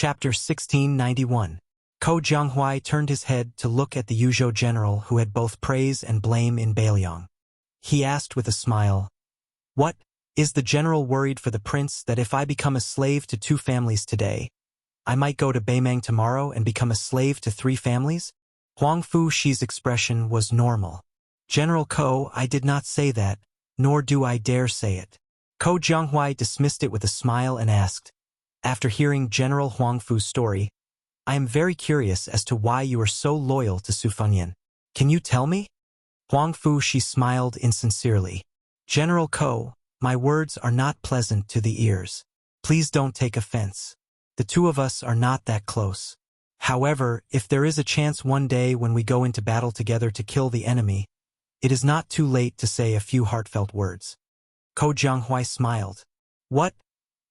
Chapter 1691. Ko Jianghuai turned his head to look at the Yuzhou general who had both praise and blame in Beiliang. He asked with a smile, "What, is the general worried for the prince that if I become a slave to 2 families today, I might go to Beimang tomorrow and become a slave to 3 families?" Huang Fuxi's expression was normal. "General Ko, I did not say that, nor do I dare say it." Ko Jianghuai dismissed it with a smile and asked, "After hearing General Huang Fu's story, I am very curious as to why you are so loyal to Su Fengyan. Can you tell me?" Huang Fuxi smiled insincerely. "General Ko, my words are not pleasant to the ears. Please don't take offense. The 2 of us are not that close. However, if there is a chance one day when we go into battle together to kill the enemy, it is not too late to say a few heartfelt words." Ko Jianghuai smiled. "What?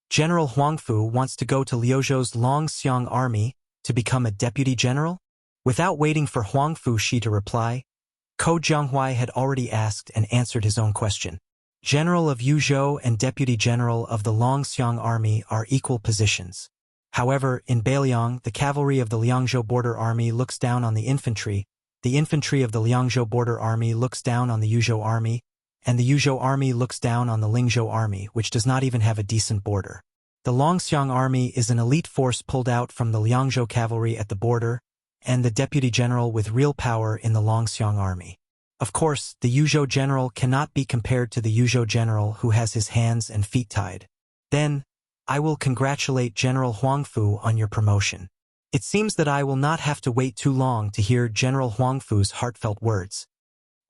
General Huang Fu wants to go to Liuzhou's Longxiang army to become a deputy general?" Without waiting for Huang Fuxi to reply, Ko Jianghuai had already asked and answered his own question. General of Yuzhou and deputy general of the Longxiang army are equal positions. However, in Beiliang, the cavalry of the Liangzhou border army looks down on the infantry of the Liangzhou border army looks down on the Yuzhou army, and the Yuzhou army looks down on the Lingzhou army, which does not even have a decent border. The Longxiang army is an elite force pulled out from the Liangzhou cavalry at the border, and the deputy general with real power in the Longxiang army. Of course, the Yuzhou general cannot be compared to the Yuzhou general who has his hands and feet tied. Then, I will congratulate General Huang Fu on your promotion. It seems that I will not have to wait too long to hear General Huang Fu's heartfelt words."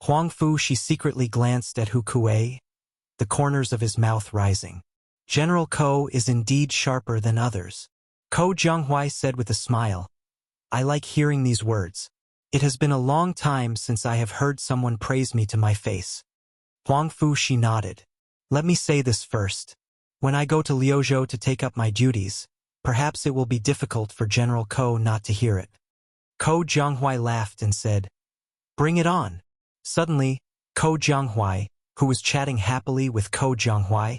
Huang Fuxi secretly glanced at Hu Kuei, the corners of his mouth rising. "General Ko is indeed sharper than others." Ko Jianghuai said with a smile, "I like hearing these words. It has been a long time since I have heard someone praise me to my face." Huang Fuxi nodded. "Let me say this first. When I go to Liuzhou to take up my duties, perhaps it will be difficult for General Ko not to hear it." Ko Jianghuai laughed and said, "Bring it on." Suddenly, Ko Jianghuai, who was chatting happily with Ko Jianghuai,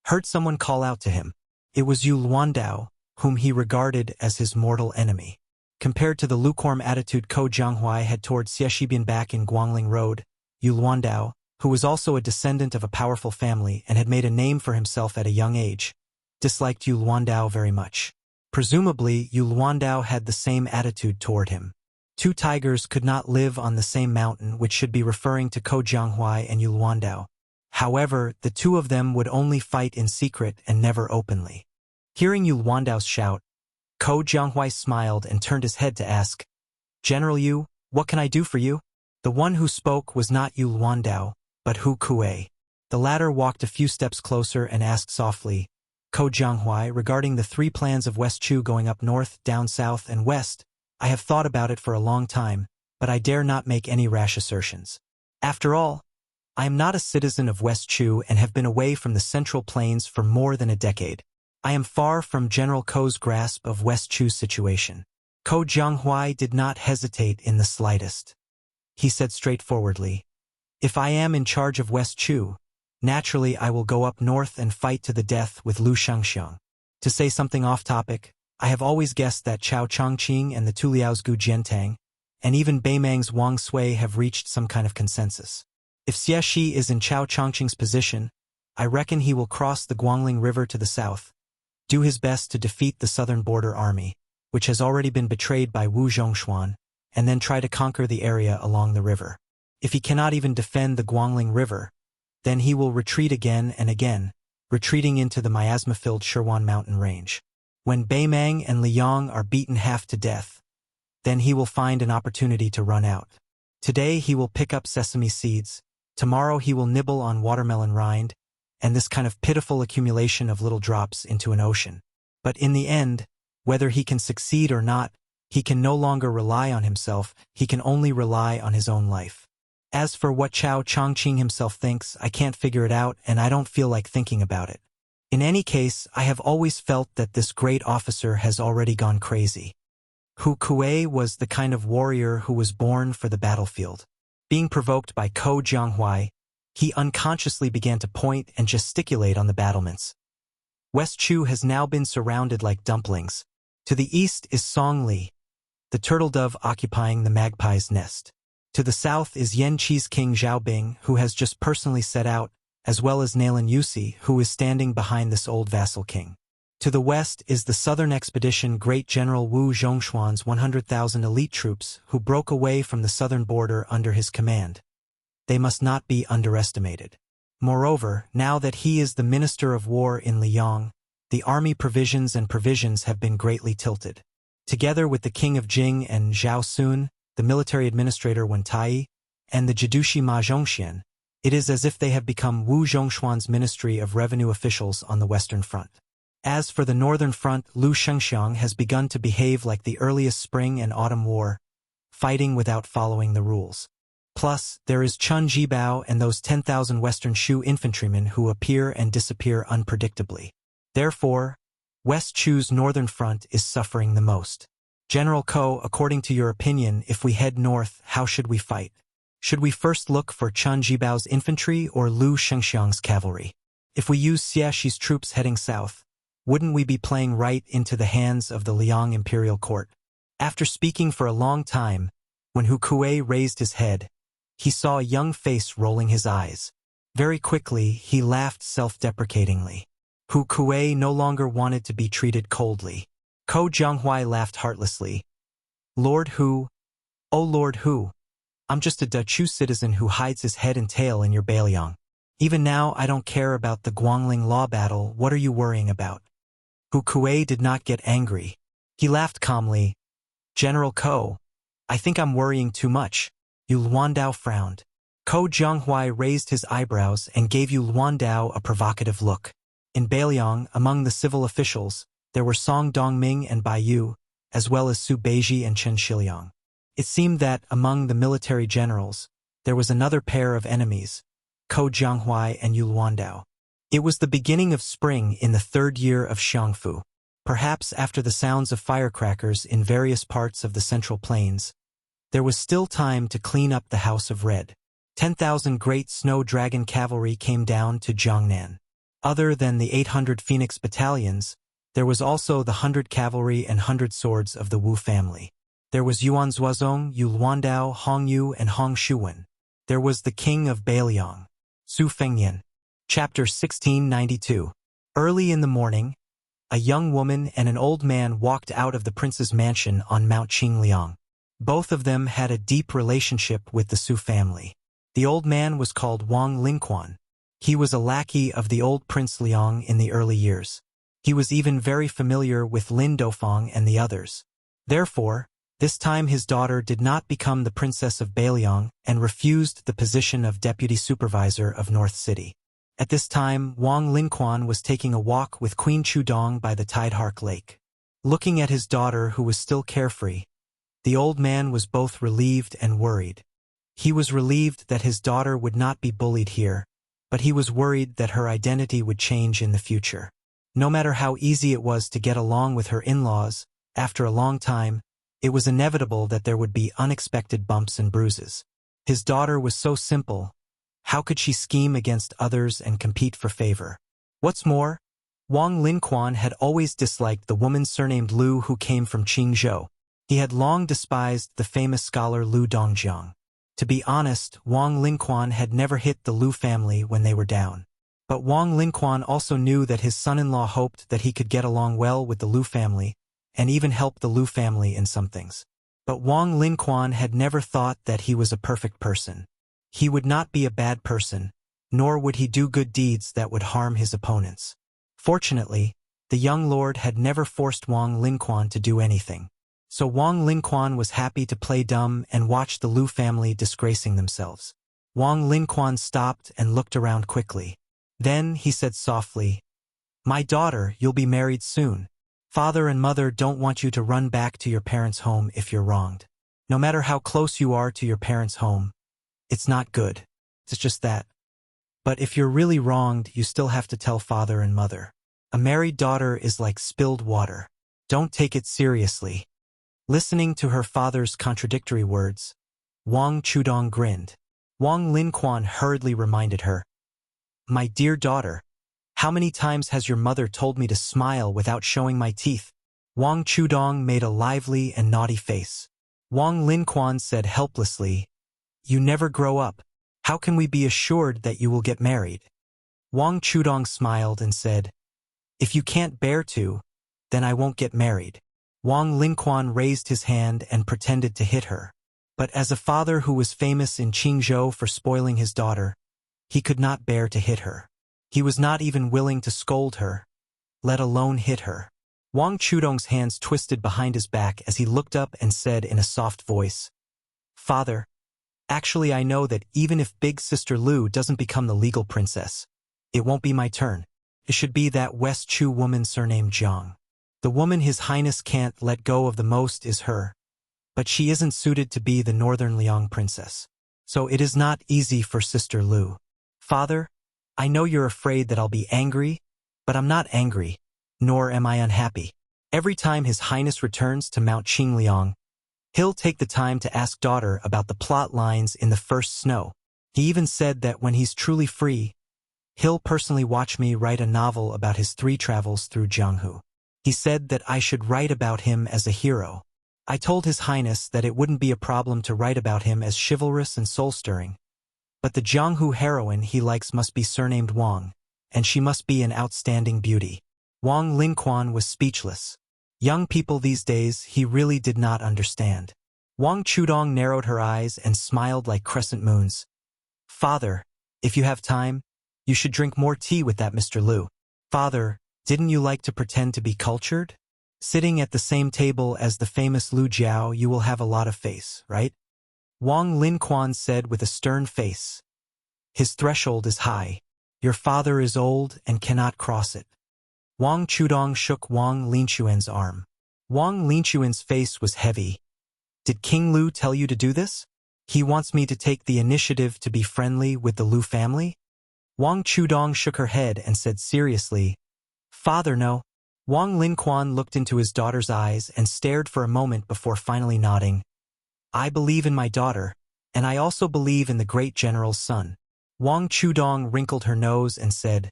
heard someone call out to him. It was Yu Luandao, whom he regarded as his mortal enemy. Compared to the lukewarm attitude Ko Jianghuai had toward Xie back in Guangling Road, Yu Luandao, who was also a descendant of a powerful family and had made a name for himself at a young age, disliked Yu Luandao very much. Presumably, Yu Luandao had the same attitude toward him. 2 tigers could not live on the same mountain, which should be referring to Ko Jianghuai and Yu Luandao. However, the 2 of them would only fight in secret and never openly. Hearing Yu Luandao's shout, Ko Jianghuai smiled and turned his head to ask, "General Yu, what can I do for you?" The one who spoke was not Yu Luandao, but Hu Kuei. The latter walked a few steps closer and asked softly, "Ko Jianghuai, regarding the 3 plans of West Chu going up north, down south, and west, I have thought about it for a long time, but I dare not make any rash assertions. After all, I am not a citizen of West Chu and have been away from the Central Plains for more than a decade. I am far from General Ko's grasp of West Chu's situation." Ko Jianghuai did not hesitate in the slightest. He said straightforwardly, "If I am in charge of West Chu, naturally I will go up north and fight to the death with Lu Shangxiang. To say something off-topic, I have always guessed that Chao Chongqing and the Tuliao's Gu Jiantang, and even Beimang's Wang Sui have reached some kind of consensus. If Xie is in Chao Chongqing's position, I reckon he will cross the Guangling River to the south, do his best to defeat the southern border army, which has already been betrayed by Wu Zhongshuan, and then try to conquer the area along the river. If he cannot even defend the Guangling River, then he will retreat again and again, retreating into the miasma-filled Shirwan mountain range. When Beimang and Liang are beaten half to death, then he will find an opportunity to run out. Today he will pick up sesame seeds, tomorrow he will nibble on watermelon rind, and this kind of pitiful accumulation of little drops into an ocean. But in the end, whether he can succeed or not, he can no longer rely on himself, he can only rely on his own life. As for what Chao Chongqing himself thinks, I can't figure it out and I don't feel like thinking about it. In any case, I have always felt that this great officer has already gone crazy." Hu Kuei was the kind of warrior who was born for the battlefield. Being provoked by Ko Jianghuai, he unconsciously began to point and gesticulate on the battlements. West Chu has now been surrounded like dumplings. To the east is Song Li, the turtle dove occupying the magpie's nest. To the south is Yan Qi's king Zhaobing, who has just personally set out, as well as Nalan Yusi, who is standing behind this old vassal king. To the west is the southern expedition Great General Wu Zhongshuan's 100,000 elite troops who broke away from the southern border under his command. They must not be underestimated. Moreover, now that he is the Minister of War in Liang, the army provisions have been greatly tilted. Together with the king of Jing and Zhao Sun, the military administrator Wen Tai, and the Jidushi Ma Zhongxian, it is as if they have become Wu Zhongshuan's Ministry of Revenue officials on the Western Front. As for the Northern Front, Lu Shengxiang has begun to behave like the earliest spring and autumn war, fighting without following the rules. Plus, there is Chun Jibao and those 10,000 Western Shu infantrymen who appear and disappear unpredictably. Therefore, West Chu's Northern Front is suffering the most. General Ko, according to your opinion, if we head north, how should we fight? Should we first look for Chun Jibao's infantry or Lu Shengxiang's cavalry? If we use Xie Shi's troops heading south, wouldn't we be playing right into the hands of the Liang imperial court? After speaking for a long time, when Hu Kuei raised his head, he saw a young face rolling his eyes. Very quickly, he laughed self-deprecatingly. Hu Kuei no longer wanted to be treated coldly. Ko Jianghuai laughed heartlessly. Lord Hu, oh Lord Hu, I'm just a Dachu citizen who hides his head and tail in your Bailiang. Even now I don't care about the Guangling law battle, what are you worrying about? Hu Kuei did not get angry. He laughed calmly. General Ko, I think I'm worrying too much. Yu Luandao frowned. Ko Jianghuai raised his eyebrows and gave Yu Luandao a provocative look. In Bailiang, among the civil officials, there were Song Dongming and Bai Yu, as well as Su Beiji and Chen Shiliang. It seemed that, among the military generals, there was another pair of enemies, Ko Jianghuai and Yu Luandao. It was the beginning of spring in the third year of Xiangfu. Perhaps after the sounds of firecrackers in various parts of the Central Plains, there was still time to clean up the House of Red. 10,000 great snow dragon cavalry came down to Jiangnan. Other than the 800 Phoenix battalions, there was also the 100 cavalry and 100 swords of the Wu family. There was Yuan Zuozong, Yu Luandao, Hong Yu, and Hong Shuwen. There was the king of Bailiang, Su Fengyan. Chapter 1692. Early in the morning, a young woman and an old man walked out of the prince's mansion on Mount Qingliang. Both of them had a deep relationship with the Su family. The old man was called Wang Lingquan. He was a lackey of the old Prince Liang in the early years. He was even very familiar with Lin Dofang and the others. Therefore, this time his daughter did not become the princess of Bailiang and refused the position of deputy supervisor of North City. At this time, Wang Lingquan was taking a walk with Queen Chudong by the Tidehark Lake. Looking at his daughter who was still carefree, the old man was both relieved and worried. He was relieved that his daughter would not be bullied here, but he was worried that her identity would change in the future. No matter how easy it was to get along with her in-laws, after a long time, it was inevitable that there would be unexpected bumps and bruises. His daughter was so simple. How could she scheme against others and compete for favor? What's more, Wang Lingquan had always disliked the woman surnamed Lu who came from Qingzhou. He had long despised the famous scholar Lu Dongjiang. To be honest, Wang Lingquan had never hit the Lu family when they were down. But Wang Lingquan also knew that his son-in-law hoped that he could get along well with the Lu family, and even help the Lu family in some things. But Wang Lingquan had never thought that he was a perfect person. He would not be a bad person, nor would he do good deeds that would harm his opponents. Fortunately, the young lord had never forced Wang Lingquan to do anything. So Wang Lingquan was happy to play dumb and watch the Lu family disgracing themselves. Wang Lingquan stopped and looked around quickly. Then he said softly, "My daughter, you'll be married soon. Father and mother don't want you to run back to your parents' home if you're wronged. No matter how close you are to your parents' home, it's not good. It's just that. But if you're really wronged, you still have to tell father and mother. A married daughter is like spilled water. Don't take it seriously." Listening to her father's contradictory words, Wang Chudong grinned. Wang Lingquan hurriedly reminded her, "My dear daughter, how many times has your mother told me to smile without showing my teeth? Wang Chudong made a lively and naughty face. Wang Linquan said helplessly, "You never grow up. How can we be assured that you will get married?" Wang Chudong smiled and said, "If you can't bear to, then I won't get married." Wang Linquan raised his hand and pretended to hit her. But as a father who was famous in Qingzhou for spoiling his daughter, he could not bear to hit her. He was not even willing to scold her, let alone hit her. Wang Chudong's hands twisted behind his back as he looked up and said in a soft voice, "Father, actually I know that even if big sister Lu doesn't become the legal princess, it won't be my turn. It should be that West Chu woman surnamed Jiang. The woman His Highness can't let go of the most is her, but she isn't suited to be the Northern Liang princess. So it is not easy for sister Lu. Father, I know you're afraid that I'll be angry, but I'm not angry, nor am I unhappy. Every time His Highness returns to Mount Qingliang, he'll take the time to ask daughter about the plot lines in the first snow. He even said that when he's truly free, he'll personally watch me write a novel about his 3 travels through Jianghu. He said that I should write about him as a hero. I told His Highness that it wouldn't be a problem to write about him as chivalrous and soul-stirring. But the Jianghu heroine he likes must be surnamed Wang, and she must be an outstanding beauty." Wang Linquan was speechless. Young people these days he really did not understand. Wang Chudong narrowed her eyes and smiled like crescent moons. "Father, if you have time, you should drink more tea with that Mr. Lu. Father, didn't you like to pretend to be cultured? Sitting at the same table as the famous Lu Jiao, you will have a lot of face, right?" Wang Linquan said with a stern face, "His threshold is high. Your father is old and cannot cross it." Wang Chudong shook Wang Linquan's arm. Wang Linquan's face was heavy. "Did King Lu tell you to do this? He wants me to take the initiative to be friendly with the Lu family?" Wang Chudong shook her head and said seriously, "Father, no." Wang Linquan looked into his daughter's eyes and stared for a moment before finally nodding. "I believe in my daughter, and I also believe in the great general's son." Wang Chudong wrinkled her nose and said,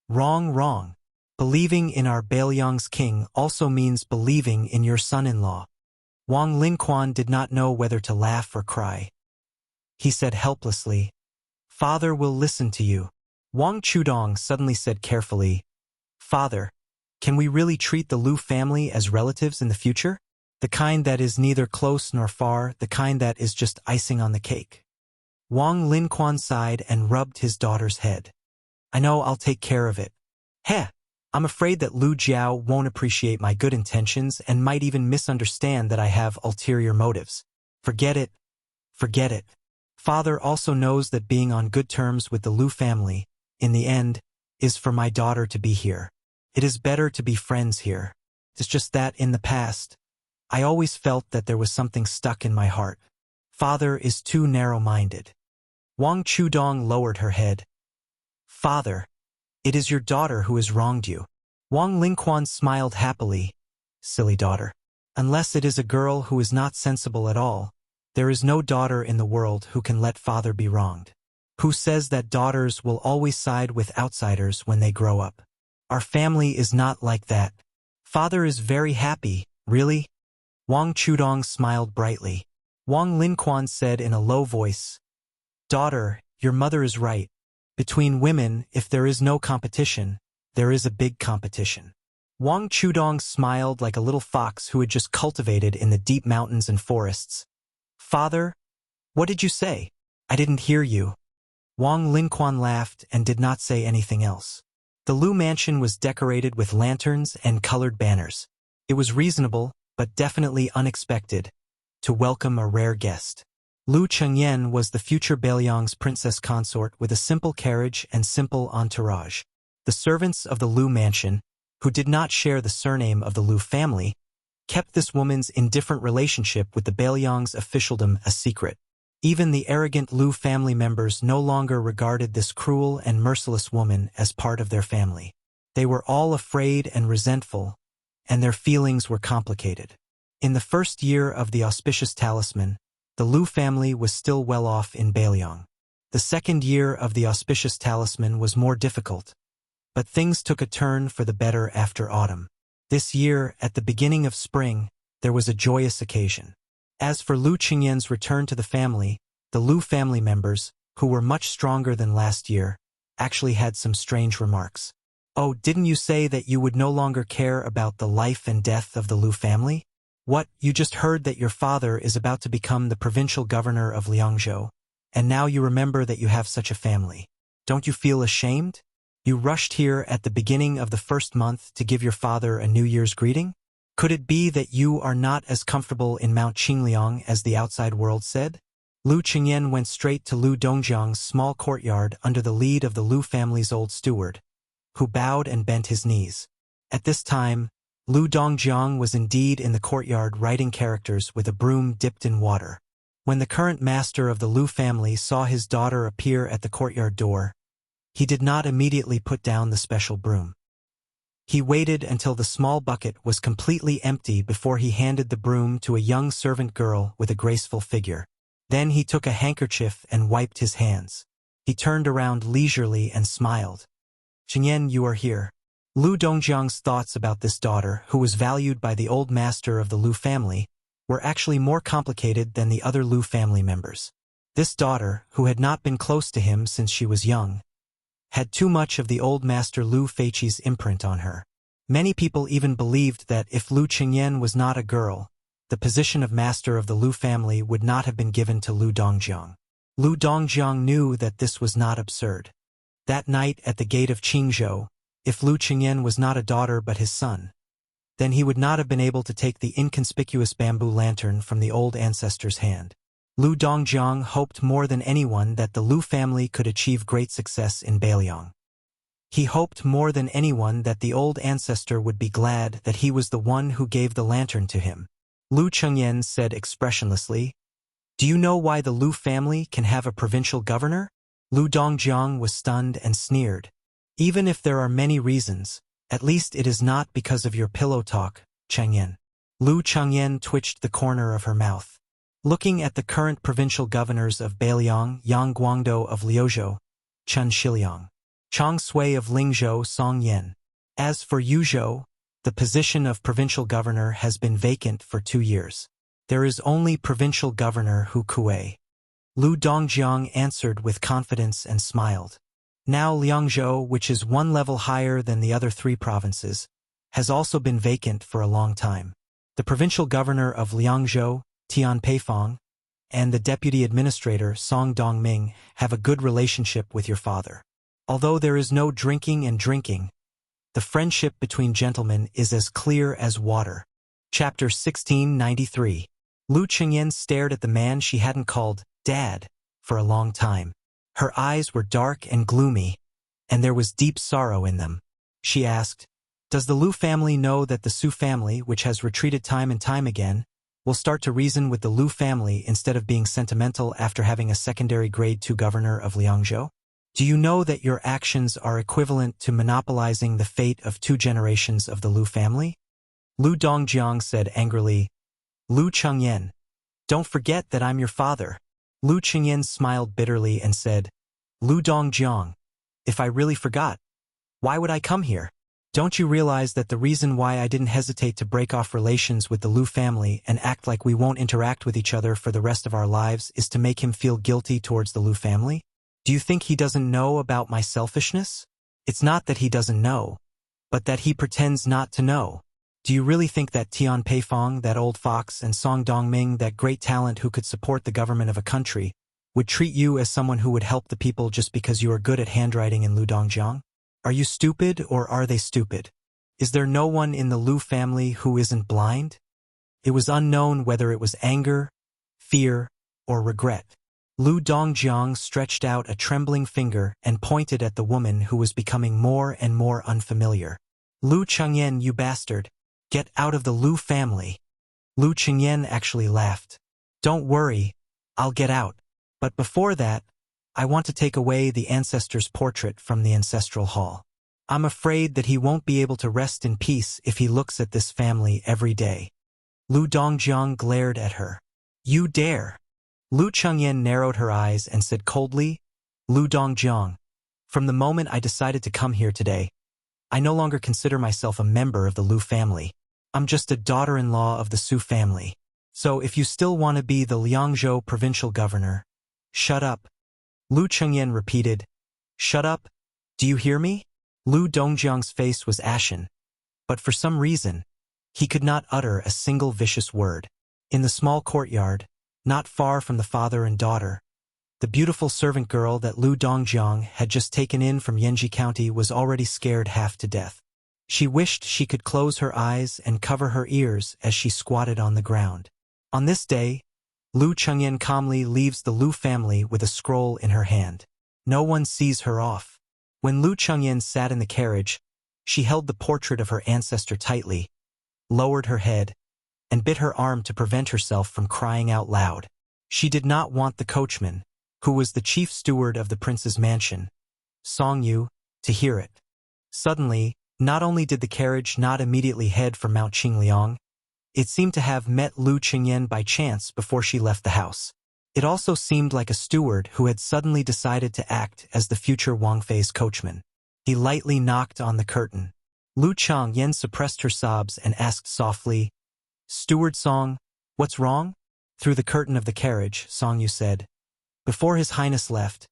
"Wrong, wrong. Believing in our Beiliang's king also means believing in your son-in-law." Wang Linquan did not know whether to laugh or cry. He said helplessly, "Father will listen to you." Wang Chudong suddenly said carefully, "Father, can we really treat the Lu family as relatives in the future? The kind that is neither close nor far, the kind that is just icing on the cake." Wang Linquan sighed and rubbed his daughter's head. "I know, I'll take care of it. Heh, I'm afraid that Lu Jiao won't appreciate my good intentions and might even misunderstand that I have ulterior motives. Forget it. Forget it. Father also knows that being on good terms with the Lu family, in the end, is for my daughter to be here. It is better to be friends here. It's just that in the past, I always felt that there was something stuck in my heart. Father is too narrow-minded." Wang Chudong lowered her head. "Father, it is your daughter who has wronged you." Wang Linquan smiled happily. "Silly daughter. Unless it is a girl who is not sensible at all, there is no daughter in the world who can let father be wronged. Who says that daughters will always side with outsiders when they grow up? Our family is not like that. Father is very happy, really." Wang Chudong smiled brightly. Wang Linquan said in a low voice, "Daughter, your mother is right. Between women, if there is no competition, there is a big competition." Wang Chudong smiled like a little fox who had just cultivated in the deep mountains and forests. "Father, what did you say? I didn't hear you." Wang Linquan laughed and did not say anything else. The Lu mansion was decorated with lanterns and colored banners. It was reasonable, but definitely unexpected, to welcome a rare guest. Lu Chengyan was the future Beiliang's princess consort with a simple carriage and simple entourage. The servants of the Lu mansion, who did not share the surname of the Lu family, kept this woman's indifferent relationship with the Beiliang's officialdom a secret. Even the arrogant Lu family members no longer regarded this cruel and merciless woman as part of their family. They were all afraid and resentful, and their feelings were complicated. In the first year of the auspicious talisman, the Lu family was still well off in Beiliang. The second year of the auspicious talisman was more difficult, but things took a turn for the better after autumn. This year, at the beginning of spring, there was a joyous occasion. As for Lu Qingyan's return to the family, the Lu family members, who were much stronger than last year, actually had some strange remarks. "Oh, didn't you say that you would no longer care about the life and death of the Lu family? What, you just heard that your father is about to become the provincial governor of Liangzhou, and now you remember that you have such a family. Don't you feel ashamed? You rushed here at the beginning of the first month to give your father a New Year's greeting? Could it be that you are not as comfortable in Mount Qingliang as the outside world said?" Lu Qingyan went straight to Lu Dongjiang's small courtyard under the lead of the Lu family's old steward, who bowed and bent his knees. At this time, Lu Dongjiang was indeed in the courtyard writing characters with a broom dipped in water. When the current master of the Lu family saw his daughter appear at the courtyard door, he did not immediately put down the special broom. He waited until the small bucket was completely empty before he handed the broom to a young servant girl with a graceful figure. Then he took a handkerchief and wiped his hands. He turned around leisurely and smiled. "Qingyan, you are here." Lu Dongjiang's thoughts about this daughter, who was valued by the old master of the Lu family, were actually more complicated than the other Lu family members. This daughter, who had not been close to him since she was young, had too much of the old master Lu Feiqi's imprint on her. Many people even believed that if Lu Qingyan was not a girl, the position of master of the Lu family would not have been given to Lu Dongjiang. Lu Dongjiang knew that this was not absurd. That night at the gate of Qingzhou, if Lu Qingyan was not a daughter but his son, then he would not have been able to take the inconspicuous bamboo lantern from the old ancestor's hand. Lu Dongjiang hoped more than anyone that the Lu family could achieve great success in Beiliang. He hoped more than anyone that the old ancestor would be glad that he was the one who gave the lantern to him. Lu Qingyan said expressionlessly, "Do you know why the Lu family can have a provincial governor?" Lu Dongjiang was stunned and sneered. "Even if there are many reasons, at least it is not because of your pillow talk, Qingyan." Lu Qingyan twitched the corner of her mouth. Looking at the current provincial governors of Beiliang, Yang Guangdou of Liuzhou, Chen Shiliang, Chang Sui of Lingzhou, Song Yen. As for Yuzhou, the position of provincial governor has been vacant for 2 years. There is only provincial governor Hu Kuei. Lu Dongjiang answered with confidence and smiled. Now Liangzhou, which is 1 level higher than the other 3 provinces, has also been vacant for a long time. The provincial governor of Liangzhou, Tian Peifong, and the deputy administrator, Song Dongming, have a good relationship with your father. Although there is no drinking and drinking, the friendship between gentlemen is as clear as water. Chapter 1693. Lu Qingyan stared at the man she hadn't called Dad for a long time. Her eyes were dark and gloomy, and there was deep sorrow in them. She asked, "Does the Lu family know that the Su family, which has retreated time and time again, will start to reason with the Lu family instead of being sentimental after having a secondary grade 2 governor of Liangzhou? Do you know that your actions are equivalent to monopolizing the fate of 2 generations of the Lu family?" Lu Dongjiang said angrily, "Lu Qingyan, don't forget that I'm your father." Lu Qingyan smiled bitterly and said, "Lu Dongjiang, if I really forgot, why would I come here? Don't you realize that the reason why I didn't hesitate to break off relations with the Lu family and act like we won't interact with each other for the rest of our lives is to make him feel guilty towards the Lu family? Do you think he doesn't know about my selfishness? It's not that he doesn't know, but that he pretends not to know. Do you really think that Tian Peifong, that old fox, and Song Dongming, that great talent who could support the government of a country, would treat you as someone who would help the people just because you are good at handwriting in Lu Dongjiang? Are you stupid, or are they stupid? Is there no one in the Lu family who isn't blind?" It was unknown whether it was anger, fear, or regret. Lu Dongjiang stretched out a trembling finger and pointed at the woman who was becoming more and more unfamiliar. "Lu Qingyan, you bastard! Get out of the Lu family!" Lu Qingyan actually laughed. "Don't worry, I'll get out. But before that, I want to take away the ancestor's portrait from the ancestral hall. I'm afraid that he won't be able to rest in peace if he looks at this family every day." Lu Dongjiang glared at her. "You dare!" Lu Qingyan narrowed her eyes and said coldly, "Lu Dongjiang, from the moment I decided to come here today, I no longer consider myself a member of the Lu family. I'm just a daughter-in-law of the Su family. So if you still want to be the Liangzhou provincial governor, shut up. Lu Chengyan repeated, shut up? Do you hear me? Lu Dongjiang's face was ashen, but for some reason, he could not utter a single vicious word. In the small courtyard, not far from the father and daughter, the beautiful servant girl that Lu Dongjiang had just taken in from Yanji County was already scared half to death. She wished she could close her eyes and cover her ears as she squatted on the ground. On this day, Lu Chengyan calmly leaves the Lu family with a scroll in her hand. No one sees her off. When Lu Chengyan sat in the carriage, she held the portrait of her ancestor tightly, lowered her head, and bit her arm to prevent herself from crying out loud. She did not want the coachman, who was the chief steward of the prince's mansion, Song Yu, to hear it. Suddenly, not only did the carriage not immediately head for Mount Qingliang, it seemed to have met Lu Chengyan by chance before she left the house. It also seemed like a steward who had suddenly decided to act as the future Wang Fei's coachman. He lightly knocked on the curtain. Lu Chengyan suppressed her sobs and asked softly, "Steward Song, what's wrong?" Through the curtain of the carriage, Song Yu said, "Before His Highness left,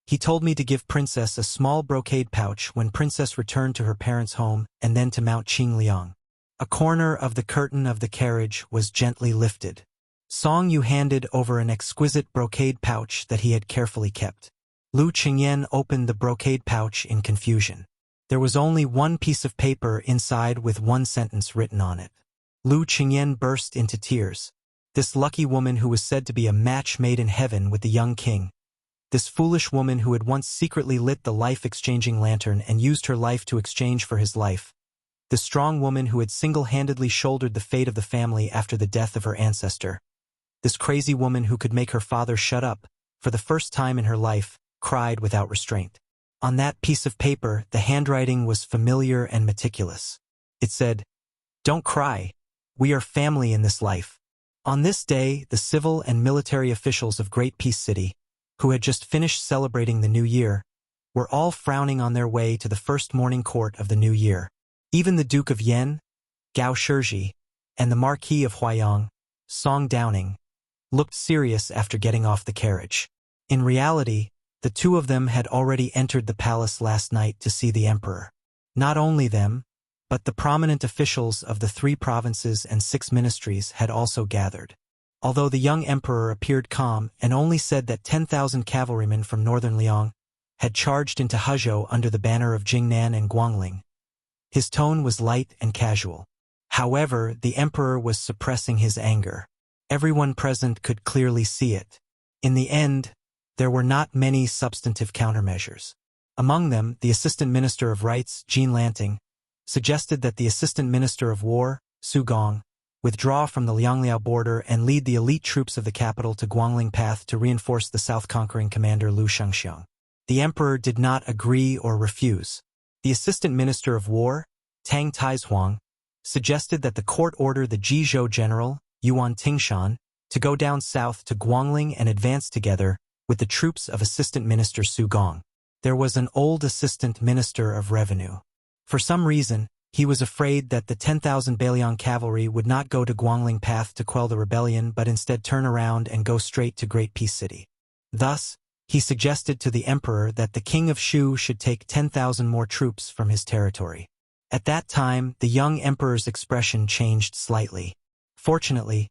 he told me to give Princess a small brocade pouch when Princess returned to her parents' home and then to Mount Qingliang." A corner of the curtain of the carriage was gently lifted. Song Yu handed over an exquisite brocade pouch that he had carefully kept. Lu Chengyan opened the brocade pouch in confusion. There was only one piece of paper inside with one sentence written on it. Lu Chengyan burst into tears. This lucky woman who was said to be a match made in heaven with the young king. This foolish woman who had once secretly lit the life-exchanging lantern and used her life to exchange for his life. The strong woman who had single-handedly shouldered the fate of the family after the death of her ancestor. This crazy woman who could make her father shut up, for the first time in her life, cried without restraint. On that piece of paper, the handwriting was familiar and meticulous. It said, "Don't cry. We are family in this life." On this day, the civil and military officials of Great Peace City, who had just finished celebrating the New Year, were all frowning on their way to the first morning court of the New Year. Even the Duke of Yen, Gao Shizhi, and the Marquis of Huayang, Song Downing, looked serious after getting off the carriage. In reality, the two of them had already entered the palace last night to see the emperor. Not only them, but the prominent officials of the 3 provinces and 6 ministries had also gathered. Although the young emperor appeared calm and only said that 10,000 cavalrymen from northern Liang had charged into Hezhou under the banner of Jingnan and Guangling, his tone was light and casual. However, the emperor was suppressing his anger. Everyone present could clearly see it. In the end, there were not many substantive countermeasures. Among them, the Assistant Minister of Rights, Jean Lanting, suggested that the Assistant Minister of War, Su Gong, withdraw from the Liangliao border and lead the elite troops of the capital to Guangling Path to reinforce the south-conquering commander Lu Shengxiang. The emperor did not agree or refuse. The Assistant Minister of War, Tang Taizuang, suggested that the court order the Jizhou general, Yuan Tingshan, to go down south to Guangling and advance together with the troops of Assistant Minister Su Gong. There was an old Assistant Minister of Revenue. For some reason, he was afraid that the 10,000 Bailiang cavalry would not go to Guangling Path to quell the rebellion but instead turn around and go straight to Great Peace City. Thus, he suggested to the emperor that the king of Shu should take 10,000 more troops from his territory. At that time, the young emperor's expression changed slightly. Fortunately,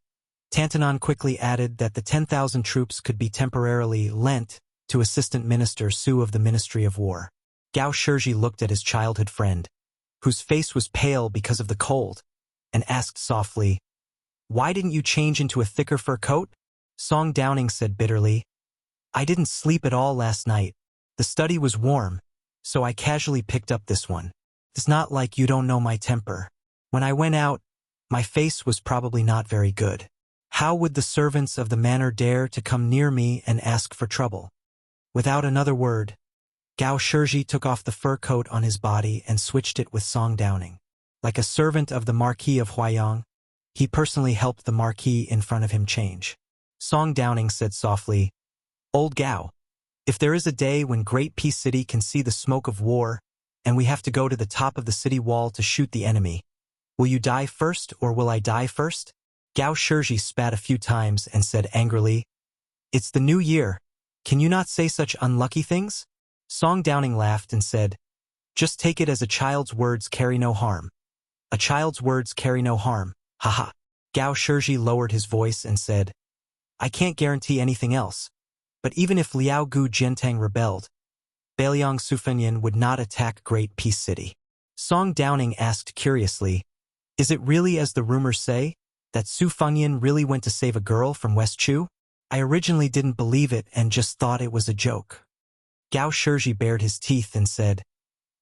Tantanon quickly added that the 10,000 troops could be temporarily lent to Assistant Minister Su of the Ministry of War. Gao Shizhi looked at his childhood friend, whose face was pale because of the cold, and asked softly, "Why didn't you change into a thicker fur coat?" Song Downing said bitterly, "I didn't sleep at all last night. The study was warm, so I casually picked up this one. It's not like you don't know my temper. When I went out, my face was probably not very good. How would the servants of the manor dare to come near me and ask for trouble?" Without another word, Gao Shizhi took off the fur coat on his body and switched it with Song Downing. Like a servant of the Marquis of Huayang, he personally helped the Marquis in front of him change. Song Downing said softly, "Old Gao, if there is a day when Great Peace City can see the smoke of war, and we have to go to the top of the city wall to shoot the enemy. Will you die first or will I die first? Gao Shizhi spat a few times and said angrily, It's the new year. Can you not say such unlucky things? Song Downing laughed and said, Just take it as a child's words carry no harm. A child's words carry no harm, haha. Gao Shizhi lowered his voice and said, I can't guarantee anything else, but even if Liao Gu Jiantang rebelled, Bailiang Sufenyan would not attack Great Peace City. Song Downing asked curiously, Is it really as the rumors say, that Su Fengyan really went to save a girl from West Chu? I originally didn't believe it and just thought it was a joke. Gao Shizhi bared his teeth and said,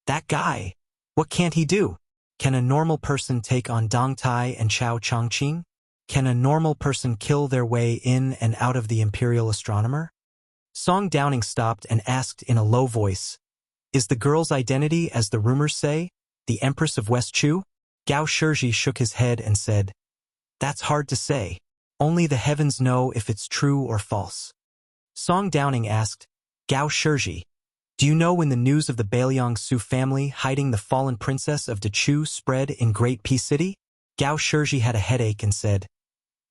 That guy, what can't he do? Can a normal person take on Dong Tai and Chao Chongqing? Can a normal person kill their way in and out of the Imperial Astronomer? Song Downing stopped and asked in a low voice, Is the girl's identity, as the rumors say, the Empress of West Chu? Gao Shizhi shook his head and said, That's hard to say. Only the heavens know if it's true or false. Song Downing asked, Gao Shizhi, do you know when the news of the Bailiang Su family hiding the fallen princess of Dechu spread in Great Peace City? Gao Shizhi had a headache and said,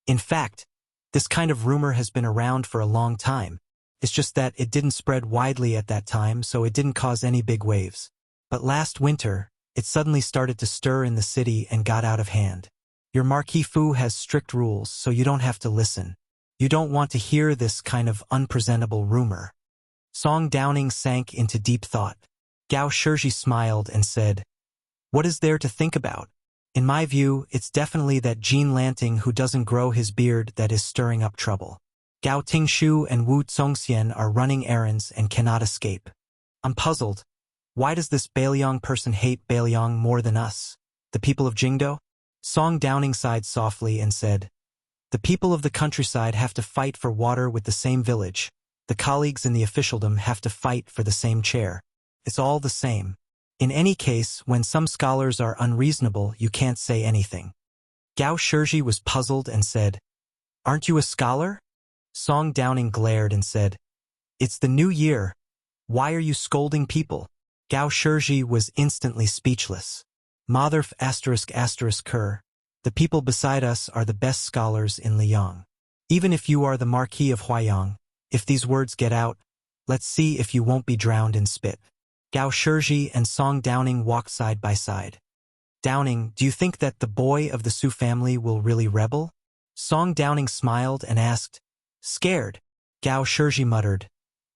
In fact, this kind of rumor has been around for a long time. It's just that it didn't spread widely at that time, so it didn't cause any big waves. But last winter, it suddenly started to stir in the city and got out of hand. Your Marquis Fu has strict rules, so you don't have to listen. You don't want to hear this kind of unpresentable rumor. Song Downing sank into deep thought. Gao Shizhi smiled and said, What is there to think about? In my view, it's definitely that Jean Lanting who doesn't grow his beard that is stirring up trouble. Gao Tingshu and Wu Zongxian are running errands and cannot escape. I'm puzzled. Why does this Bailiang person hate Bailiang more than us, the people of Jingdo? Song Downing sighed softly and said, The people of the countryside have to fight for water with the same village. The colleagues in the officialdom have to fight for the same chair. It's all the same. In any case, when some scholars are unreasonable, you can't say anything. Gao Shizhi was puzzled and said, Aren't you a scholar? Song Downing glared and said, It's the new year. Why are you scolding people? Gao Shizhi was instantly speechless. Motherf **** Ker. The people beside us are the best scholars in Liang. Even if you are the Marquis of Huayang, if these words get out, let's see if you won't be drowned in spit. Gao Shizhi and Song Downing walked side by side. Downing, do you think that the boy of the Su family will really rebel? Song Downing smiled and asked, Scared? Gao Shizhi muttered,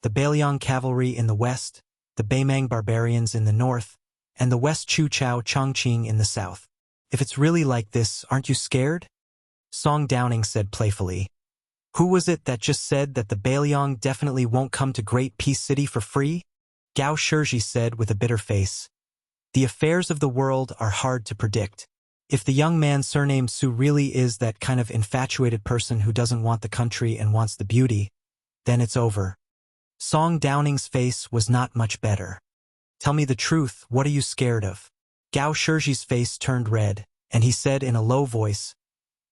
The Bailiang cavalry in the west, the Baimang barbarians in the north, and the West Chu Chao Chongqing in the south. If it's really like this, aren't you scared? Song Downing said playfully, Who was it that just said that the Bailiang definitely won't come to Great Peace City for free? Gao Shizhi said with a bitter face, The affairs of the world are hard to predict. If the young man surnamed Su really is that kind of infatuated person who doesn't want the country and wants the beauty, then it's over. Song Downing's face was not much better. Tell me the truth, what are you scared of? Gao Shizhi's face turned red, and he said in a low voice,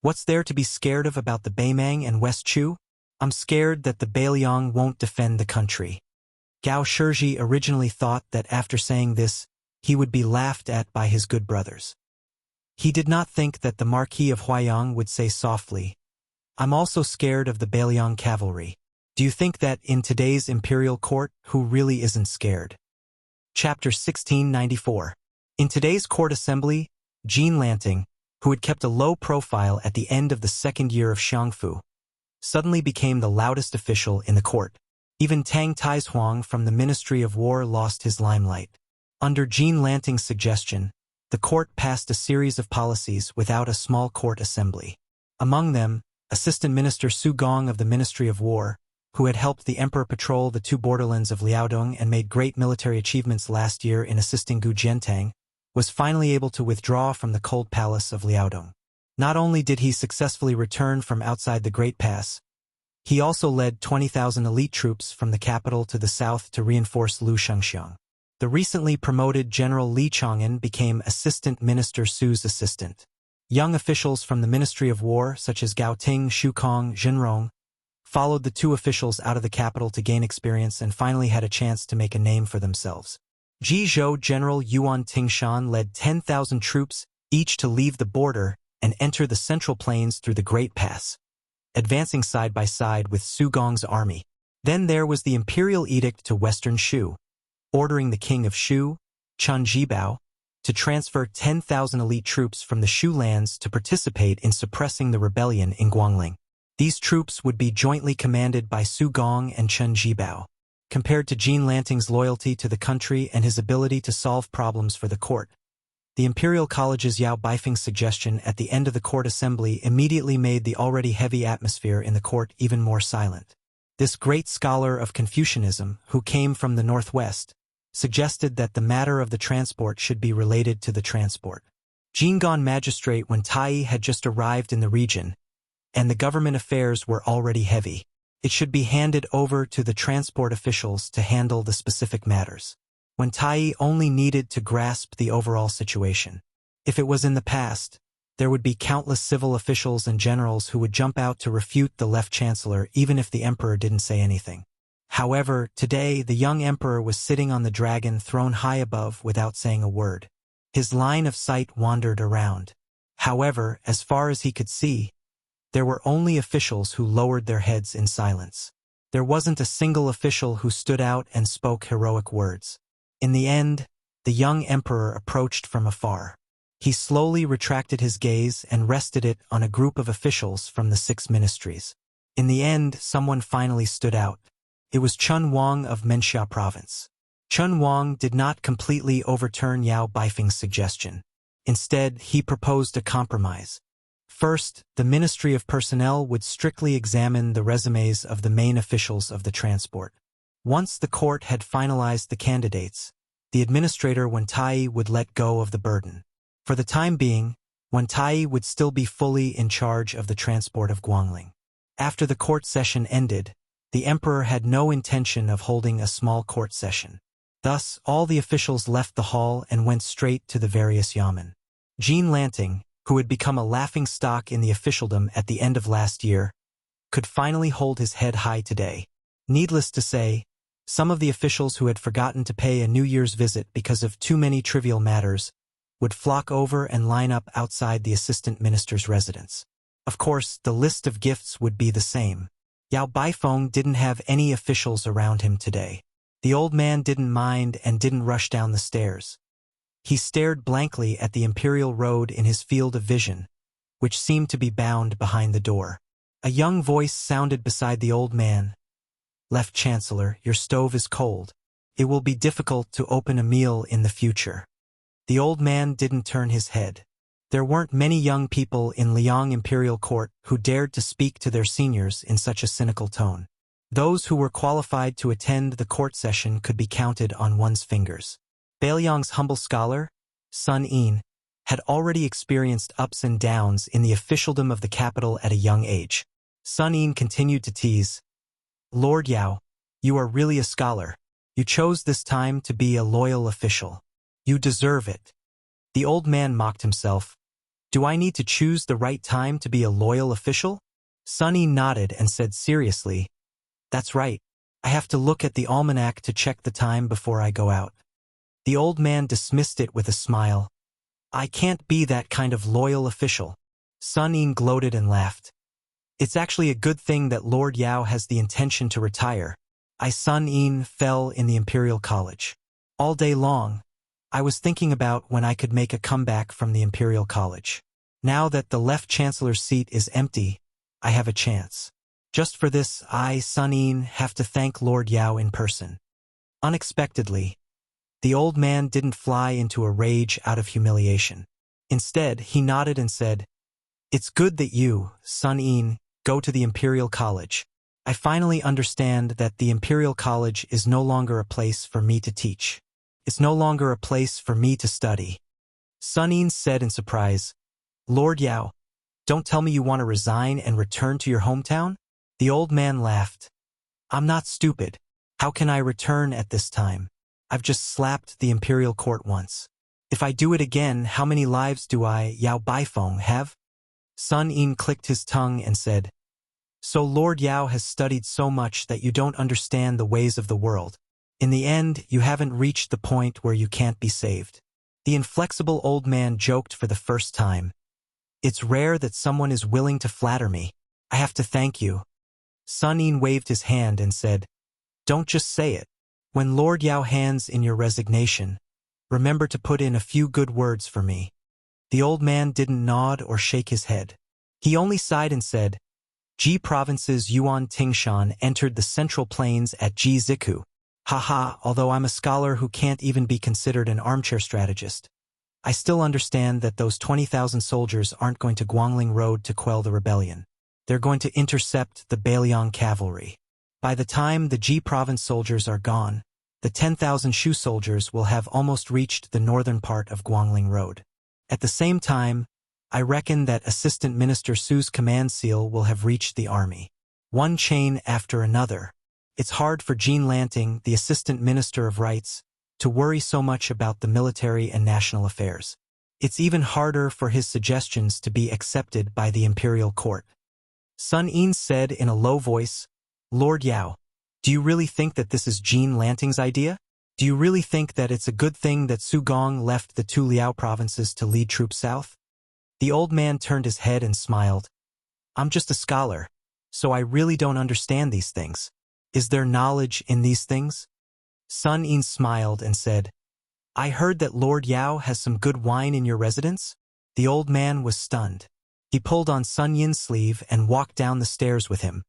What's there to be scared of about the Baimang and West Chu? I'm scared that the Bailiang won't defend the country. Gao Shizhi originally thought that after saying this, he would be laughed at by his good brothers. He did not think that the Marquis of Huayang would say softly, I'm also scared of the Bailiang cavalry. Do you think that in today's imperial court, who really isn't scared? Chapter 1694. In today's court assembly, Jean Lanting, who had kept a low profile at the end of the second year of Xiangfu, suddenly became the loudest official in the court. Even Tang Taizuang from the Ministry of War lost his limelight. Under Jean Lanting's suggestion, the court passed a series of policies without a small court assembly. Among them, Assistant Minister Su Gong of the Ministry of War, who had helped the emperor patrol the two borderlands of Liaodong and made great military achievements last year in assisting Gu Jiantang, was finally able to withdraw from the cold palace of Liaodong. Not only did he successfully return from outside the Great Pass, he also led 20,000 elite troops from the capital to the south to reinforce Lu Shengxiang. The recently promoted General Li Chang'an became Assistant Minister Su's assistant. Young officials from the Ministry of War, such as Gao Ting, Xu Kong, Jinrong, followed the two officials out of the capital to gain experience and finally had a chance to make a name for themselves. Jizhou General Yuan Tingshan led 10,000 troops, each to leave the border and enter the central plains through the Great Pass, advancing side by side with Su Gong's army. Then there was the imperial edict to western Shu, ordering the king of Shu, Chen Jibao, to transfer 10,000 elite troops from the Shu lands to participate in suppressing the rebellion in Guangling. These troops would be jointly commanded by Su Gong and Chen Jibao. Compared to Jin Lanting's loyalty to the country and his ability to solve problems for the court, the Imperial College's Yao Baifeng's suggestion at the end of the court assembly immediately made the already heavy atmosphere in the court even more silent. This great scholar of Confucianism, who came from the northwest, suggested that the matter of the transport should be related to the transport. Jingon magistrate Wen Tai had just arrived in the region, and the government affairs were already heavy. It should be handed over to the transport officials to handle the specific matters. Wen Tai only needed to grasp the overall situation. If it was in the past, there would be countless civil officials and generals who would jump out to refute the left chancellor even if the emperor didn't say anything. However, today the young emperor was sitting on the dragon throne high above without saying a word. His line of sight wandered around. However, as far as he could see, there were only officials who lowered their heads in silence. There wasn't a single official who stood out and spoke heroic words. In the end, the young emperor approached from afar. He slowly retracted his gaze and rested it on a group of officials from the 6 ministries. In the end, someone finally stood out. It was Chun Wang of Menxia province. Chun Wang did not completely overturn Yao Baifeng's suggestion. Instead, he proposed a compromise. First, the Ministry of Personnel would strictly examine the resumes of the main officials of the transport. Once the court had finalized the candidates, the administrator Wen Tai would let go of the burden. For the time being, Wen Tai would still be fully in charge of the transport of Guangling. After the court session ended, the emperor had no intention of holding a small court session. Thus, all the officials left the hall and went straight to the various yamen. Jin Lanting, who had become a laughingstock in the officialdom at the end of last year, could finally hold his head high today. Needless to say, some of the officials who had forgotten to pay a New Year's visit because of too many trivial matters would flock over and line up outside the assistant minister's residence. Of course, the list of gifts would be the same. Yao Baifeng didn't have any officials around him today. The old man didn't mind and didn't rush down the stairs. He stared blankly at the imperial road in his field of vision, which seemed to be bound behind the door. A young voice sounded beside the old man. "Left Chancellor, your stove is cold. It will be difficult to open a meal in the future." The old man didn't turn his head. There weren't many young people in Liang Imperial Court who dared to speak to their seniors in such a cynical tone. Those who were qualified to attend the court session could be counted on one's fingers. Beiliang's humble scholar, Sun Yin, had already experienced ups and downs in the officialdom of the capital at a young age. Sun Yin continued to tease, "Lord Yao, you are really a scholar. You chose this time to be a loyal official. You deserve it." The old man mocked himself. "Do I need to choose the right time to be a loyal official?" Sun Yin nodded and said seriously, "That's right. I have to look at the almanac to check the time before I go out." The old man dismissed it with a smile. "I can't be that kind of loyal official." Sun Yin gloated and laughed. "It's actually a good thing that Lord Yao has the intention to retire. Sun Yin fell in the Imperial College. All day long, I was thinking about when I could make a comeback from the Imperial College. Now that the left chancellor's seat is empty, I have a chance. Just for this, Sun Yin, have to thank Lord Yao in person." Unexpectedly, the old man didn't fly into a rage out of humiliation. Instead, he nodded and said, "It's good that you, Sun Yin, go to the Imperial College. I finally understand that the Imperial College is no longer a place for me to teach. It's no longer a place for me to study." Sun Yin said in surprise, "Lord Yao, don't tell me you want to resign and return to your hometown?" The old man laughed. "I'm not stupid. How can I return at this time? I've just slapped the Imperial Court once. If I do it again, how many lives do Yao Baifeng, have?" Sun Yin clicked his tongue and said, "So Lord Yao has studied so much that you don't understand the ways of the world. In the end, you haven't reached the point where you can't be saved. The inflexible old man joked for the first time. It's rare that someone is willing to flatter me. I have to thank you. Sun Yin waved his hand and said, don't just say it. When Lord Yao hands in your resignation, remember to put in a few good words for me. The old man didn't nod or shake his head. He only sighed and said, Ji Province's Yuan Tingshan entered the Central Plains at Ji Ziku. Haha, although I'm a scholar who can't even be considered an armchair strategist, I still understand that those 20,000 soldiers aren't going to Guangling Road to quell the rebellion. They're going to intercept the Beiliang cavalry. By the time the Ji Province soldiers are gone, the 10,000 Shu soldiers will have almost reached the northern part of Guangling Road. At the same time, I reckon that Assistant Minister Su's command seal will have reached the army. One chain after another. It's hard for Jean Lanting, the Assistant Minister of Rights, to worry so much about the military and national affairs. It's even harder for his suggestions to be accepted by the imperial court. Sun Yin said in a low voice, Lord Yao, do you really think that this is Jean Lanting's idea? Do you really think that it's a good thing that Su Gong left the two Liao provinces to lead troops south? The old man turned his head and smiled. I'm just a scholar, so I really don't understand these things. Is there knowledge in these things? Sun Yin smiled and said, I heard that Lord Yao has some good wine in your residence? The old man was stunned. He pulled on Sun Yin's sleeve and walked down the stairs with him.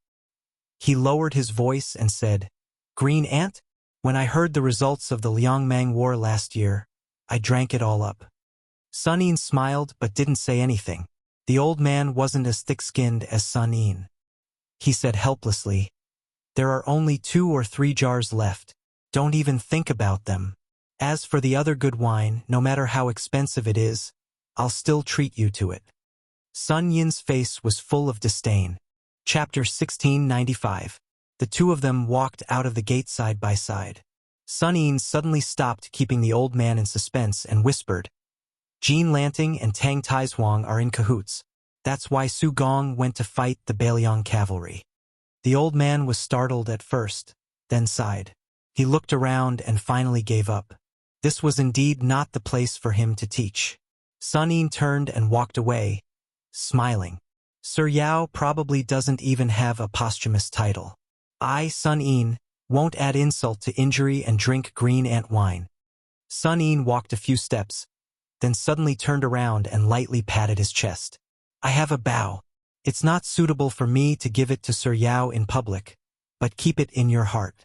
He lowered his voice and said, Green Ant? When I heard the results of the Liangmang War last year, I drank it all up. Sun Yin smiled but didn't say anything. The old man wasn't as thick-skinned as Sun Yin. He said helplessly, there are only 2 or 3 jars left. Don't even think about them. As for the other good wine, no matter how expensive it is, I'll still treat you to it. Sun Yin's face was full of disdain. Chapter 1695. The two of them walked out of the gate side by side. Sun Yin suddenly stopped keeping the old man in suspense and whispered, Jean Lanting and Tang Taizuang are in cahoots. That's why Su Gong went to fight the Beiliang cavalry. The old man was startled at first, then sighed. He looked around and finally gave up. This was indeed not the place for him to teach. Sun Yin turned and walked away, smiling. Sir Yao probably doesn't even have a posthumous title. I, Sun Yin, won't add insult to injury and drink Green Ant wine. Sun Yin walked a few steps, then suddenly turned around and lightly patted his chest. I have a bow. It's not suitable for me to give it to Sir Yao in public, but keep it in your heart.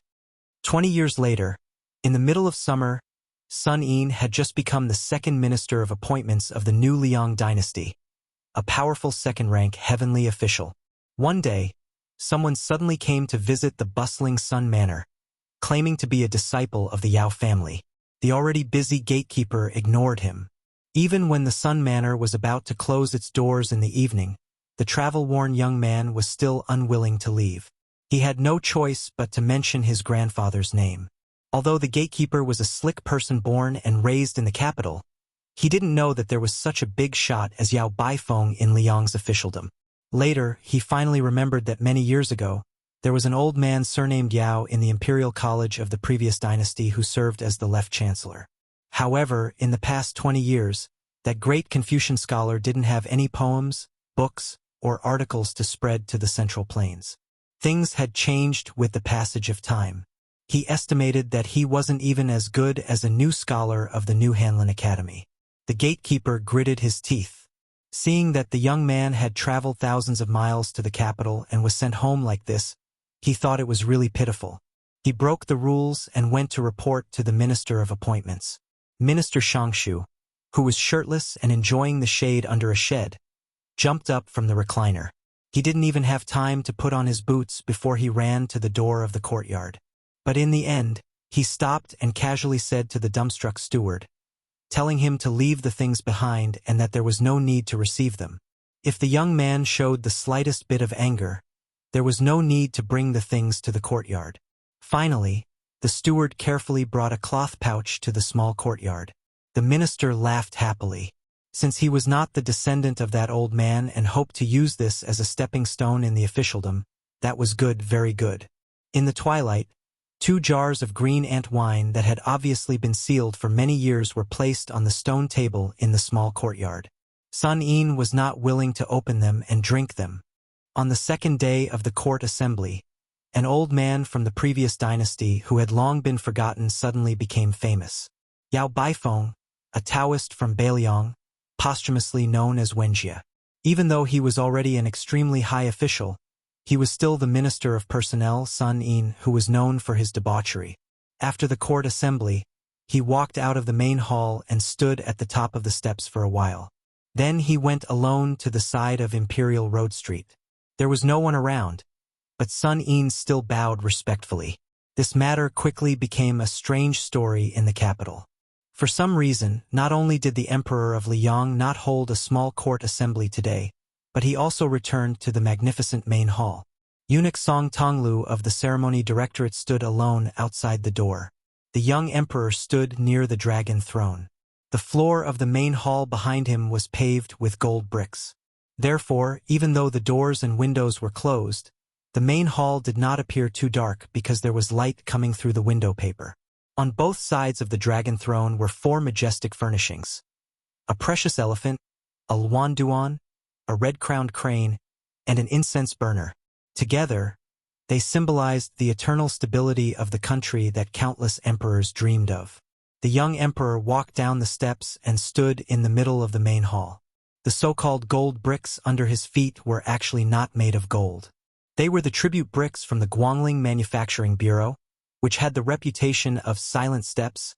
20 years later, in the middle of summer, Sun Yin had just become the second minister of appointments of the new Liang dynasty, a powerful second-rank heavenly official. One day, someone suddenly came to visit the bustling Sun Manor, claiming to be a disciple of the Yao family. The already busy gatekeeper ignored him. Even when the Sun Manor was about to close its doors in the evening, the travel-worn young man was still unwilling to leave. He had no choice but to mention his grandfather's name. Although the gatekeeper was a slick person born and raised in the capital, he didn't know that there was such a big shot as Yao Baifeng in Liang's officialdom. Later, he finally remembered that many years ago, there was an old man surnamed Yao in the Imperial College of the previous dynasty who served as the left chancellor. However, in the past 20 years, that great Confucian scholar didn't have any poems, books, or articles to spread to the Central Plains. Things had changed with the passage of time. He estimated that he wasn't even as good as a new scholar of the New Hanlin Academy. The gatekeeper gritted his teeth. Seeing that the young man had traveled thousands of miles to the capital and was sent home like this, he thought it was really pitiful. He broke the rules and went to report to the Minister of Appointments. Minister Shangshu, who was shirtless and enjoying the shade under a shed, jumped up from the recliner. He didn't even have time to put on his boots before he ran to the door of the courtyard. But in the end, he stopped and casually said to the dumbstruck steward, telling him to leave the things behind and that there was no need to receive them. If the young man showed the slightest bit of anger, there was no need to bring the things to the courtyard. Finally, the steward carefully brought a cloth pouch to the small courtyard. The minister laughed happily. Since he was not the descendant of that old man and hoped to use this as a stepping stone in the officialdom, that was good, very good. In the twilight, 2 jars of green ant wine that had obviously been sealed for many years were placed on the stone table in the small courtyard. Sun Yin was not willing to open them and drink them. On the second day of the court assembly, an old man from the previous dynasty who had long been forgotten suddenly became famous. Yao Baifeng, a Taoist from Beiliang, posthumously known as Wuxia. Even though he was already an extremely high official, he was still the Minister of Personnel Sun Yin, who was known for his debauchery. After the court assembly, he walked out of the main hall and stood at the top of the steps for a while. Then he went alone to the side of Imperial Road Street. There was no one around, but Sun Yin still bowed respectfully. This matter quickly became a strange story in the capital. For some reason, not only did the Emperor of Liang not hold a small court assembly today, but he also returned to the magnificent main hall. Eunuch Song Tonglu of the ceremony directorate stood alone outside the door. The young emperor stood near the dragon throne. The floor of the main hall behind him was paved with gold bricks. Therefore, even though the doors and windows were closed, the main hall did not appear too dark because there was light coming through the window paper. On both sides of the dragon throne were 4 majestic furnishings: a precious elephant, a luanduan, a red-crowned crane, and an incense burner. Together, they symbolized the eternal stability of the country that countless emperors dreamed of. The young emperor walked down the steps and stood in the middle of the main hall. The so-called gold bricks under his feet were actually not made of gold. They were the tribute bricks from the Guangling Manufacturing Bureau, which had the reputation of silent steps,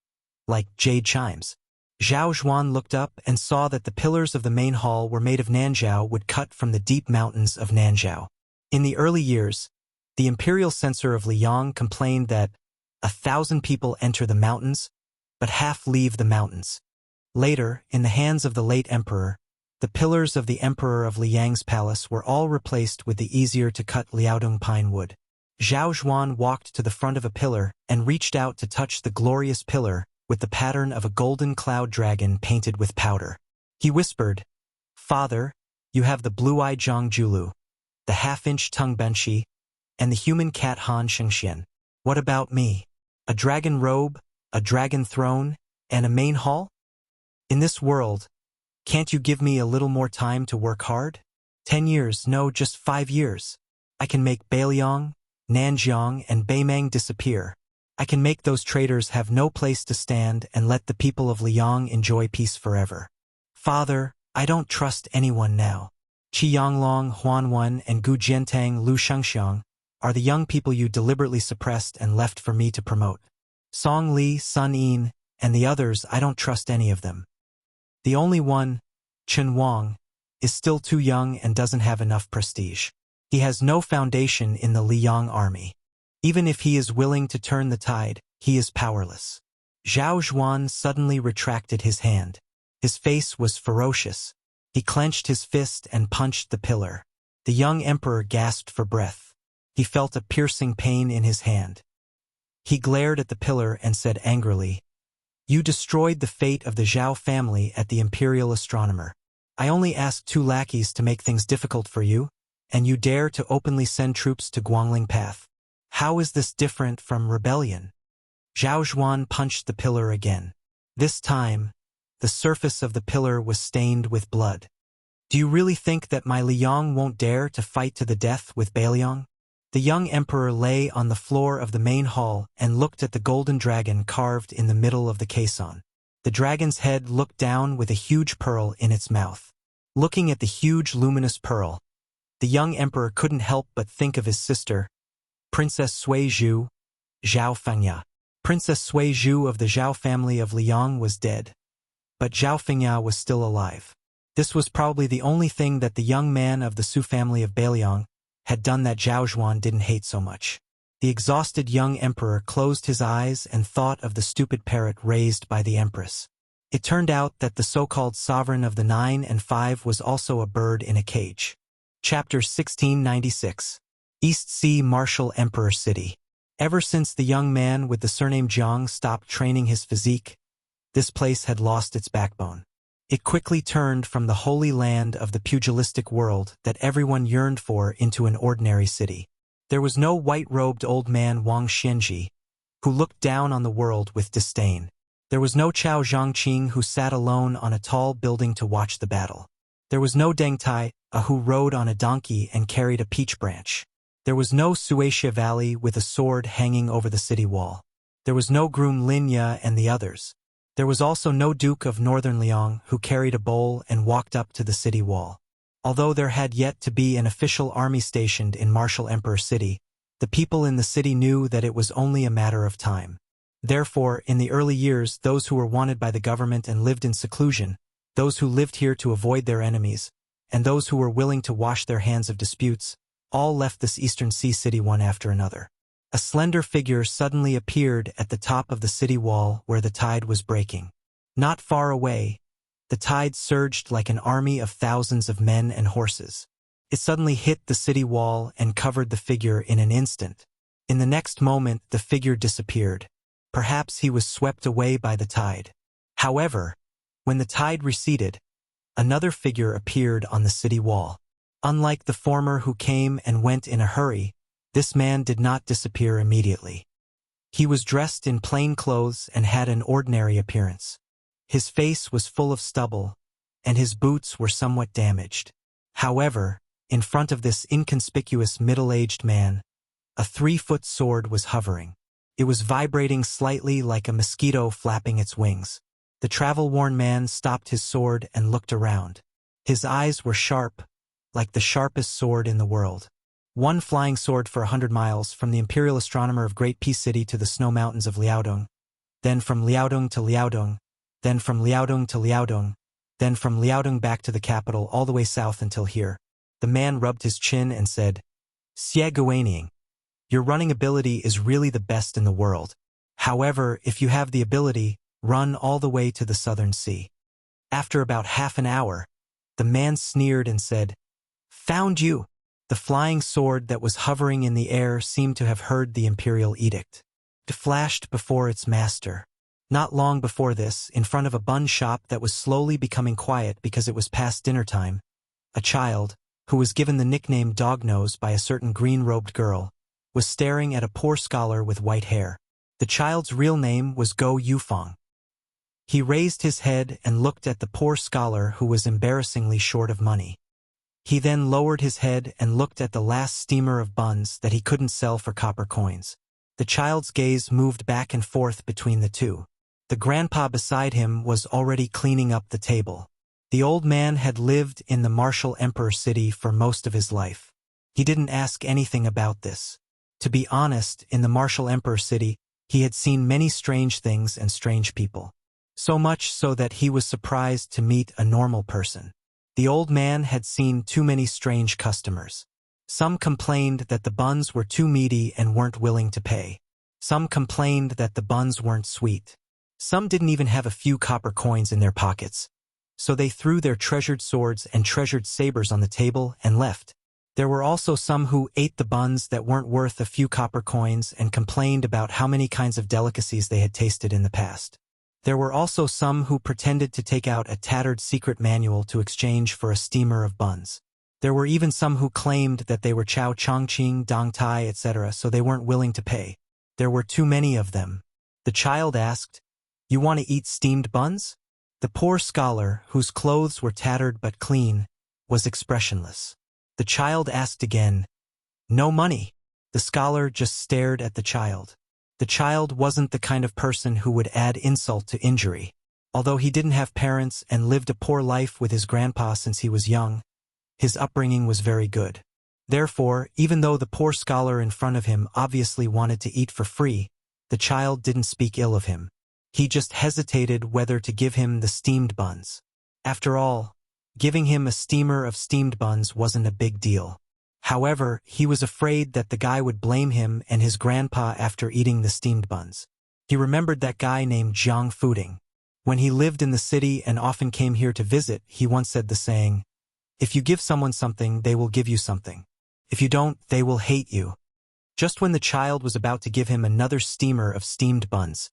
like jade chimes. Zhao Zhuan looked up and saw that the pillars of the main hall were made of Nanzhao wood cut from the deep mountains of Nanzhao. In the early years, the imperial censor of Liang complained that 1,000 people enter the mountains, but half leave the mountains. Later, in the hands of the late emperor, the pillars of the emperor of Liang's palace were all replaced with the easier-to-cut Liaodong pine wood. Zhao Zhuan walked to the front of a pillar and reached out to touch the glorious pillar with the pattern of a golden cloud dragon painted with powder. He whispered, "Father, you have the blue-eyed Zhang Julu, the half-inch tongue Benshi, and the human cat Han Shengxian. What about me? A dragon robe, a dragon throne, and a main hall? In this world, can't you give me a little more time to work hard? 10 years, no, just 5 years. I can make Beiliang, Nanjiang, and Beimang disappear. I can make those traitors have no place to stand and let the people of Liang enjoy peace forever. Father, I don't trust anyone now. Qi Yanglong, Huan Wen, and Gu Jiantang Lu Shengxiang are the young people you deliberately suppressed and left for me to promote. Song Li, Sun Yin, and the others, I don't trust any of them. The only one, Chen Wang, is still too young and doesn't have enough prestige. He has no foundation in the Liang army. Even if he is willing to turn the tide, he is powerless." Zhao Zhuan suddenly retracted his hand. His face was ferocious. He clenched his fist and punched the pillar. The young emperor gasped for breath. He felt a piercing pain in his hand. He glared at the pillar and said angrily, "You destroyed the fate of the Zhao family at the imperial astronomer. I only asked 2 lackeys to make things difficult for you, and you dare to openly send troops to Guangling Path. How is this different from rebellion?" Zhao Zhuan punched the pillar again. This time, the surface of the pillar was stained with blood. "Do you really think that my Liang won't dare to fight to the death with Beiliang?" The young emperor lay on the floor of the main hall and looked at the golden dragon carved in the middle of the caisson. The dragon's head looked down with a huge pearl in its mouth. Looking at the huge luminous pearl, the young emperor couldn't help but think of his sister, Princess Sui Zhu, Zhao Fengya. Princess Sui Zhu of the Zhao family of Liang was dead, but Zhao Fengya was still alive. This was probably the only thing that the young man of the Su family of Beiliang had done that Zhao Zhuan didn't hate so much. The exhausted young emperor closed his eyes and thought of the stupid parrot raised by the empress. It turned out that the so-called sovereign of the 9 and 5 was also a bird in a cage. Chapter 1696. East Sea Martial Emperor City. Ever since the young man with the surname Jiang stopped training his physique, this place had lost its backbone. It quickly turned from the holy land of the pugilistic world that everyone yearned for into an ordinary city. There was no white-robed old man Wang Xianji, who looked down on the world with disdain. There was no Chao Zhangqing, who sat alone on a tall building to watch the battle. There was no Deng Tai, who rode on a donkey and carried a peach branch. There was no Suaxia Valley with a sword hanging over the city wall. There was no groom Lin Ye and the others. There was also no Duke of Northern Liang, who carried a bowl and walked up to the city wall. Although there had yet to be an official army stationed in Martial Emperor City, the people in the city knew that it was only a matter of time. Therefore, in the early years, those who were wanted by the government and lived in seclusion, those who lived here to avoid their enemies, and those who were willing to wash their hands of disputes, all left this eastern sea city one after another. A slender figure suddenly appeared at the top of the city wall where the tide was breaking. Not far away, the tide surged like an army of thousands of men and horses. It suddenly hit the city wall and covered the figure in an instant. In the next moment, the figure disappeared. Perhaps he was swept away by the tide. However, when the tide receded, another figure appeared on the city wall. Unlike the former, who came and went in a hurry, this man did not disappear immediately. He was dressed in plain clothes and had an ordinary appearance. His face was full of stubble, and his boots were somewhat damaged. However, in front of this inconspicuous middle-aged man, a 3-foot sword was hovering. It was vibrating slightly like a mosquito flapping its wings. The travel-worn man stopped his sword and looked around. His eyes were sharp, like the sharpest sword in the world. One flying sword for 100 miles, from the imperial astronomer of Great Peace City to the snow mountains of Liaodong, then from Liaodong to Liaodong, then from Liaodong to Liaodong, then from Liaodong back to the capital all the way south until here. The man rubbed his chin and said, "Xie Guaniying, your running ability is really the best in the world. However, if you have the ability, run all the way to the southern sea." After about half an hour, the man sneered and said, "Found you." The flying sword that was hovering in the air seemed to have heard the imperial edict. It flashed before its master. Not long before this, in front of a bun shop that was slowly becoming quiet because it was past dinner time, a child, who was given the nickname Dognose by a certain green-robed girl, was staring at a poor scholar with white hair. The child's real name was Go Yufeng. He raised his head and looked at the poor scholar, who was embarrassingly short of money. He then lowered his head and looked at the last steamer of buns that he couldn't sell for copper coins. The child's gaze moved back and forth between the two. The grandpa beside him was already cleaning up the table. The old man had lived in the Martial Emperor City for most of his life. He didn't ask anything about this. To be honest, in the Martial Emperor City, he had seen many strange things and strange people. So much so that he was surprised to meet a normal person. The old man had seen too many strange customers. Some complained that the buns were too meaty and weren't willing to pay. Some complained that the buns weren't sweet. Some didn't even have a few copper coins in their pockets. So they threw their treasured swords and treasured sabers on the table and left. There were also some who ate the buns that weren't worth a few copper coins and complained about how many kinds of delicacies they had tasted in the past. There were also some who pretended to take out a tattered secret manual to exchange for a steamer of buns. There were even some who claimed that they were Chao Chongqing, Dong Tai, etc., so they weren't willing to pay. There were too many of them. The child asked, "You want to eat steamed buns?" The poor scholar, whose clothes were tattered but clean, was expressionless. The child asked again, "No money." The scholar just stared at the child. The child wasn't the kind of person who would add insult to injury. Although he didn't have parents and lived a poor life with his grandpa since he was young, his upbringing was very good. Therefore, even though the poor scholar in front of him obviously wanted to eat for free, the child didn't speak ill of him. He just hesitated whether to give him the steamed buns. After all, giving him a steamer of steamed buns wasn't a big deal. However, he was afraid that the guy would blame him and his grandpa after eating the steamed buns. He remembered that guy named Zhang Fuding. When he lived in the city and often came here to visit, he once said the saying, "If you give someone something, they will give you something. If you don't, they will hate you." Just when the child was about to give him another steamer of steamed buns,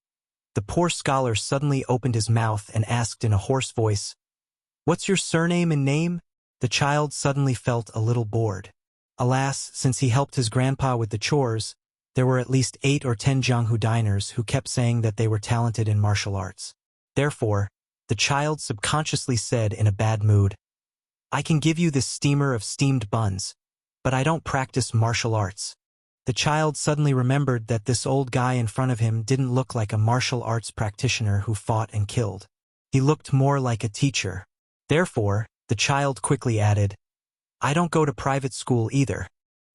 the poor scholar suddenly opened his mouth and asked in a hoarse voice, "What's your surname and name?" The child suddenly felt a little bored. Alas, since he helped his grandpa with the chores, There were at least 8 or 10 Jianghu diners who kept saying that they were talented in martial arts. Therefore, the child subconsciously said in a bad mood, "I can give you this steamer of steamed buns, but I don't practice martial arts." The child suddenly remembered that this old guy in front of him didn't look like a martial arts practitioner who fought and killed. He looked more like a teacher. Therefore, the child quickly added, "I don't go to private school either."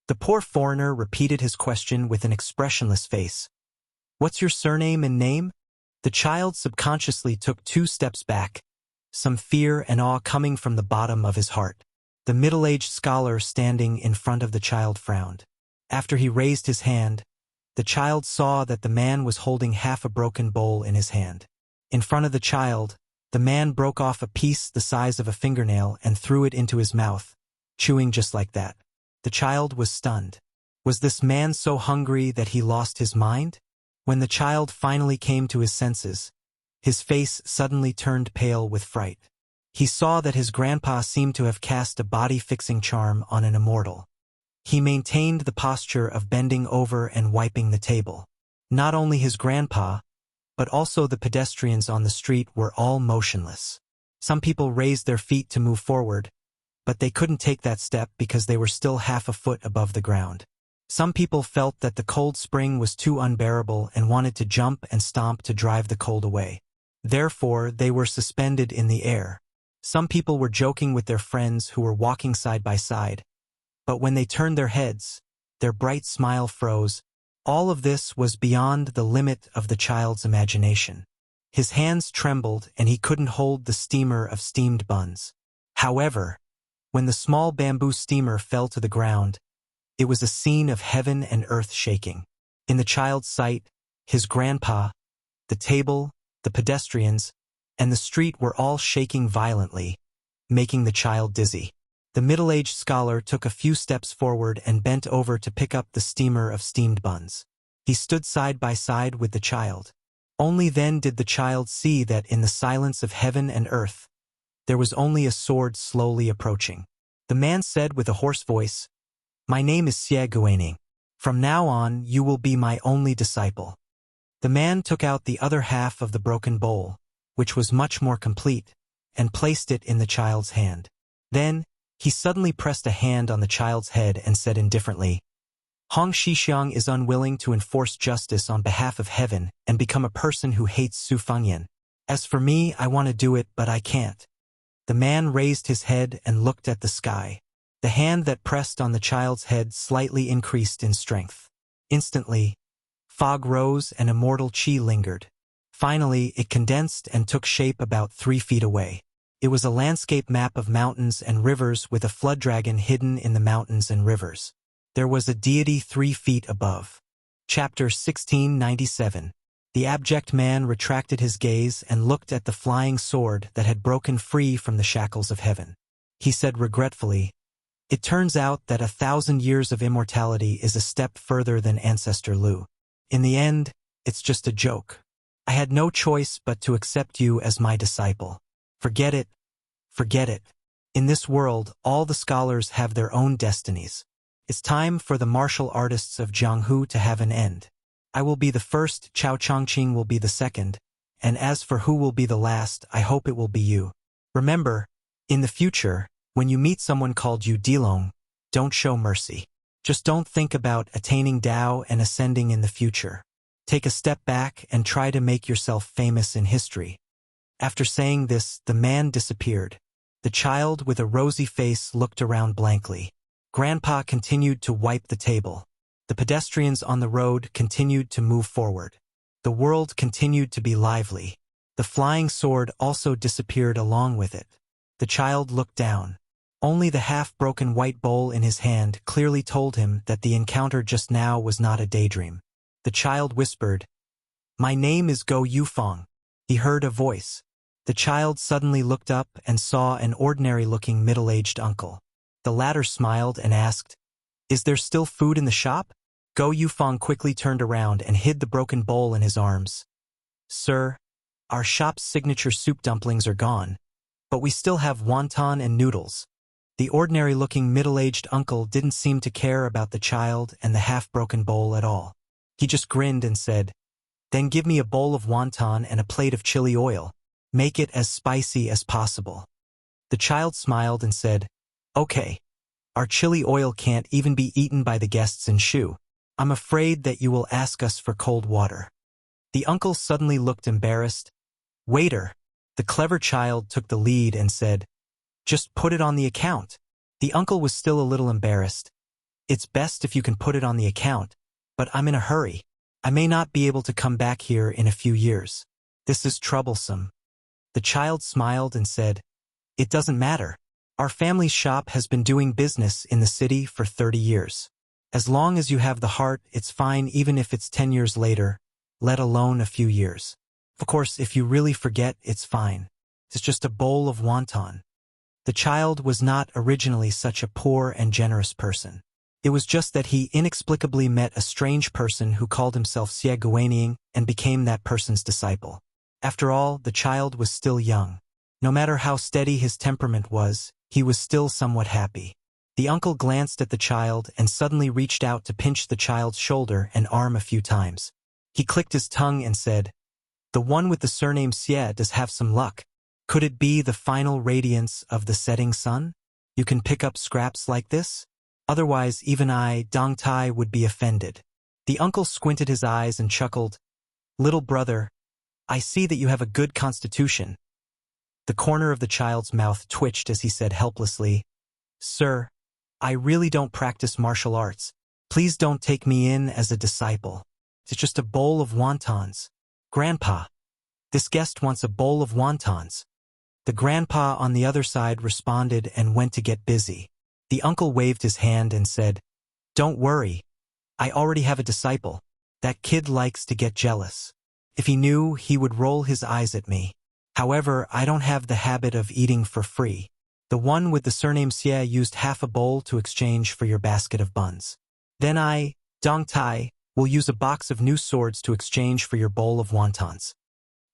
The poor foreigner repeated his question with an expressionless face. "What's your surname and name?" The child subconsciously took 2 steps back, some fear and awe coming from the bottom of his heart. The middle-aged scholar standing in front of the child frowned. After he raised his hand, the child saw that the man was holding half a broken bowl in his hand. In front of the child, the man broke off a piece the size of a fingernail and threw it into his mouth, chewing just like that. The child was stunned. Was this man so hungry that he lost his mind? When the child finally came to his senses, his face suddenly turned pale with fright. He saw that his grandpa seemed to have cast a body-fixing charm on an immortal. He maintained the posture of bending over and wiping the table. Not only his grandpa, but also the pedestrians on the street were all motionless. Some people raised their feet to move forward, but they couldn't take that step because they were still half a foot above the ground. Some people felt that the cold spring was too unbearable and wanted to jump and stomp to drive the cold away. Therefore, they were suspended in the air. Some people were joking with their friends who were walking side by side, but when they turned their heads, their bright smile froze. All of this was beyond the limit of the child's imagination. His hands trembled and he couldn't hold the steamer of steamed buns. However, when the small bamboo steamer fell to the ground, it was a scene of heaven and earth shaking. In the child's sight, his grandpa, the table, the pedestrians, and the street were all shaking violently, making the child dizzy. The middle-aged scholar took a few steps forward and bent over to pick up the steamer of steamed buns. He stood side by side with the child. Only then did the child see that in the silence of heaven and earth, there was only a sword slowly approaching. The man said with a hoarse voice, "My name is Xie Guaning. From now on, you will be my only disciple." The man took out the other half of the broken bowl, which was much more complete, and placed it in the child's hand. Then, he suddenly pressed a hand on the child's head and said indifferently, "Hong Shixiang is unwilling to enforce justice on behalf of heaven and become a person who hates Su Fengyan. As for me, I want to do it, but I can't." The man raised his head and looked at the sky. The hand that pressed on the child's head slightly increased in strength. Instantly, fog rose and immortal chi lingered. Finally, it condensed and took shape about 3 feet away. It was a landscape map of mountains and rivers with a flood dragon hidden in the mountains and rivers. There was a deity 3 feet above. Chapter 1697. The abject man retracted his gaze and looked at the flying sword that had broken free from the shackles of heaven. He said regretfully, "It turns out that 1,000 years of immortality is a step further than Ancestor Lu. In the end, it's just a joke. I had no choice but to accept you as my disciple. Forget it. Forget it. In this world, all the scholars have their own destinies. It's time for the martial artists of Jianghu to have an end. I will be the first, Chao Chongqing will be the second, and as for who will be the last, I hope it will be you. Remember, in the future, when you meet someone called Yu Dilong, don't show mercy. Just don't think about attaining Tao and ascending in the future. Take a step back and try to make yourself famous in history." After saying this, the man disappeared. The child with a rosy face looked around blankly. Grandpa continued to wipe the table. The pedestrians on the road continued to move forward. The world continued to be lively. The flying sword also disappeared along with it. The child looked down. Only the half-broken white bowl in his hand clearly told him that the encounter just now was not a daydream. The child whispered, "My name is Go Yufeng." He heard a voice. The child suddenly looked up and saw an ordinary-looking middle-aged uncle. The latter smiled and asked, "Is there still food in the shop?" Go Yufeng quickly turned around and hid the broken bowl in his arms. "Sir, our shop's signature soup dumplings are gone, but we still have wonton and noodles." The ordinary-looking middle-aged uncle didn't seem to care about the child and the half-broken bowl at all. He just grinned and said, "Then give me a bowl of wonton and a plate of chili oil. Make it as spicy as possible." The child smiled and said, "Okay. Our chili oil can't even be eaten by the guests in Shu. I'm afraid that you will ask us for cold water." The uncle suddenly looked embarrassed. "Waiter." The clever child took the lead and said, "Just put it on the account." The uncle was still a little embarrassed. "It's best if you can put it on the account, but I'm in a hurry. I may not be able to come back here in a few years. This is troublesome." The child smiled and said, "It doesn't matter. Our family's shop has been doing business in the city for 30 years. As long as you have the heart, it's fine even if it's 10 years later, let alone a few years. Of course, if you really forget, it's fine. It's just a bowl of wonton." The child was not originally such a poor and generous person. It was just that he inexplicably met a strange person who called himself Xie Guaniying and became that person's disciple. After all, the child was still young. No matter how steady his temperament was, he was still somewhat happy. The uncle glanced at the child and suddenly reached out to pinch the child's shoulder and arm a few times. He clicked his tongue and said, "The one with the surname Xie does have some luck. Could it be the final radiance of the setting sun? You can pick up scraps like this? Otherwise, even I, Dong Tai, would be offended." The uncle squinted his eyes and chuckled, "Little brother, I see that you have a good constitution." The corner of the child's mouth twitched as he said helplessly, "Sir, I really don't practice martial arts. Please don't take me in as a disciple. It's just a bowl of wontons. Grandpa, this guest wants a bowl of wontons." The grandpa on the other side responded and went to get busy. The uncle waved his hand and said, "Don't worry. I already have a disciple. That kid likes to get jealous. If he knew, he would roll his eyes at me. However, I don't have the habit of eating for free. The one with the surname Xie used half a bowl to exchange for your basket of buns. Then I, Dong Tai, will use a box of new swords to exchange for your bowl of wontons."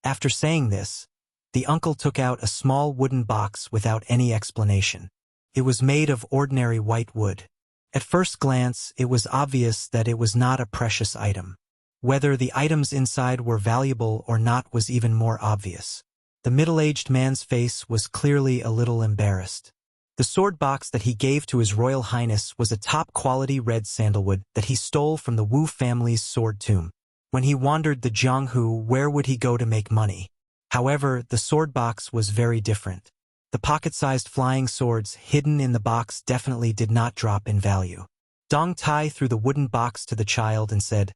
After saying this, the uncle took out a small wooden box without any explanation. It was made of ordinary white wood. At first glance, it was obvious that it was not a precious item. Whether the items inside were valuable or not was even more obvious. The middle-aged man's face was clearly a little embarrassed. The sword box that he gave to His Royal Highness was a top-quality red sandalwood that he stole from the Wu family's sword tomb. When he wandered the Jianghu, where would he go to make money? However, the sword box was very different. The pocket-sized flying swords hidden in the box definitely did not drop in value. Dong Tai threw the wooden box to the child and said,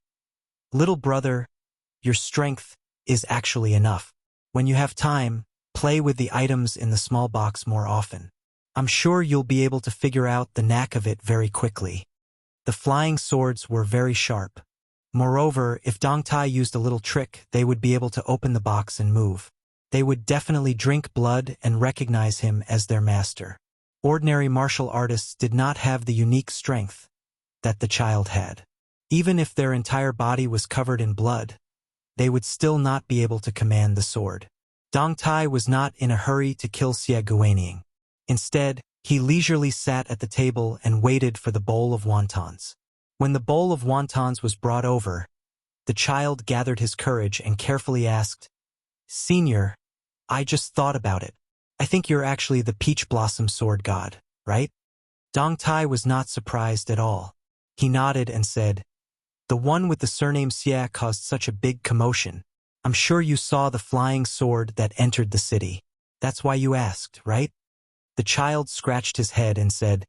"Little brother, your strength is actually enough. When you have time, play with the items in the small box more often. I'm sure you'll be able to figure out the knack of it very quickly." The flying swords were very sharp. Moreover, if Dong Tai used a little trick, they would be able to open the box and move. They would definitely drink blood and recognize him as their master. Ordinary martial artists did not have the unique strength that the child had. Even if their entire body was covered in blood, they would still not be able to command the sword. Dong Tai was not in a hurry to kill Xie Guaniying. Instead, he leisurely sat at the table and waited for the bowl of wontons. When the bowl of wontons was brought over, the child gathered his courage and carefully asked, "Senior, I just thought about it. I think you're actually the peach blossom sword god, right?" Dong Tai was not surprised at all. He nodded and said, "The one with the surname Xie caused such a big commotion. I'm sure you saw the flying sword that entered the city. That's why you asked, right?" The child scratched his head and said,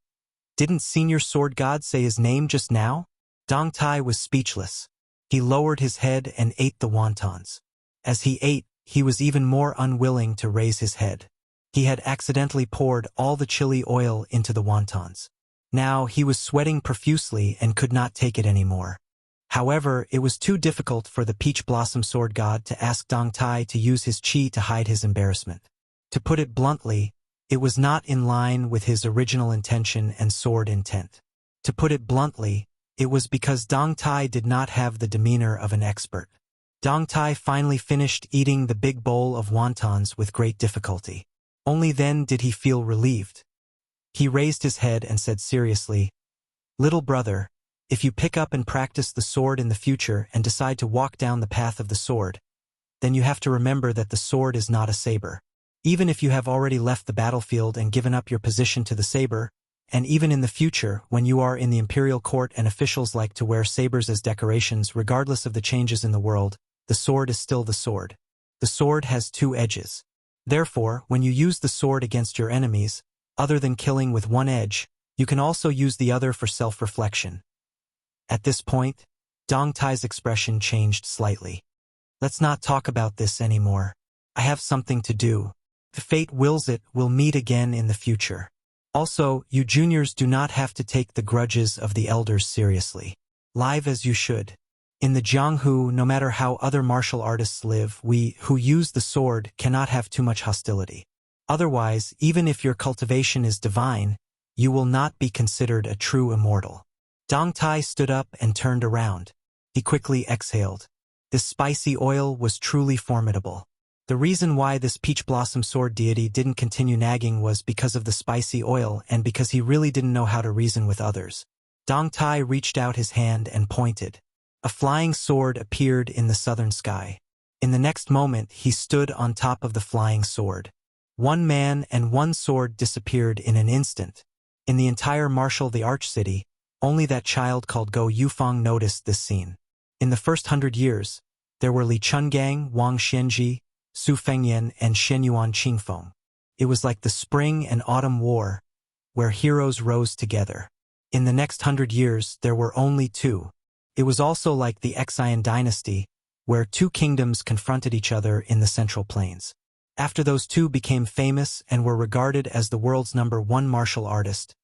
"Didn't Senior Sword God say his name just now?" Dong Tai was speechless. He lowered his head and ate the wontons. As he ate, he was even more unwilling to raise his head. He had accidentally poured all the chili oil into the wontons. Now he was sweating profusely and could not take it anymore. However, it was too difficult for the Peach Blossom Sword God to ask Dong Tai to use his chi to hide his embarrassment. To put it bluntly, it was not in line with his original intention and sword intent. To put it bluntly, it was because Dong Tai did not have the demeanor of an expert. Dong Tai finally finished eating the big bowl of wontons with great difficulty. Only then did he feel relieved. He raised his head and said seriously, "Little brother, If you pick up and practice the sword in the future and decide to walk down the path of the sword, then you have to remember that the sword is not a saber. Even if you have already left the battlefield and given up your position to the saber, and even in the future, when you are in the imperial court and officials like to wear sabers as decorations regardless of the changes in the world, the sword is still the sword. The sword has two edges. Therefore, when you use the sword against your enemies, other than killing with one edge, you can also use the other for self-reflection. At this point, Dong Tai's expression changed slightly. Let's not talk about this anymore. I have something to do. If fate wills it, we'll meet again in the future. Also, you juniors do not have to take the grudges of the elders seriously. Live as you should. In the Jianghu, no matter how other martial artists live, we, who use the sword, cannot have too much hostility. Otherwise, even if your cultivation is divine, you will not be considered a true immortal. Dong Tai stood up and turned around. He quickly exhaled. This spicy oil was truly formidable. The reason why this peach blossom sword deity didn't continue nagging was because of the spicy oil and because he really didn't know how to reason with others. Dong Tai reached out his hand and pointed. A flying sword appeared in the southern sky. In the next moment, he stood on top of the flying sword. One man and one sword disappeared in an instant. In the entire martial the Arch City, only that child called Go Yufeng noticed this scene. In the first 100 years, there were Li Chungang, Wang Xianji, Su Fengyan, and Shenyuan Qingfeng. It was like the spring and autumn war, where heroes rose together. In the next 100 years, there were only two. It was also like the Xian dynasty, where two kingdoms confronted each other in the Central Plains. After those two became famous and were regarded as the world's #1 martial artist,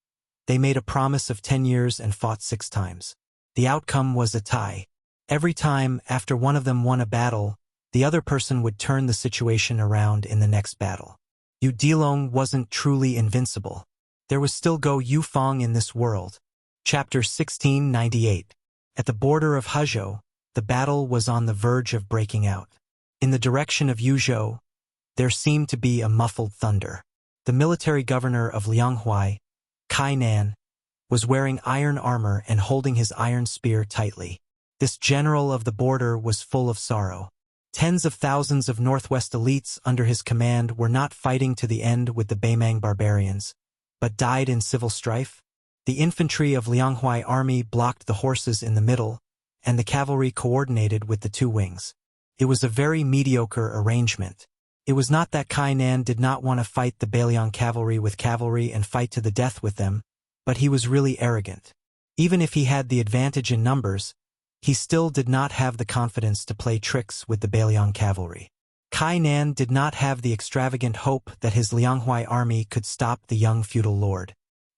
they made a promise of 10 years and fought 6 times. The outcome was a tie. Every time, after one of them won a battle, the other person would turn the situation around in the next battle. Yu Dilong wasn't truly invincible. There was still Go Yufeng in this world. Chapter 1698. At the border of Hezhou, the battle was on the verge of breaking out. In the direction of Yuzhou, there seemed to be a muffled thunder. The military governor of Lianghuai, Kai Nan, was wearing iron armor and holding his iron spear tightly. This general of the border was full of sorrow. Tens of thousands of Northwest elites under his command were not fighting to the end with the Beimang barbarians, but died in civil strife. The infantry of Lianghuai army blocked the horses in the middle, and the cavalry coordinated with the two wings. It was a very mediocre arrangement. It was not that Kai Nan did not want to fight the Beiliang cavalry with cavalry and fight to the death with them, but he was really arrogant. Even if he had the advantage in numbers, he still did not have the confidence to play tricks with the Beiliang cavalry. Kai Nan did not have the extravagant hope that his Lianghuai army could stop the young feudal lord.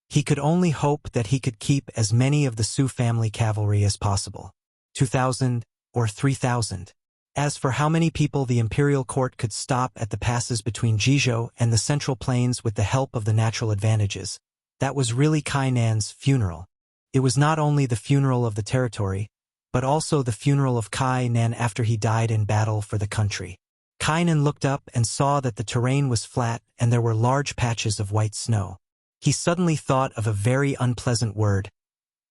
He could only hope that he could keep as many of the Su family cavalry as possible. 2,000 or 3,000. As for how many people the imperial court could stop at the passes between Jizhou and the Central Plains with the help of the natural advantages, that was really Kai Nan's funeral. It was not only the funeral of the territory, but also the funeral of Kai Nan after he died in battle for the country. Kai Nan looked up and saw that the terrain was flat and there were large patches of white snow. He suddenly thought of a very unpleasant word.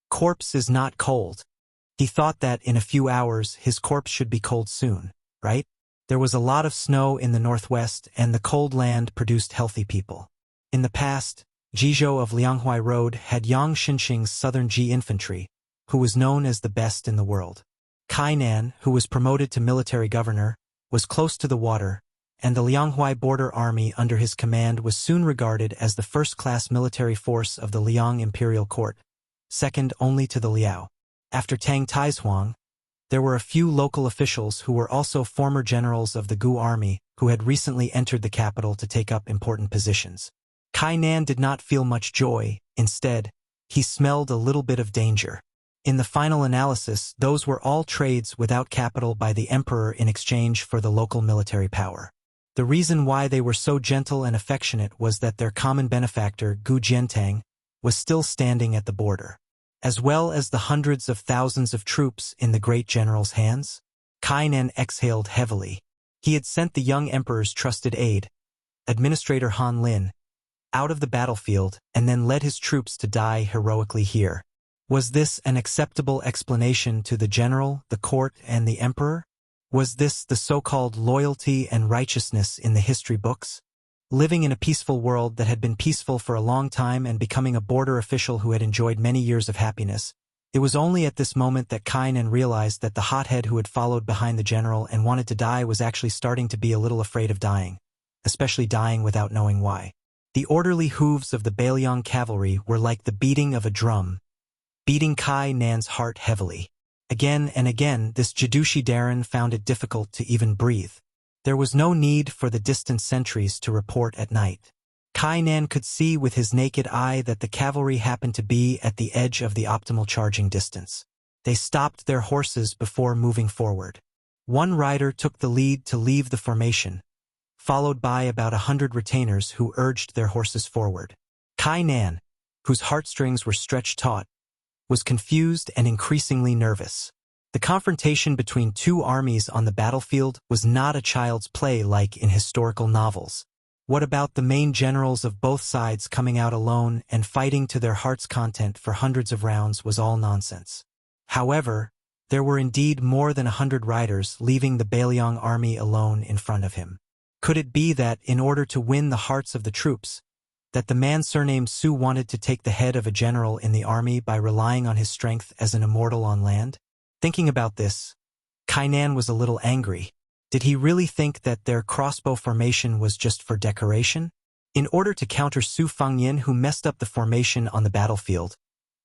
Corpse is not cold. He thought that in a few hours his corpse should be cold soon, right? There was a lot of snow in the northwest and the cold land produced healthy people. In the past, Jizhou of Lianghuai Road had Yang Xinxing's Southern Ji infantry, who was known as the best in the world. Kai Nan, who was promoted to military governor, was close to the water, and the Lianghuai border army under his command was soon regarded as the first-class military force of the Liang imperial court, second only to the Liao. After Tang Taizuang, there were a few local officials who were also former generals of the Gu army who had recently entered the capital to take up important positions. Kai Nan did not feel much joy. Instead, he smelled a little bit of danger. In the final analysis, those were all trades without capital by the emperor in exchange for the local military power. The reason why they were so gentle and affectionate was that their common benefactor, Gu Jiantang, was still standing at the border. As well as the hundreds of thousands of troops in the great general's hands. Kai Nan exhaled heavily. He had sent the young emperor's trusted aide, Administrator Han Lin, out of the battlefield and then led his troops to die heroically here. Was this an acceptable explanation to the general, the court, and the emperor? Was this the so-called loyalty and righteousness in the history books? Living in a peaceful world that had been peaceful for a long time and becoming a border official who had enjoyed many years of happiness, it was only at this moment that Kainan realized that the hothead who had followed behind the general and wanted to die was actually starting to be a little afraid of dying, especially dying without knowing why. The orderly hooves of the Bailiang cavalry were like the beating of a drum, beating Kainan's heart heavily. Again and again, this Jadushi Daran found it difficult to even breathe. There was no need for the distant sentries to report at night. Kainan could see with his naked eye that the cavalry happened to be at the edge of the optimal charging distance. They stopped their horses before moving forward. One rider took the lead to leave the formation, followed by about 100 retainers who urged their horses forward. Kainan, whose heartstrings were stretched taut, was confused and increasingly nervous. The confrontation between two armies on the battlefield was not a child's play like in historical novels. What about the main generals of both sides coming out alone and fighting to their heart's content for hundreds of rounds was all nonsense. However, there were indeed more than 100 riders leaving the Bailiang army alone in front of him. Could it be that, in order to win the hearts of the troops, that the man surnamed Su wanted to take the head of a general in the army by relying on his strength as an immortal on land? Thinking about this, Kainan was a little angry. Did he really think that their crossbow formation was just for decoration? In order to counter Su Fengyin, who messed up the formation on the battlefield,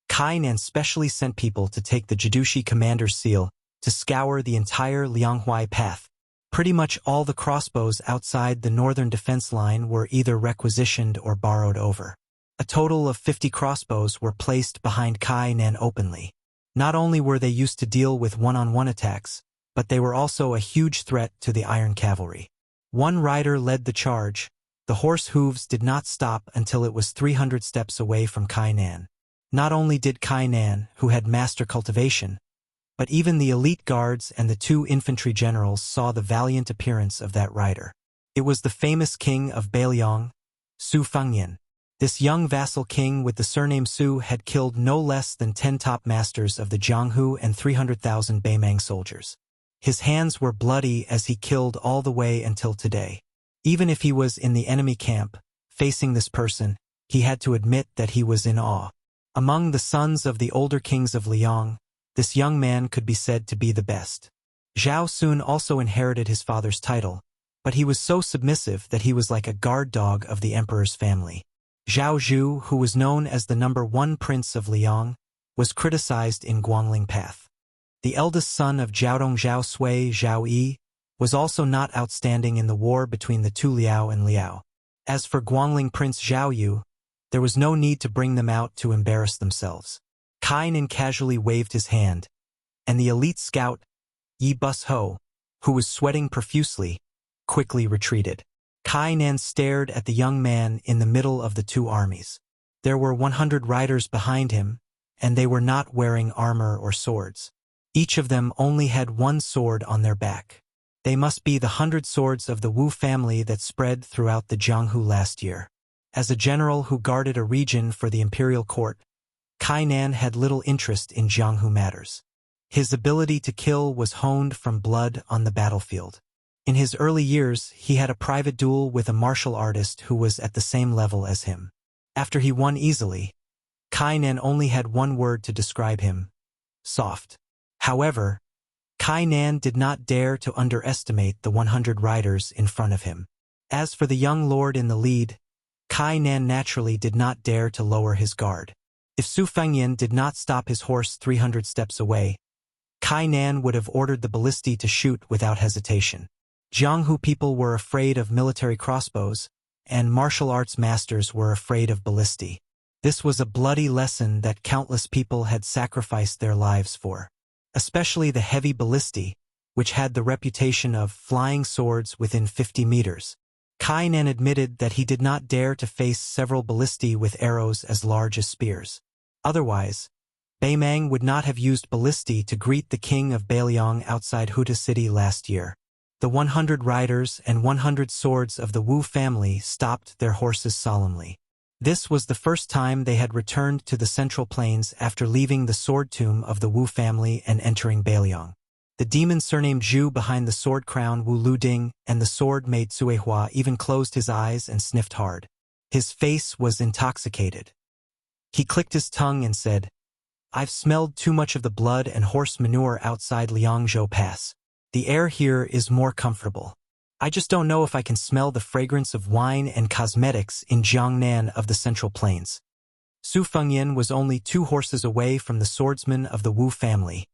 Kainan specially sent people to take the Jadushi commander's seal to scour the entire Lianghuai path. Pretty much all the crossbows outside the northern defense line were either requisitioned or borrowed over. A total of 50 crossbows were placed behind Kainan openly. Not only were they used to deal with one-on-one attacks, but they were also a huge threat to the iron cavalry. One rider led the charge. The horse hooves did not stop until it was 300 steps away from Kainan. Not only did Kainan, who had master cultivation, but even the elite guards and the two infantry generals saw the valiant appearance of that rider. It was the famous king of Bailiang, Su Fengyin. This young vassal king with the surname Su had killed no less than 10 top masters of the Jianghu and 300,000 Baimang soldiers. His hands were bloody as he killed all the way until today. Even if he was in the enemy camp, facing this person, he had to admit that he was in awe. Among the sons of the older kings of Liang, this young man could be said to be the best. Zhao Sun also inherited his father's title, but he was so submissive that he was like a guard dog of the emperor's family. Zhao Zhu, who was known as the #1 prince of Liang, was criticized in Guangling Path. The eldest son of Jiaodong Zhao Sui, Zhao Yi, was also not outstanding in the war between the two Liao and Liao. As for Guangling Prince Zhao Yu, there was no need to bring them out to embarrass themselves. Kainan casually waved his hand, and the elite scout, Yi Bus Ho, who was sweating profusely, quickly retreated. Kainan stared at the young man in the middle of the two armies. There were 100 riders behind him, and they were not wearing armor or swords. Each of them only had one sword on their back. They must be the 100 swords of the Wu family that spread throughout the Jianghu last year. As a general who guarded a region for the imperial court, Kainan had little interest in Jianghu matters. His ability to kill was honed from blood on the battlefield. In his early years, he had a private duel with a martial artist who was at the same level as him. After he won easily, Kainan only had one word to describe him: soft. However, Kainan did not dare to underestimate the 100 riders in front of him. As for the young lord in the lead, Kainan naturally did not dare to lower his guard. If Su Fengyin did not stop his horse 300 steps away, Kainan would have ordered the ballisti to shoot without hesitation. Jianghu people were afraid of military crossbows, and martial arts masters were afraid of ballisti. This was a bloody lesson that countless people had sacrificed their lives for. Especially the heavy ballisti, which had the reputation of flying swords within 50 meters. Kainan admitted that he did not dare to face several ballisti with arrows as large as spears. Otherwise, Baimang would not have used ballisti to greet the king of Bailiang outside Huta City last year. The 100 riders and 100 swords of the Wu family stopped their horses solemnly. This was the first time they had returned to the Central Plains after leaving the sword tomb of the Wu family and entering Beiliang. The demon surnamed Zhu behind the sword crown Wu Luding and the sword made Suehua even closed his eyes and sniffed hard. His face was intoxicated. He clicked his tongue and said, "I've smelled too much of the blood and horse manure outside Liangzhou Pass. The air here is more comfortable. I just don't know if I can smell the fragrance of wine and cosmetics in Jiangnan of the Central Plains." Su Fengyan was only 2 horses away from the swordsman of the Wu family,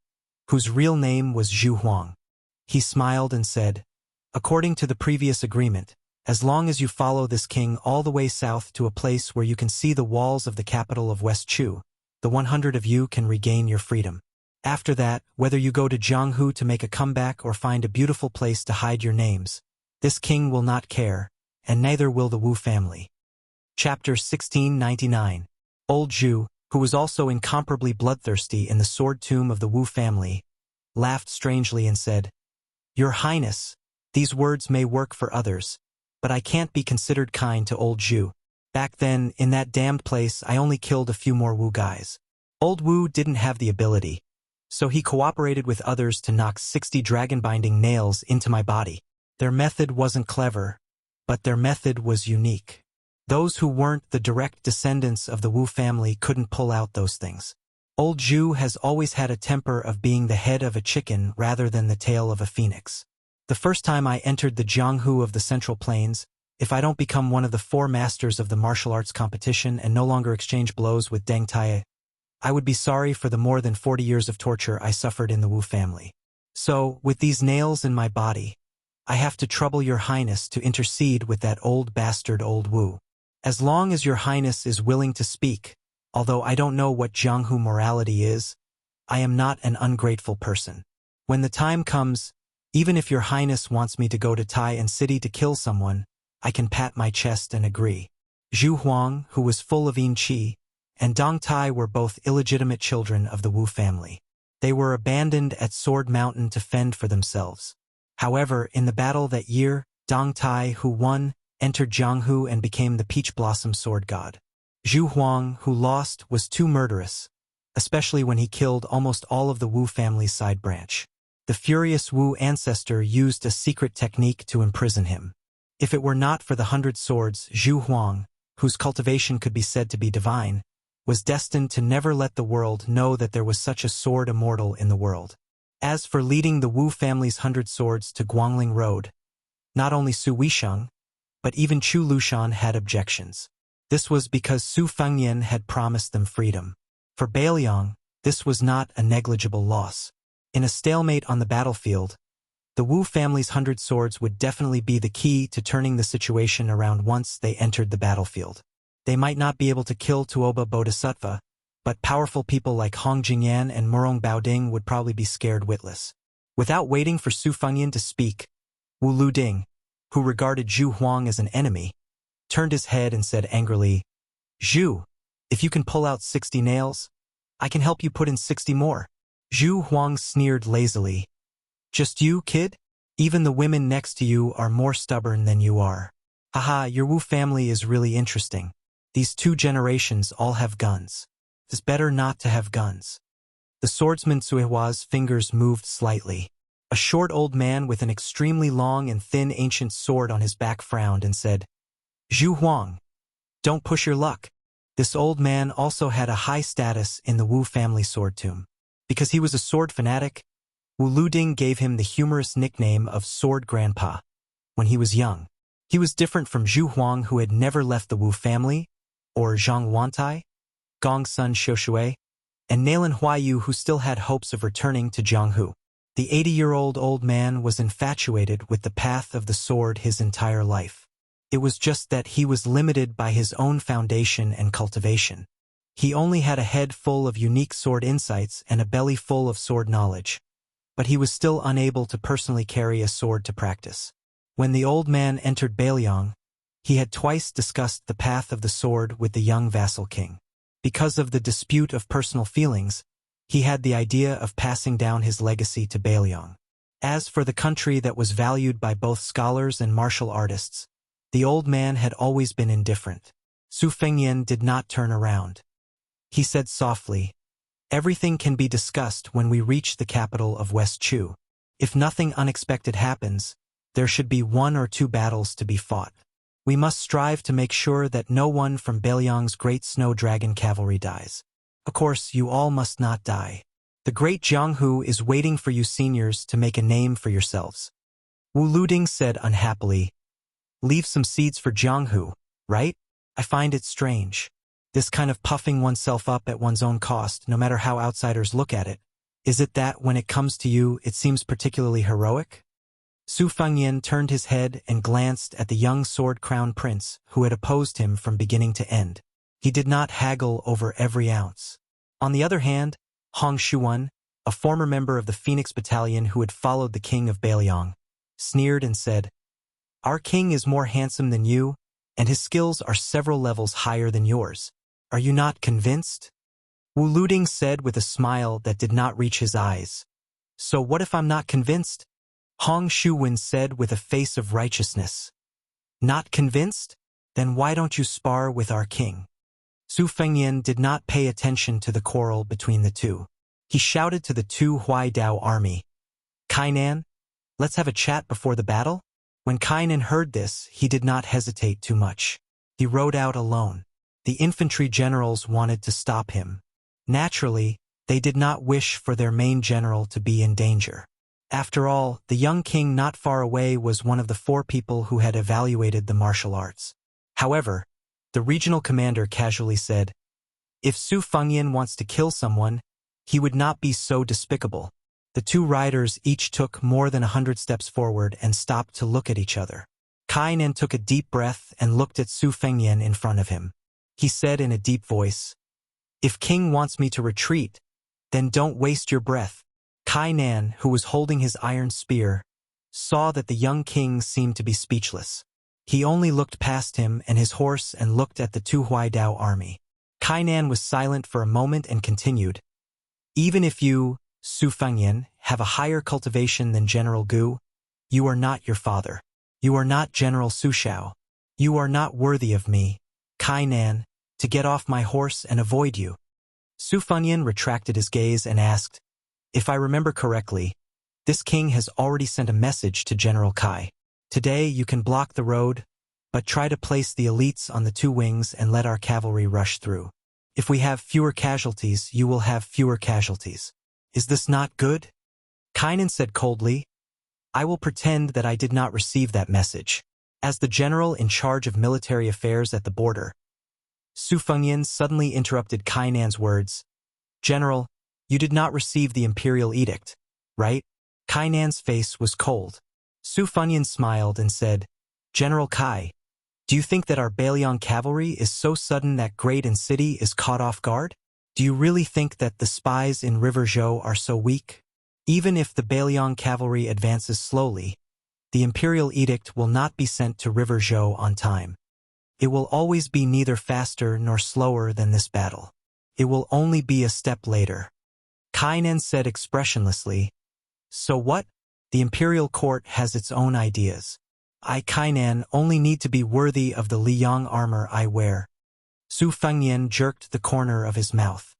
whose real name was Zhu Huang. He smiled and said, "According to the previous agreement, as long as you follow this king all the way south to a place where you can see the walls of the capital of West Chu, the 100 of you can regain your freedom. After that, whether you go to Jianghu to make a comeback or find a beautiful place to hide your names, this king will not care, and neither will the Wu family." Chapter 1699. Old Zhu, who was also incomparably bloodthirsty in the sword tomb of the Wu family, laughed strangely and said, "Your Highness, these words may work for others, but I can't be considered kind to old Zhu. Back then, in that damned place, I only killed a few more Wu guys. Old Wu didn't have the ability, so he cooperated with others to knock 60 dragon-binding nails into my body. Their method wasn't clever, but their method was unique. Those who weren't the direct descendants of the Wu family couldn't pull out those things. Old Zhu has always had a temper of being the head of a chicken rather than the tail of a phoenix. The first time I entered the Jianghu of the Central Plains, if I don't become one of the 4 masters of the martial arts competition and no longer exchange blows with Deng Tai, I would be sorry for the more than 40 years of torture I suffered in the Wu family. So, with these nails in my body, I have to trouble your Highness to intercede with that old bastard old Wu. As long as your Highness is willing to speak, although I don't know what Jianghu morality is, I am not an ungrateful person. When the time comes, even if your Highness wants me to go to Tai and City to kill someone, I can pat my chest and agree." Zhu Huang, who was full of yin qi, and Dong Tai were both illegitimate children of the Wu family. They were abandoned at Sword Mountain to fend for themselves. However, in the battle that year, Dong Tai, who won, entered Jianghu and became the Peach Blossom Sword God. Zhu Huang, who lost, was too murderous, especially when he killed almost all of the Wu family's side branch. The furious Wu ancestor used a secret technique to imprison him. If it were not for the 100 swords, Zhu Huang, whose cultivation could be said to be divine, was destined to never let the world know that there was such a sword immortal in the world. As for leading the Wu family's 100 swords to Guangling Road, not only Su Wisheng, but even Chu Lushan had objections. This was because Su Fengyan had promised them freedom. For Beiliang, this was not a negligible loss. In a stalemate on the battlefield, the Wu family's 100 swords would definitely be the key to turning the situation around once they entered the battlefield. They might not be able to kill Tuoba Bodhisattva, but powerful people like Hong Jingyan and Murong Baoding would probably be scared witless. Without waiting for Su Fengyan to speak, Wu Luding, who regarded Zhu Huang as an enemy, turned his head and said angrily, "Zhu, if you can pull out 60 nails, I can help you put in 60 more." Zhu Huang sneered lazily. "Just you, kid? Even the women next to you are more stubborn than you are. Haha, your Wu family is really interesting. These 2 generations all have guns. It's better not to have guns." The swordsman Suehua's fingers moved slightly. A short old man with an extremely long and thin ancient sword on his back frowned and said, "Zhu Huang, don't push your luck." This old man also had a high status in the Wu family sword tomb. Because he was a sword fanatic, Wu Luding gave him the humorous nickname of Sword Grandpa. When he was young, he was different from Zhu Huang, who had never left the Wu family, or Zhang Wantai, Gong Sun Xiushui, and Nalen Huayu, who still had hopes of returning to Jianghu. The 80-year-old old man was infatuated with the path of the sword his entire life. It was just that he was limited by his own foundation and cultivation. He only had a head full of unique sword insights and a belly full of sword knowledge, but he was still unable to personally carry a sword to practice. When the old man entered Beiliang, he had twice discussed the path of the sword with the young vassal king. Because of the dispute of personal feelings, he had the idea of passing down his legacy to Beiliang. As for the country that was valued by both scholars and martial artists, the old man had always been indifferent. Su Fengyan did not turn around. He said softly, "Everything can be discussed when we reach the capital of West Chu. If nothing unexpected happens, there should be 1 or 2 battles to be fought. We must strive to make sure that no one from Beiliang's great snow dragon cavalry dies. Of course, you all must not die. The great Jianghu is waiting for you seniors to make a name for yourselves." Wu Luding said unhappily, "Leave some seeds for Jianghu, right? I find it strange. This kind of puffing oneself up at one's own cost, no matter how outsiders look at it. Is it that when it comes to you, it seems particularly heroic?" Su Fengyan turned his head and glanced at the young sword-crowned prince who had opposed him from beginning to end. He did not haggle over every ounce. On the other hand, Hong Shuan, a former member of the Phoenix Battalion who had followed the king of Beiliang, sneered and said, "Our king is more handsome than you, and his skills are several levels higher than yours. Are you not convinced?" Wu Luding said with a smile that did not reach his eyes. "So what if I'm not convinced?" Hong Shuwen said with a face of righteousness. "Not convinced? Then why don't you spar with our king?" Su Fengyan did not pay attention to the quarrel between the two. He shouted to the 2 Huaidao army, "Kainan, let's have a chat before the battle?" When Kainan heard this, he did not hesitate too much. He rode out alone. The infantry generals wanted to stop him. Naturally, they did not wish for their main general to be in danger. After all, the young king not far away was one of the 4 people who had evaluated the martial arts. However, the regional commander casually said, "If Su Fengyan wants to kill someone, he would not be so despicable." The 2 riders each took more than 100 steps forward and stopped to look at each other. Kainan took a deep breath and looked at Su Fengyan in front of him. He said in a deep voice, "If king wants me to retreat, then don't waste your breath." Kainan, who was holding his iron spear, saw that the young king seemed to be speechless. He only looked past him and his horse and looked at the 2 Huaidao army. Kainan was silent for a moment and continued, "Even if you, Su Fengyan, have a higher cultivation than General Gu, you are not your father. You are not General Su Shao. You are not worthy of me, Kainan, to get off my horse and avoid you." Su Fengyan retracted his gaze and asked, "If I remember correctly, this king has already sent a message to General Kai. Today you can block the road, but try to place the elites on the 2 wings and let our cavalry rush through. If we have fewer casualties, you will have fewer casualties. Is this not good?" Kainan said coldly, "I will pretend that I did not receive that message." As the general in charge of military affairs at the border, Su Fengyan suddenly interrupted Kainan's words. "General, you did not receive the imperial edict, right?" Kainan's face was cold. Su Fengyan smiled and said, "General Kai, do you think that our Beiliang cavalry is so sudden that great and city is caught off guard? Do you really think that the spies in River Zhou are so weak? Even if the Beiliang cavalry advances slowly, the imperial edict will not be sent to River Zhou on time. It will always be neither faster nor slower than this battle. It will only be a step later." Kainan said expressionlessly, "So what? The imperial court has its own ideas. I, Kainan, only need to be worthy of the Liang armor I wear." Su Fengyan jerked the corner of his mouth.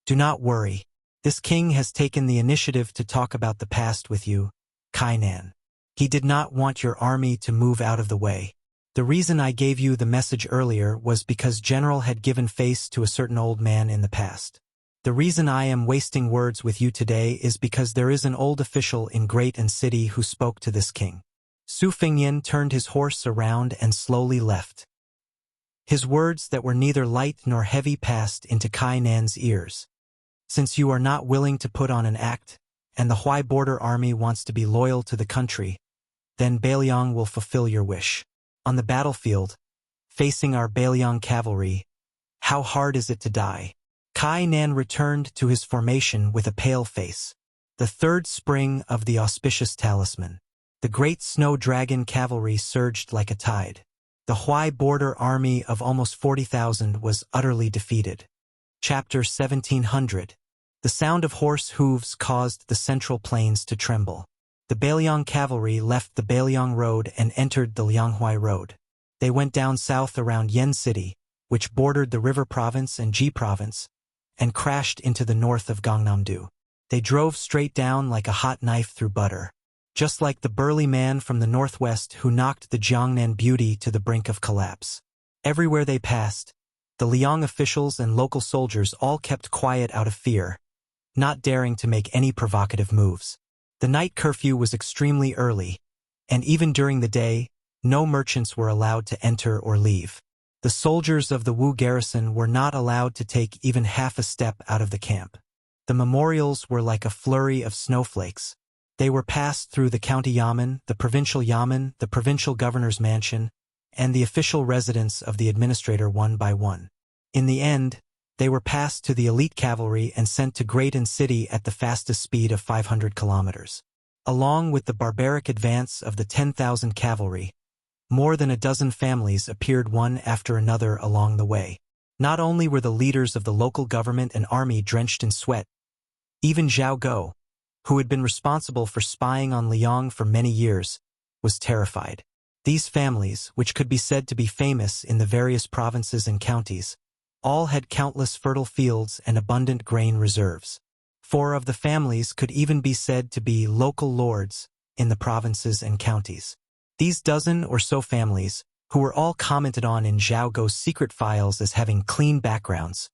"Do not worry. This king has taken the initiative to talk about the past with you, Kainan. He did not want your army to move out of the way. The reason I gave you the message earlier was because General had given face to a certain old man in the past. The reason I am wasting words with you today is because there is an old official in Great and City who spoke to this king." Su Fengyan turned his horse around and slowly left. His words that were neither light nor heavy passed into Kainan's ears. "Since you are not willing to put on an act, and the Huai border army wants to be loyal to the country, then Beiliang will fulfill your wish. On the battlefield, facing our Beiliang cavalry, how hard is it to die?" Kainan returned to his formation with a pale face. The 3rd spring of the auspicious talisman. The great snow dragon cavalry surged like a tide. The Huai border army of almost 40,000 was utterly defeated. Chapter 1700. The sound of horse hooves caused the central plains to tremble. The Beiliang cavalry left the Beiliang road and entered the Lianghuai road. They went down south around Yen City, which bordered the River Province and Ji Province, and crashed into the north of Gangnam-do. They drove straight down like a hot knife through butter, just like the burly man from the northwest who knocked the Jiangnan beauty to the brink of collapse. Everywhere they passed, the Liang officials and local soldiers all kept quiet out of fear, not daring to make any provocative moves. The night curfew was extremely early, and even during the day, no merchants were allowed to enter or leave. The soldiers of the Wu garrison were not allowed to take even half a step out of the camp. The memorials were like a flurry of snowflakes. They were passed through the county yamen, the provincial governor's mansion, and the official residence of the administrator one by one. In the end, they were passed to the elite cavalry and sent to Greaton City at the fastest speed of 500 kilometers. Along with the barbaric advance of the 10,000 cavalry, more than a dozen families appeared one after another along the way. Not only were the leaders of the local government and army drenched in sweat, even Zhao Go, who had been responsible for spying on Liang for many years, was terrified. These families, which could be said to be famous in the various provinces and counties, all had countless fertile fields and abundant grain reserves. 4 of the families could even be said to be local lords in the provinces and counties. These dozen or so families, who were all commented on in Zhao Go's secret files as having clean backgrounds,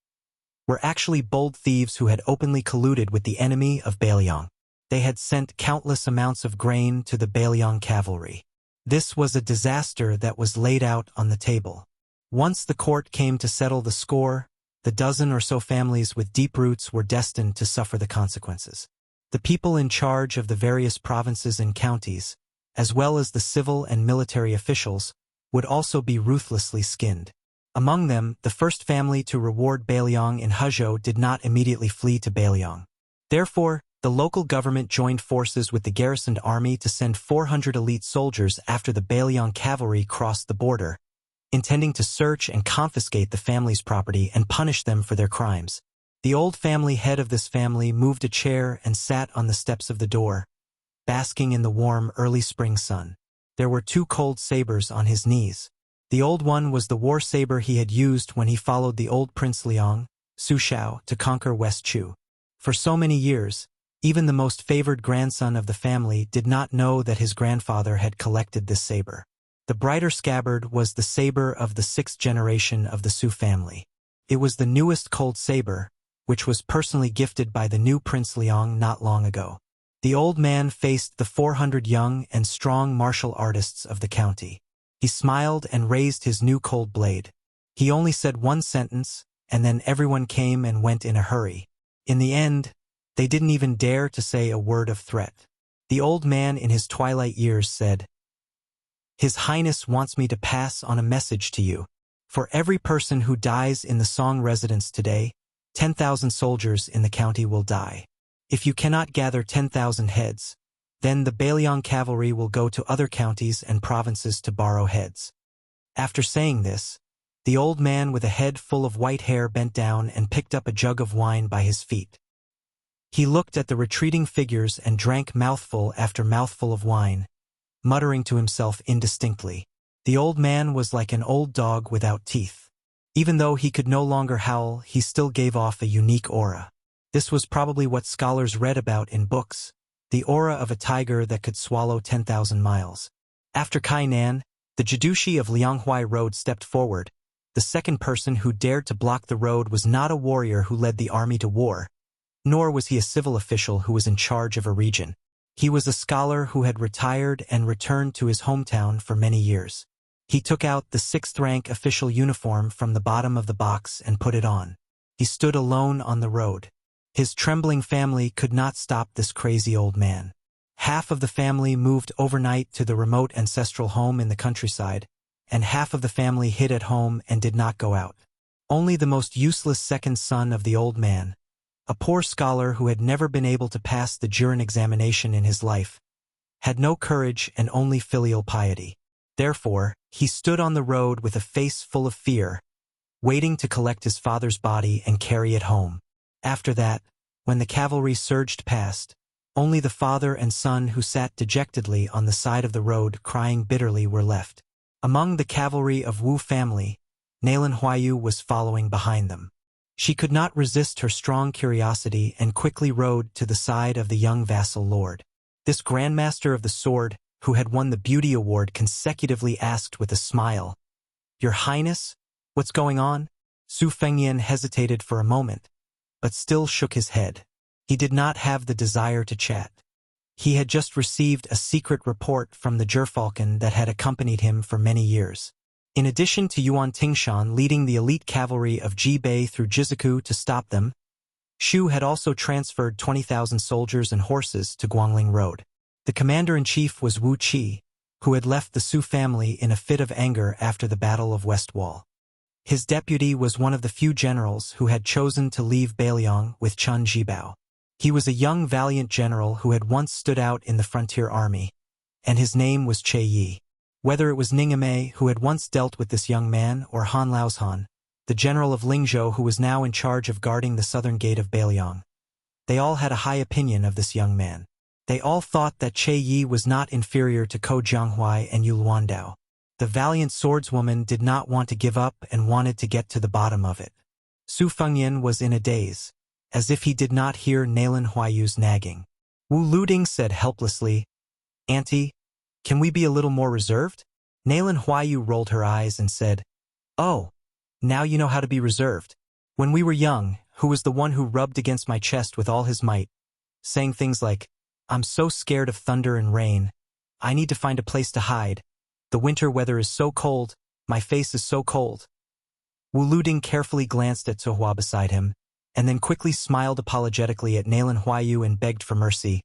were actually bold thieves who had openly colluded with the enemy of Beiliang. They had sent countless amounts of grain to the Beiliang cavalry. This was a disaster that was laid out on the table. Once the court came to settle the score, the dozen or so families with deep roots were destined to suffer the consequences. The people in charge of the various provinces and counties, as well as the civil and military officials, would also be ruthlessly skinned. Among them, the first family to reward Beiliang in Hezhou did not immediately flee to Beiliang. Therefore, the local government joined forces with the garrisoned army to send 400 elite soldiers after the Beiliang cavalry crossed the border, intending to search and confiscate the family's property and punish them for their crimes. The old family head of this family moved a chair and sat on the steps of the door, basking in the warm early spring sun. There were 2 cold sabers on his knees. The old one was the war saber he had used when he followed the old Prince Liang, Su Shao, to conquer West Chu. For so many years, even the most favored grandson of the family did not know that his grandfather had collected this saber. The brighter scabbard was the saber of the 6th generation of the Su family. It was the newest cold saber, which was personally gifted by the new Prince Liang not long ago. The old man faced the 400 young and strong martial artists of the county. He smiled and raised his new cold blade. He only said one sentence, and then everyone came and went in a hurry. In the end, they didn't even dare to say a word of threat. The old man in his twilight years said, "His Highness wants me to pass on a message to you. For every person who dies in the Song residence today, 10,000 soldiers in the county will die. If you cannot gather 10,000 heads, then the Beiliang cavalry will go to other counties and provinces to borrow heads." After saying this, the old man with a head full of white hair bent down and picked up a jug of wine by his feet. He looked at the retreating figures and drank mouthful after mouthful of wine, muttering to himself indistinctly. The old man was like an old dog without teeth. Even though he could no longer howl, he still gave off a unique aura. This was probably what scholars read about in books, the aura of a tiger that could swallow 10,000 miles. After Kainan, the Jidushi of Lianghuai Road stepped forward. The second person who dared to block the road was not a warrior who led the army to war, nor was he a civil official who was in charge of a region. He was a scholar who had retired and returned to his hometown for many years. He took out the 6th-rank official uniform from the bottom of the box and put it on. He stood alone on the road. His trembling family could not stop this crazy old man. Half of the family moved overnight to the remote ancestral home in the countryside, and half of the family hid at home and did not go out. Only the most useless second son of the old man, a poor scholar who had never been able to pass the Jurin examination in his life, had no courage and only filial piety. Therefore, he stood on the road with a face full of fear, waiting to collect his father's body and carry it home. After that, when the cavalry surged past, only the father and son who sat dejectedly on the side of the road crying bitterly were left. Among the cavalry of Wu family, Nalan Huayu was following behind them. She could not resist her strong curiosity and quickly rode to the side of the young vassal lord. This grandmaster of the sword, who had won the beauty award, consecutively asked with a smile, "Your Highness, what's going on?" Su Fengyan hesitated for a moment, but still shook his head. He did not have the desire to chat. He had just received a secret report from the Gerfalcon that had accompanied him for many years. In addition to Yuan Tingshan leading the elite cavalry of Jibei through Jizuku to stop them, Shu had also transferred 20,000 soldiers and horses to Guangling Road. The commander-in-chief was Wu Qi, who had left the Su family in a fit of anger after the Battle of West Wall. His deputy was one of the few generals who had chosen to leave Beiliang with Chun Jibao. He was a young valiant general who had once stood out in the frontier army, and his name was Che Yi. Whether it was Ningame who had once dealt with this young man or Han Laoshan, the general of Lingzhou who was now in charge of guarding the southern gate of Beiliang, they all had a high opinion of this young man. They all thought that Che Yi was not inferior to Ko Jianghuai and Yu Luandao. The valiant swordswoman did not want to give up and wanted to get to the bottom of it. Su Fengyan was in a daze, as if he did not hear Nalan Huayu's nagging. Wu Luding said helplessly, "Auntie, can we be a little more reserved?" Nalan Huayu rolled her eyes and said, "Oh, now you know how to be reserved. When we were young, who was the one who rubbed against my chest with all his might, saying things like, 'I'm so scared of thunder and rain. I need to find a place to hide. The winter weather is so cold, my face is so cold.'" Wu Luding carefully glanced at Sohua beside him, and then quickly smiled apologetically at Nalan Huayu and begged for mercy.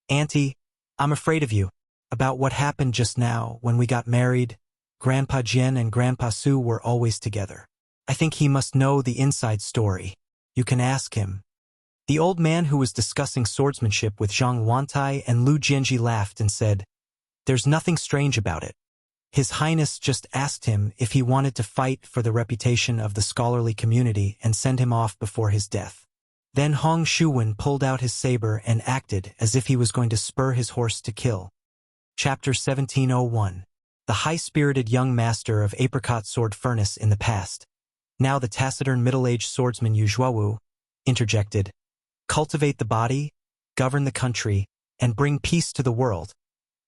"Auntie, I'm afraid of you. About what happened just now when we got married, Grandpa Jian and Grandpa Su were always together. I think he must know the inside story. You can ask him." The old man who was discussing swordsmanship with Zhang Wantai and Lu Jianji laughed and said, "There's nothing strange about it. His Highness just asked him if he wanted to fight for the reputation of the scholarly community and send him off before his death." Then Hong Shuwen pulled out his saber and acted as if he was going to spur his horse to kill. Chapter 1701. The high-spirited young master of Apricot Sword Furnace in the past, now the taciturn middle-aged swordsman Yu Zhuowu, interjected, "Cultivate the body, govern the country, and bring peace to the world.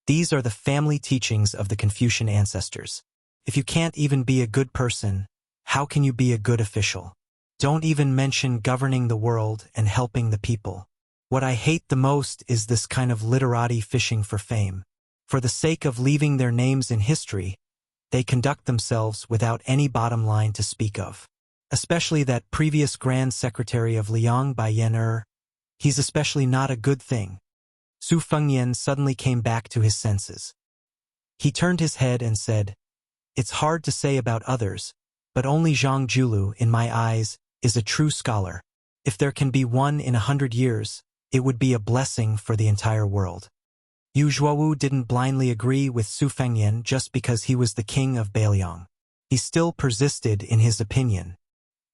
These are the family teachings of the Confucian ancestors. If you can't even be a good person, how can you be a good official? Don't even mention governing the world and helping the people. What I hate the most is this kind of literati fishing for fame. For the sake of leaving their names in history, they conduct themselves without any bottom line to speak of. Especially that previous Grand Secretary of Liang Baiyan. He's especially not a good thing." Su Fengyan suddenly came back to his senses. He turned his head and said, "It's hard to say about others, but only Zhang Julu, in my eyes, is a true scholar. If there can be one in 100 years, it would be a blessing for the entire world." Yu Zhuowu didn't blindly agree with Su Fengyan just because he was the king of Beiliang. He still persisted in his opinion.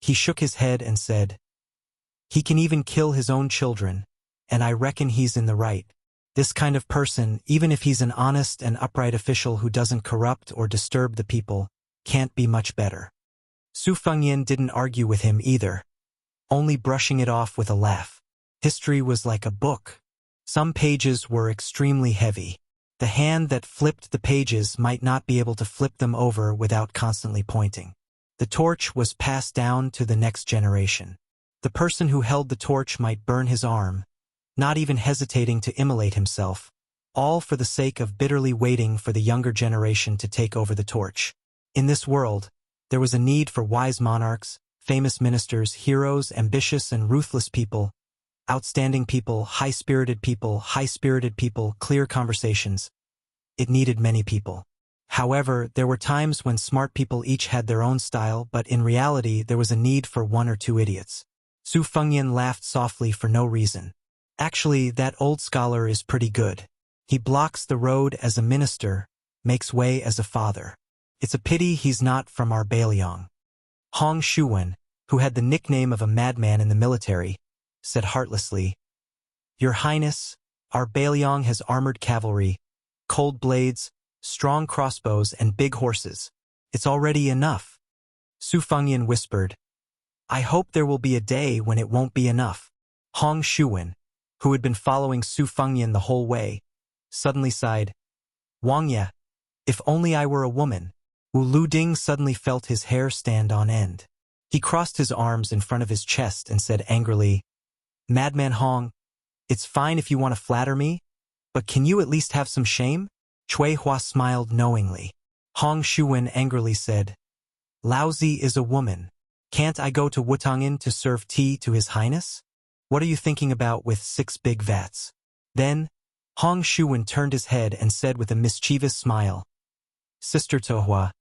He shook his head and said, "He can even kill his own children, and I reckon he's in the right. This kind of person, even if he's an honest and upright official who doesn't corrupt or disturb the people, can't be much better." Su Fengyan didn't argue with him either, only brushing it off with a laugh. History was like a book. Some pages were extremely heavy. The hand that flipped the pages might not be able to flip them over without constantly pointing. The torch was passed down to the next generation. The person who held the torch might burn his arm, not even hesitating to immolate himself, all for the sake of bitterly waiting for the younger generation to take over the torch. In this world, there was a need for wise monarchs, famous ministers, heroes, ambitious and ruthless people, outstanding people, high-spirited people, clear conversations. It needed many people. However, there were times when smart people each had their own style, but in reality there was a need for one or two idiots. Su Fengyan laughed softly for no reason. "Actually, that old scholar is pretty good. He blocks the road as a minister, makes way as a father. It's a pity he's not from our Beiliang." Hong Shuwen, who had the nickname of a madman in the military, said heartlessly, "Your Highness, our Beiliang has armored cavalry, cold blades, strong crossbows, and big horses. It's already enough." Su Fengyan whispered, I hope there will be a day when it won't be enough. Hong Shuwen, who had been following Su Fengyan the whole way, suddenly sighed, Wang Ye, if only I were a woman. Wu Luding suddenly felt his hair stand on end. He crossed his arms in front of his chest and said angrily, Madman Hong, it's fine if you want to flatter me, but can you at least have some shame? Cui Hua smiled knowingly. Hong Shuwen angrily said, Laozi is a woman. Can't I go to Wutongin to serve tea to His Highness? What are you thinking about with 6 big vats? Then, Hong Shuwen turned his head and said with a mischievous smile, Sister Tohua,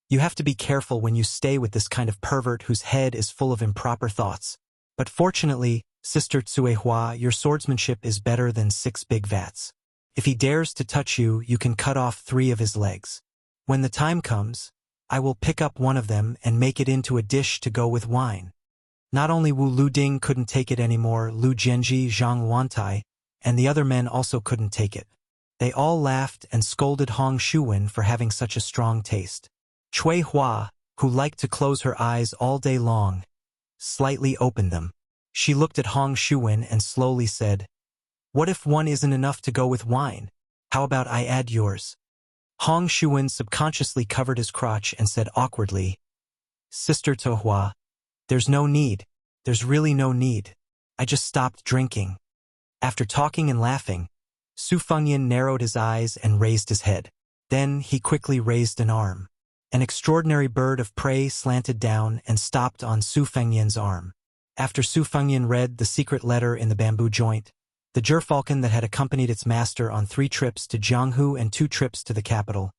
you have to be careful when you stay with this kind of pervert whose head is full of improper thoughts. But fortunately, Sister Tsuehua, your swordsmanship is better than 6 big vats. If he dares to touch you, you can cut off 3 of his legs. When the time comes, I will pick up one of them and make it into a dish to go with wine. Not only Wu Luding couldn't take it anymore, Lu Jianji, Zhang Wantai, and the other men also couldn't take it. They all laughed and scolded Hong Shuwen for having such a strong taste. Cui Hua, who liked to close her eyes all day long, slightly opened them. She looked at Hong Shuwen and slowly said, What if one isn't enough to go with wine? How about I add yours? Hong Shuwen subconsciously covered his crotch and said awkwardly, Sister Tohua, there's no need. There's really no need. I just stopped drinking. After talking and laughing, Su Fengyan narrowed his eyes and raised his head. Then he quickly raised an arm. An extraordinary bird of prey slanted down and stopped on Su Fengyan's arm. After Su Fengyan read the secret letter in the bamboo joint, the gerfalcon that had accompanied its master on 3 trips to Jianghu and 2 trips to the capital,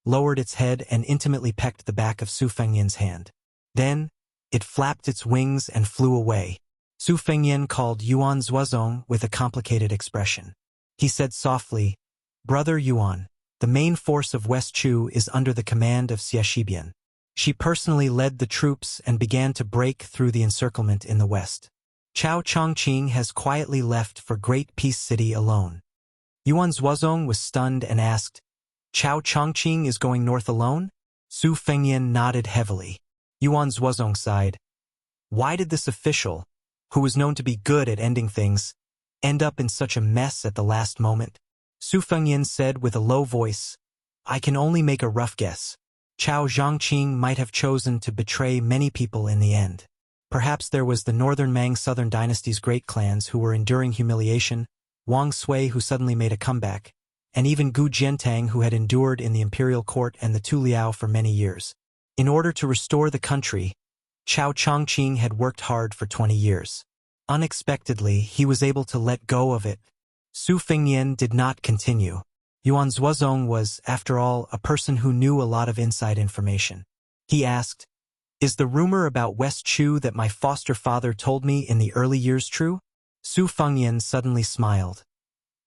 lowered its head and intimately pecked the back of Su Fengyan's hand. Then, it flapped its wings and flew away. Su Fengyan called Yuan Zuozong with a complicated expression. He said softly, Brother Yuan, the main force of West Chu is under the command of Xie Shibian. She personally led the troops and began to break through the encirclement in the west. Chao Chongqing has quietly left for Great Peace City alone. Yuan Zuozong was stunned and asked, Chao Chongqing is going north alone? Su Fengyan nodded heavily. Yuan Zuozong sighed. Why did this official, who was known to be good at ending things, end up in such a mess at the last moment? Su Fengyan said with a low voice, I can only make a rough guess. Chao Zhongqing might have chosen to betray many people in the end. Perhaps there was the Northern Mang Southern Dynasty's great clans who were enduring humiliation, Wang Sui who suddenly made a comeback, and even Gu Jiantang who had endured in the imperial court and the Tu Liao for many years. In order to restore the country, Chao Chongqing had worked hard for 20 years. Unexpectedly, he was able to let go of it. Su Fengyan did not continue. Yuan Zuozong was, after all, a person who knew a lot of inside information. He asked, Is the rumor about West Chu that my foster father told me in the early years true? Su Fengyan suddenly smiled.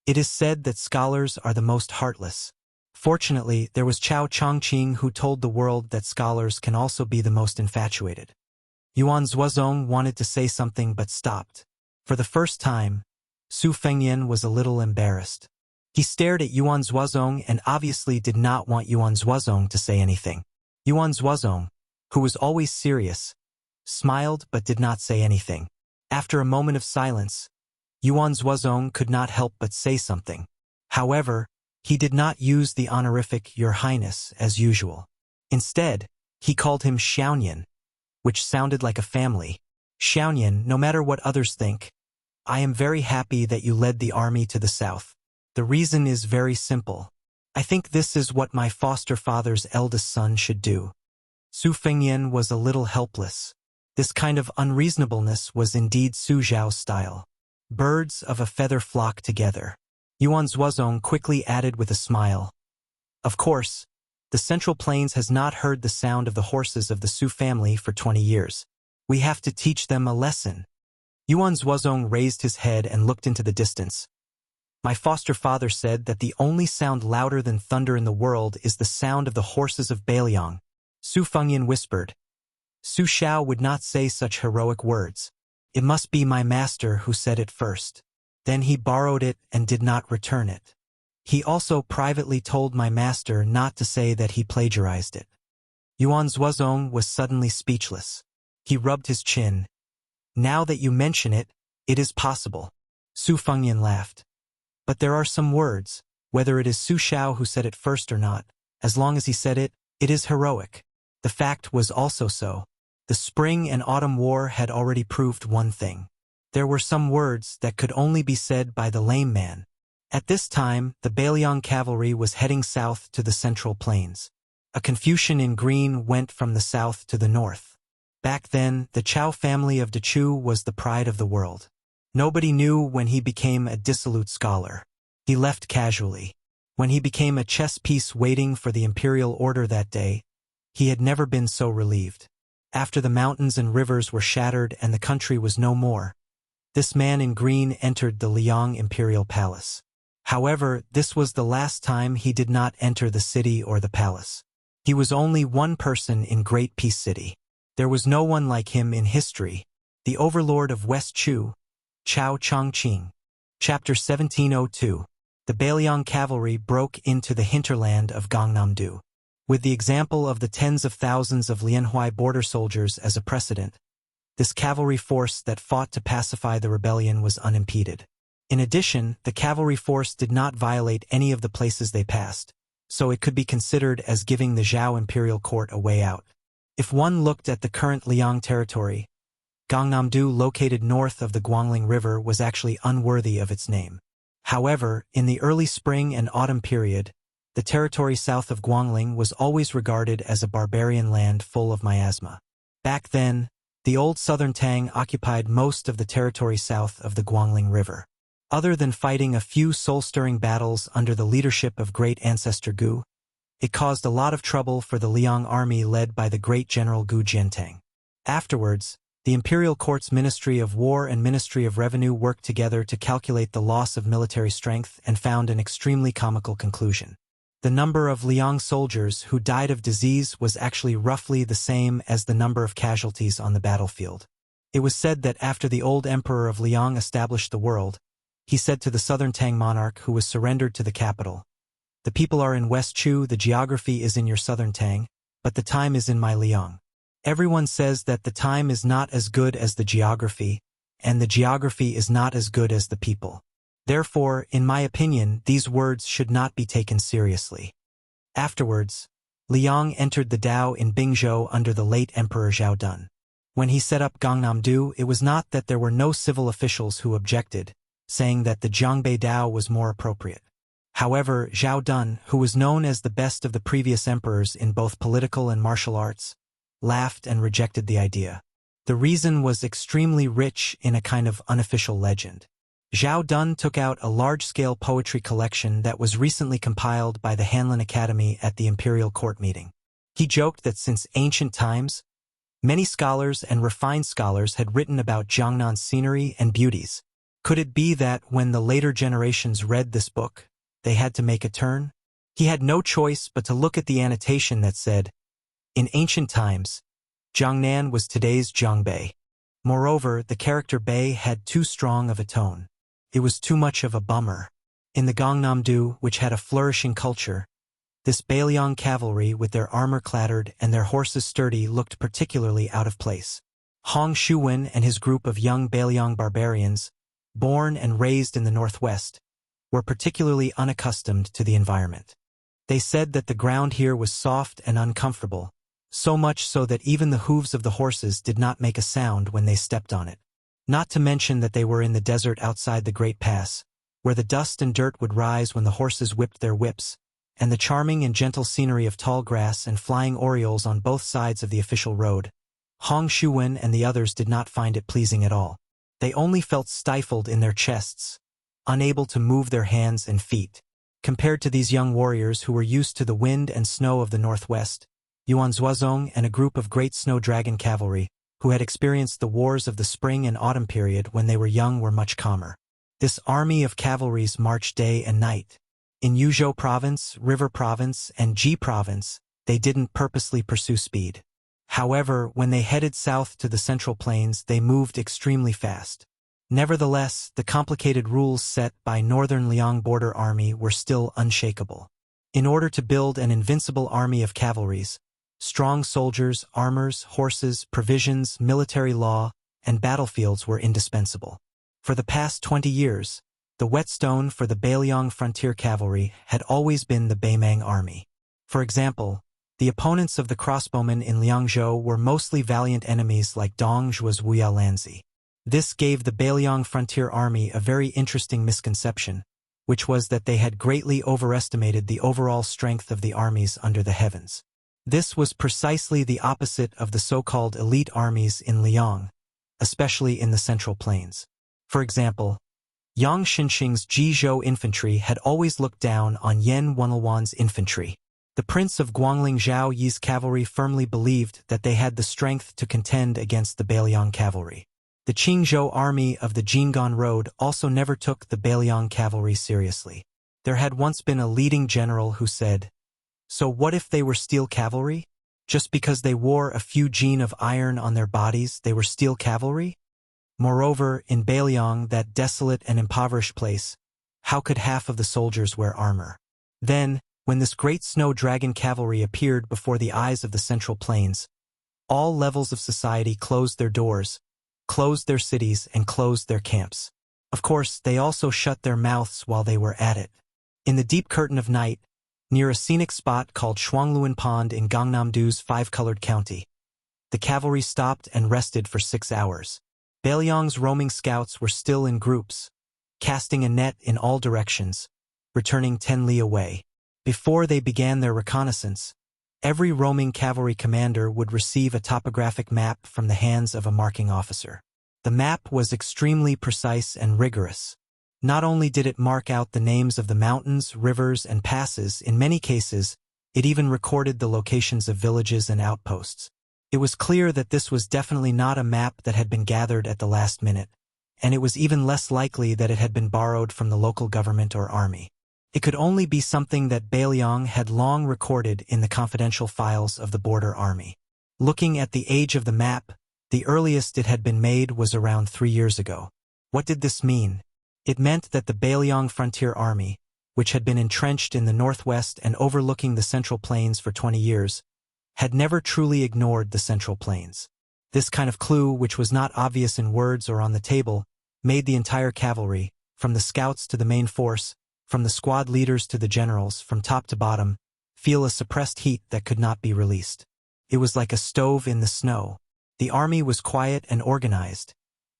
It is said that scholars are the most heartless. Fortunately, there was Chao Chongqing who told the world that scholars can also be the most infatuated. Yuan Zuozong wanted to say something but stopped. For the first time, Su Fengyan was a little embarrassed. He stared at Yuan Zuozong and obviously did not want Yuan Zuozong to say anything. Yuan Zuozong, who was always serious, smiled but did not say anything. After a moment of silence, Yuan Zuozong could not help but say something. However, he did not use the honorific Your Highness as usual. Instead, he called him Xiaonian, which sounded like a family. Xiaonian, no matter what others think, I am very happy that you led the army to the south. The reason is very simple. I think this is what my foster father's eldest son should do. Su Fengyan was a little helpless. This kind of unreasonableness was indeed Su Zhao's style. Birds of a feather flock together. Yuan Zuozong quickly added with a smile. Of course, the Central Plains has not heard the sound of the horses of the Su family for 20 years. We have to teach them a lesson. Yuan Zuozong raised his head and looked into the distance. My foster father said that the only sound louder than thunder in the world is the sound of the horses of Beiliang. Su Fengyan whispered. Su Xiao would not say such heroic words. It must be my master who said it first. Then he borrowed it and did not return it. He also privately told my master not to say that he plagiarized it. Yuan Zuozong was suddenly speechless. He rubbed his chin. Now that you mention it, it is possible. Su Fengyan laughed. But there are some words, whether it is Su Xiao who said it first or not, as long as he said it, it is heroic. The fact was also so. The spring and autumn war had already proved one thing. There were some words that could only be said by the lame man. At this time, the Beiliang cavalry was heading south to the Central Plains. A Confucian in green went from the south to the north. Back then, the Chao family of Dechu was the pride of the world. Nobody knew when he became a dissolute scholar. He left casually. When he became a chess piece waiting for the imperial order that day, he had never been so relieved. After the mountains and rivers were shattered and the country was no more, this man in green entered the Liang imperial palace. However, this was the last time he did not enter the city or the palace. He was only one person in Great Peace City. There was no one like him in history, the overlord of West Chu, Chao Chongqing. Chapter 1702. The Beiliang cavalry broke into the hinterland of Gangnam-do. With the example of the tens of thousands of Lianhui border soldiers as a precedent, this cavalry force that fought to pacify the rebellion was unimpeded. In addition, the cavalry force did not violate any of the places they passed, so it could be considered as giving the Zhao imperial court a way out. If one looked at the current Liang territory, Gangnam-do, located north of the Guangling River, was actually unworthy of its name. However, in the early spring and autumn period, the territory south of Guangling was always regarded as a barbarian land full of miasma. Back then, the old southern Tang occupied most of the territory south of the Guangling River. Other than fighting a few soul-stirring battles under the leadership of great ancestor Gu, it caused a lot of trouble for the Liang army led by the great general Gu Jiantang. Afterwards, the imperial court's Ministry of War and Ministry of Revenue worked together to calculate the loss of military strength and found an extremely comical conclusion. The number of Liang soldiers who died of disease was actually roughly the same as the number of casualties on the battlefield. It was said that after the old emperor of Liang established the world, he said to the southern Tang monarch who was surrendered to the capital, "The people are in West Chu, the geography is in your southern Tang, but the time is in my Liang. Everyone says that the time is not as good as the geography, and the geography is not as good as the people. Therefore, in my opinion, these words should not be taken seriously." Afterwards, Liang entered the Dao in Bingzhou under the late Emperor Zhao Dun. When he set up Gangnam-do, it was not that there were no civil officials who objected, saying that the Jiangbei Dao was more appropriate. However, Zhao Dun, who was known as the best of the previous emperors in both political and martial arts, laughed and rejected the idea. The reason was extremely rich in a kind of unofficial legend. Zhao Dun took out a large-scale poetry collection that was recently compiled by the Hanlin Academy at the imperial court meeting. He joked that since ancient times, many scholars and refined scholars had written about Jiangnan's scenery and beauties. Could it be that when the later generations read this book, they had to make a turn? He had no choice but to look at the annotation that said, "In ancient times, Jiangnan was today's Jiangbei." Moreover, the character Bei had too strong of a tone. It was too much of a bummer. In the Gangnam-do, which had a flourishing culture, this Beiliang cavalry with their armor clattered and their horses sturdy looked particularly out of place. Hong Shuwen and his group of young Beiliang barbarians, born and raised in the northwest, were particularly unaccustomed to the environment. They said that the ground here was soft and uncomfortable, so much so that even the hooves of the horses did not make a sound when they stepped on it. Not to mention that they were in the desert outside the Great Pass, where the dust and dirt would rise when the horses whipped their whips, and the charming and gentle scenery of tall grass and flying orioles on both sides of the official road. Hong Shuwen and the others did not find it pleasing at all. They only felt stifled in their chests, unable to move their hands and feet. Compared to these young warriors who were used to the wind and snow of the northwest, Yuan Zuozong and a group of great snow dragon cavalry, who had experienced the wars of the spring and autumn period when they were young, were much calmer. This army of cavalries marched day and night. In Yuzhou Province, River Province, and Ji Province, they didn't purposely pursue speed. However, when they headed south to the Central Plains, they moved extremely fast. Nevertheless, the complicated rules set by Northern Liang Border Army were still unshakable. In order to build an invincible army of cavalries, Strong soldiers, armors, horses, provisions, military law, and battlefields were indispensable. For the past 20 years, the whetstone for the Beiliang frontier cavalry had always been the Beimang army. For example, the opponents of the crossbowmen in Liangzhou were mostly valiant enemies like Dong Zhuo's Wuya Lanzi. This gave the Beiliang frontier army a very interesting misconception, which was that they had greatly overestimated the overall strength of the armies under the heavens. This was precisely the opposite of the so-called elite armies in Liang, especially in the Central Plains. For example, Yang Xinxing's Jizhou infantry had always looked down on Yan Wenlwan's infantry. The prince of Guangling Zhao Yi's cavalry firmly believed that they had the strength to contend against the Beiliang cavalry. The Qingzhou army of the Jinggan Road also never took the Beiliang cavalry seriously. There had once been a leading general who said, "So what if they were steel cavalry? Just because they wore a few gene of iron on their bodies, they were steel cavalry?" Moreover, in Beiliang, that desolate and impoverished place, how could half of the soldiers wear armor? Then, when this great snow dragon cavalry appeared before the eyes of the Central Plains, all levels of society closed their doors, closed their cities, and closed their camps. Of course, they also shut their mouths while they were at it. In the deep curtain of night, near a scenic spot called Shuangluan Pond in Gangnam-do's five-colored county, the cavalry stopped and rested for 6 hours. Beiliang's roaming scouts were still in groups, casting a net in all directions, returning 10 li away. Before they began their reconnaissance, every roaming cavalry commander would receive a topographic map from the hands of a marking officer. The map was extremely precise and rigorous. Not only did it mark out the names of the mountains, rivers, and passes, in many cases, it even recorded the locations of villages and outposts. It was clear that this was definitely not a map that had been gathered at the last minute, and it was even less likely that it had been borrowed from the local government or army. It could only be something that Beiliang had long recorded in the confidential files of the border army. Looking at the age of the map, the earliest it had been made was around 3 years ago. What did this mean? It meant that the Beiliang frontier army, which had been entrenched in the northwest and overlooking the Central Plains for 20 years, had never truly ignored the Central Plains. This kind of clue, which was not obvious in words or on the table, made the entire cavalry, from the scouts to the main force, from the squad leaders to the generals, from top to bottom, feel a suppressed heat that could not be released. It was like a stove in the snow. The army was quiet and organized,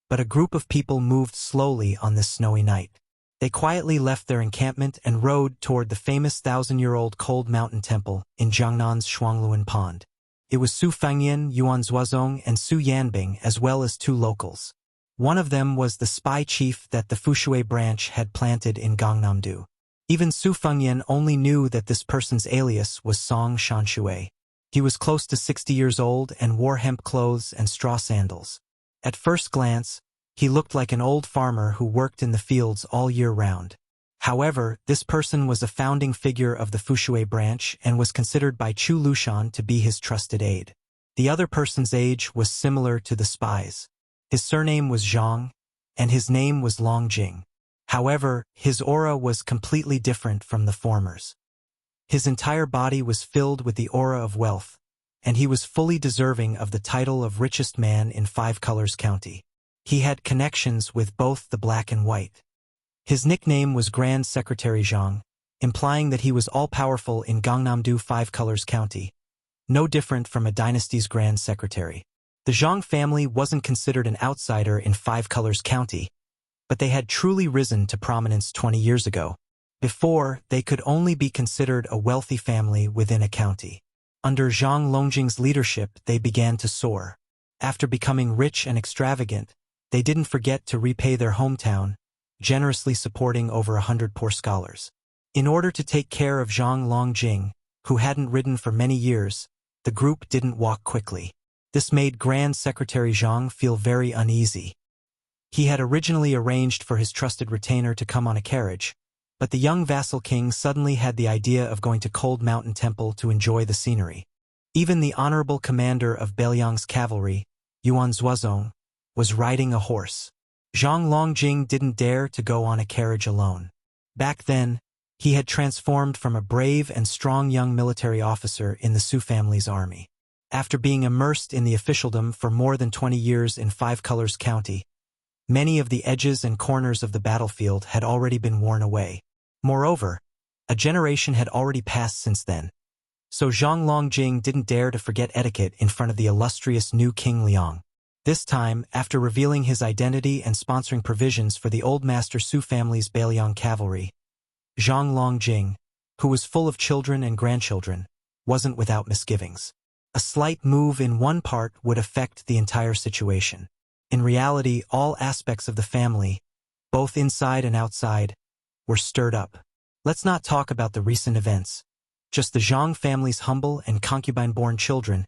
but a group of people moved slowly on this snowy night. They quietly left their encampment and rode toward the famous 1,000-year-old cold mountain temple in Jiangnan's Shuangluan Pond. It was Su Fengyan, Yuan Zuozong, and Su Yanbing, as well as 2 locals. One of them was the spy chief that the Fushui branch had planted in Gangnam-do. Even Su Fengyan only knew that this person's alias was Song Shanshui. He was close to 60 years old and wore hemp clothes and straw sandals. At first glance, he looked like an old farmer who worked in the fields all year round. However, this person was a founding figure of the Fushui branch and was considered by Chu Lushan to be his trusted aide. The other person's age was similar to the spy's. His surname was Zhang, and his name was Longjing. However, his aura was completely different from the former's. His entire body was filled with the aura of wealth, and he was fully deserving of the title of richest man in Five Colors County. He had connections with both the black and white. His nickname was Grand Secretary Zhang, implying that he was all-powerful in Gangnam-do Five Colors County, no different from a dynasty's Grand Secretary. The Zhang family wasn't considered an outsider in Five Colors County, but they had truly risen to prominence 20 years ago. Before, they could only be considered a wealthy family within a county. Under Zhang Longjing's leadership, they began to soar. After becoming rich and extravagant, they didn't forget to repay their hometown, generously supporting over 100 poor scholars. In order to take care of Zhang Longjing, who hadn't ridden for many years, the group didn't walk quickly. This made Grand Secretary Zhang feel very uneasy. He had originally arranged for his trusted retainer to come on a carriage, but the young vassal king suddenly had the idea of going to Cold Mountain Temple to enjoy the scenery. Even the honorable commander of Beiliang's cavalry, Yuan Zuozong, was riding a horse. Zhang Longjing didn't dare to go on a carriage alone. Back then, He had transformed from a brave and strong young military officer in the Su family's army. After being immersed in the officialdom for more than 20 years in Five Colors County, many of the edges and corners of the battlefield had already been worn away. Moreover, a generation had already passed since then. So Zhang Longjing didn't dare to forget etiquette in front of the illustrious new King Liang. This time, after revealing his identity and sponsoring provisions for the old master Su family's Beiliang cavalry, Zhang Longjing, who was full of children and grandchildren, wasn't without misgivings. A slight move in one part would affect the entire situation. In reality, all aspects of the family, both inside and outside, were stirred up. Let's not talk about the recent events. Just the Zhang family's humble and concubine-born children,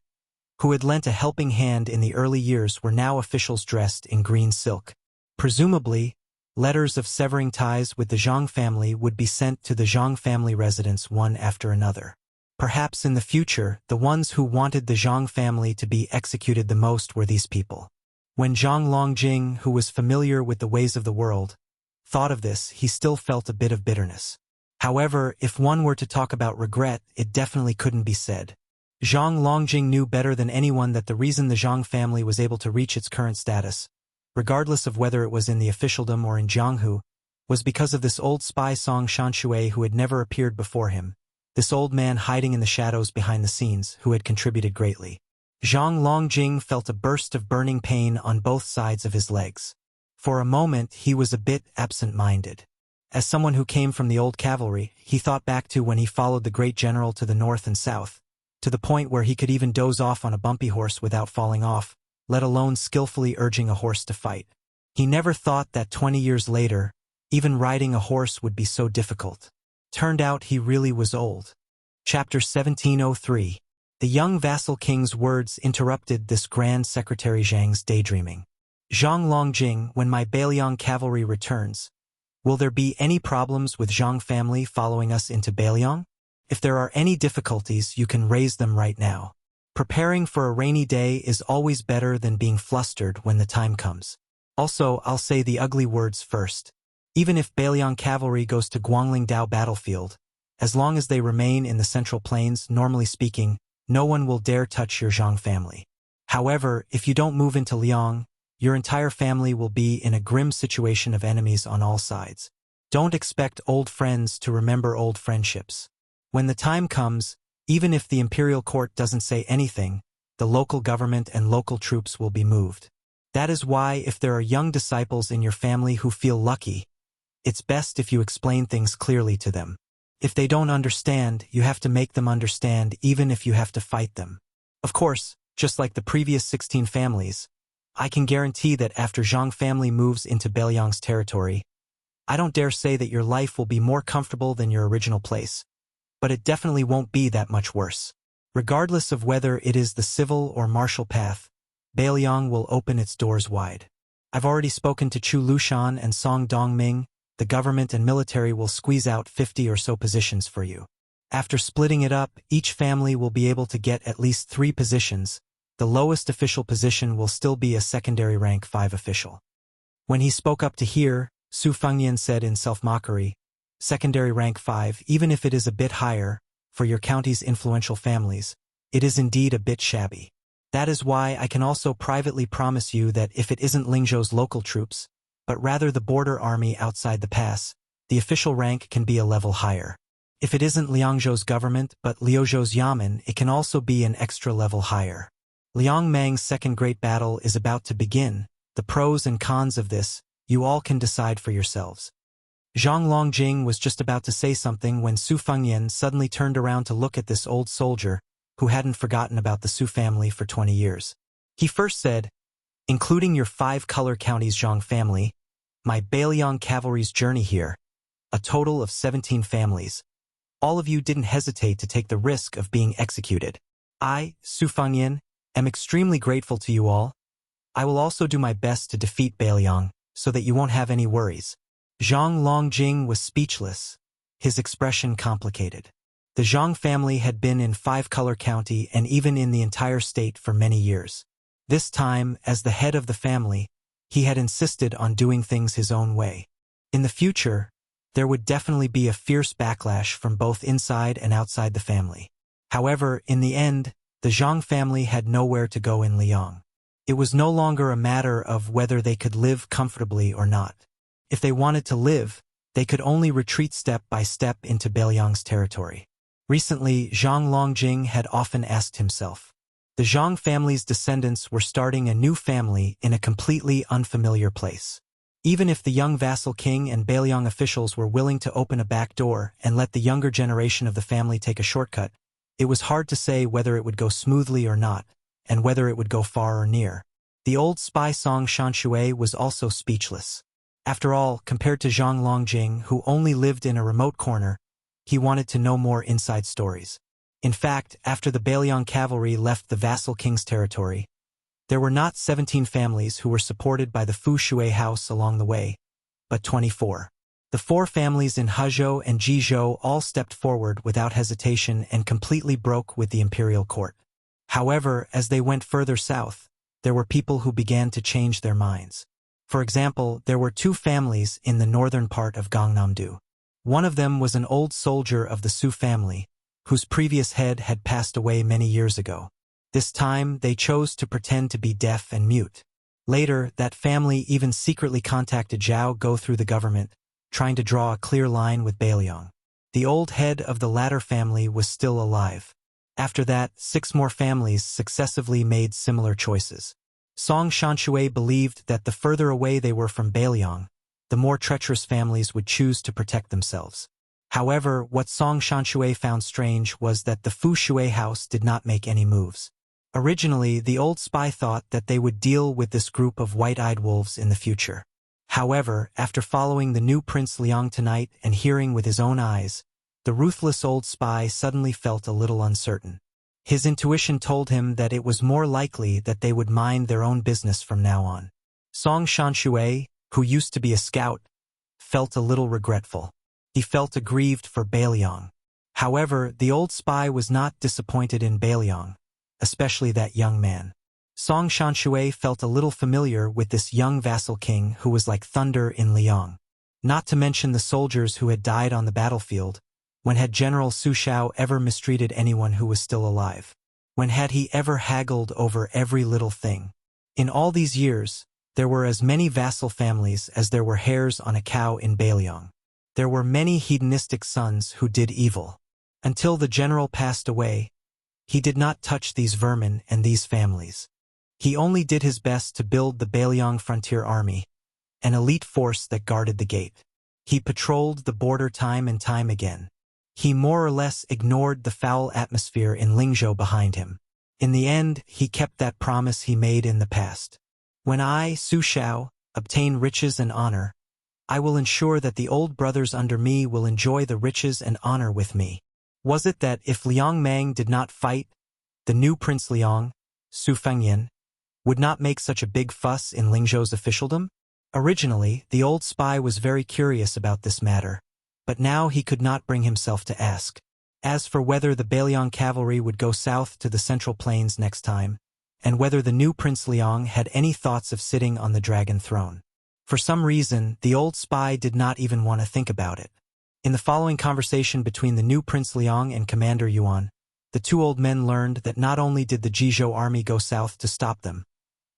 who had lent a helping hand in the early years, were now officials dressed in green silk. Presumably, letters of severing ties with the Zhang family would be sent to the Zhang family residence one after another. Perhaps in the future, the ones who wanted the Zhang family to be executed the most were these people. When Zhang Longjing, who was familiar with the ways of the world, thought of this, he still felt a bit of bitterness. However, if one were to talk about regret, it definitely couldn't be said. Zhang Longjing knew better than anyone that the reason the Zhang family was able to reach its current status, regardless of whether it was in the officialdom or in Jianghu, was because of this old spy Song Shanshui who had never appeared before him, this old man hiding in the shadows behind the scenes who had contributed greatly. Zhang Longjing felt a burst of burning pain on both sides of his legs. For a moment, he was a bit absent-minded. As someone who came from the old cavalry, he thought back to when he followed the great general to the north and south, to the point where he could even doze off on a bumpy horse without falling off, let alone skillfully urging a horse to fight. He never thought that 20 years later, even riding a horse would be so difficult. Turned out he really was old. Chapter 1703. The young vassal king's words interrupted this Grand Secretary Zhang's daydreaming. Zhang Longjing, when my Beiliang cavalry returns, will there be any problems with Zhang family following us into Beiliang? If there are any difficulties, you can raise them right now. Preparing for a rainy day is always better than being flustered when the time comes. Also, I'll say the ugly words first. Even if Beiliang cavalry goes to Guangling Dao battlefield, as long as they remain in the Central Plains, normally speaking, no one will dare touch your Zhang family. However, if you don't move into Liang, your entire family will be in a grim situation of enemies on all sides. Don't expect old friends to remember old friendships. When the time comes, even if the imperial court doesn't say anything, the local government and local troops will be moved. That is why if there are young disciples in your family who feel lucky, it's best if you explain things clearly to them. If they don't understand, you have to make them understand even if you have to fight them. Of course, just like the previous 16 families, I can guarantee that after Zhang family moves into Beiliang's territory, I don't dare say that your life will be more comfortable than your original place, but it definitely won't be that much worse. Regardless of whether it is the civil or martial path, Beiliang will open its doors wide. I've already spoken to Chu Lushan and Song Dongming. The government and military will squeeze out 50 or so positions for you. After splitting it up, each family will be able to get at least 3 positions. The lowest official position will still be a secondary rank 5 official. When he spoke up to hear, Su Fengnian said in self-mockery, secondary rank 5, even if it is a bit higher, for your county's influential families, it is indeed a bit shabby. That is why I can also privately promise you that if it isn't Lingzhou's local troops, but rather the border army outside the pass, the official rank can be a level higher. If it isn't Liangzhou's government but Liuzhou's yamen, it can also be an extra level higher. Liang Mang's second great battle is about to begin. The pros and cons of this, you all can decide for yourselves. Zhang Longjing was just about to say something when Su Fengnian suddenly turned around to look at this old soldier who hadn't forgotten about the Su family for 20 years. He first said, including your 5 color counties Zhang family, my Beiliang cavalry's journey here, a total of 17 families. All of you didn't hesitate to take the risk of being executed. I, Su Fengnian, am extremely grateful to you all. I will also do my best to defeat Beiliang, so that you won't have any worries. Zhang Longjing was speechless, his expression complicated. The Zhang family had been in 5 color county and even in the entire state for many years. This time, as the head of the family, he had insisted on doing things his own way. In the future, there would definitely be a fierce backlash from both inside and outside the family. However, in the end, the Zhang family had nowhere to go in Liang. It was no longer a matter of whether they could live comfortably or not. If they wanted to live, they could only retreat step by step into Beiliang's territory. Recently, Zhang Longjing had often asked himself. The Zhang family's descendants were starting a new family in a completely unfamiliar place. Even if the young vassal king and Beiliang officials were willing to open a back door and let the younger generation of the family take a shortcut, it was hard to say whether it would go smoothly or not, and whether it would go far or near. The old spy Song Shanshui was also speechless. After all, compared to Zhang Longjing, who only lived in a remote corner, he wanted to know more inside stories. In fact, after the Beiliang cavalry left the vassal king's territory, there were not 17 families who were supported by the Fu Shui house along the way, but 24. The 4 families in Hezhou and Jizhou all stepped forward without hesitation and completely broke with the imperial court. However, as they went further south, there were people who began to change their minds. For example, there were 2 families in the northern part of Gangnam-do. One of them was an old soldier of the Su family, whose previous head had passed away many years ago. This time, they chose to pretend to be deaf and mute. Later, that family even secretly contacted Zhao Go through the government, trying to draw a clear line with Beiliang. The old head of the latter family was still alive. After that, 6 more families successively made similar choices. Song Shanshui believed that the further away they were from Beiliang, the more treacherous families would choose to protect themselves. However, what Song Shanshui found strange was that the Fu Shui house did not make any moves. Originally, the old spy thought that they would deal with this group of white-eyed wolves in the future. However, after following the new Prince Liang tonight and hearing with his own eyes, the ruthless old spy suddenly felt a little uncertain. His intuition told him that it was more likely that they would mind their own business from now on. Song Shanshui, who used to be a scout, felt a little regretful. He felt aggrieved for Beiliang. However, the old spy was not disappointed in Beiliang, especially that young man. Song Shanshui felt a little familiar with this young vassal king who was like thunder in Liang. Not to mention the soldiers who had died on the battlefield. When had General Su Shao ever mistreated anyone who was still alive? When had he ever haggled over every little thing? In all these years, there were as many vassal families as there were hairs on a cow in Beiliang. There were many hedonistic sons who did evil. Until the general passed away, he did not touch these vermin and these families. He only did his best to build the Beiliang Frontier Army, an elite force that guarded the gate. He patrolled the border time and time again. He more or less ignored the foul atmosphere in Lingzhou behind him. In the end, he kept that promise he made in the past. When I, Su Shao, obtain riches and honor, I will ensure that the old brothers under me will enjoy the riches and honor with me. Was it that if Liang Mang did not fight, the new Prince Liang, Su Fengyan, would not make such a big fuss in Lingzhou's officialdom? Originally, the old spy was very curious about this matter, but now he could not bring himself to ask. As for whether the Beiliang cavalry would go south to the Central Plains next time, and whether the new Prince Liang had any thoughts of sitting on the dragon throne. For some reason, the old spy did not even want to think about it. In the following conversation between the new Prince Liang and Commander Yuan, the 2 old men learned that not only did the Jizhou army go south to stop them,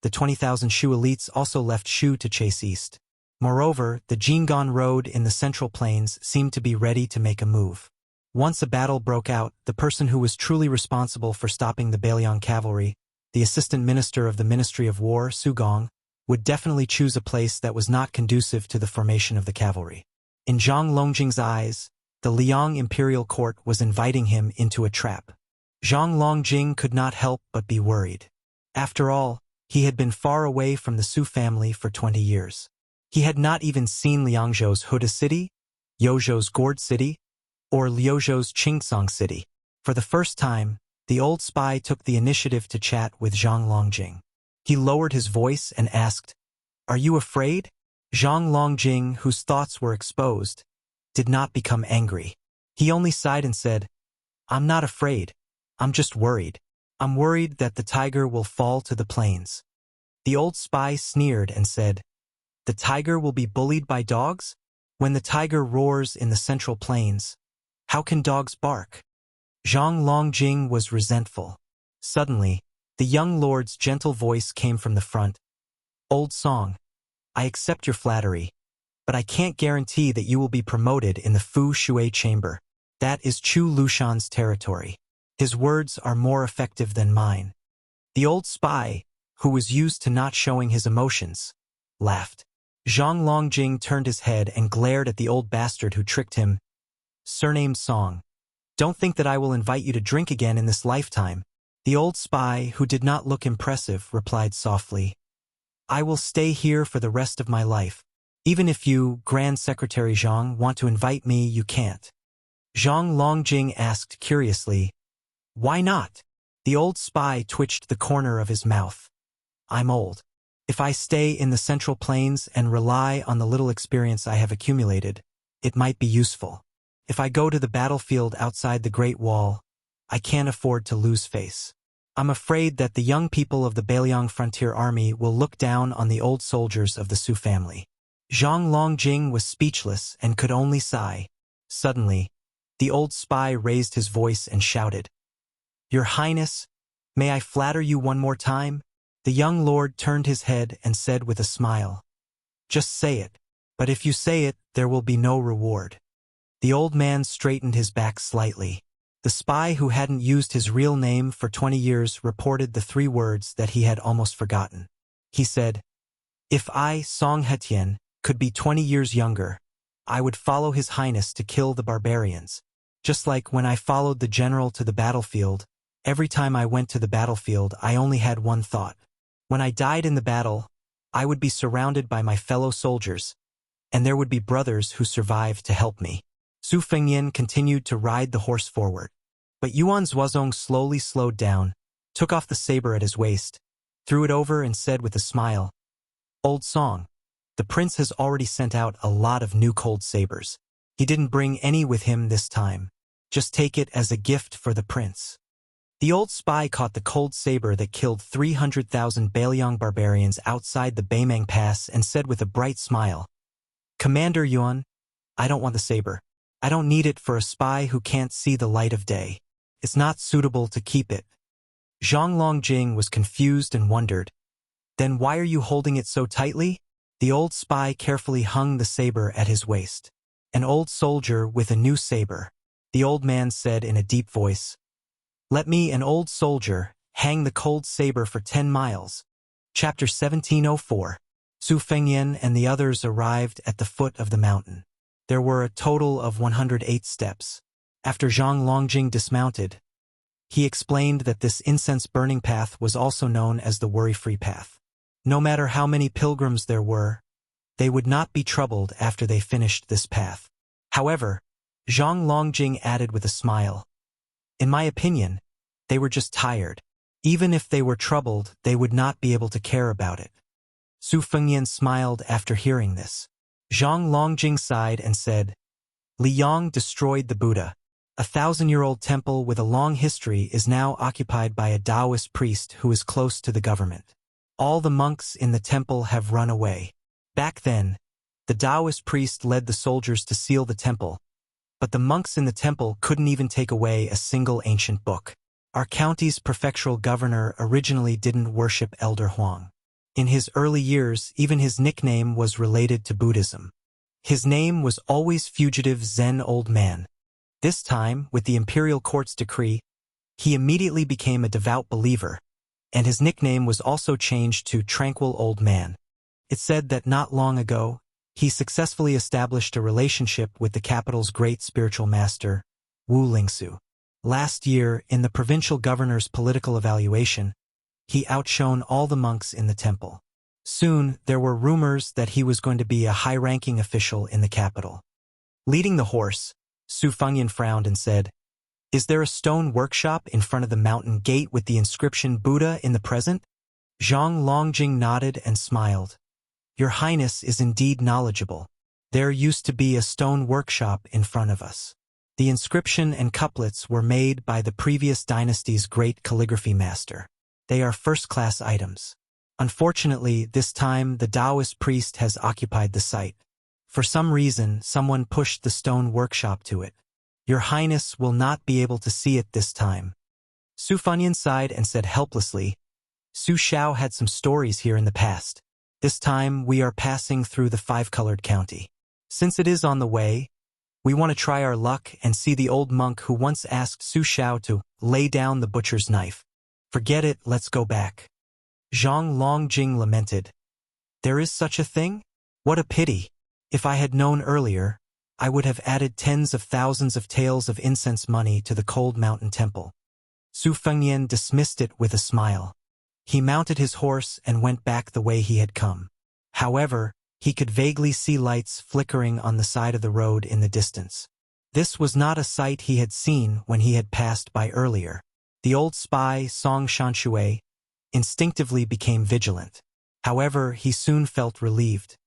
the 20,000 Shu elites also left Shu to chase east. Moreover, the Jinggan road in the Central Plains seemed to be ready to make a move. Once a battle broke out, the person who was truly responsible for stopping the Beiliang cavalry, the assistant minister of the Ministry of War, Su Gong, would definitely choose a place that was not conducive to the formation of the cavalry. In Zhang Longjing's eyes, the Liang imperial court was inviting him into a trap. Zhang Longjing could not help but be worried. After all, he had been far away from the Su family for 20 years. He had not even seen Liangzhou's Huda city, Yozhou's Gourd city, or Liuzhou's Qingsong city. For the first time, the old spy took the initiative to chat with Zhang Longjing. He lowered his voice and asked, "Are you afraid?" Zhang Longjing, whose thoughts were exposed, did not become angry. He only sighed and said, "I'm not afraid. I'm just worried. I'm worried that the tiger will fall to the plains." The old spy sneered and said, "The tiger will be bullied by dogs? When the tiger roars in the central plains, how can dogs bark? Zhang Longjing was resentful. Suddenly, the young lord's gentle voice came from the front. Old song, I accept your flattery, but I can't guarantee that you will be promoted in the Fu Shui chamber. That is Chu Lushan's territory. His words are more effective than mine. The old spy, who was used to not showing his emotions, laughed. Zhang Longjing turned his head and glared at the old bastard who tricked him. Surnamed Song. Don't think that I will invite you to drink again in this lifetime. The old spy, who did not look impressive, replied softly. I will stay here for the rest of my life. Even if you, Grand Secretary Zhang, want to invite me, you can't. Zhang Longjing asked curiously, Why not? The old spy twitched the corner of his mouth. I'm old. If I stay in the Central Plains and rely on the little experience I have accumulated, it might be useful. If I go to the battlefield outside the Great Wall, I can't afford to lose face. I'm afraid that the young people of the Beiliang Frontier Army will look down on the old soldiers of the Su family. Zhang Longjing was speechless and could only sigh. Suddenly, the old spy raised his voice and shouted, Your Highness, may I flatter you one more time? The young lord turned his head and said with a smile, Just say it, but if you say it, there will be no reward. The old man straightened his back slightly. The spy who hadn't used his real name for 20 years reported the 3 words that he had almost forgotten. He said, If I, Song Hetien, could be 20 years younger, I would follow His Highness to kill the barbarians. Just like when I followed the general to the battlefield, every time I went to the battlefield I only had one thought. When I died in the battle, I would be surrounded by my fellow soldiers, and there would be brothers who survived to help me. Su Fengyin continued to ride the horse forward, but Yuan Zuozong slowly slowed down, took off the saber at his waist, threw it over and said with a smile, Old Song, the prince has already sent out a lot of new cold sabers. He didn't bring any with him this time. Just take it as a gift for the prince. The old spy caught the cold saber that killed 300,000 Beiliang barbarians outside the Beimang Pass and said with a bright smile, Commander Yuan, I don't want the saber. I don't need it for a spy who can't see the light of day. It's not suitable to keep it. Zhang Longjing was confused and wondered, Then why are you holding it so tightly? The old spy carefully hung the saber at his waist. An old soldier with a new saber. The old man said in a deep voice, Let me, an old soldier, hang the cold saber for 10 miles. Chapter 1704. Su Fengyin and the others arrived at the foot of the mountain. There were a total of 108 steps. After Zhang Longjing dismounted, he explained that this incense-burning path was also known as the worry-free path. No matter how many pilgrims there were, they would not be troubled after they finished this path. However, Zhang Longjing added with a smile, In my opinion, they were just tired. Even if they were troubled, they would not be able to care about it. Su Fengyin smiled after hearing this. Zhang Longjing sighed and said, Li Yang destroyed the Buddha. A 1,000-year-old temple with a long history is now occupied by a Taoist priest who is close to the government. All the monks in the temple have run away. Back then, the Taoist priest led the soldiers to seal the temple, but the monks in the temple couldn't even take away a single ancient book. Our county's prefectural governor originally didn't worship Elder Huang. In his early years, even his nickname was related to Buddhism. His name was always Fugitive Zen Old Man. This time, with the imperial court's decree, he immediately became a devout believer, and his nickname was also changed to Tranquil Old Man. It's said that not long ago, he successfully established a relationship with the capital's great spiritual master, Wu Lingsu. Last year, in the provincial governor's political evaluation, he outshone all the monks in the temple. Soon, there were rumors that he was going to be a high-ranking official in the capital. Leading the horse, Su Fengyin frowned and said, Is there a stone workshop in front of the mountain gate with the inscription Buddha in the present? Zhang Longjing nodded and smiled. Your Highness is indeed knowledgeable. There used to be a stone workshop in front of us. The inscription and couplets were made by the previous dynasty's great calligraphy master. They are first-class items. Unfortunately, this time the Taoist priest has occupied the site. For some reason, someone pushed the stone workshop to it. Your Highness will not be able to see it this time. Su Fengyan sighed and said helplessly, Su Xiao had some stories here in the past. This time, we are passing through the five-colored county. Since it is on the way, we want to try our luck and see the old monk who once asked Su Xiao to lay down the butcher's knife. Forget it, let's go back. Zhang Longjing lamented. There is such a thing? What a pity. If I had known earlier, I would have added tens of thousands of taels of incense money to the cold mountain temple. Su Fengyan dismissed it with a smile. He mounted his horse and went back the way he had come. However, he could vaguely see lights flickering on the side of the road in the distance. This was not a sight he had seen when he had passed by earlier. The old spy, Song Shanshui, instinctively became vigilant. However, he soon felt relieved.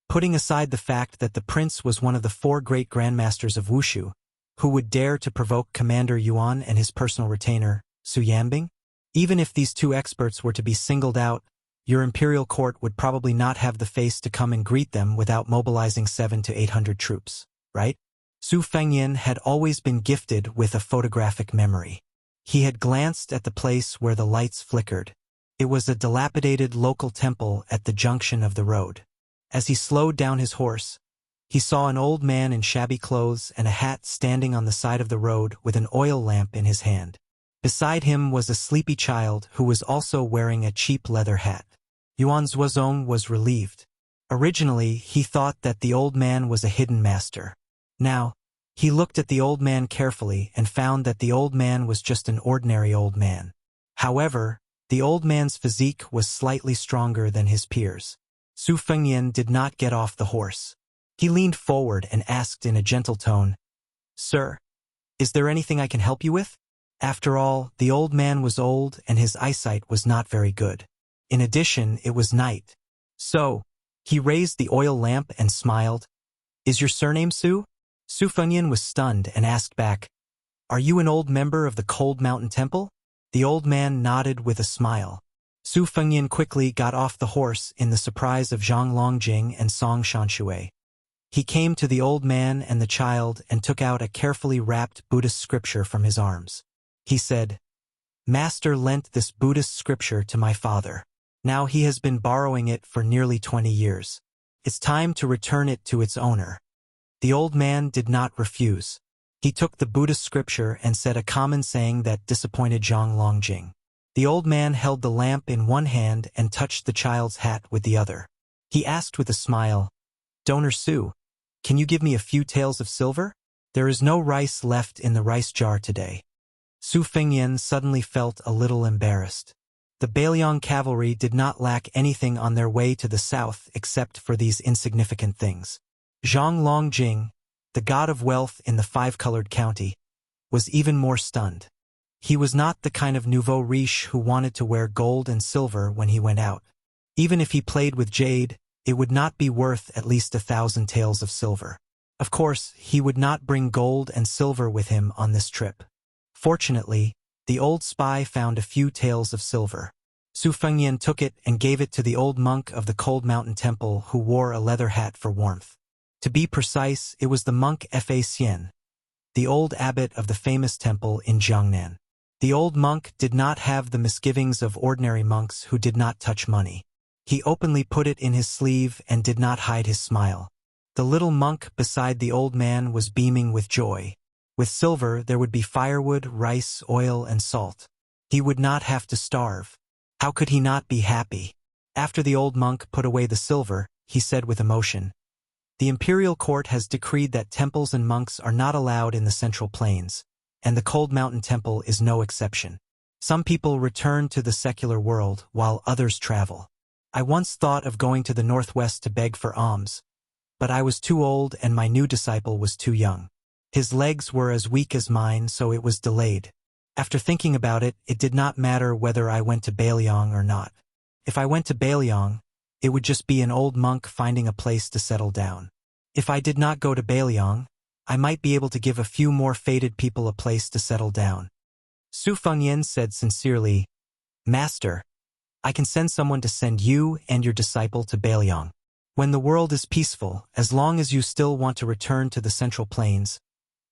Putting aside the fact that the prince was one of the 4 great grandmasters of Wushu, who would dare to provoke Commander Yuan and his personal retainer, Su Yambing? Even if these 2 experts were to be singled out, your imperial court would probably not have the face to come and greet them without mobilizing 700 to 800 troops, right? Su Fengyan had always been gifted with a photographic memory. He had glanced at the place where the lights flickered. It was a dilapidated local temple at the junction of the road. As he slowed down his horse, he saw an old man in shabby clothes and a hat standing on the side of the road with an oil lamp in his hand. Beside him was a sleepy child who was also wearing a cheap leather hat. Yuan Zuozong was relieved. Originally, he thought that the old man was a hidden master. Now, he looked at the old man carefully and found that the old man was just an ordinary old man. However, the old man's physique was slightly stronger than his peers. Su Fengyan did not get off the horse. He leaned forward and asked in a gentle tone, Sir, is there anything I can help you with? After all, the old man was old and his eyesight was not very good. In addition, it was night. So, he raised the oil lamp and smiled. Is your surname Su? Su Fengyan was stunned and asked back, Are you an old member of the Cold Mountain Temple? The old man nodded with a smile. Su Fengyan quickly got off the horse in the surprise of Zhang Longjing and Song Shanshui. He came to the old man and the child and took out a carefully wrapped Buddhist scripture from his arms. He said, Master lent this Buddhist scripture to my father. Now he has been borrowing it for nearly 20 years. It's time to return it to its owner. The old man did not refuse. He took the Buddhist scripture and said a common saying that disappointed Zhang Longjing. The old man held the lamp in one hand and touched the child's hat with the other. He asked with a smile, Donor Su, can you give me a few taels of silver? There is no rice left in the rice jar today. Su Fengyan suddenly felt a little embarrassed. The Beiliang cavalry did not lack anything on their way to the south except for these insignificant things. Zhang Longjing, the god of wealth in the five-colored county, was even more stunned. He was not the kind of nouveau riche who wanted to wear gold and silver when he went out. Even if he played with jade, it would not be worth at least 1,000 taels of silver. Of course, he would not bring gold and silver with him on this trip. Fortunately, the old spy found a few taels of silver. Su Fengyan took it and gave it to the old monk of the Cold Mountain Temple who wore a leather hat for warmth. To be precise, it was the monk Fa Xian, the old abbot of the famous temple in Jiangnan. The old monk did not have the misgivings of ordinary monks who did not touch money. He openly put it in his sleeve and did not hide his smile. The little monk beside the old man was beaming with joy. With silver, there would be firewood, rice, oil, and salt. He would not have to starve. How could he not be happy? After the old monk put away the silver, he said with emotion, The imperial court has decreed that temples and monks are not allowed in the Central Plains, and the Cold Mountain Temple is no exception. Some people return to the secular world while others travel. I once thought of going to the northwest to beg for alms, but I was too old and my new disciple was too young. His legs were as weak as mine, so it was delayed. After thinking about it, it did not matter whether I went to Beiliang or not. If I went to Beiliang, it would just be an old monk finding a place to settle down. If I did not go to Beiliang, I might be able to give a few more fated people a place to settle down. Su Fengyan said sincerely, Master, I can send someone to send you and your disciple to Beiliang. When the world is peaceful, as long as you still want to return to the Central Plains,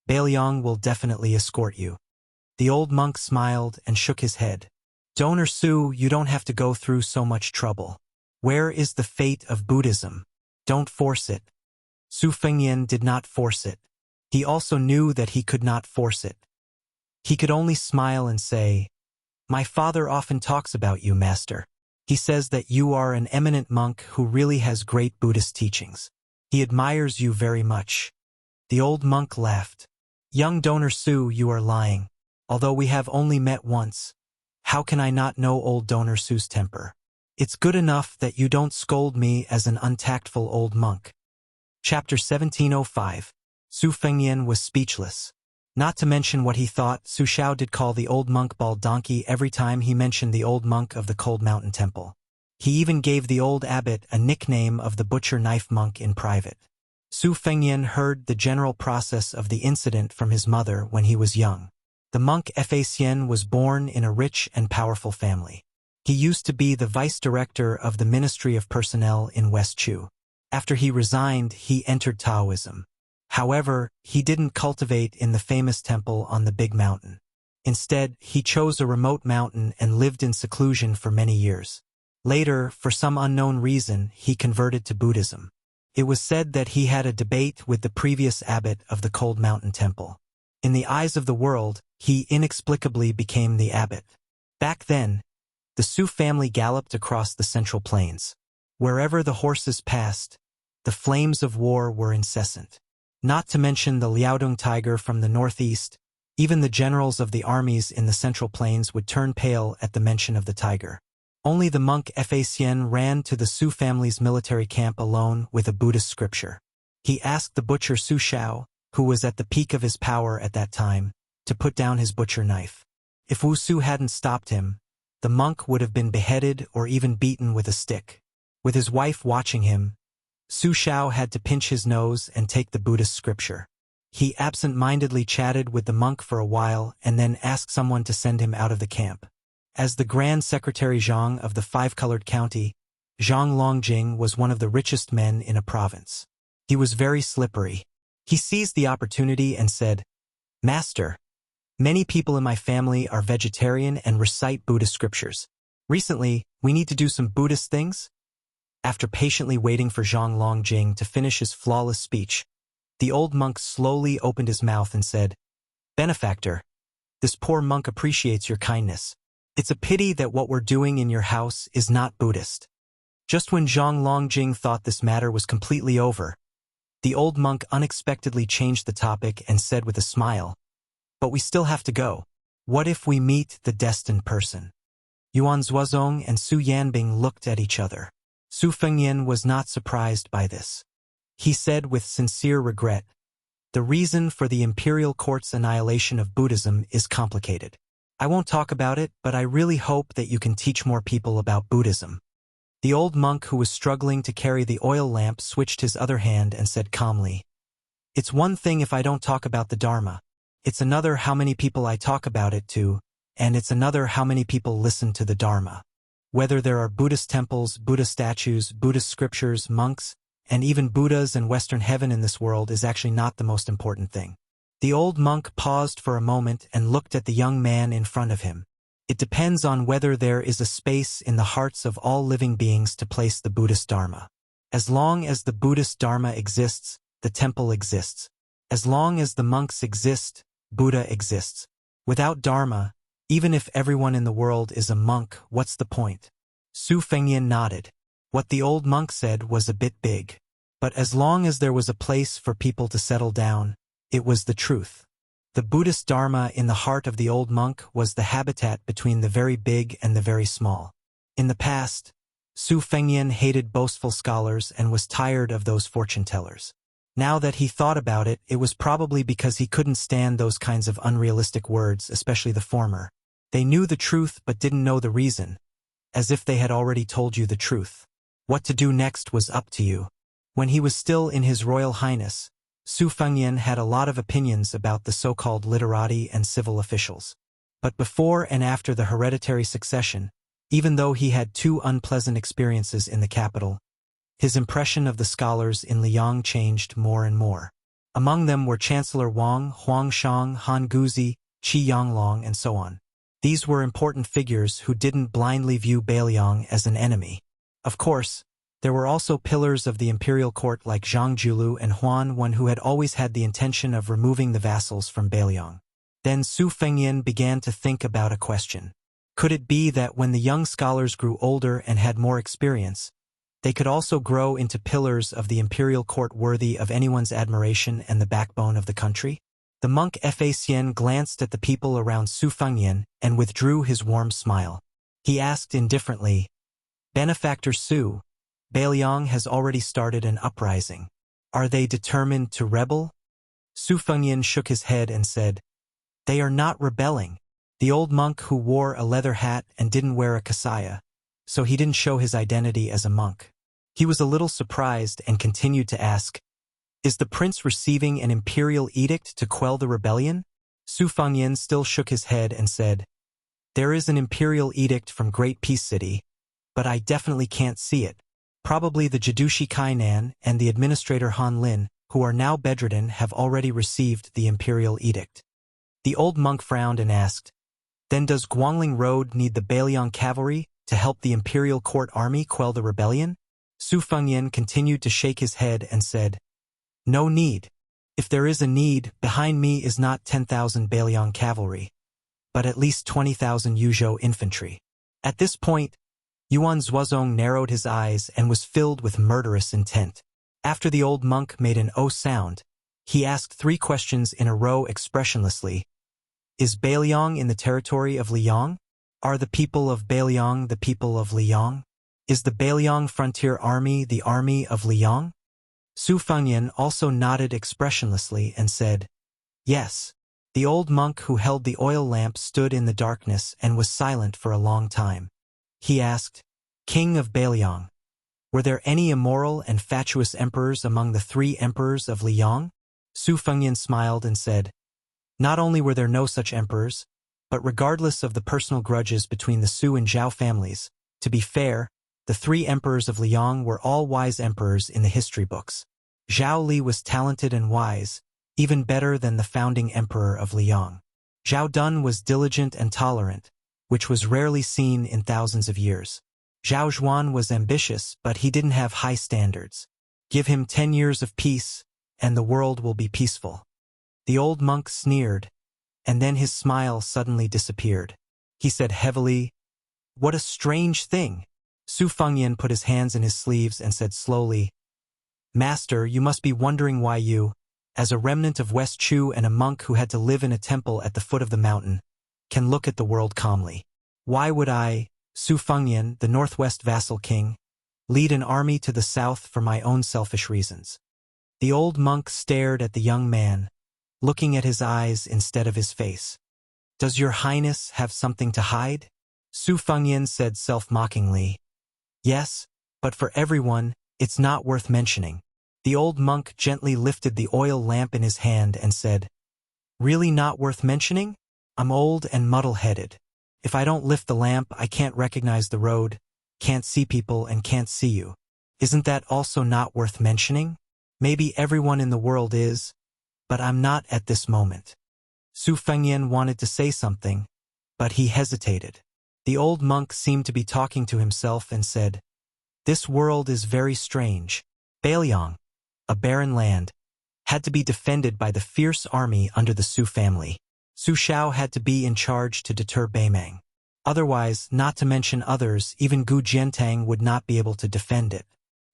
Bailiang will definitely escort you. The old monk smiled and shook his head. Donor Su, you don't have to go through so much trouble. Where is the fate of Buddhism? Don't force it. Su Fengyan did not force it. He also knew that he could not force it. He could only smile and say, "My father often talks about you, master. He says that you are an eminent monk who really has great Buddhist teachings. He admires you very much." The old monk laughed. "Young Donor Su, you are lying. Although we have only met once, how can I not know old Donor Su's temper? It's good enough that you don't scold me as an untactful old monk." Chapter 1705. Su Fengyan was speechless. Not to mention what he thought, Su Xiao did call the old monk bald donkey every time he mentioned the old monk of the Cold Mountain Temple. He even gave the old abbot a nickname of the butcher knife monk in private. Su Fengyan heard the general process of the incident from his mother when he was young. The monk Fa Xian was born in a rich and powerful family. He used to be the vice director of the Ministry of Personnel in West Chu. After he resigned, he entered Taoism. However, he didn't cultivate in the famous temple on the big mountain. Instead, he chose a remote mountain and lived in seclusion for many years. Later, for some unknown reason, he converted to Buddhism. It was said that he had a debate with the previous abbot of the Cold Mountain Temple. In the eyes of the world, he inexplicably became the abbot. Back then, the Su family galloped across the Central Plains. Wherever the horses passed, the flames of war were incessant. Not to mention the Liaodong tiger from the northeast, even the generals of the armies in the Central Plains would turn pale at the mention of the tiger. Only the monk Fa Xian ran to the Su family's military camp alone with a Buddhist scripture. He asked the butcher Su Xiao, who was at the peak of his power at that time, to put down his butcher knife. If Wu Su hadn't stopped him, the monk would have been beheaded or even beaten with a stick. With his wife watching him, Su Xiao had to pinch his nose and take the Buddhist scripture. He absent-mindedly chatted with the monk for a while and then asked someone to send him out of the camp. As the Grand Secretary Zhang of the Five-Colored County, Zhang Longjing was one of the richest men in a province. He was very slippery. He seized the opportunity and said, "Master, many people in my family are vegetarian and recite Buddhist scriptures. Recently, we need to do some Buddhist things?" After patiently waiting for Zhang Longjing to finish his flawless speech, the old monk slowly opened his mouth and said, "Benefactor, this poor monk appreciates your kindness. It's a pity that what we're doing in your house is not Buddhist." Just when Zhang Longjing thought this matter was completely over, the old monk unexpectedly changed the topic and said with a smile, "But we still have to go. What if we meet the destined person?" Yuan Zuozong and Su Yanbing looked at each other. Su Fengyan was not surprised by this. He said with sincere regret, "The reason for the imperial court's annihilation of Buddhism is complicated. I won't talk about it, but I really hope that you can teach more people about Buddhism." The old monk who was struggling to carry the oil lamp switched his other hand and said calmly, "It's one thing if I don't talk about the Dharma. It's another how many people I talk about it to, and it's another how many people listen to the Dharma. Whether there are Buddhist temples, Buddhist statues, Buddhist scriptures, monks, and even Buddhas and Western heaven in this world is actually not the most important thing." The old monk paused for a moment and looked at the young man in front of him. "It depends on whether there is a space in the hearts of all living beings to place the Buddhist Dharma. As long as the Buddhist Dharma exists, the temple exists. As long as the monks exist, Buddha exists. Without Dharma, even if everyone in the world is a monk, what's the point?" Su Fengyan nodded. What the old monk said was a bit big. But as long as there was a place for people to settle down, it was the truth. The Buddhist Dharma in the heart of the old monk was the habitat between the very big and the very small. In the past, Su Fengyan hated boastful scholars and was tired of those fortune-tellers. Now that he thought about it, it was probably because he couldn't stand those kinds of unrealistic words, especially the former. They knew the truth but didn't know the reason, as if they had already told you the truth. What to do next was up to you. When he was still in His Royal Highness, Su Fengyan had a lot of opinions about the so-called literati and civil officials. But before and after the hereditary succession, even though he had two unpleasant experiences in the capital, His impression of the scholars in Liang changed more and more. Among them were Chancellor Wang, Huangshang, Han Guzi, Qi Yanglong, and so on. These were important figures who didn't blindly view Beiliang as an enemy. Of course, there were also pillars of the imperial court like Zhang Julu and Huan Wen who had always had the intention of removing the vassals from Beiliang. Then Su Fengyan began to think about a question. Could it be that when the young scholars grew older and had more experience, they could also grow into pillars of the imperial court worthy of anyone's admiration and the backbone of the country? The monk Fa Xian glanced at the people around Su Fengyan and withdrew his warm smile. He asked indifferently, "Benefactor Su, Beiliang has already started an uprising. Are they determined to rebel?" Su Fengyan shook his head and said, "They are not rebelling." The old monk who wore a leather hat and didn't wear a kasaya, so he didn't show his identity as a monk. He was a little surprised and continued to ask, "Is the prince receiving an imperial edict to quell the rebellion?" Su Fengyan still shook his head and said, "There is an imperial edict from Great Peace City, but I definitely can't see it. Probably the Jidushi Kainan and the administrator Han Lin, who are now bedridden, have already received the imperial edict." The old monk frowned and asked, "Then does Guangling Road need the Beiliang cavalry to help the imperial court army quell the rebellion?" Su Fengyan continued to shake his head and said, "No need. If there is a need, behind me is not 10,000 Beiliang cavalry, but at least 20,000 Yuzhou infantry." At this point, Yuan Zuozong narrowed his eyes and was filled with murderous intent. After the old monk made an "oh" sound, he asked 3 questions in a row expressionlessly. "Is Beiliang in the territory of Liang? Are the people of Beiliang the people of Liang? Is the Beiliang frontier army the army of Liang?" Su Fengyan also nodded expressionlessly and said, "Yes." The old monk who held the oil lamp stood in the darkness and was silent for a long time. He asked, "King of Beiliang, were there any immoral and fatuous emperors among the 3 emperors of Liang?" Su Fengyan smiled and said, "Not only were there no such emperors, but regardless of the personal grudges between the Su and Zhao families, to be fair, the 3 emperors of Liang were all wise emperors in the history books. Zhao Li was talented and wise, even better than the founding emperor of Liang. Zhao Dun was diligent and tolerant, which was rarely seen in thousands of years. Zhao Zhuan was ambitious, but he didn't have high standards. Give him 10 years of peace, and the world will be peaceful." The old monk sneered, and then his smile suddenly disappeared. He said heavily, "What a strange thing." Su Fengyan put his hands in his sleeves and said slowly, "Master, you must be wondering why you, as a remnant of West Chu and a monk who had to live in a temple at the foot of the mountain, can look at the world calmly. Why would I, Su Fengyan, the Northwest vassal king, lead an army to the south for my own selfish reasons?" The old monk stared at the young man, looking at his eyes instead of his face. "Does your highness have something to hide?" Su Fengyan said self-mockingly, "Yes, but for everyone, it's not worth mentioning." The old monk gently lifted the oil lamp in his hand and said, "Really not worth mentioning? I'm old and muddle-headed. If I don't lift the lamp, I can't recognize the road, can't see people, and can't see you. Isn't that also not worth mentioning? Maybe everyone in the world is, but I'm not at this moment." Su Fengyan wanted to say something, but he hesitated. The old monk seemed to be talking to himself and said, "This world is very strange. Beiliang, a barren land, had to be defended by the fierce army under the Su family. Su Shao had to be in charge to deter Beimang. Otherwise, not to mention others, even Gu Jiantang would not be able to defend it.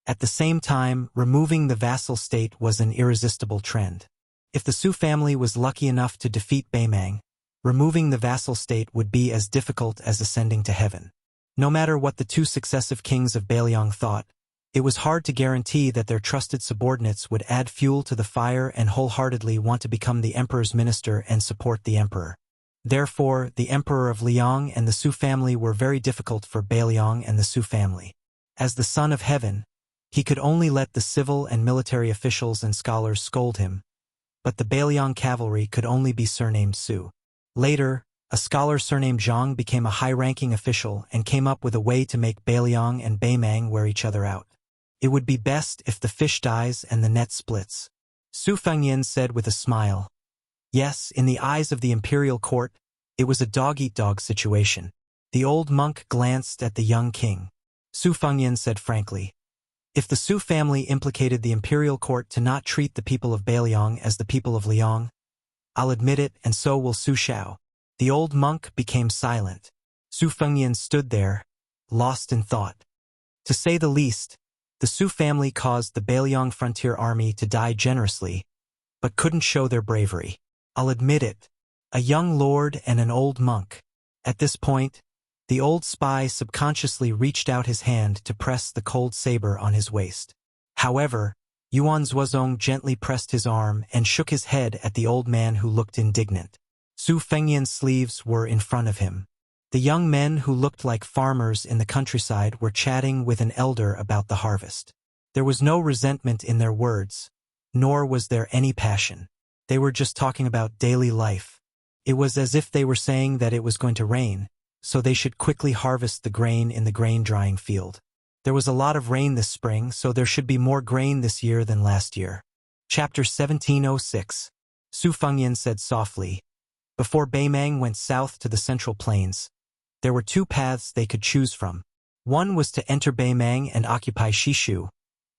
At the same time, removing the vassal state was an irresistible trend. If the Su family was lucky enough to defeat Beimang, removing the vassal state would be as difficult as ascending to heaven. No matter what the 2 successive kings of Beiliang thought, it was hard to guarantee that their trusted subordinates would add fuel to the fire and wholeheartedly want to become the emperor's minister and support the emperor. Therefore, the emperor of Liang and the Su family were very difficult for Beiliang and the Su family. As the son of heaven, he could only let the civil and military officials and scholars scold him, but the Beiliang cavalry could only be surnamed Su. Later, a scholar surnamed Zhang became a high-ranking official and came up with a way to make Beiliang and Beimang wear each other out. It would be best if the fish dies and the net splits. Su Fengyan said with a smile. Yes, in the eyes of the imperial court, it was a dog-eat-dog situation. The old monk glanced at the young king. Su Fengyan said frankly, if the Su family implicated the imperial court to not treat the people of Beiliang as the people of Liang, I'll admit it, and so will Su Shao. The old monk became silent. Su Fengyan stood there, lost in thought. To say the least, the Su family caused the Beiliang frontier army to die generously, but couldn't show their bravery. I'll admit it. A young lord and an old monk. At this point, the old spy subconsciously reached out his hand to press the cold saber on his waist. However, Yuan Zuozong gently pressed his arm and shook his head at the old man who looked indignant. Su Fengyan's sleeves were in front of him. The young men who looked like farmers in the countryside were chatting with an elder about the harvest. There was no resentment in their words, nor was there any passion. They were just talking about daily life. It was as if they were saying that it was going to rain, so they should quickly harvest the grain in the grain-drying field. There was a lot of rain this spring, so there should be more grain this year than last year. Chapter 1706. Su Fengyan said softly. Before Beimang went south to the Central Plains, there were two paths they could choose from. One was to enter Beimang and occupy Shishu,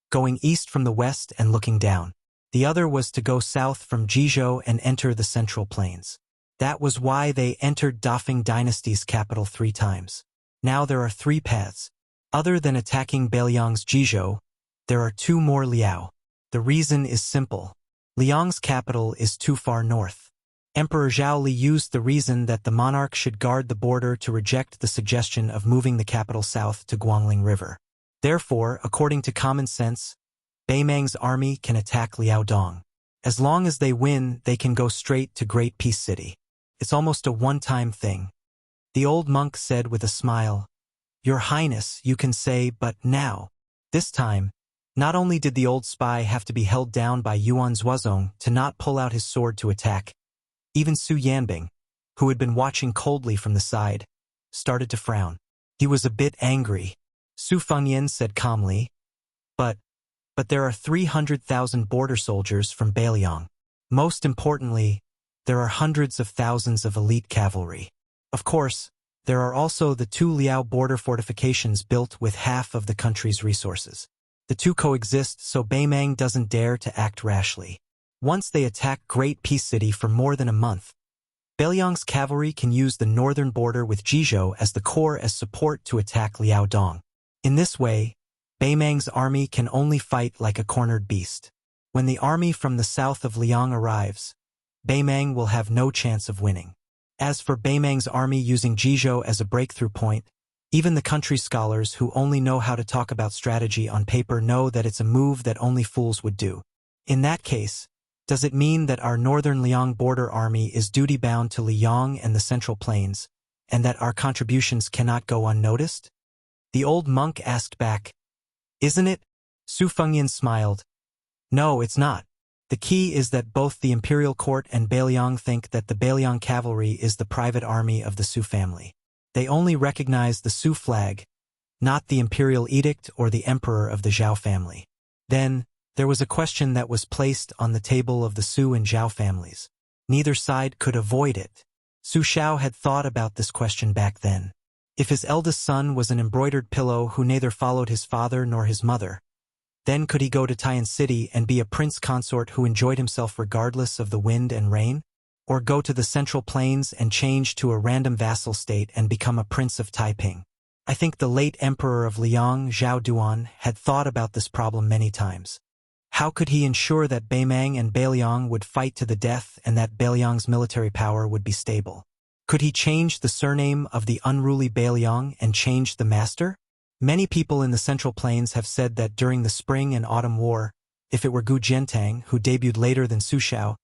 going east from the west and looking down. The other was to go south from Jizhou and enter the Central Plains. That was why they entered Dafeng Dynasty's capital 3 times. Now there are 3 paths. Other than attacking Beiliang's Jizhou, there are 2 more Liao. The reason is simple. Liang's capital is too far north. Emperor Zhao Li used the reason that the monarch should guard the border to reject the suggestion of moving the capital south to Guangling River. Therefore, according to common sense, Beimang's army can attack Liaodong. As long as they win, they can go straight to Great Peace City. It's almost a one-time thing. The old monk said with a smile, Your Highness, you can say, but now. This time, not only did the old spy have to be held down by Yuan Zuozong to not pull out his sword to attack, even Su Yanbing, who had been watching coldly from the side, started to frown. He was a bit angry. Su Fengyan said calmly, But there are 300,000 border soldiers from Beiliang. Most importantly, there are hundreds of thousands of elite cavalry. Of course, there are also the 2 Liao border fortifications built with half of the country's resources. The 2 coexist, so Beimang doesn't dare to act rashly. Once they attack Great Peace City for more than a month, Beiliang's cavalry can use the northern border with Jizhou as the core as support to attack Liaodong. In this way, Beimang's army can only fight like a cornered beast. When the army from the south of Liang arrives, Beimang will have no chance of winning. As for Beimang's army using Jizhou as a breakthrough point, even the country scholars who only know how to talk about strategy on paper know that it's a move that only fools would do. In that case, does it mean that our northern Liang border army is duty-bound to Liang and the Central Plains, and that our contributions cannot go unnoticed? The old monk asked back, Isn't it? Su Fengyan smiled. No, it's not. The key is that both the imperial court and Beiliang think that the Beiliang cavalry is the private army of the Su family. They only recognize the Su flag, not the imperial edict or the emperor of the Zhao family. Then, there was a question that was placed on the table of the Su and Zhao families. Neither side could avoid it. Su Shao had thought about this question back then. If his eldest son was an embroidered pillow who neither followed his father nor his mother, then could he go to Tian City and be a prince consort who enjoyed himself regardless of the wind and rain? Or go to the Central Plains and change to a random vassal state and become a prince of Taiping? I think the late emperor of Liang, Zhao Duan, had thought about this problem many times. How could he ensure that Beimang and Beiliang would fight to the death and that Beiliang's military power would be stable? Could he change the surname of the unruly Beiliang and change the master? Many people in the Central Plains have said that during the Spring and Autumn War, if it were Gu Jiantang, who debuted later than Su Shao,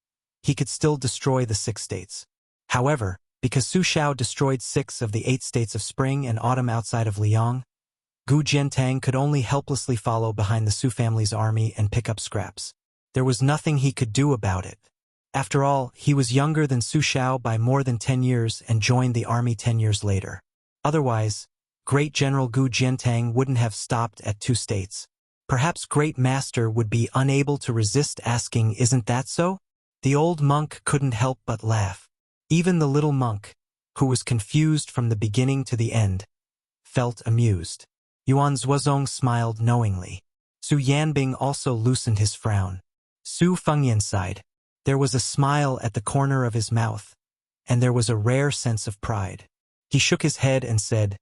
he could still destroy the 6 states. However, because Su Shao destroyed 6 of the 8 states of Spring and Autumn outside of Liang, Gu Jiantang could only helplessly follow behind the Su family's army and pick up scraps. There was nothing he could do about it. After all, he was younger than Su Shao by more than 10 years and joined the army 10 years later. Otherwise, Great General Gu Jiantang wouldn't have stopped at 2 states. Perhaps Great Master would be unable to resist asking, "Isn't that so?" The old monk couldn't help but laugh. Even the little monk, who was confused from the beginning to the end, felt amused. Yuan Zuozong smiled knowingly. Su Yanbing also loosened his frown. Su Fengyan sighed. There was a smile at the corner of his mouth, and there was a rare sense of pride. He shook his head and said,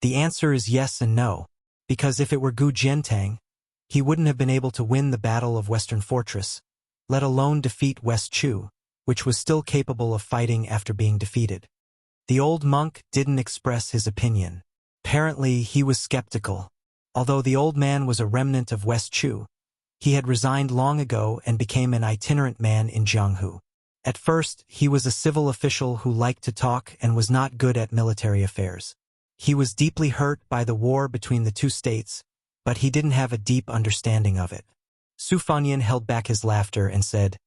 "The answer is yes and no, because if it were Gu Jiantang, he wouldn't have been able to win the Battle of Western Fortress, let alone defeat West Chu, which was still capable of fighting after being defeated." The old monk didn't express his opinion. Apparently, he was skeptical. Although the old man was a remnant of West Chu, he had resigned long ago and became an itinerant man in Jianghu. At first, he was a civil official who liked to talk and was not good at military affairs. He was deeply hurt by the war between the two states, but he didn't have a deep understanding of it. Su Fengyan held back his laughter and said,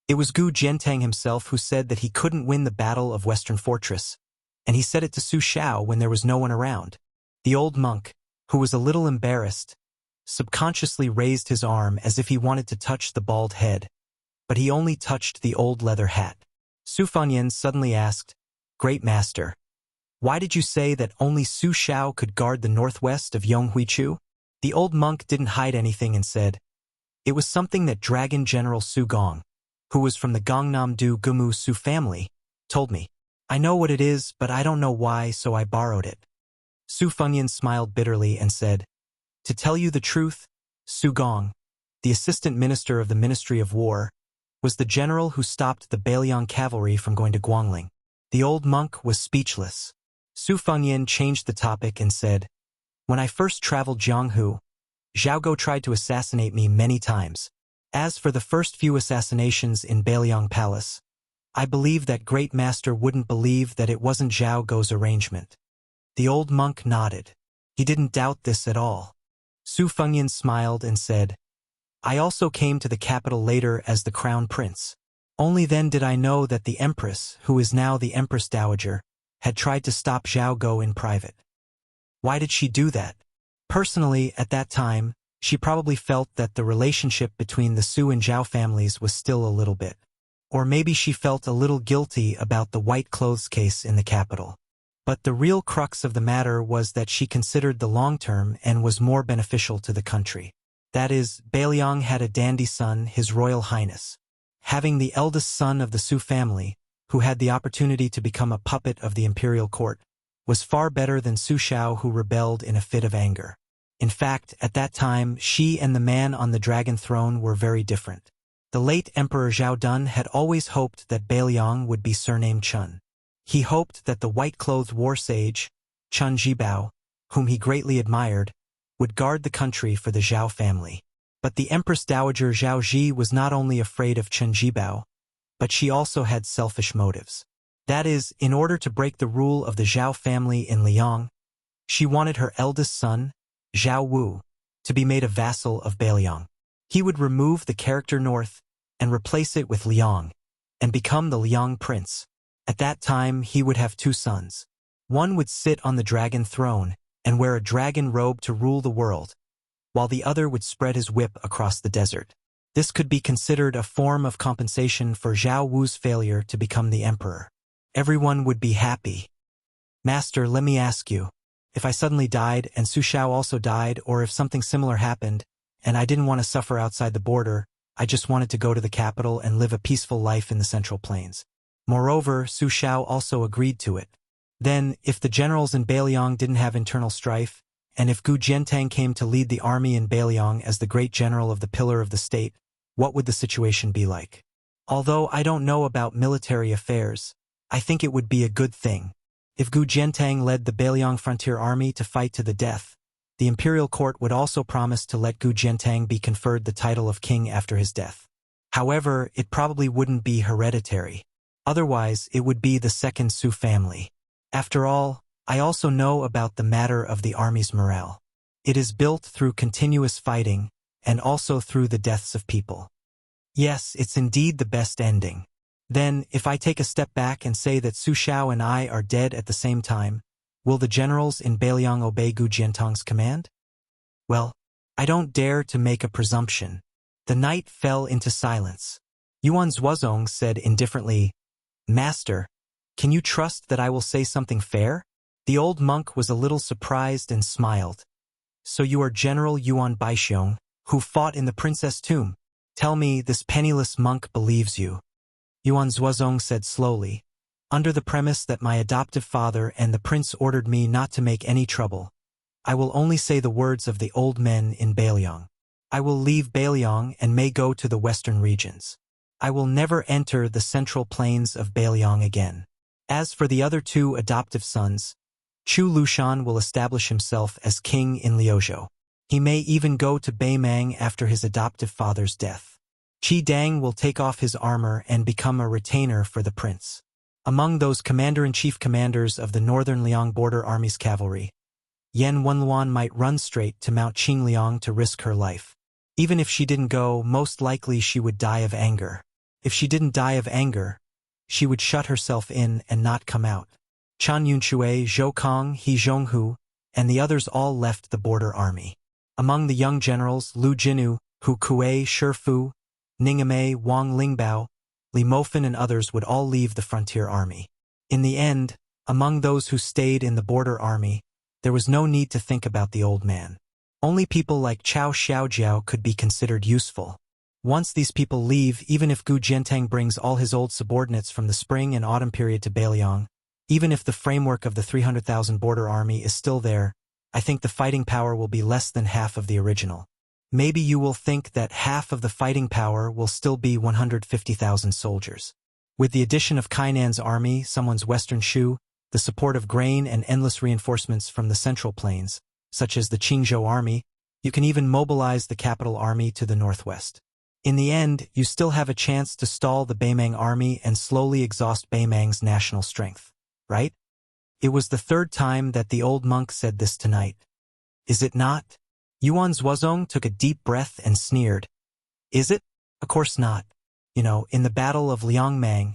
"It was Gu Jiantang himself who said that he couldn't win the Battle of Western Fortress, and he said it to Su Shao when there was no one around." The old monk, who was a little embarrassed, subconsciously raised his arm as if he wanted to touch the bald head, but he only touched the old leather hat. Su Fengyan suddenly asked, "Great Master, why did you say that only Su Shao could guard the northwest of Yonghui-Chu?" The old monk didn't hide anything and said, "It was something that Dragon General Su Gong, who was from the Gangnam-do Gumu Su family, told me. I know what it is, but I don't know why, so I borrowed it." Su Fengyan smiled bitterly and said, "To tell you the truth, Su Gong, the assistant minister of the Ministry of War, was the general who stopped the Bailiang cavalry from going to Guangling." The old monk was speechless. Su Fengyan changed the topic and said, "When I first traveled Jianghu, Zhaogo tried to assassinate me many times. As for the first few assassinations in Bailiang Palace, I believe that Great Master wouldn't believe that it wasn't Zhaogo's arrangement." The old monk nodded. He didn't doubt this at all. Su Fengyan smiled and said, "I also came to the capital later as the crown prince. Only then did I know that the empress, who is now the Empress Dowager, had tried to stop Zhaogo in private." Why did she do that? Personally, at that time, she probably felt that the relationship between the Su and Zhao families was still a little bit. Or maybe she felt a little guilty about the white clothes case in the capital. But the real crux of the matter was that she considered the long term and was more beneficial to the country. That is, Bailiang had a dandy son, His Royal Highness. Having the eldest son of the Su family, who had the opportunity to become a puppet of the imperial court, was far better than Su Shao, who rebelled in a fit of anger. In fact, at that time, she and the man on the dragon throne were very different. The late Emperor Zhao Dun had always hoped that Bailiang would be surnamed Chun. He hoped that the white-clothed war sage, Chun Jibao, whom he greatly admired, would guard the country for the Zhao family. But the Empress Dowager Zhao Ji was not only afraid of Chun Jibao, but she also had selfish motives. That is, in order to break the rule of the Zhao family in Liang, she wanted her eldest son, Zhao Wu, to be made a vassal of Bailiang. He would remove the character North and replace it with Liang, and become the Liang prince. At that time, he would have two sons. One would sit on the dragon throne and wear a dragon robe to rule the world, while the other would spread his whip across the desert. This could be considered a form of compensation for Zhao Wu's failure to become the emperor. Everyone would be happy. "Master, let me ask you, if I suddenly died and Su Shao also died, or if something similar happened, and I didn't want to suffer outside the border, I just wanted to go to the capital and live a peaceful life in the Central Plains." Moreover, Su Shao also agreed to it. Then, if the generals in Bailiang didn't have internal strife, and if Gu Jiantang came to lead the army in Bailiang as the great general of the pillar of the state, what would the situation be like? Although I don't know about military affairs, I think it would be a good thing. If Gu Jiantang led the Bailiang frontier army to fight to the death, the imperial court would also promise to let Gu Jiantang be conferred the title of king after his death. However, it probably wouldn't be hereditary. Otherwise, it would be the second Su family. After all, I also know about the matter of the army's morale. It is built through continuous fighting, and also through the deaths of people. Yes, it's indeed the best ending. Then, if I take a step back and say that Su Shao and I are dead at the same time, will the generals in Bailiang obey Gu Jiantang's command? Well, I don't dare to make a presumption. The knight fell into silence. Yuan Zuozong said indifferently, Master, can you trust that I will say something fair? The old monk was a little surprised and smiled. So you are General Yuan Baixiong, who fought in the princess tomb. Tell me this penniless monk believes you. Yuan Zuozong said slowly, under the premise that my adoptive father and the prince ordered me not to make any trouble, I will only say the words of the old men in Beiliang. I will leave Beiliang and may go to the western regions. I will never enter the central plains of Beiliang again. As for the other two adoptive sons, Chu Lushan will establish himself as king in Liuzhou. He may even go to Beimang after his adoptive father's death. Qi Dang will take off his armor and become a retainer for the prince. Among those commander-in-chief commanders of the northern Liang border army's cavalry, Yan Wenluan might run straight to Mount Qingliang to risk her life. Even if she didn't go, most likely she would die of anger. If she didn't die of anger, she would shut herself in and not come out. Chan Yunshui, Zhou Kong, He Zhonghu, and the others all left the border army. Among the young generals, Lu Jinu, Hu Kuei, Shifu, Ningame, Wang Lingbao, Li Mofan and others would all leave the frontier army. In the end, among those who stayed in the border army, there was no need to think about the old man. Only people like Chao Xiaojiao could be considered useful. Once these people leave, even if Gu Jiantang brings all his old subordinates from the spring and autumn period to Beiliang, even if the framework of the 300,000 border army is still there, I think the fighting power will be less than half of the original. Maybe you will think that half of the fighting power will still be 150,000 soldiers. With the addition of Kainan's army, someone's western Shu, the support of grain and endless reinforcements from the central plains, such as the Qingzhou army, you can even mobilize the capital army to the northwest. In the end, you still have a chance to stall the Beimang army and slowly exhaust Beimang's national strength, right? It was the third time that the old monk said this tonight. Is it not? Yuan Zuozong took a deep breath and sneered. Is it? Of course not. In the Battle of Liangmang,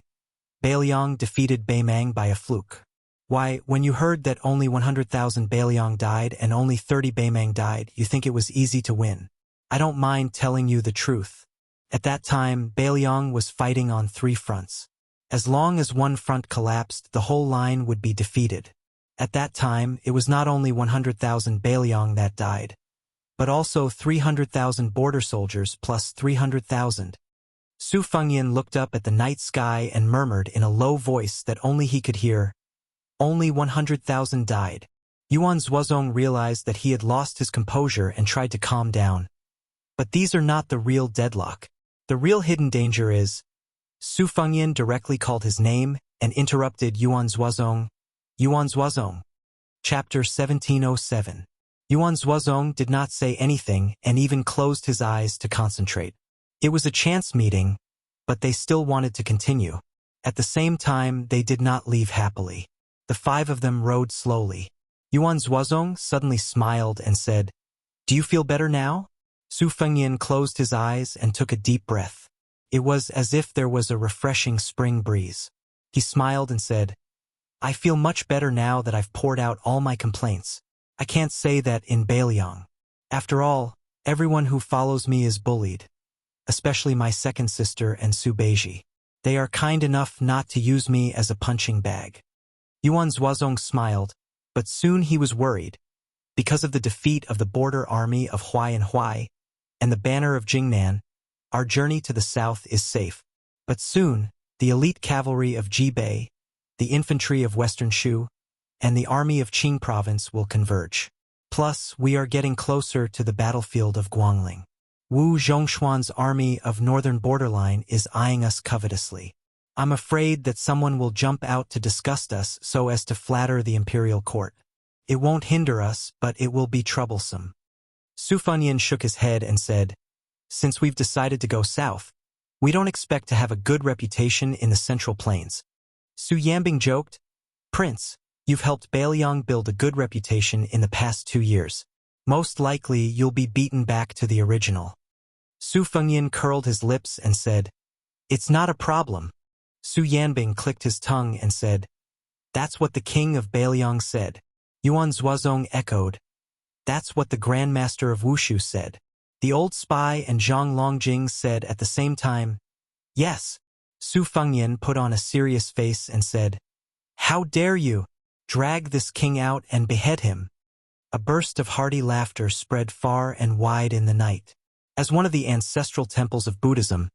Beiliang defeated Beimang by a fluke. Why, when you heard that only 100,000 Beiliang died and only 30 Beimang died, you think it was easy to win. I don't mind telling you the truth. At that time, Beiliang was fighting on 3 fronts. As long as one front collapsed, the whole line would be defeated. At that time, it was not only 100,000 Beiliang that died, but also 300,000 border soldiers plus 300,000. Su Fengyan looked up at the night sky and murmured in a low voice that only he could hear, only 100,000 died. Yuan Zuozong realized that he had lost his composure and tried to calm down. But these are not the real deadlock. The real hidden danger is, Su Fengyan directly called his name and interrupted Yuan Zuozong. Yuan Zuozong. Chapter 1707. Yuan Zuozong did not say anything and even closed his eyes to concentrate. It was a chance meeting, but they still wanted to continue. At the same time, they did not leave happily. The 5 of them rode slowly. Yuan Zuozong suddenly smiled and said, Do you feel better now? Su Fengyan closed his eyes and took a deep breath. It was as if there was a refreshing spring breeze. He smiled and said, I feel much better now that I've poured out all my complaints. I can't say that in Beiliang. After all, everyone who follows me is bullied, especially my second sister and Su Beiji. They are kind enough not to use me as a punching bag. Yuan Zuozong smiled, but soon he was worried. Because of the defeat of the border army of Huai and Huai, and the banner of Jingnan, our journey to the south is safe. But soon, the elite cavalry of Jibei, the infantry of Western Shu, and the army of Qing province will converge. Plus, we are getting closer to the battlefield of Guangling. Wu Zhongshuan's army of northern borderline is eyeing us covetously. I'm afraid that someone will jump out to disgust us so as to flatter the imperial court. It won't hinder us, but it will be troublesome. Su Fengyan shook his head and said, Since we've decided to go south, we don't expect to have a good reputation in the central plains. Su Yambing joked, Prince, you've helped Beiliang build a good reputation in the past 2 years. Most likely you'll be beaten back to the original. Su Fengyan curled his lips and said, It's not a problem. Su Yanbing clicked his tongue and said, That's what the king of Beiliang said. Yuan Zuozong echoed, That's what the Grand Master of Wushu said. The old spy and Zhang Longjing said at the same time, yes. Su Fengyan put on a serious face and said, how dare you? Drag this king out and behead him. A burst of hearty laughter spread far and wide in the night. As one of the ancestral temples of Buddhism,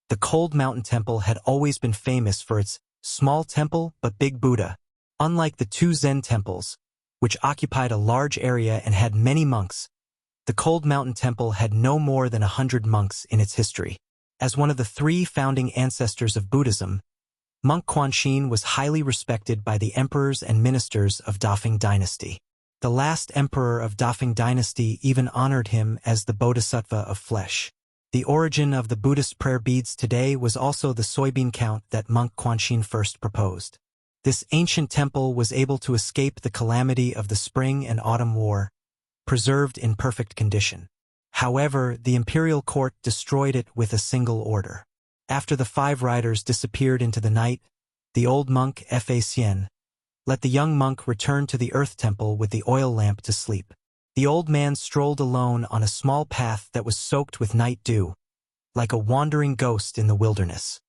the Cold Mountain Temple had always been famous for its small temple but big Buddha. Unlike the two Zen temples, which occupied a large area and had many monks, the Cold Mountain Temple had no more than 100 monks in its history. As one of the 3 founding ancestors of Buddhism, Monk Quanxin was highly respected by the emperors and ministers of Dafeng dynasty. The last emperor of Dafeng dynasty even honored him as the Bodhisattva of flesh. The origin of the Buddhist prayer beads today was also the soybean count that Monk Quanxin first proposed. This ancient temple was able to escape the calamity of the Spring and Autumn War, preserved in perfect condition. However, the imperial court destroyed it with a single order. After the 5 riders disappeared into the night, the old monk Fa Xian let the young monk return to the earth temple with the oil lamp to sleep. The old man strolled alone on a small path that was soaked with night dew, like a wandering ghost in the wilderness.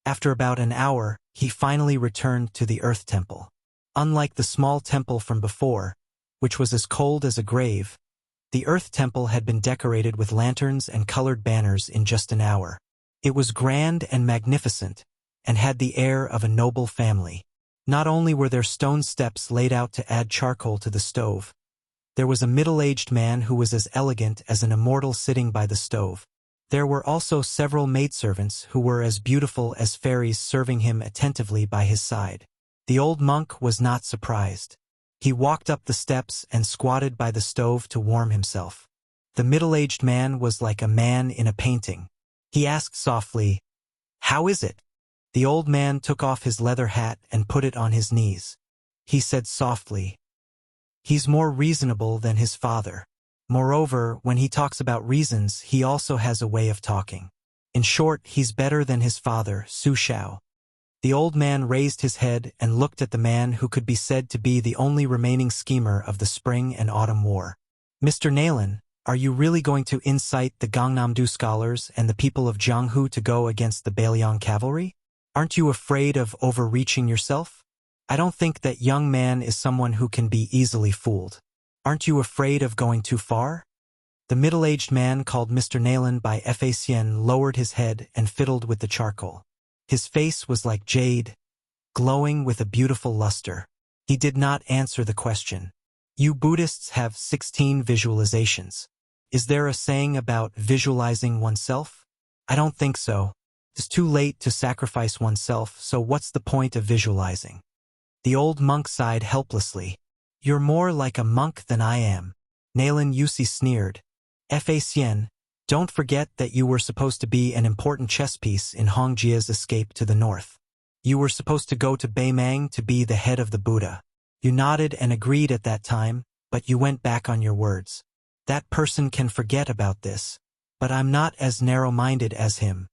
After about an hour, he finally returned to the earth temple. Unlike the small temple from before, which was as cold as a grave, the earth temple had been decorated with lanterns and colored banners in just an hour. It was grand and magnificent, and had the air of a noble family. Not only were there stone steps laid out to add charcoal to the stove, there was a middle-aged man who was as elegant as an immortal sitting by the stove. There were also several maidservants who were as beautiful as fairies serving him attentively by his side. The old monk was not surprised. He walked up the steps and squatted by the stove to warm himself. The middle-aged man was like a man in a painting. He asked softly, "How is it?" The old man took off his leather hat and put it on his knees. He said softly, "He's more reasonable than his father. Moreover, when he talks about reasons, he also has a way of talking. In short, he's better than his father, Su Shao." The old man raised his head and looked at the man who could be said to be the only remaining schemer of the Spring and Autumn War. "Mr. Nalen, are you really going to incite the Gangnam-do scholars and the people of Jianghu to go against the Beiliang cavalry? Aren't you afraid of overreaching yourself? I don't think that young man is someone who can be easily fooled. Aren't you afraid of going too far?" The middle-aged man called Mr. Nalen by Fa Xian lowered his head and fiddled with the charcoal. His face was like jade, glowing with a beautiful luster. He did not answer the question. "You Buddhists have 16 visualizations. Is there a saying about visualizing oneself? I don't think so. It's too late to sacrifice oneself, so what's the point of visualizing?" The old monk sighed helplessly. "You're more like a monk than I am." Nalen Yusi sneered. "Fa Xian, don't forget that you were supposed to be an important chess piece in Hongjia's escape to the north. You were supposed to go to Beimang to be the head of the Buddha. You nodded and agreed at that time, but you went back on your words. That person can forget about this, but I'm not as narrow-minded as him."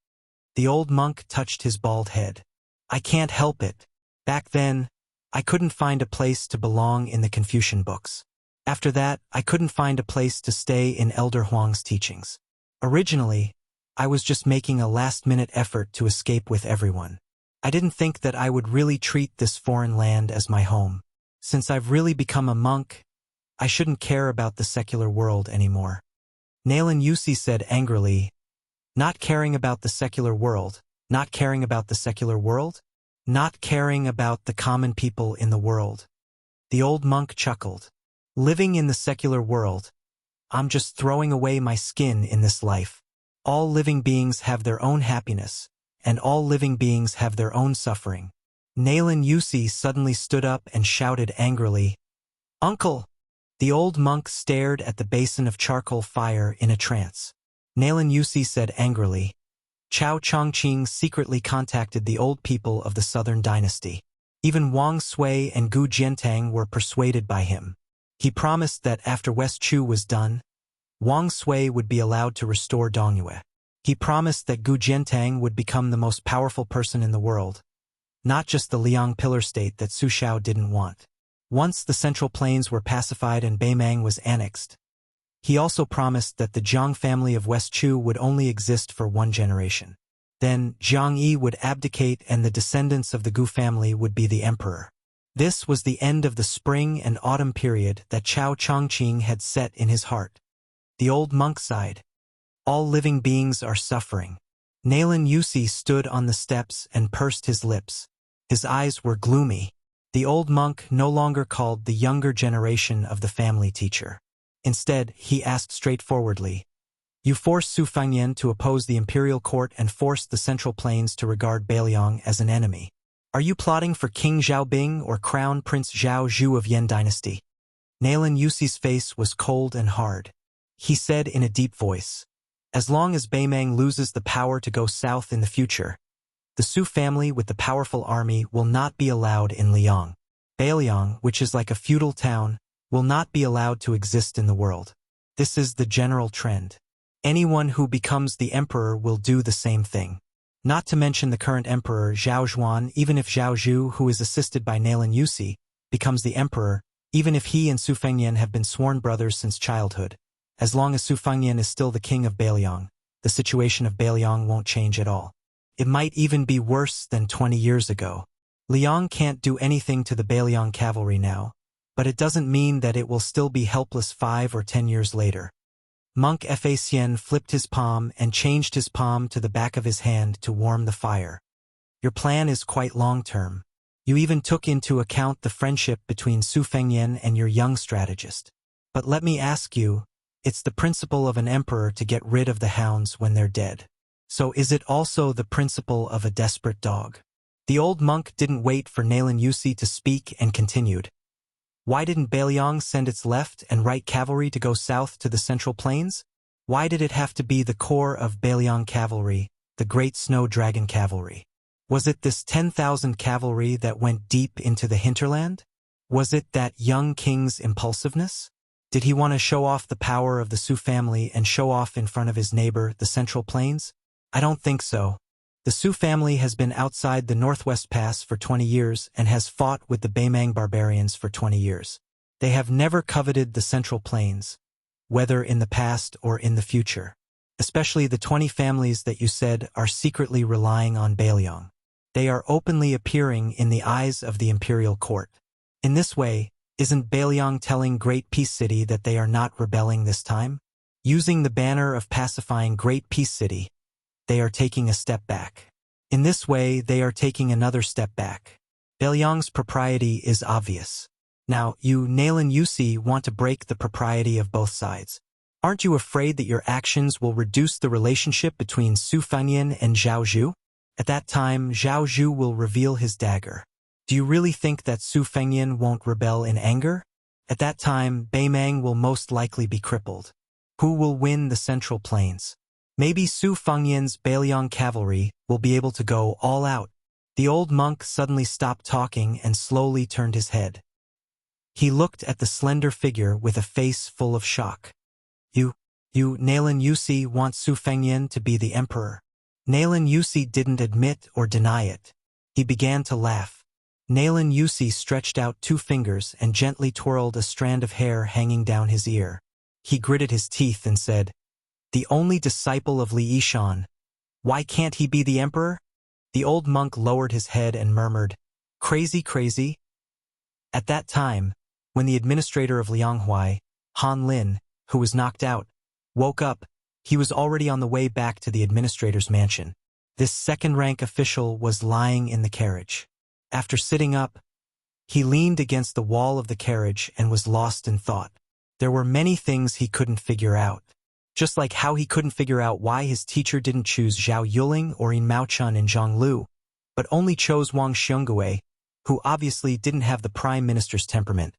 The old monk touched his bald head. "I can't help it. Back then, I couldn't find a place to belong in the Confucian books. After that, I couldn't find a place to stay in Elder Huang's teachings. Originally, I was just making a last-minute effort to escape with everyone. I didn't think that I would really treat this foreign land as my home. Since I've really become a monk, I shouldn't care about the secular world anymore." Nalen Yusi said angrily, "Not caring about the secular world, not caring about the secular world? Not caring about the common people in the world." The old monk chuckled. "Living in the secular world, I'm just throwing away my skin in this life. All living beings have their own happiness, and all living beings have their own suffering." Nalen Yusi suddenly stood up and shouted angrily, "Uncle!" The old monk stared at the basin of charcoal fire in a trance. Nalen Yusi said angrily, "Chao Chongqing secretly contacted the old people of the southern dynasty. Even Wang Sui and Gu Jiantang were persuaded by him. He promised that after West Chu was done, Wang Sui would be allowed to restore Dongyue. He promised that Gu Jiantang would become the most powerful person in the world, not just the Liang pillar state that Su Shao didn't want. Once the Central Plains were pacified and Beimang was annexed, He also promised that the Jiang family of West Chu would only exist for one generation. Then Jiang Yi would abdicate and the descendants of the Gu family would be the emperor. This was the end of the spring and autumn period that Chao Chongqing had set in his heart. The old monk sighed. All living beings are suffering. Nalin Yusi stood on the steps and pursed his lips. His eyes were gloomy. The old monk no longer called the younger generation of the family teacher. Instead, he asked straightforwardly, "You forced Su Fengnian to oppose the imperial court and forced the Central Plains to regard Beiliang as an enemy. Are you plotting for King Xiaobing or Crown Prince Zhao Zhu of Yan Dynasty?" Nalin Yusi's face was cold and hard. He said in a deep voice, "As long as Beimang loses the power to go south in the future, the Su family with the powerful army will not be allowed in Liang. Beiliang, which is like a feudal town, will not be allowed to exist in the world. This is the general trend. Anyone who becomes the emperor will do the same thing. Not to mention the current emperor Zhao Zhuan, even if Zhao Zhu, who is assisted by Nalin Yusi, becomes the emperor, even if he and Su Fengnian have been sworn brothers since childhood. As long as Su Fengnian is still the king of Beiliang, the situation of Beiliang won't change at all. It might even be worse than 20 years ago. Liang can't do anything to the Beiliang cavalry now, but it doesn't mean that it will still be helpless 5 or 10 years later." Monk Fa Xian flipped his palm and changed his palm to the back of his hand to warm the fire. "Your plan is quite long-term. You even took into account the friendship between Su Fengnian and your young strategist. But let me ask you, it's the principle of an emperor to get rid of the hounds when they're dead. So is it also the principle of a desperate dog?" The old monk didn't wait for Nalin Yusi to speak and continued. "Why didn't Beiliang send its left and right cavalry to go south to the Central Plains? Why did it have to be the core of Beiliang cavalry, the Great Snow Dragon cavalry? Was it this 10,000 cavalry that went deep into the hinterland? Was it that young king's impulsiveness? Did he want to show off the power of the Su family and show off in front of his neighbor, the Central Plains? I don't think so. The Su family has been outside the Northwest Pass for 20 years and has fought with the Beimang barbarians for 20 years. They have never coveted the Central Plains, whether in the past or in the future. Especially the 20 families that you said are secretly relying on Beiliang. They are openly appearing in the eyes of the imperial court. In this way, isn't Beiliang telling Great Peace City that they are not rebelling this time? Using the banner of pacifying Great Peace City, they are taking a step back. In this way, they are taking another step back. Beiliang's propriety is obvious. Now, you, Nalin Yusi, want to break the propriety of both sides. Aren't you afraid that your actions will reduce the relationship between Su Fengnian and Zhao Zhu? At that time, Zhao Zhu will reveal his dagger. Do you really think that Su Fengnian won't rebel in anger? At that time, Beimang will most likely be crippled. Who will win the Central Plains? Maybe Su Fengnian's Beiliang cavalry will be able to go all out. The old monk suddenly stopped talking and slowly turned his head. He looked at the slender figure with a face full of shock. You, Nalin Yusi, want Su Fengnian to be the emperor?" Nalin Yusi didn't admit or deny it. He began to laugh. Nalin Yusi stretched out 2 fingers and gently twirled a strand of hair hanging down his ear. He gritted his teeth and said, "The only disciple of Li Yishan. Why can't he be the emperor?" The old monk lowered his head and murmured, "Crazy, crazy." At that time, when the administrator of Lianghuai, Han Lin, who was knocked out, woke up, he was already on the way back to the administrator's mansion. This second-rank official was lying in the carriage. After sitting up, he leaned against the wall of the carriage and was lost in thought. There were many things he couldn't figure out. Just like how he couldn't figure out why his teacher didn't choose Zhao Yuling or Yin Maochun and Zhang Lu, but only chose Wang Xiongui, who obviously didn't have the prime minister's temperament,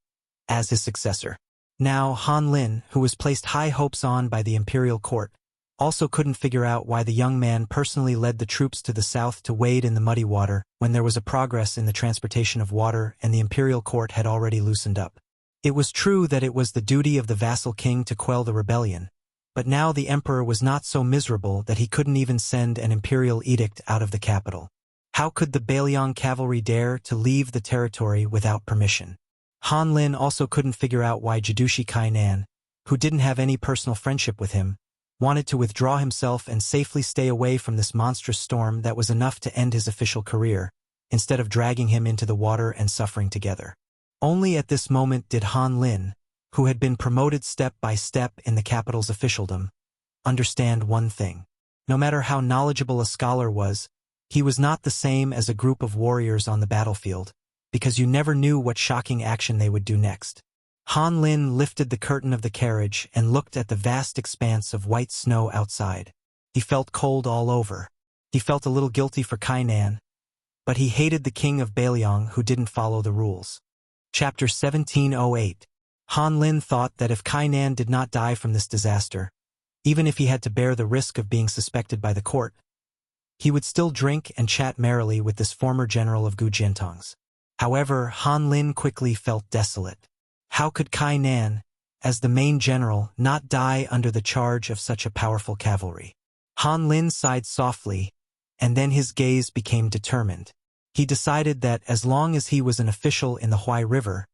as his successor. Now Han Lin, who was placed high hopes on by the imperial court, also couldn't figure out why the young man personally led the troops to the south to wade in the muddy water when there was a progress in the transportation of water and the imperial court had already loosened up. It was true that it was the duty of the vassal king to quell the rebellion, but now the emperor was not so miserable that he couldn't even send an imperial edict out of the capital. How could the Beiliang cavalry dare to leave the territory without permission? Han Lin also couldn't figure out why Jidushi Kainan, who didn't have any personal friendship with him, wanted to withdraw himself and safely stay away from this monstrous storm that was enough to end his official career, instead of dragging him into the water and suffering together. Only at this moment did Han Lin, who had been promoted step by step in the capital's officialdom, understand one thing. No matter how knowledgeable a scholar was, he was not the same as a group of warriors on the battlefield, because you never knew what shocking action they would do next. Han Lin lifted the curtain of the carriage and looked at the vast expanse of white snow outside. He felt cold all over. He felt a little guilty for Kainan, but he hated the king of Beiliang who didn't follow the rules. Chapter 1708. Han Lin thought that if Kainan did not die from this disaster, even if he had to bear the risk of being suspected by the court, he would still drink and chat merrily with this former general of Gujiantong's. However, Han Lin quickly felt desolate. How could Kainan, as the main general, not die under the charge of such a powerful cavalry? Han Lin sighed softly, and then his gaze became determined. He decided that as long as he was an official in the Huai River,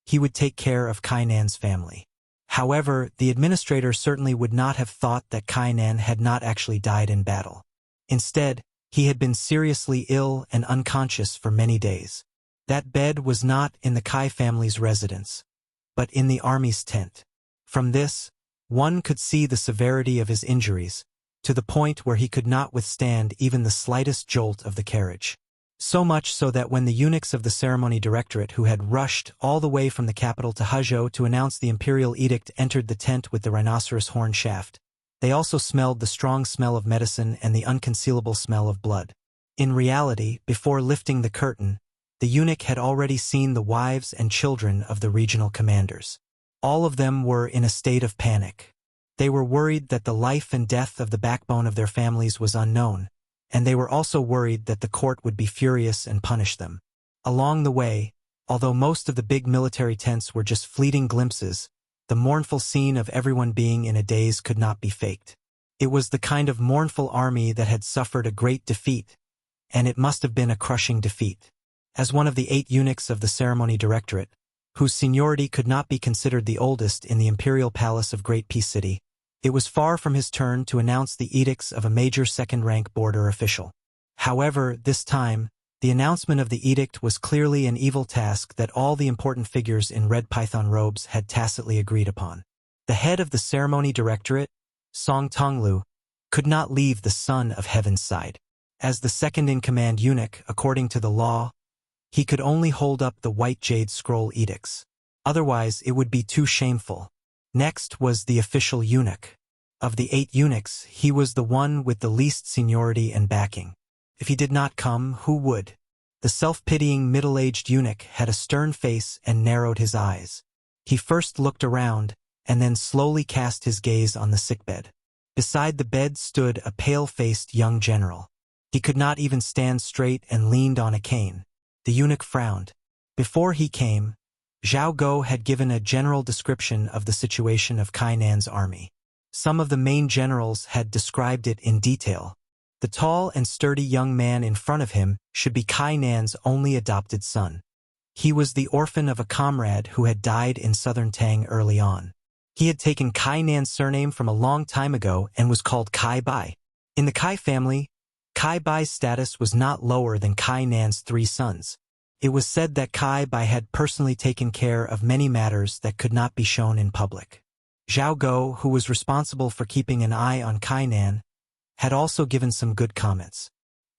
he would take care of Kainan's family. However, the administrator certainly would not have thought that Kainan had not actually died in battle. Instead, he had been seriously ill and unconscious for many days. That bed was not in the Kai family's residence, but in the army's tent. From this, one could see the severity of his injuries, to the point where he could not withstand even the slightest jolt of the carriage. So much so that when the eunuchs of the ceremony directorate who had rushed all the way from the capital to Huzhou to announce the imperial edict entered the tent with the rhinoceros horn shaft, they also smelled the strong smell of medicine and the unconcealable smell of blood. In reality, before lifting the curtain, the eunuch had already seen the wives and children of the regional commanders. All of them were in a state of panic. They were worried that the life and death of the backbone of their families was unknown, and they were also worried that the court would be furious and punish them. Along the way, although most of the big military tents were just fleeting glimpses, the mournful scene of everyone being in a daze could not be faked. It was the kind of mournful army that had suffered a great defeat, and it must have been a crushing defeat. As one of the 8 eunuchs of the ceremony directorate, whose seniority could not be considered the oldest in the imperial palace of Great Peace City, it was far from his turn to announce the edicts of a major second-rank border official. However, this time, the announcement of the edict was clearly an evil task that all the important figures in red python robes had tacitly agreed upon. The head of the ceremony directorate, Song Tonglu, could not leave the Son of Heaven's side. As the second-in-command eunuch, according to the law, he could only hold up the white jade scroll edicts. Otherwise, it would be too shameful. Next was the official eunuch. Of the 8 eunuchs, he was the one with the least seniority and backing. If he did not come, who would? The self-pitying middle-aged eunuch had a stern face and narrowed his eyes. He first looked around, and then slowly cast his gaze on the sickbed. Beside the bed stood a pale-faced young general. He could not even stand straight and leaned on a cane. The eunuch frowned. Before he came, Zhao Guo had given a general description of the situation of Kainan's army. Some of the main generals had described it in detail. The tall and sturdy young man in front of him should be Kainan's only adopted son. He was the orphan of a comrade who had died in southern Tang early on. He had taken Kainan's surname from a long time ago and was called Kai Bai. In the Kai family, Kai Bai's status was not lower than Kainan's 3 sons. It was said that Kai Bai had personally taken care of many matters that could not be shown in public. Zhao Guo, who was responsible for keeping an eye on Kainan, had also given some good comments.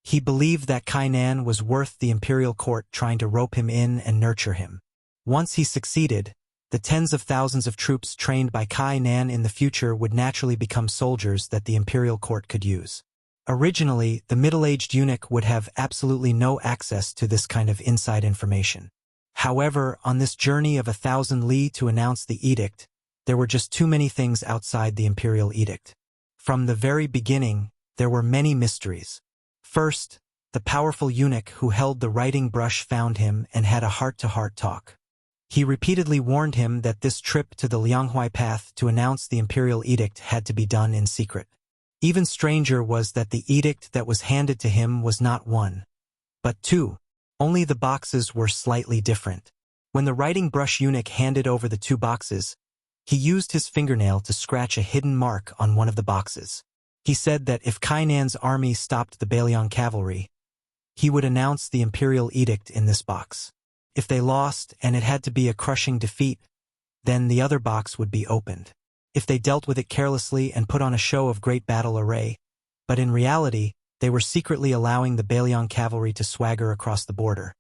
He believed that Kainan was worth the imperial court trying to rope him in and nurture him. Once he succeeded, the tens of thousands of troops trained by Kainan in the future would naturally become soldiers that the imperial court could use. Originally, the middle-aged eunuch would have absolutely no access to this kind of inside information. However, on this journey of 1,000 li to announce the edict, there were just too many things outside the imperial edict. From the very beginning, there were many mysteries. First, the powerful eunuch who held the writing brush found him and had a heart-to-heart talk. He repeatedly warned him that this trip to the Lianghuai Path to announce the imperial edict had to be done in secret. Even stranger was that the edict that was handed to him was not 1, but 2. Only the boxes were slightly different. When the writing brush eunuch handed over the 2 boxes, He used his fingernail to scratch a hidden mark on one of the boxes. He said that if Kainan's army stopped the Bailiang cavalry, he would announce the imperial edict in this box. If they lost, and it had to be a crushing defeat, then the other box would be opened. If they dealt with it carelessly and put on a show of great battle array, but in reality, they were secretly allowing the Bailiang cavalry to swagger across the border,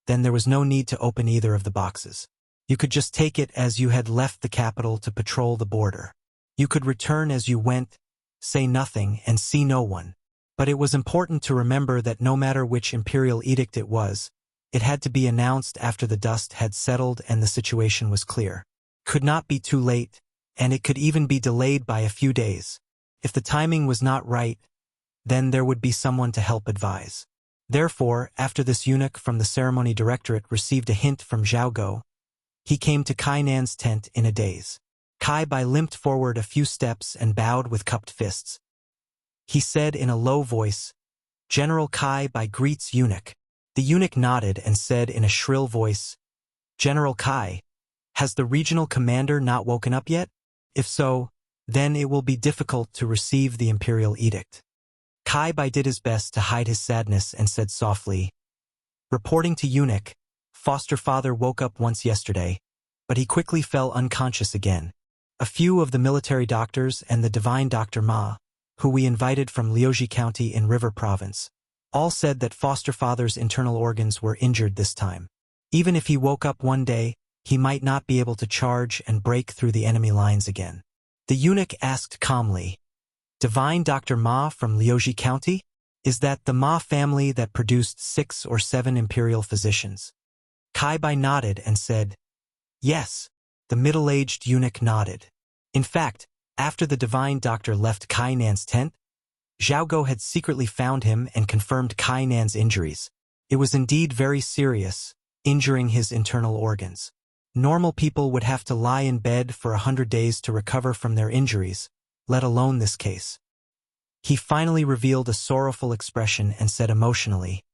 then there was no need to open either of the boxes. You could just take it as you had left the capital to patrol the border. You could return as you went, say nothing, and see no one. But it was important to remember that no matter which imperial edict it was, it had to be announced after the dust had settled and the situation was clear. Could not be too late, and it could even be delayed by a few days. If the timing was not right, then there would be someone to help advise. Therefore, after this eunuch from the ceremony directorate received a hint from Zhao Go, he came to Kainan's tent in a daze. Kai Bai limped forward a few steps and bowed with cupped fists. He said in a low voice, "General Kai Bai greets eunuch." The eunuch nodded and said in a shrill voice, "General Kai, has the regional commander not woken up yet? If so, then it will be difficult to receive the imperial edict." Kai Bai did his best to hide his sadness and said softly, "Reporting to eunuch, foster father woke up once yesterday, but he quickly fell unconscious again. A few of the military doctors and the divine Dr. Ma, who we invited from Liuji County in River Province, all said that foster father's internal organs were injured this time. Even if he woke up one day, he might not be able to charge and break through the enemy lines again." The eunuch asked calmly, "Divine Dr. Ma from Liuji County? Is that the Ma family that produced 6 or 7 imperial physicians?" Kai Bai nodded and said, "Yes." The middle-aged eunuch nodded. In fact, after the divine doctor left Kainan's tent, Zhao Go had secretly found him and confirmed Kainan's injuries. It was indeed very serious, injuring his internal organs. Normal people would have to lie in bed for 100 days to recover from their injuries, let alone this case. He finally revealed a sorrowful expression and said emotionally,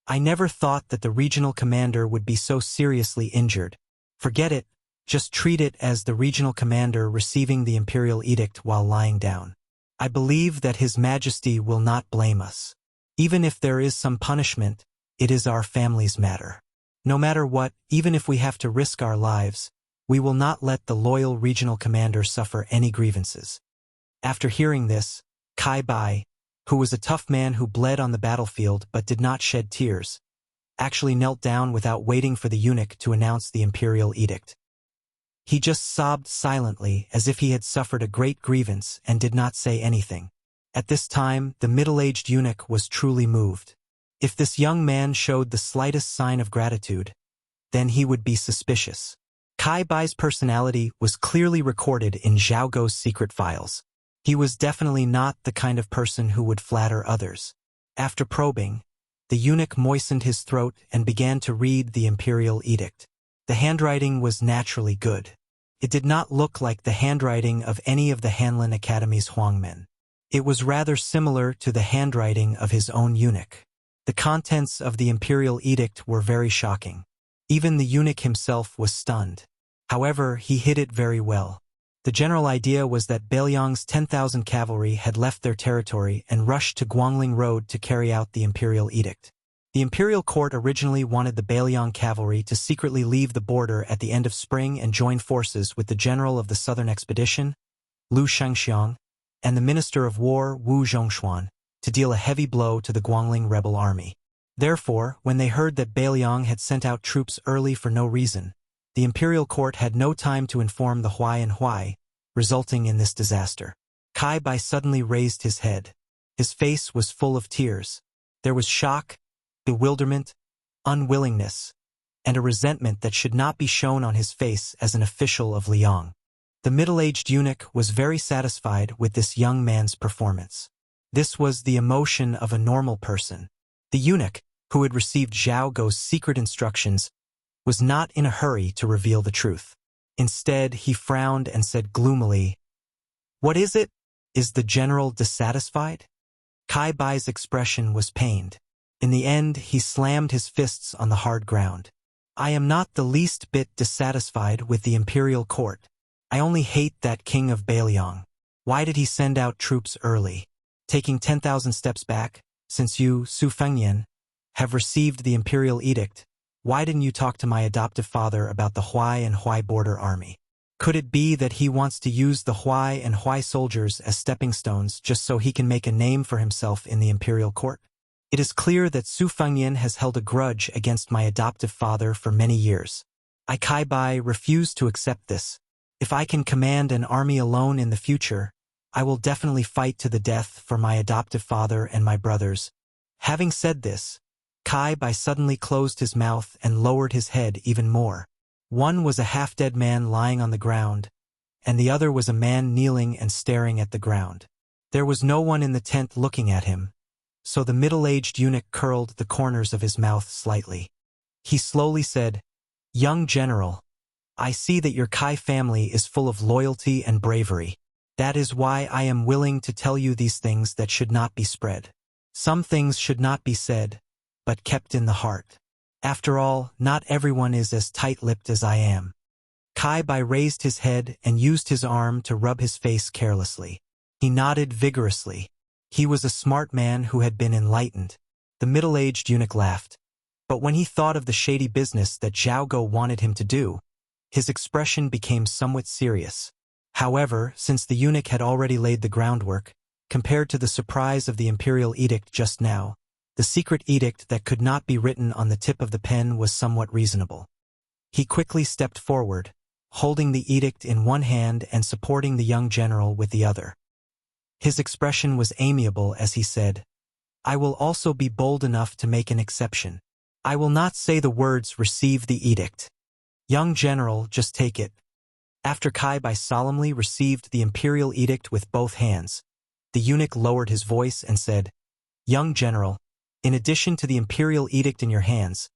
"I never thought that the regional commander would be so seriously injured. Forget it, just treat it as the regional commander receiving the imperial edict while lying down. I believe that His Majesty will not blame us. Even if there is some punishment, it is our family's matter. No matter what, even if we have to risk our lives, we will not let the loyal regional commander suffer any grievances." After hearing this, Kai Bai, who was a tough man who bled on the battlefield but did not shed tears, actually knelt down without waiting for the eunuch to announce the imperial edict. He just sobbed silently as if he had suffered a great grievance and did not say anything. At this time, the middle-aged eunuch was truly moved. If this young man showed the slightest sign of gratitude, then he would be suspicious. Kai Bai's personality was clearly recorded in Zhao Go's secret files. He was definitely not the kind of person who would flatter others. After probing, the eunuch moistened his throat and began to read the imperial edict. The handwriting was naturally good. It did not look like the handwriting of any of the Hanlin Academy's Huangmen. It was rather similar to the handwriting of his own eunuch. The contents of the imperial edict were very shocking. Even the eunuch himself was stunned. However, he hid it very well. The general idea was that Bailiang's 10,000 cavalry had left their territory and rushed to Guangling Road to carry out the imperial edict. The imperial court originally wanted the Bailiang cavalry to secretly leave the border at the end of spring and join forces with the general of the southern expedition, Lu Shangxiang, and the minister of war, Wu Zhongshuan, to deal a heavy blow to the Guangling rebel army. Therefore, when they heard that Bailiang had sent out troops early for no reason, the imperial court had no time to inform the Huai, resulting in this disaster. Kai Bai suddenly raised his head. His face was full of tears. There was shock, bewilderment, unwillingness, and a resentment that should not be shown on his face as an official of Liang. The middle-aged eunuch was very satisfied with this young man's performance. This was the emotion of a normal person. The eunuch, who had received Zhao Go's secret instructions, was not in a hurry to reveal the truth. Instead, he frowned and said gloomily, "What is it? Is the general dissatisfied?" Kai Bai's expression was pained. In the end, he slammed his fists on the hard ground. "I am not the least bit dissatisfied with the imperial court. I only hate that king of Beiliang. Why did he send out troops early? Taking 10,000 steps back, since you, Su Fengnian, have received the imperial edict, why didn't you talk to my adoptive father about the Huai and Huai border army? Could it be that he wants to use the Huai and Huai soldiers as stepping stones just so he can make a name for himself in the imperial court? It is clear that Su Fengnian has held a grudge against my adoptive father for many years. I Kai Bai refuse to accept this. If I can command an army alone in the future, I will definitely fight to the death for my adoptive father and my brothers. Having said this, Kai Bai suddenly closed his mouth and lowered his head even more. One was a half-dead man lying on the ground, and the other was a man kneeling and staring at the ground. There was no one in the tent looking at him, so the middle-aged eunuch curled the corners of his mouth slightly. He slowly said, "Young general, I see that your Kai family is full of loyalty and bravery. That is why I am willing to tell you these things that should not be spread. Some things should not be said, but kept in the heart. After all, not everyone is as tight-lipped as I am." Kai Bai raised his head and used his arm to rub his face carelessly. He nodded vigorously. He was a smart man who had been enlightened. The middle-aged eunuch laughed. But when he thought of the shady business that Zhao Go wanted him to do, his expression became somewhat serious. However, since the eunuch had already laid the groundwork, compared to the surprise of the imperial edict just now, the secret edict that could not be written on the tip of the pen was somewhat reasonable. He quickly stepped forward, holding the edict in one hand and supporting the young general with the other. His expression was amiable as he said, "I will also be bold enough to make an exception. I will not say the words 'receive the edict.' Young general, just take it." After Kai Bai solemnly received the imperial edict with both hands, the eunuch lowered his voice and said, "Young general, in addition to the imperial edict in your hands,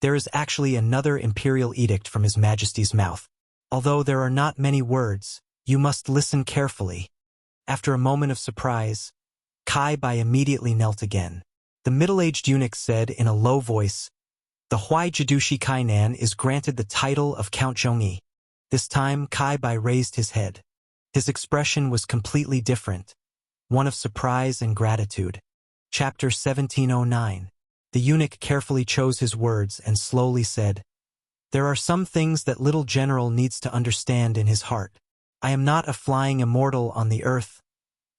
there is actually another imperial edict from His Majesty's mouth. Although there are not many words, you must listen carefully." After a moment of surprise, Kai Bai immediately knelt again. The middle-aged eunuch said in a low voice, "The Huai Jidushi Kainan is granted the title of Count Zhongyi." This time Kai Bai raised his head. His expression was completely different, one of surprise and gratitude. Chapter 1709. The eunuch carefully chose his words and slowly said, "There are some things that little general needs to understand in his heart. I am not a flying immortal on the earth.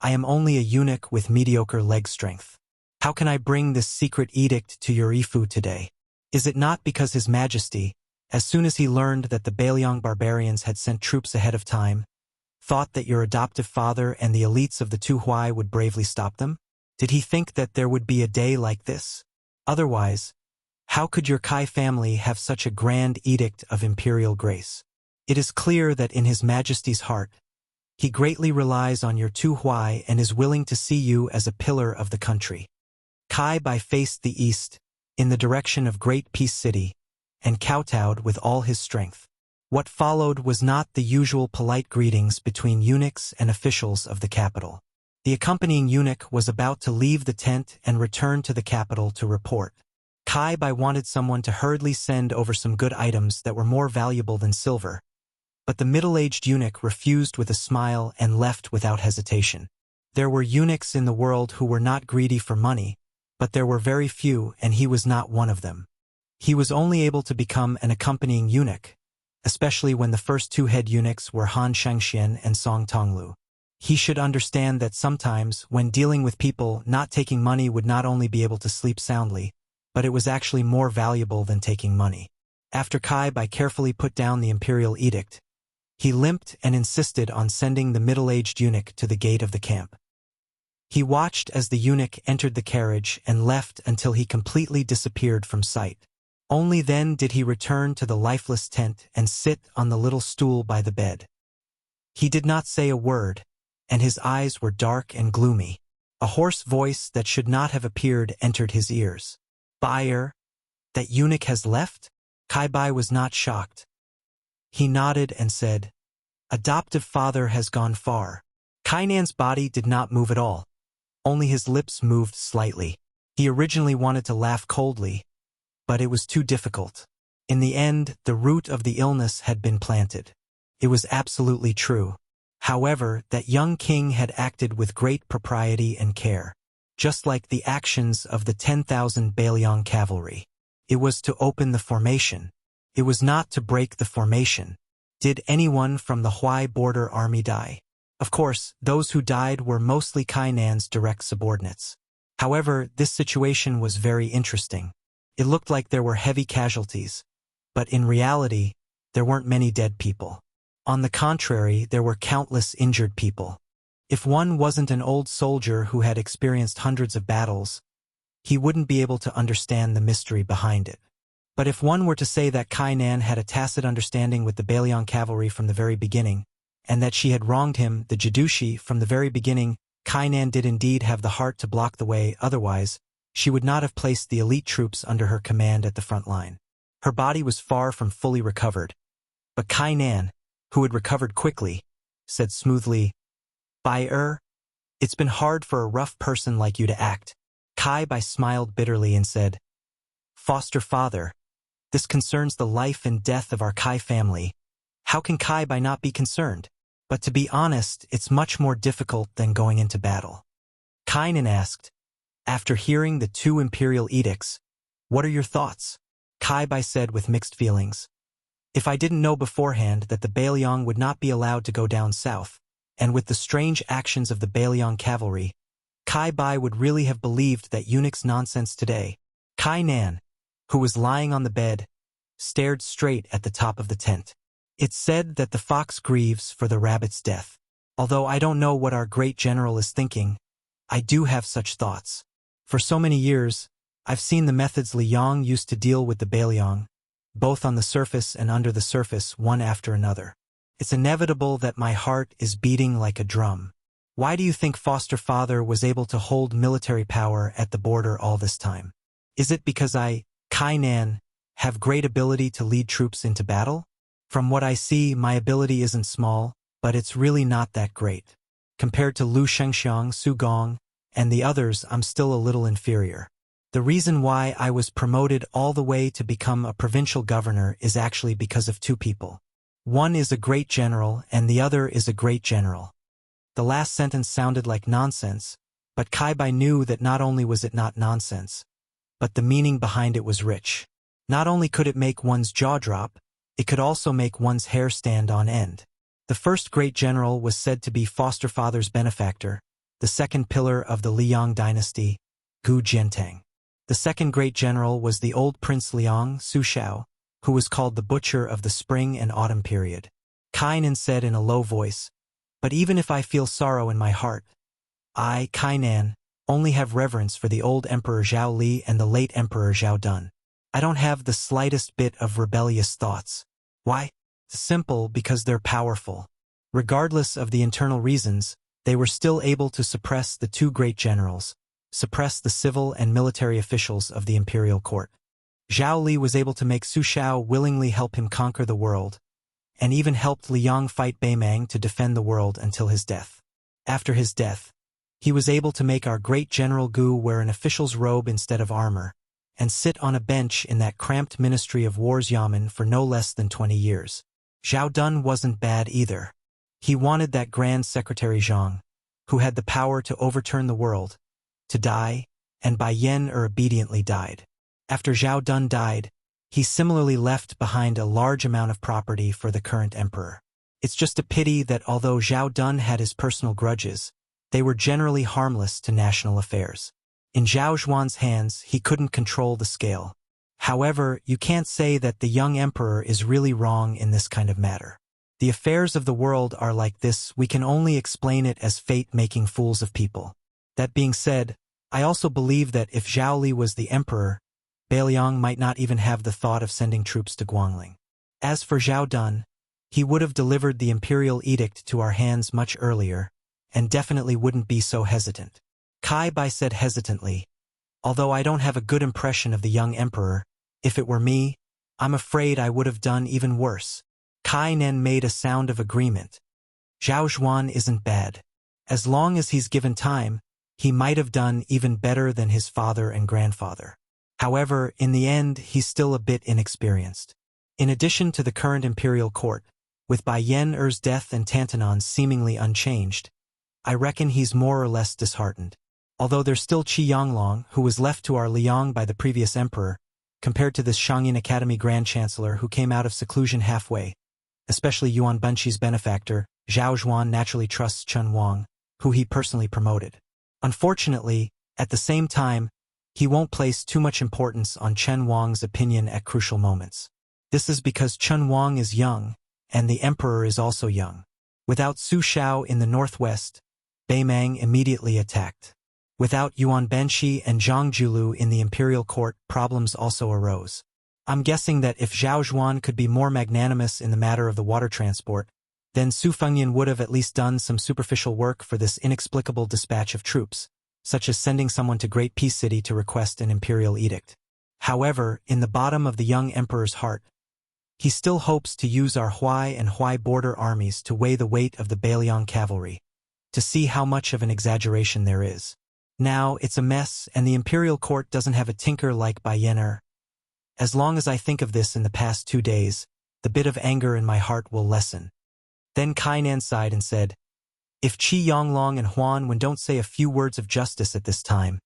I am only a eunuch with mediocre leg strength. How can I bring this secret edict to your Ifu today? Is it not because His Majesty, as soon as he learned that the Beiliang barbarians had sent troops ahead of time, thought that your adoptive father and the elites of the Tu Huai would bravely stop them? Did he think that there would be a day like this? Otherwise, how could your Kai family have such a grand edict of imperial grace? It is clear that in His Majesty's heart, he greatly relies on your Tu Huai and is willing to see you as a pillar of the country." Kai Bai faced the east, in the direction of Great Peace City, and kowtowed with all his strength. What followed was not the usual polite greetings between eunuchs and officials of the capital. The accompanying eunuch was about to leave the tent and return to the capital to report. Kai Bai wanted someone to hurriedly send over some good items that were more valuable than silver, but the middle-aged eunuch refused with a smile and left without hesitation. There were eunuchs in the world who were not greedy for money, but there were very few, and he was not one of them. He was only able to become an accompanying eunuch, especially when the first two head eunuchs were Han Shangxian and Song Tonglu. He should understand that sometimes, when dealing with people, not taking money would not only be able to sleep soundly, but it was actually more valuable than taking money. After Kai Bai carefully put down the imperial edict, he limped and insisted on sending the middle-aged eunuch to the gate of the camp. He watched as the eunuch entered the carriage and left until he completely disappeared from sight. Only then did he return to the lifeless tent and sit on the little stool by the bed. He did not say a word, and his eyes were dark and gloomy. A hoarse voice that should not have appeared entered his ears. "Buyer, that eunuch has left?" Kai Bai was not shocked. He nodded and said, "Adoptive father has gone far." Kainan's body did not move at all. Only his lips moved slightly. He originally wanted to laugh coldly, but it was too difficult. In the end, the root of the illness had been planted. It was absolutely true. However, that young king had acted with great propriety and care. Just like the actions of the 10,000 Bailiang cavalry. It was to open the formation. It was not to break the formation. Did anyone from the Huai border army die? Of course, those who died were mostly Kainan's direct subordinates. However, this situation was very interesting. It looked like there were heavy casualties, but in reality, there weren't many dead people. On the contrary, there were countless injured people. If one wasn't an old soldier who had experienced hundreds of battles, he wouldn't be able to understand the mystery behind it. But if one were to say that Kainan had a tacit understanding with the Bailiang cavalry from the very beginning, and that she had wronged him, the Jidushi, from the very beginning, Kainan did indeed have the heart to block the way, otherwise, she would not have placed the elite troops under her command at the front line. Her body was far from fully recovered. But Kainan, who had recovered quickly, said smoothly, "Bai it's been hard for a rough person like you to act." Kai Bai smiled bitterly and said, "Foster father, this concerns the life and death of our Kai family. How can Kai Bai not be concerned? But to be honest, it's much more difficult than going into battle." Kainan asked, "After hearing the 2 imperial edicts, what are your thoughts?" Kai Bai said with mixed feelings, "If I didn't know beforehand that the Bailiang would not be allowed to go down south, and with the strange actions of the Bailiang cavalry, Kai Bai would really have believed that eunuch's nonsense today." Kainan, who was lying on the bed, stared straight at the top of the tent. "It's said that the fox grieves for the rabbit's death. Although I don't know what our great general is thinking, I do have such thoughts. For so many years, I've seen the methods Liang used to deal with the Bailiang, both on the surface and under the surface, one after another. It's inevitable that my heart is beating like a drum. Why do you think foster father was able to hold military power at the border all this time? Is it because I, Kainan, have great ability to lead troops into battle? From what I see, my ability isn't small, but it's really not that great. Compared to Lu Shengxiang, Su Gong, and the others, I'm still a little inferior. The reason why I was promoted all the way to become a provincial governor is actually because of 2 people. One is a great general and the other is a great general." The last sentence sounded like nonsense, but Kai Bai knew that not only was it not nonsense, but the meaning behind it was rich. Not only could it make one's jaw drop, it could also make one's hair stand on end. The first great general was said to be foster father's benefactor, the second pillar of the Liang dynasty, Gu Jiantang. The second great general was the old Prince Liang, Su Shao, who was called the Butcher of the Spring and Autumn period. Kainan said in a low voice, "But even if I feel sorrow in my heart, I, Kainan, only have reverence for the old Emperor Zhao Li and the late Emperor Zhao Dun. I don't have the slightest bit of rebellious thoughts. Why? Simple, because they're powerful." Regardless of the internal reasons, they were still able to suppress the 2 great generals, suppress the civil and military officials of the imperial court. Zhao Li was able to make Su Shao willingly help him conquer the world, and even helped Liang fight Beimang to defend the world until his death. After his death, he was able to make our great General Gu wear an official's robe instead of armor, and sit on a bench in that cramped Ministry of War's Yamen for no less than 20 years. Zhao Dun wasn't bad either. He wanted that Grand Secretary Zhang, who had the power to overturn the world, to die, and Bai Yan obediently died. After Zhao Dun died, he similarly left behind a large amount of property for the current emperor. It's just a pity that although Zhao Dun had his personal grudges, they were generally harmless to national affairs. In Zhao Zhuan's hands, he couldn't control the scale. However, you can't say that the young emperor is really wrong in this kind of matter. The affairs of the world are like this, we can only explain it as fate making fools of people. That being said, I also believe that if Zhao Li was the emperor, Bailiang might not even have the thought of sending troops to Guangling. As for Zhao Dun, he would have delivered the imperial edict to our hands much earlier, and definitely wouldn't be so hesitant. Kai Bai said hesitantly, "Although I don't have a good impression of the young emperor, if it were me, I'm afraid I would have done even worse." Kainan made a sound of agreement. "Zhao Zhuan isn't bad. As long as he's given time, he might have done even better than his father and grandfather. However, in the end, he's still a bit inexperienced. In addition to the current imperial court, With Bai Yen-er's death and Tantanon's seemingly unchanged, I reckon he's more or less disheartened. Although there's still Qi Yonglong, who was left to our Liang by the previous emperor, compared to this Shangyin Academy Grand Chancellor who came out of seclusion halfway. Especially Yuan Bunqi's benefactor, Zhao Zhuan naturally trusts Chen Wang, who he personally promoted. Unfortunately, at the same time, he won't place too much importance on Chen Wang's opinion at crucial moments. This is because Chen Wang is young, and the emperor is also young. Without Su Shao in the northwest, Beimang immediately attacked. Without Yuan Benshi and Zhang Julu in the imperial court, problems also arose. I'm guessing that if Zhao Zhuan could be more magnanimous in the matter of the water transport, then Su Fengyan would have at least done some superficial work for this inexplicable dispatch of troops, such as sending someone to Great Peace City to request an imperial edict. However, in the bottom of the young emperor's heart, he still hopes to use our Huai and Huai border armies to weigh the weight of the Beiliang cavalry, to see how much of an exaggeration there is. Now, it's a mess, and the imperial court doesn't have a tinker like Bai Yen-er. As long as I think of this in the past 2 days, the bit of anger in my heart will lessen. Then Kainan sighed and said, if Qi Yonglong and Huan Wen don't say a few words of justice at this time,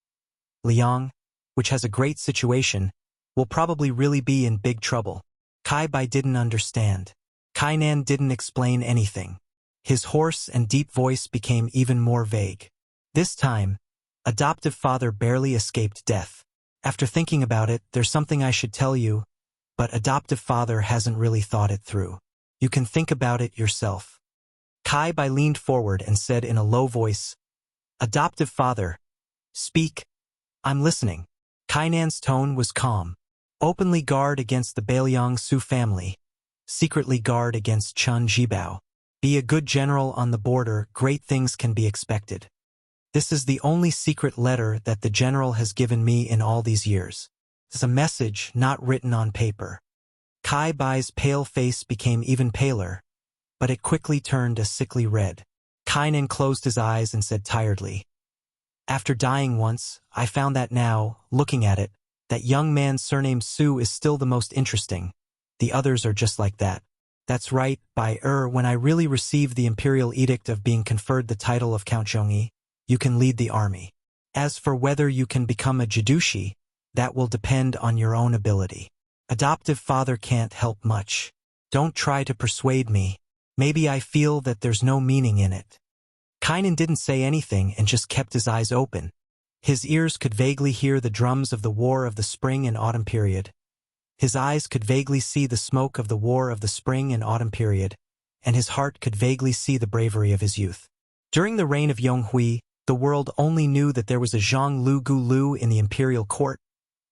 Liang, which has a great situation, will probably really be in big trouble. Kai Bai didn't understand. Kainan didn't explain anything. His hoarse and deep voice became even more vague. This time, adoptive father barely escaped death. After thinking about it, there's something I should tell you, but adoptive father hasn't really thought it through. You can think about it yourself. Kai Bai leaned forward and said in a low voice, adoptive father, speak. I'm listening. Kainan's tone was calm. Openly guard against the Beiliang Su family. Secretly guard against Chen Jibao. Be a good general on the border, great things can be expected. This is the only secret letter that the general has given me in all these years. It's a message not written on paper. Kai Bai's pale face became even paler, but it quickly turned a sickly red. Kainan closed his eyes and said tiredly, after dying once, I found that now, looking at it, that young man's surname Su is still the most interesting. The others are just like that. That's right, when I really received the imperial edict of being conferred the title of Count Zhongyi, you can lead the army. As for whether you can become a Jidushi, that will depend on your own ability. Adoptive father can't help much. Don't try to persuade me. Maybe I feel that there's no meaning in it. Kainan didn't say anything and just kept his eyes open. His ears could vaguely hear the drums of the War of the Spring and Autumn period. His eyes could vaguely see the smoke of the War of the Spring and Autumn period, and his heart could vaguely see the bravery of his youth. During the reign of Yonghui, the world only knew that there was a Zhang Lu Gu Lu in the imperial court,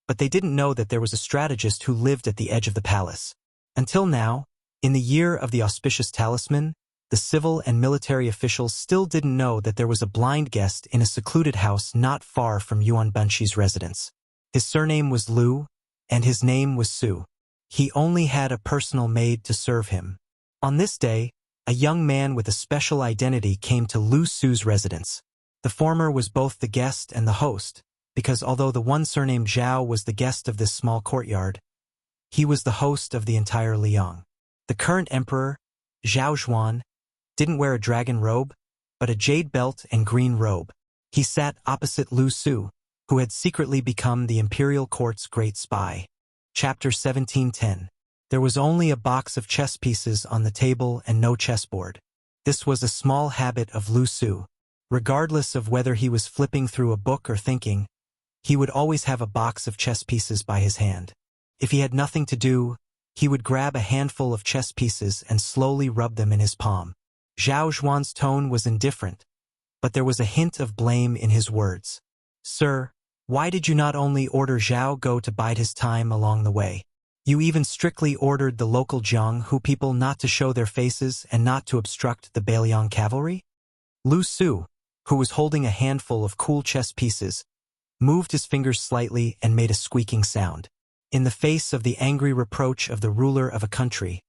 but they didn't know that there was a strategist who lived at the edge of the palace. Until now, in the year of the auspicious talisman, the civil and military officials still didn't know that there was a blind guest in a secluded house not far from Yuan Bunqi's residence. His surname was Lu, and his name was Su. He only had a personal maid to serve him. On this day, a young man with a special identity came to Lu Su's residence. The former was both the guest and the host, because although the one surnamed Zhao was the guest of this small courtyard, he was the host of the entire Liang. The current emperor, Zhao Zhuan, didn't wear a dragon robe, but a jade belt and green robe. He sat opposite Lu Su, who had secretly become the imperial court's great spy. Chapter 1710. There was only a box of chess pieces on the table and no chessboard. This was a small habit of Lu Su. Regardless of whether he was flipping through a book or thinking, he would always have a box of chess pieces by his hand. If he had nothing to do, he would grab a handful of chess pieces and slowly rub them in his palm. Zhao Zhuan's tone was indifferent, but there was a hint of blame in his words. Sir, why did you not only order Zhao Go to bide his time along the way? You even strictly ordered the local Jianghu people not to show their faces and not to obstruct the Beiliang cavalry? Lu Su, who was holding a handful of cool chess pieces, moved his fingers slightly and made a squeaking sound. In the face of the angry reproach of the ruler of a country,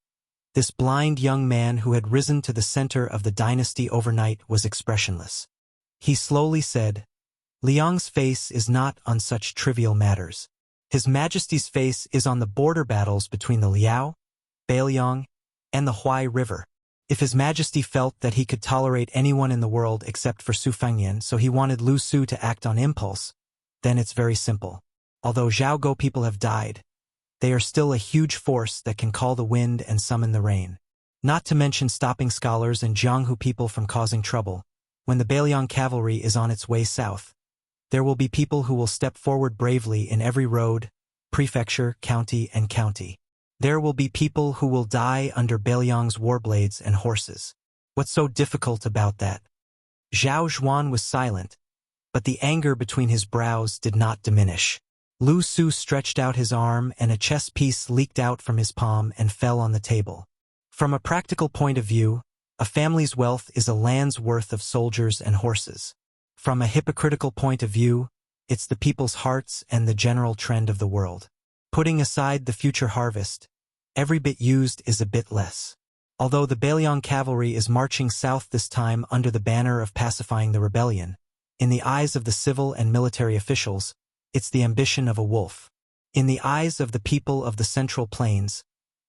this blind young man who had risen to the center of the dynasty overnight was expressionless. He slowly said, Liang's face is not on such trivial matters. His Majesty's face is on the border battles between the Liao, Beiliang, and the Huai River. If His Majesty felt that he could tolerate anyone in the world except for Su Fengnian, so he wanted Lu Su to act on impulse, then it's very simple. Although Zhaogo people have died, they are still a huge force that can call the wind and summon the rain. Not to mention stopping scholars and Jianghu people from causing trouble. When the Beiliang cavalry is on its way south, there will be people who will step forward bravely in every road, prefecture, county, and county. There will be people who will die under Beiliang's warblades and horses. What's so difficult about that? Zhao Zhuan was silent, but the anger between his brows did not diminish. Lu Su stretched out his arm and a chess piece leaked out from his palm and fell on the table. From a practical point of view, a family's wealth is a land's worth of soldiers and horses. From a hypocritical point of view, it's the people's hearts and the general trend of the world. Putting aside the future harvest, every bit used is a bit less. Although the Beiliang cavalry is marching south this time under the banner of pacifying the rebellion, in the eyes of the civil and military officials, it's the ambition of a wolf. In the eyes of the people of the Central Plains,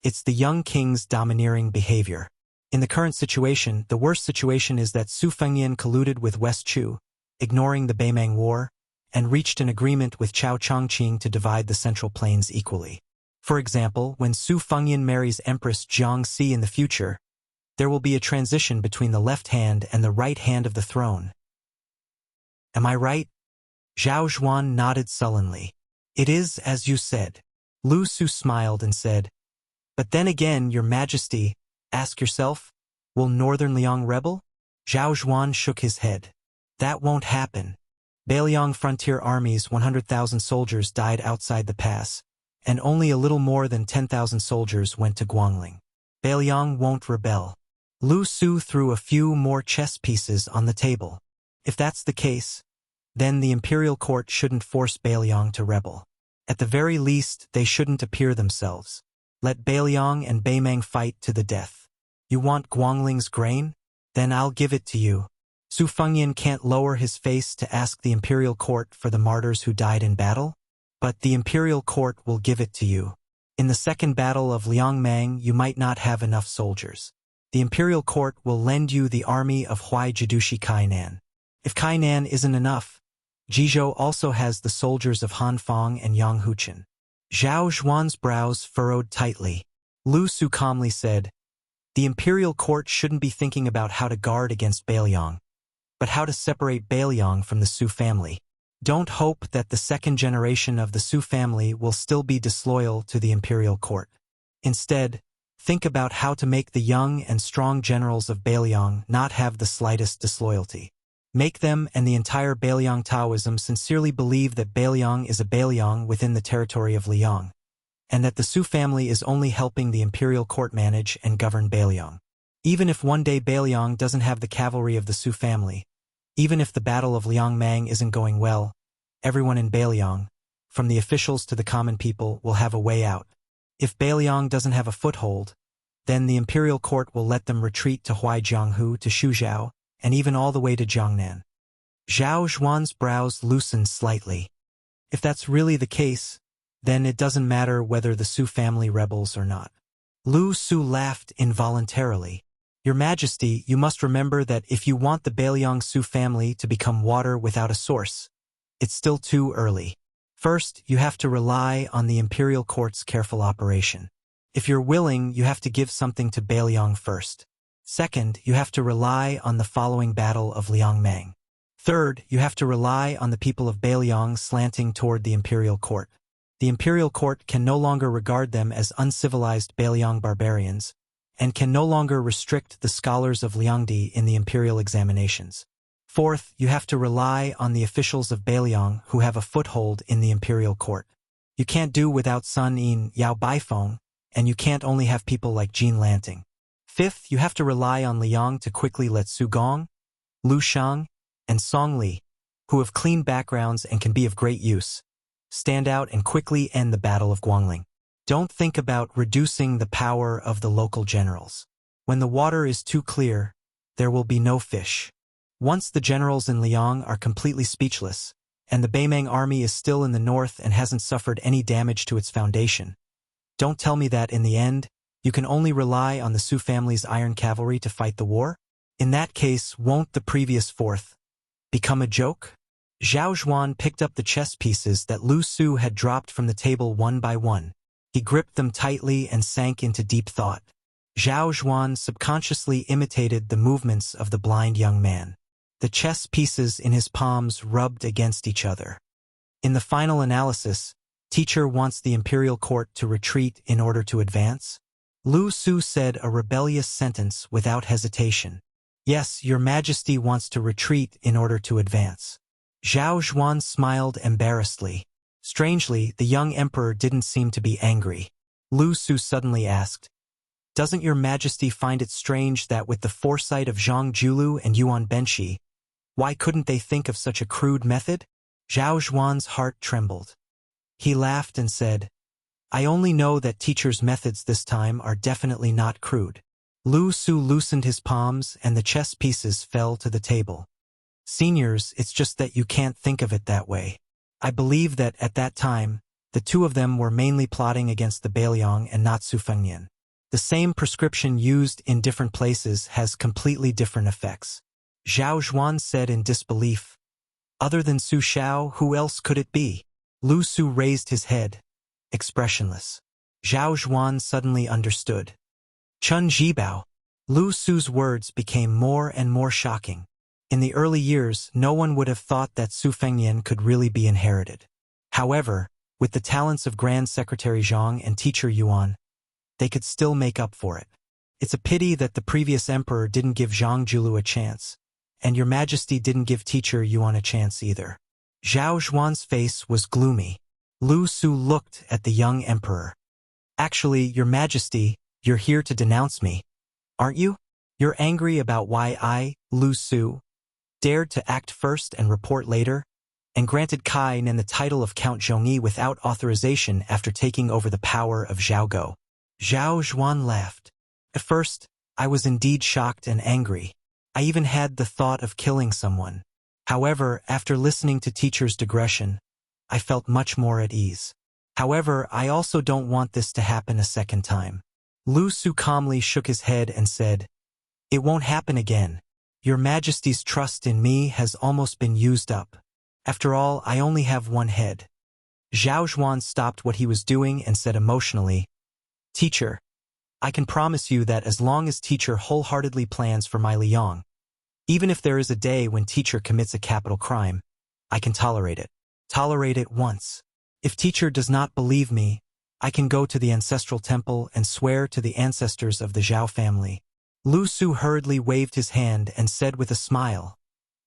it's the young king's domineering behavior. In the current situation, the worst situation is that Su Fengnian colluded with West Chu, ignoring the Beimang War, and reached an agreement with Chao Chongqing to divide the Central Plains equally. For example, when Su Fengnian marries Empress Jiangxi in the future, there will be a transition between the left hand and the right hand of the throne. Am I right? Zhao Zhuan nodded sullenly. It is as you said. Lu Su smiled and said, but then again, Your Majesty, ask yourself, will Northern Liang rebel? Zhao Zhuan shook his head. That won't happen. Beiliang frontier army's 100,000 soldiers died outside the pass, and only a little more than 10,000 soldiers went to Guangling. Beiliang won't rebel. Lu Su threw a few more chess pieces on the table. If that's the case, then the imperial court shouldn't force Beiliang to rebel. At the very least, they shouldn't appear themselves. Let Beiliang and Beimang fight to the death. You want Guangling's grain? Then I'll give it to you. Su Fengnian can't lower his face to ask the imperial court for the martyrs who died in battle, but the imperial court will give it to you. In the second battle of Liangmang, you might not have enough soldiers. The imperial court will lend you the army of Huai Jidushi Kainan. If Kainan isn't enough, Jizhou also has the soldiers of Hanfang and Yanghuchen. Zhao Zhuan's brows furrowed tightly. Lu Su calmly said, the imperial court shouldn't be thinking about how to guard against Beiliang, but how to separate Beiliang from the Su family. Don't hope that the second generation of the Su family will still be disloyal to the imperial court. Instead, think about how to make the young and strong generals of Beiliang not have the slightest disloyalty. Make them and the entire Beiliang Taoism sincerely believe that Beiliang is a Beiliang within the territory of Liang, and that the Su family is only helping the imperial court manage and govern Beiliang. Even if one day Beiliang doesn't have the cavalry of the Su family, even if the Battle of Liangmang isn't going well, everyone in Beiliang, from the officials to the common people, will have a way out. If Beiliang doesn't have a foothold, then the imperial court will let them retreat to Huaijianghu, to Shuzhou, and even all the way to Jiangnan. Zhao Zhuan's brows loosened slightly. If that's really the case, then it doesn't matter whether the Su family rebels or not. Lu Su laughed involuntarily. Your Majesty, you must remember that if you want the Beiliang Su family to become water without a source, it's still too early. First, you have to rely on the imperial court's careful operation. If you're willing, you have to give something to Beiliang first. Second, you have to rely on the following Battle of Liangmang. Third, you have to rely on the people of Beiliang slanting toward the imperial court. The imperial court can no longer regard them as uncivilized Beiliang barbarians, and can no longer restrict the scholars of Liangdi in the imperial examinations. Fourth, you have to rely on the officials of Beiliang who have a foothold in the imperial court. You can't do without Sun Yin Yao Baifeng, and you can't only have people like Jin Lanting. Fifth, you have to rely on Liang to quickly let Su Gong, Lu Shang, and Song Li, who have clean backgrounds and can be of great use, stand out and quickly end the Battle of Guangling. Don't think about reducing the power of the local generals. When the water is too clear, there will be no fish. Once the generals in Liang are completely speechless, and the Beimang army is still in the north and hasn't suffered any damage to its foundation, don't tell me that in the end, You can only rely on the Su family's iron cavalry to fight the war? In that case, won't the previous fourth become a joke? Zhao Zhuan picked up the chess pieces that Lu Su had dropped from the table one by one. He gripped them tightly and sank into deep thought. Zhao Zhuan subconsciously imitated the movements of the blind young man. The chess pieces in his palms rubbed against each other. In the final analysis, teacher wants the imperial court to retreat in order to advance? Lu Su said a rebellious sentence without hesitation. Yes, your majesty wants to retreat in order to advance. Zhao Zhuan smiled embarrassedly. Strangely, the young emperor didn't seem to be angry. Lu Su suddenly asked, "Doesn't your majesty find it strange that with the foresight of Zhang Julu and Yuan Benshi, why couldn't they think of such a crude method?" Zhao Zhuan's heart trembled. He laughed and said, "I only know that teacher's methods this time are definitely not crude." Lu Su loosened his palms and the chess pieces fell to the table. "Seniors, it's just that you can't think of it that way. I believe that at that time, the two of them were mainly plotting against the Beiliang and not Su Fengnian. The same prescription used in different places has completely different effects." Zhao Zhuan said in disbelief. "Other than Su Xiao, who else could it be?" Lu Su raised his head, expressionless. Zhao Zhuan suddenly understood. Chun Zhibao. Lu Su's words became more and more shocking. In the early years, no one would have thought that Su Fengnian could really be inherited. However, with the talents of Grand Secretary Zhang and teacher Yuan, they could still make up for it. It's a pity that the previous emperor didn't give Zhang Julu a chance, and your majesty didn't give teacher Yuan a chance either. Zhao Zhuan's face was gloomy. Lu Su looked at the young emperor. "Actually, your majesty, you're here to denounce me, aren't you? You're angry about why I, Lu Su, dared to act first and report later, and granted Kai Nen the title of Count Zhongyi without authorization after taking over the power of Zhaogo." Zhao Zhuan laughed. "At first, I was indeed shocked and angry. I even had the thought of killing someone. However, after listening to teacher's digression, I felt much more at ease. However, I also don't want this to happen a second time." Lu Su calmly shook his head and said, "It won't happen again. Your majesty's trust in me has almost been used up. After all, I only have one head." Zhao Zhuan stopped what he was doing and said emotionally, "Teacher, I can promise you that as long as teacher wholeheartedly plans for my Liang, even if there is a day when teacher commits a capital crime, I can tolerate it. Tolerate it once. If teacher does not believe me, I can go to the ancestral temple and swear to the ancestors of the Zhao family." Lu Su hurriedly waved his hand and said with a smile,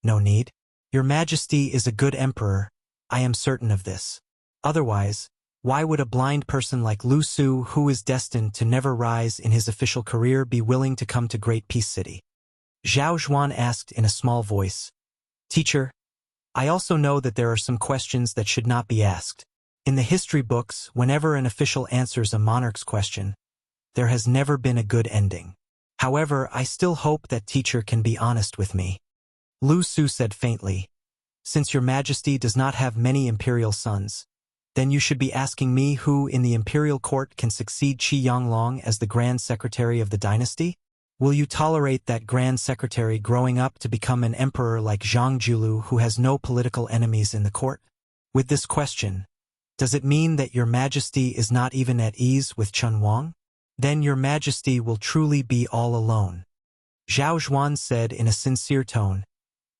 "No need. Your majesty is a good emperor, I am certain of this. Otherwise, why would a blind person like Lu Su, who is destined to never rise in his official career, be willing to come to Great Peace City?" Zhao Zhuan asked in a small voice, "Teacher, I also know that there are some questions that should not be asked. In the history books, whenever an official answers a monarch's question, there has never been a good ending. However, I still hope that teacher can be honest with me." Lu Su said faintly, "Since your majesty does not have many imperial sons, then you should be asking me who in the imperial court can succeed Qi Yanglong as the grand secretary of the dynasty? Will you tolerate that grand secretary growing up to become an emperor like Zhang Julu who has no political enemies in the court? With this question, does it mean that your majesty is not even at ease with Chun Wang? Then your majesty will truly be all alone." Zhao Zhuan said in a sincere tone,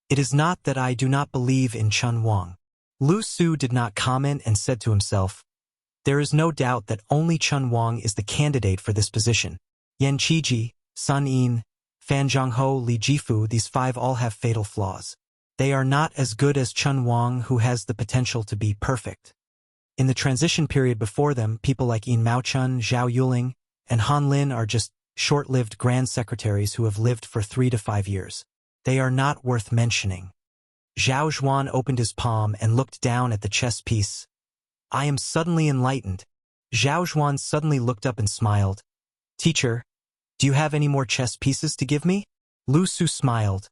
"It is not that I do not believe in Chun Wang." Lu Su did not comment and said to himself, "There is no doubt that only Chun Wang is the candidate for this position. Yan Qiji, Sun Yin, Fan Zhongho, Li Jifu, these five all have fatal flaws. They are not as good as Chun Wang, who has the potential to be perfect. In the transition period before them, people like Yin Maochun, Zhao Yuling, and Han Lin are just short-lived grand secretaries who have lived for 3 to 5 years. They are not worth mentioning." Zhao Zhuan opened his palm and looked down at the chess piece. "I am suddenly enlightened." Zhao Zhuan suddenly looked up and smiled. "Teacher, do you have any more chess pieces to give me?" Lu Su smiled.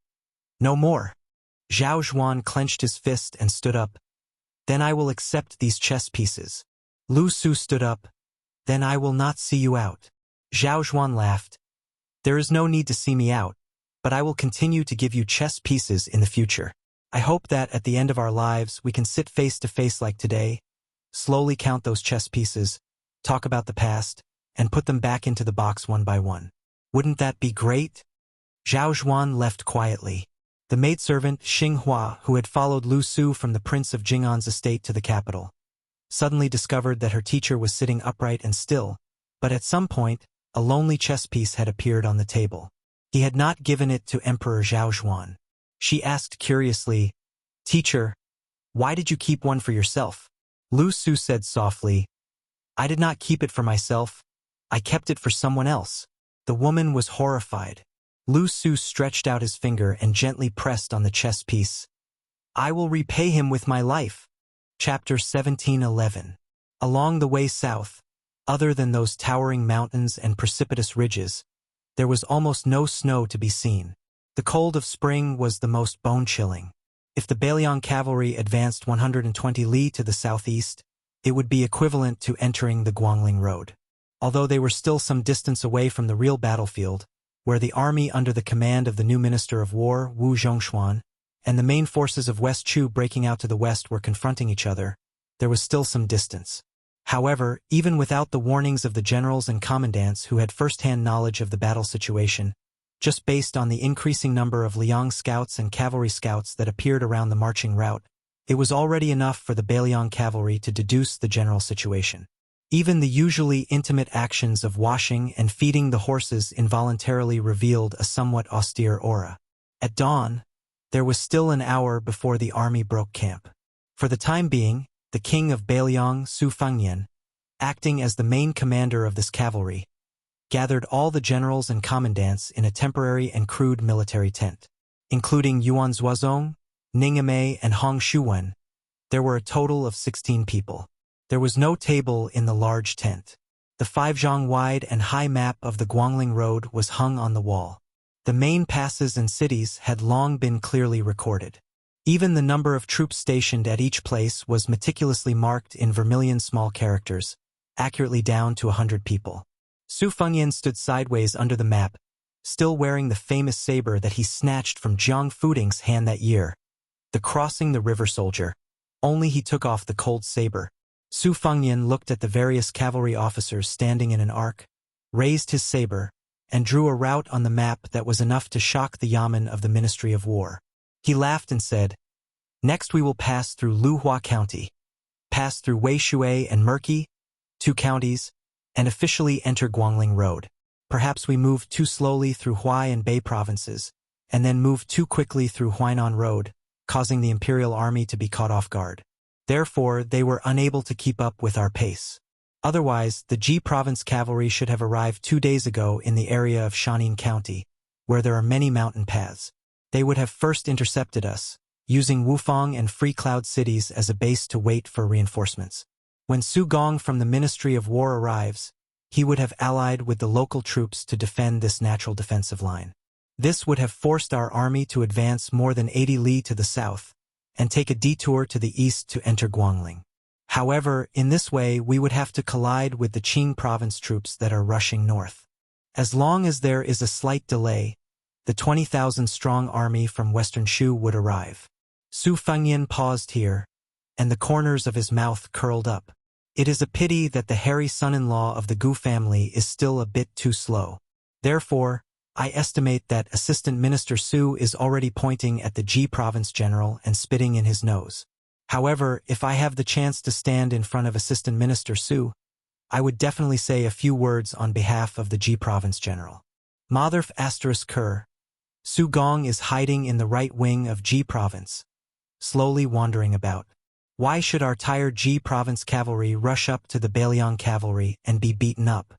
"No more." Zhao Zhuan clenched his fist and stood up. "Then I will accept these chess pieces." Lu Su stood up. "Then I will not see you out." Zhao Zhuan laughed. There is no need to see me out, but I will continue to give you chess pieces in the future. I hope that at the end of our lives we can sit face to face like today, slowly count those chess pieces, talk about the past, and put them back into the box one by one. Wouldn't that be great? Zhao Zhuan left quietly. The maidservant Xing Hua, who had followed Lu Su from the Prince of Jing'an's estate to the capital, suddenly discovered that her teacher was sitting upright and still, but at some point, a lonely chess piece had appeared on the table. He had not given it to Emperor Zhao Zhuan. She asked curiously, "Teacher, why did you keep one for yourself?" Lu Su said softly, "I did not keep it for myself. I kept it for someone else." The woman was horrified. Lu Su stretched out his finger and gently pressed on the chess piece. "I will repay him with my life." Chapter 17:11. Along the way south, other than those towering mountains and precipitous ridges, there was almost no snow to be seen. The cold of spring was the most bone-chilling. If the Beiliang cavalry advanced 120 li to the southeast, it would be equivalent to entering the Guangling Road. Although they were still some distance away from the real battlefield, where the army under the command of the new Minister of War, Wu Zhongshuan, and the main forces of West Chu breaking out to the west were confronting each other, there was still some distance. However, even without the warnings of the generals and commandants who had first-hand knowledge of the battle situation, just based on the increasing number of Liang scouts and cavalry scouts that appeared around the marching route, it was already enough for the Beiliang cavalry to deduce the general situation. Even the usually intimate actions of washing and feeding the horses involuntarily revealed a somewhat austere aura. At dawn, there was still an hour before the army broke camp. For the time being, the king of Beiliang, Su Fengyan, acting as the main commander of this cavalry, gathered all the generals and commandants in a temporary and crude military tent. Including Yuan Zuozong, Ning Yimei, and Hong Shuwen, there were a total of 16 people. There was no table in the large tent. The 5-zhang wide and high map of the Guangling Road was hung on the wall. The main passes and cities had long been clearly recorded. Even the number of troops stationed at each place was meticulously marked in vermilion small characters, accurately down to 100 people. Su Fengyan stood sideways under the map, still wearing the famous saber that he snatched from Jiang Fuding's hand that year, the crossing the river soldier. Only he took off the cold saber. Su Fengyan looked at the various cavalry officers standing in an arc, raised his saber, and drew a route on the map that was enough to shock the yamen of the Ministry of War. He laughed and said, "Next we will pass through Luhua County, pass through Weishui and Merqi, 2 counties, and officially enter Guangling Road. Perhaps we moved too slowly through Huai and Bei provinces, and then moved too quickly through Huainan Road, causing the imperial army to be caught off guard. Therefore, they were unable to keep up with our pace. Otherwise, the Ji province cavalry should have arrived 2 days ago in the area of Shanin County, where there are many mountain paths. They would have first intercepted us, using Wufang and Free Cloud cities as a base to wait for reinforcements. When Su Gong from the Ministry of War arrives, he would have allied with the local troops to defend this natural defensive line. This would have forced our army to advance more than 80 li to the south, and take a detour to the east to enter Guangling. However, in this way we would have to collide with the Qing province troops that are rushing north. As long as there is a slight delay, the 20,000-strong army from Western Shu would arrive." Su Fengyan paused here, and the corners of his mouth curled up. It is a pity that the hairy son-in-law of the Gu family is still a bit too slow. Therefore, I estimate that Assistant Minister Su is already pointing at the Ji province general and spitting in his nose. However, if I have the chance to stand in front of Assistant Minister Su, I would definitely say a few words on behalf of the Ji province general. Motherf *Ker. Su Gong is hiding in the right wing of Ji province, slowly wandering about. Why should our tired Ji province cavalry rush up to the Beiliang cavalry and be beaten up?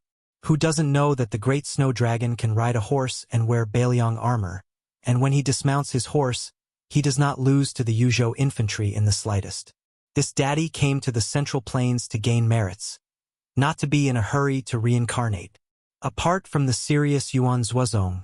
Who doesn't know that the great snow dragon can ride a horse and wear Beiliang armor, and when he dismounts his horse, he does not lose to the Yuzhou infantry in the slightest. This daddy came to the Central Plains to gain merits, not to be in a hurry to reincarnate. Apart from the serious Yuan Zuozong,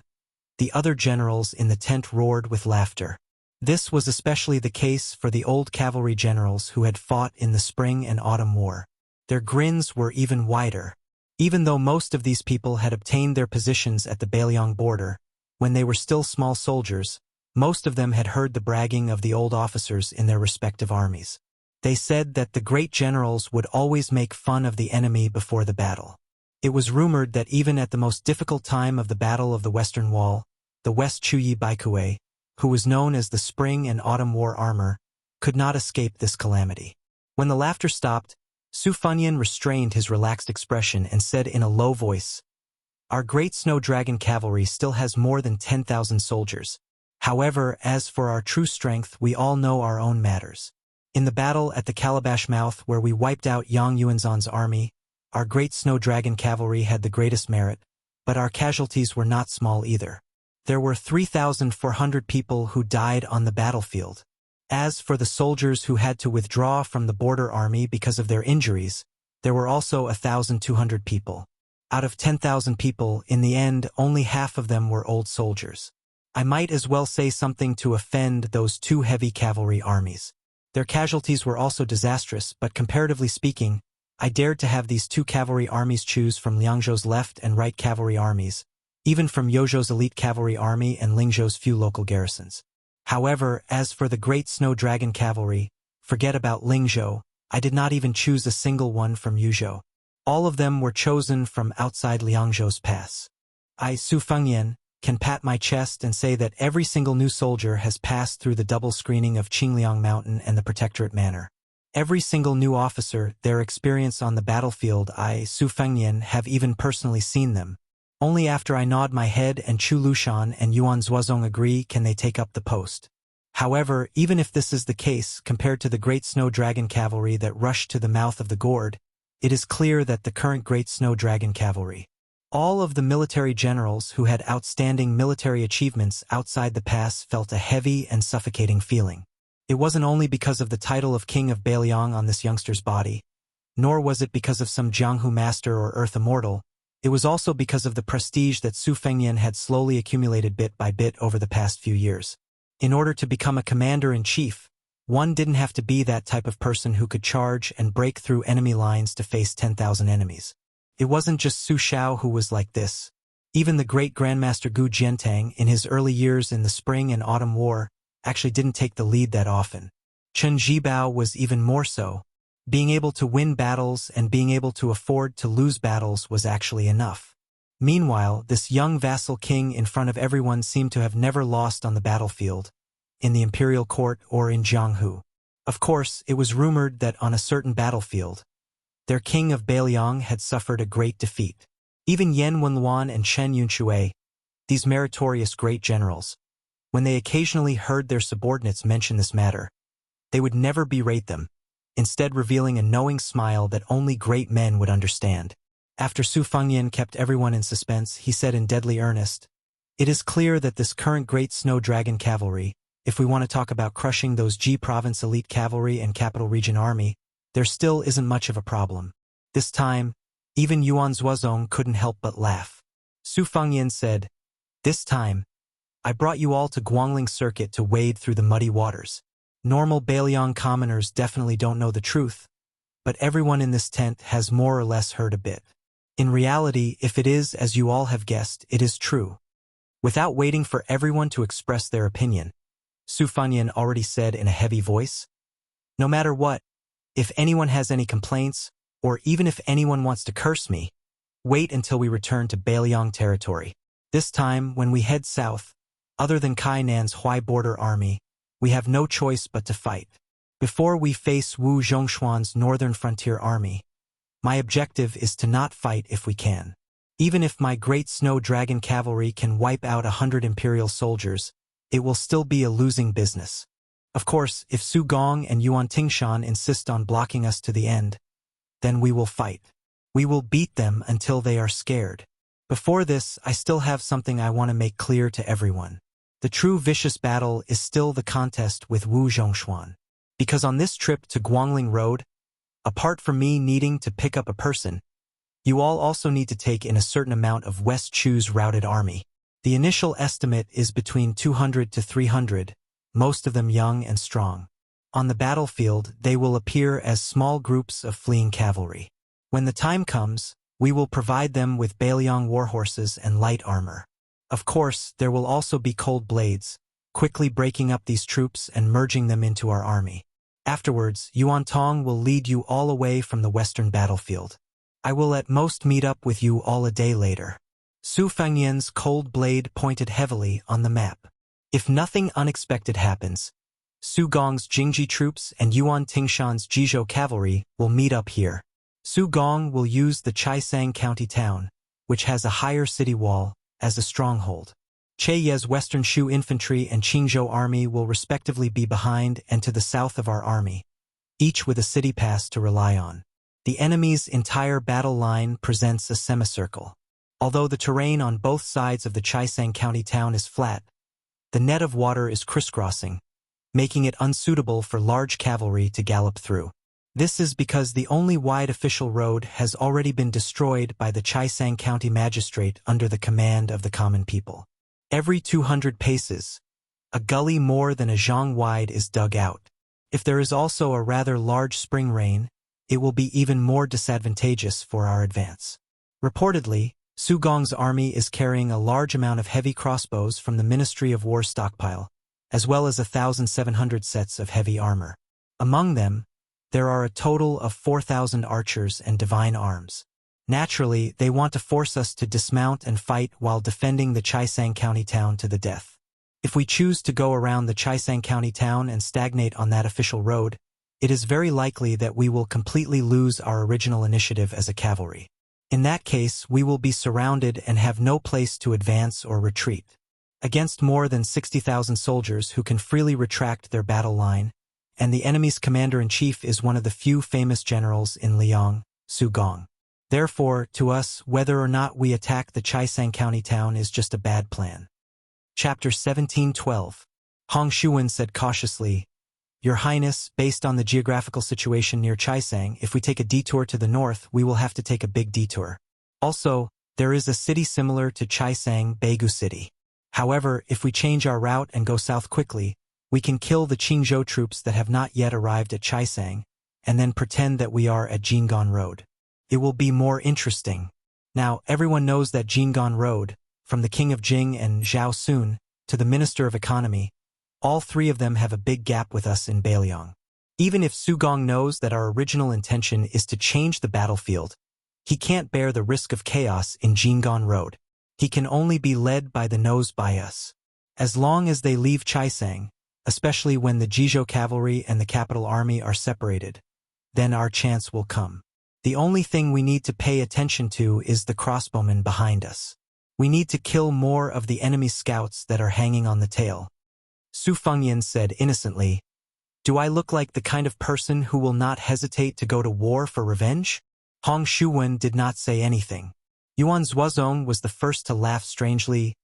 the other generals in the tent roared with laughter. This was especially the case for the old cavalry generals who had fought in the spring and autumn war. Their grins were even wider. Even though most of these people had obtained their positions at the Beiliang border, when they were still small soldiers, most of them had heard the bragging of the old officers in their respective armies. They said that the great generals would always make fun of the enemy before the battle. It was rumored that even at the most difficult time of the Battle of the Western Wall, the West Chuyi Baikue, who was known as the Spring and Autumn War Armor, could not escape this calamity. When the laughter stopped, Su Fengyan restrained his relaxed expression and said in a low voice, "Our great snow dragon cavalry still has more than 10,000 soldiers. However, as for our true strength, we all know our own matters. In the battle at the Calabash Mouth where we wiped out Yang Yuanzhan's army, our great snow dragon cavalry had the greatest merit, but our casualties were not small either. There were 3,400 people who died on the battlefield. As for the soldiers who had to withdraw from the border army because of their injuries, there were also 1,200 people. Out of 10,000 people, in the end, only half of them were old soldiers. I might as well say something to offend those two heavy cavalry armies. Their casualties were also disastrous, but comparatively speaking, I dared to have these two cavalry armies choose from Liangzhou's left and right cavalry armies, even from Yozhou's elite cavalry army and Lingzhou's few local garrisons. However, as for the great snow dragon cavalry, forget about Lingzhou, I did not even choose a single one from Yuzhou. All of them were chosen from outside Liangzhou's pass. I, Su Fengyan, can pat my chest and say that every single new soldier has passed through the double screening of Qingliang Mountain and the Protectorate Manor. Every single new officer, their experience on the battlefield, I, Su Fengyan, have even personally seen them. Only after I nod my head and Chu Lushan and Yuan Zuozong agree can they take up the post. However, even if this is the case, compared to the great snow dragon cavalry that rushed to the mouth of the gourd, it is clear that the current great snow dragon cavalry, all of the military generals who had outstanding military achievements outside the pass, felt a heavy and suffocating feeling. It wasn't only because of the title of King of Beiliang on this youngster's body, nor was it because of some Jianghu master or Earth Immortal. It was also because of the prestige that Su Fengyan had slowly accumulated bit by bit over the past few years. In order to become a commander-in-chief, one didn't have to be that type of person who could charge and break through enemy lines to face 10,000 enemies. It wasn't just Su Shao who was like this. Even the great Grandmaster Gu Jiantang, in his early years in the Spring and Autumn War, actually didn't take the lead that often. Chen Zhibao was even more so. Being able to win battles and being able to afford to lose battles was actually enough. Meanwhile, this young vassal king in front of everyone seemed to have never lost on the battlefield, in the imperial court or in Jianghu. Of course, it was rumored that on a certain battlefield, their king of Beiliang had suffered a great defeat. Even Yan Wenluan and Chen Yunxue, these meritorious great generals, when they occasionally heard their subordinates mention this matter, they would never berate them, instead revealing a knowing smile that only great men would understand. After Su Fengyan kept everyone in suspense, he said in deadly earnest, "It is clear that this current great snow dragon cavalry, if we want to talk about crushing those Ji province elite cavalry and capital region army, there still isn't much of a problem." This time, even Yuan Zuozong couldn't help but laugh. Su Fengyan said, "This time, I brought you all to Guangling Circuit to wade through the muddy waters. Normal Beiliang commoners definitely don't know the truth, but everyone in this tent has more or less heard a bit. In reality, if it is as you all have guessed, it is true." Without waiting for everyone to express their opinion, Su Fengyan already said in a heavy voice, "No matter what, if anyone has any complaints, or even if anyone wants to curse me, wait until we return to Beiliang territory. This time, when we head south, other than Kainan's Huai border army, we have no choice but to fight. Before we face Wu Zhongshuan's northern frontier army, my objective is to not fight if we can. Even if my great snow dragon cavalry can wipe out 100 imperial soldiers, it will still be a losing business. Of course, if Su Gong and Yuan Tingshan insist on blocking us to the end, then we will fight. We will beat them until they are scared. Before this, I still have something I want to make clear to everyone. The true vicious battle is still the contest with Wu Zhongshuan. Because on this trip to Guangling Road, apart from me needing to pick up a person, you all also need to take in a certain amount of West Chu's routed army. The initial estimate is between 200 to 300, most of them young and strong. On the battlefield, they will appear as small groups of fleeing cavalry. When the time comes, We will provide them with Bailiang warhorses and light armor. Of course, there will also be cold blades, quickly breaking up these troops and merging them into our army. Afterwards, Yuan Tong will lead you all away from the western battlefield. I will at most meet up with you all a day later. Su Fengyan's cold blade pointed heavily on the map. If nothing unexpected happens, Su Gong's Jingji troops and Yuan Tingshan's Jizhou cavalry will meet up here. Su Gong will use the Chaisang County town, which has a higher city wall, as a stronghold. Che Ye's Western Shu infantry and Qingzhou army will respectively be behind and to the south of our army, each with a city pass to rely on. The enemy's entire battle line presents a semicircle. Although the terrain on both sides of the Chaisang County town is flat, the net of water is crisscrossing, making it unsuitable for large cavalry to gallop through. This is because the only wide official road has already been destroyed by the Chaisang County magistrate under the command of the common people. Every 200 paces, a gully more than a zhang wide is dug out. If there is also a rather large spring rain, it will be even more disadvantageous for our advance. Reportedly, Su Gong's army is carrying a large amount of heavy crossbows from the Ministry of War stockpile, as well as 1,700 sets of heavy armor. Among them, there are a total of 4,000 archers and divine arms. Naturally, they want to force us to dismount and fight while defending the Chaisang County town to the death. If we choose to go around the Chaisang County town and stagnate on that official road, it is very likely that we will completely lose our original initiative as a cavalry. In that case, we will be surrounded and have no place to advance or retreat. Against more than 60,000 soldiers who can freely retract their battle line, and the enemy's commander-in-chief is one of the few famous generals in Liang, Su Gong. Therefore, to us, whether or not we attack the Chaisang County town is just a bad plan. Chapter 17:12. Hong Shuwen said cautiously, Your Highness, based on the geographical situation near Chaisang, if we take a detour to the north, we will have to take a big detour. Also, there is a city similar to Chaisang, Beigu City. However, if we change our route and go south quickly, we can kill the Qingzhou troops that have not yet arrived at Chaisang, and then pretend that we are at Jinggan Road. It will be more interesting. Now, everyone knows that Jinggan Road, from the King of Jing and Zhao Sun, to the Minister of Economy, all three of them have a big gap with us in Bailiang. Even if Su Gong knows that our original intention is to change the battlefield, he can't bear the risk of chaos in Jinggan Road. He can only be led by the nose by us. As long as they leave Chaisang, especially when the Jizhou cavalry and the capital army are separated, then our chance will come. The only thing we need to pay attention to is the crossbowmen behind us. We need to kill more of the enemy scouts that are hanging on the tail. Su Fengyan said innocently, Do I look like the kind of person who will not hesitate to go to war for revenge? Hong Shuwen did not say anything. Yuan Zuozong was the first to laugh strangely.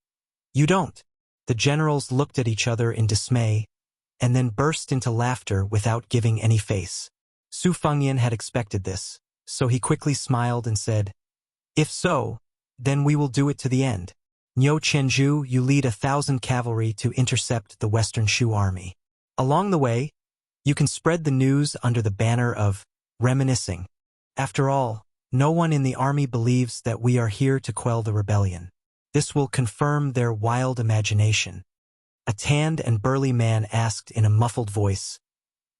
You don't. The generals looked at each other in dismay, and then burst into laughter without giving any face. Su Fengyan had expected this, so he quickly smiled and said, If so, then we will do it to the end. Niu Qianzhu, you lead 1,000 cavalry to intercept the Western Shu army. Along the way, you can spread the news under the banner of reminiscing. After all, no one in the army believes that we are here to quell the rebellion. This will confirm their wild imagination. A tanned and burly man asked in a muffled voice,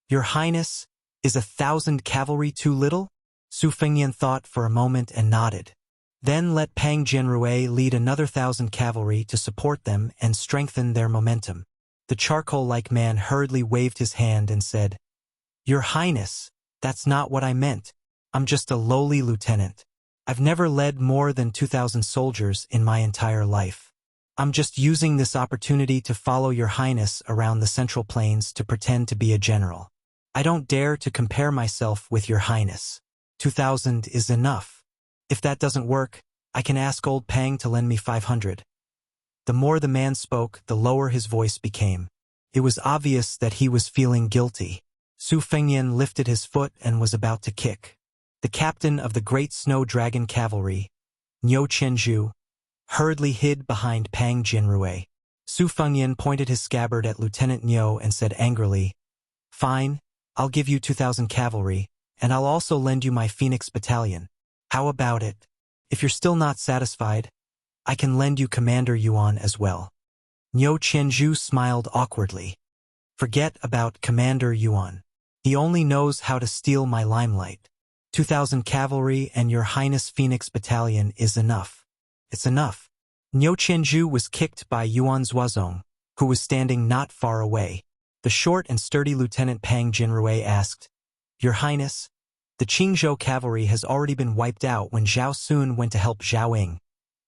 Your Highness, is 1,000 cavalry too little? Su Fengyan thought for a moment and nodded. Then let Pang Jianrui lead another 1,000 cavalry to support them and strengthen their momentum. The charcoal-like man hurriedly waved his hand and said, Your Highness, that's not what I meant. I'm just a lowly lieutenant. I've never led more than 2,000 soldiers in my entire life. I'm just using this opportunity to follow Your Highness around the Central Plains to pretend to be a general. I don't dare to compare myself with Your Highness. 2,000 is enough. If that doesn't work, I can ask old Pang to lend me 500. The more the man spoke, the lower his voice became. It was obvious that he was feeling guilty. Su Fengyan lifted his foot and was about to kick. The captain of the Great Snow Dragon Cavalry, Niu Qianzhu, hurriedly hid behind Pang Jianrui. Su Fengyan pointed his scabbard at Lieutenant Niu and said angrily, Fine, I'll give you 2,000 cavalry, and I'll also lend you my Phoenix battalion. How about it? If you're still not satisfied, I can lend you Commander Yuan as well. Niu Qianzhu smiled awkwardly. Forget about Commander Yuan. He only knows how to steal my limelight. 2,000 cavalry and your Highness Phoenix Battalion is enough. It's enough. Niu Qianzhu was kicked by Yuan Zuozong, who was standing not far away. The short and sturdy Lieutenant Pang Jinrui asked, Your Highness, the Qingzhou cavalry has already been wiped out when Zhao Sun went to help Zhao Ying,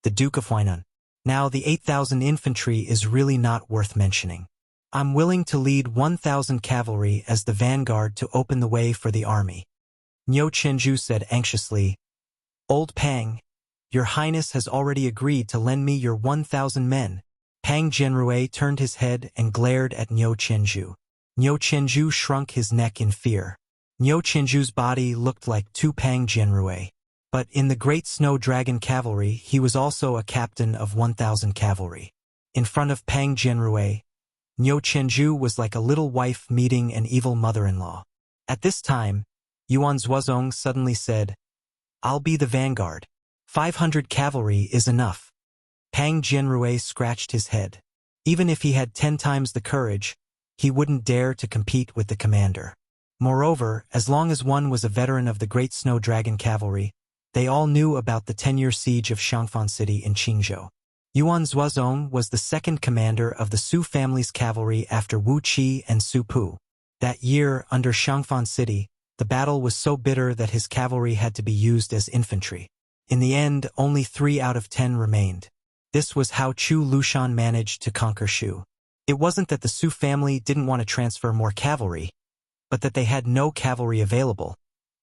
the Duke of Huainan. Now the 8,000 infantry is really not worth mentioning. I'm willing to lead 1,000 cavalry as the vanguard to open the way for the army. Niu Qianzhu said anxiously, Old Pang, Your Highness has already agreed to lend me your 1,000 men. Pang Jinrui turned his head and glared at Niu Qianzhu. Niu Qianzhu shrunk his neck in fear. Niu Qianzhu's body looked like two Pang Jinrui. But in the Great Snow Dragon Cavalry, he was also a captain of 1,000 cavalry. In front of Pang Jinrui, Niu Qianzhu was like a little wife meeting an evil mother-in-law. At this time, Yuan Zuozong suddenly said, I'll be the vanguard. 500 cavalry is enough. Pang Jinrui scratched his head. Even if he had 10 times the courage, he wouldn't dare to compete with the commander. Moreover, as long as one was a veteran of the Great Snow Dragon Cavalry, they all knew about the 10-year siege of Xiangfan City in Qingzhou. Yuan Zuozong was the second commander of the Su family's cavalry after Wu Qi and Su Pu. That year, under Xiangfan City, the battle was so bitter that his cavalry had to be used as infantry. In the end, only 3 out of 10 remained. This was how Chu Lushan managed to conquer Shu. It wasn't that the Su family didn't want to transfer more cavalry, but that they had no cavalry available,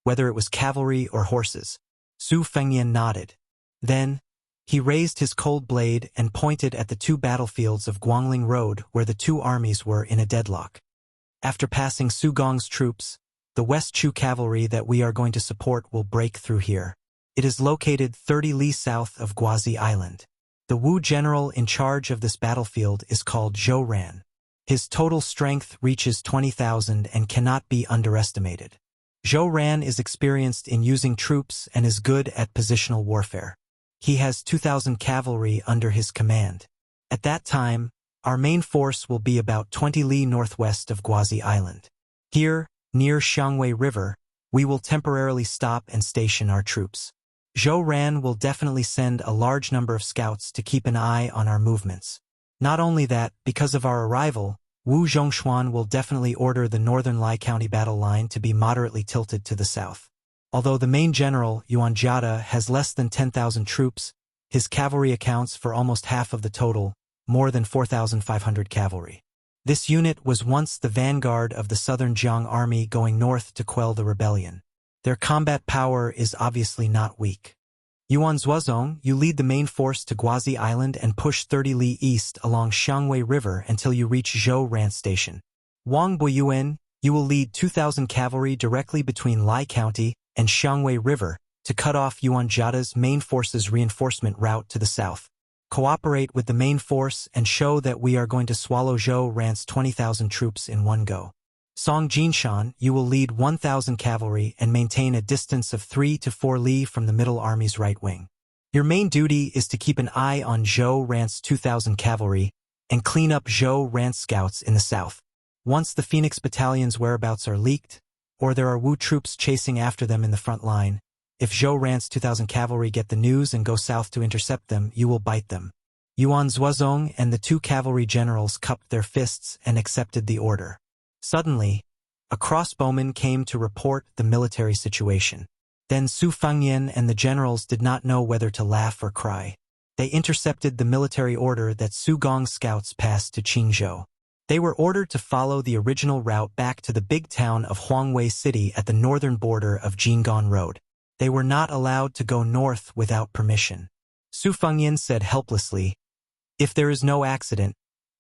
whether it was cavalry or horses. Su Fengyan nodded. Then, he raised his cold blade and pointed at the 2 battlefields of Guangling Road where the 2 armies were in a deadlock. After passing Su Gong's troops, the West Chu cavalry that we are going to support will break through here. It is located 30 li south of Guazi Island. The Wu general in charge of this battlefield is called Zhou Ran. His total strength reaches 20,000 and cannot be underestimated. Zhou Ran is experienced in using troops and is good at positional warfare. He has 2,000 cavalry under his command. At that time, our main force will be about 20 li northwest of Guazi Island. Here, near Xiangwei River, we will temporarily stop and station our troops. Zhou Ran will definitely send a large number of scouts to keep an eye on our movements. Not only that, because of our arrival, Wu Zhongshuan will definitely order the northern Lai County battle line to be moderately tilted to the south. Although the main general, Yuan Jiada, has less than 10,000 troops, his cavalry accounts for almost half of the total, more than 4,500 cavalry. This unit was once the vanguard of the southern Jiang army going north to quell the rebellion. Their combat power is obviously not weak. Yuan Zuozong, you lead the main force to Guazi Island and push 30 li east along Xiangwei River until you reach Zhou Ran Station. Wang Boyuan, you will lead 2,000 cavalry directly between Lai County and Xiangwei River to cut off Yuan Jiada's main force's reinforcement route to the south. Cooperate with the main force and show that we are going to swallow Zhou Ran's 20,000 troops in one go. Song Jinshan, you will lead 1,000 cavalry and maintain a distance of 3 to 4 li from the middle army's right wing. Your main duty is to keep an eye on Zhou Ran's 2,000 cavalry and clean up Zhou Ran's scouts in the south. Once the Phoenix Battalion's whereabouts are leaked, or there are Wu troops chasing after them in the front line, if Zhou Ran's 2,000 cavalry get the news and go south to intercept them, you will bite them. Yuan Zuozong and the 2 cavalry generals cupped their fists and accepted the order. Suddenly, a crossbowman came to report the military situation. Then Su Fengyan and the generals did not know whether to laugh or cry. They intercepted the military order that Su Gong's scouts passed to Qingzhou. They were ordered to follow the original route back to the big town of Huangwei City at the northern border of Jinggan Road. They were not allowed to go north without permission. Su Fengyan said helplessly, "If there is no accident,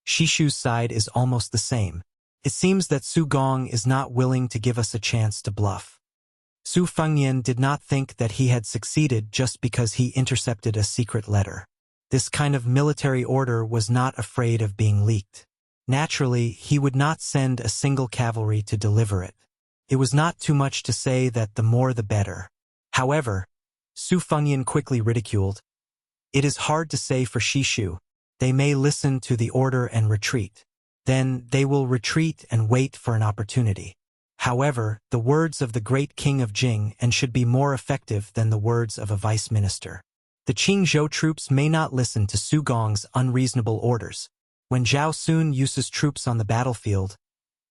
Shishu's side is almost the same. It seems that Su Gong is not willing to give us a chance to bluff." Su Fengyan did not think that he had succeeded just because he intercepted a secret letter. This kind of military order was not afraid of being leaked. Naturally, he would not send a single cavalry to deliver it. It was not too much to say that the more the better. However, Su Fengyan quickly ridiculed. It is hard to say for Shishu. They may listen to the order and retreat. Then they will retreat and wait for an opportunity. However, the words of the great king of Jing and should be more effective than the words of a vice minister. The Qingzhou troops may not listen to Su Gong's unreasonable orders. When Zhao Sun uses troops on the battlefield,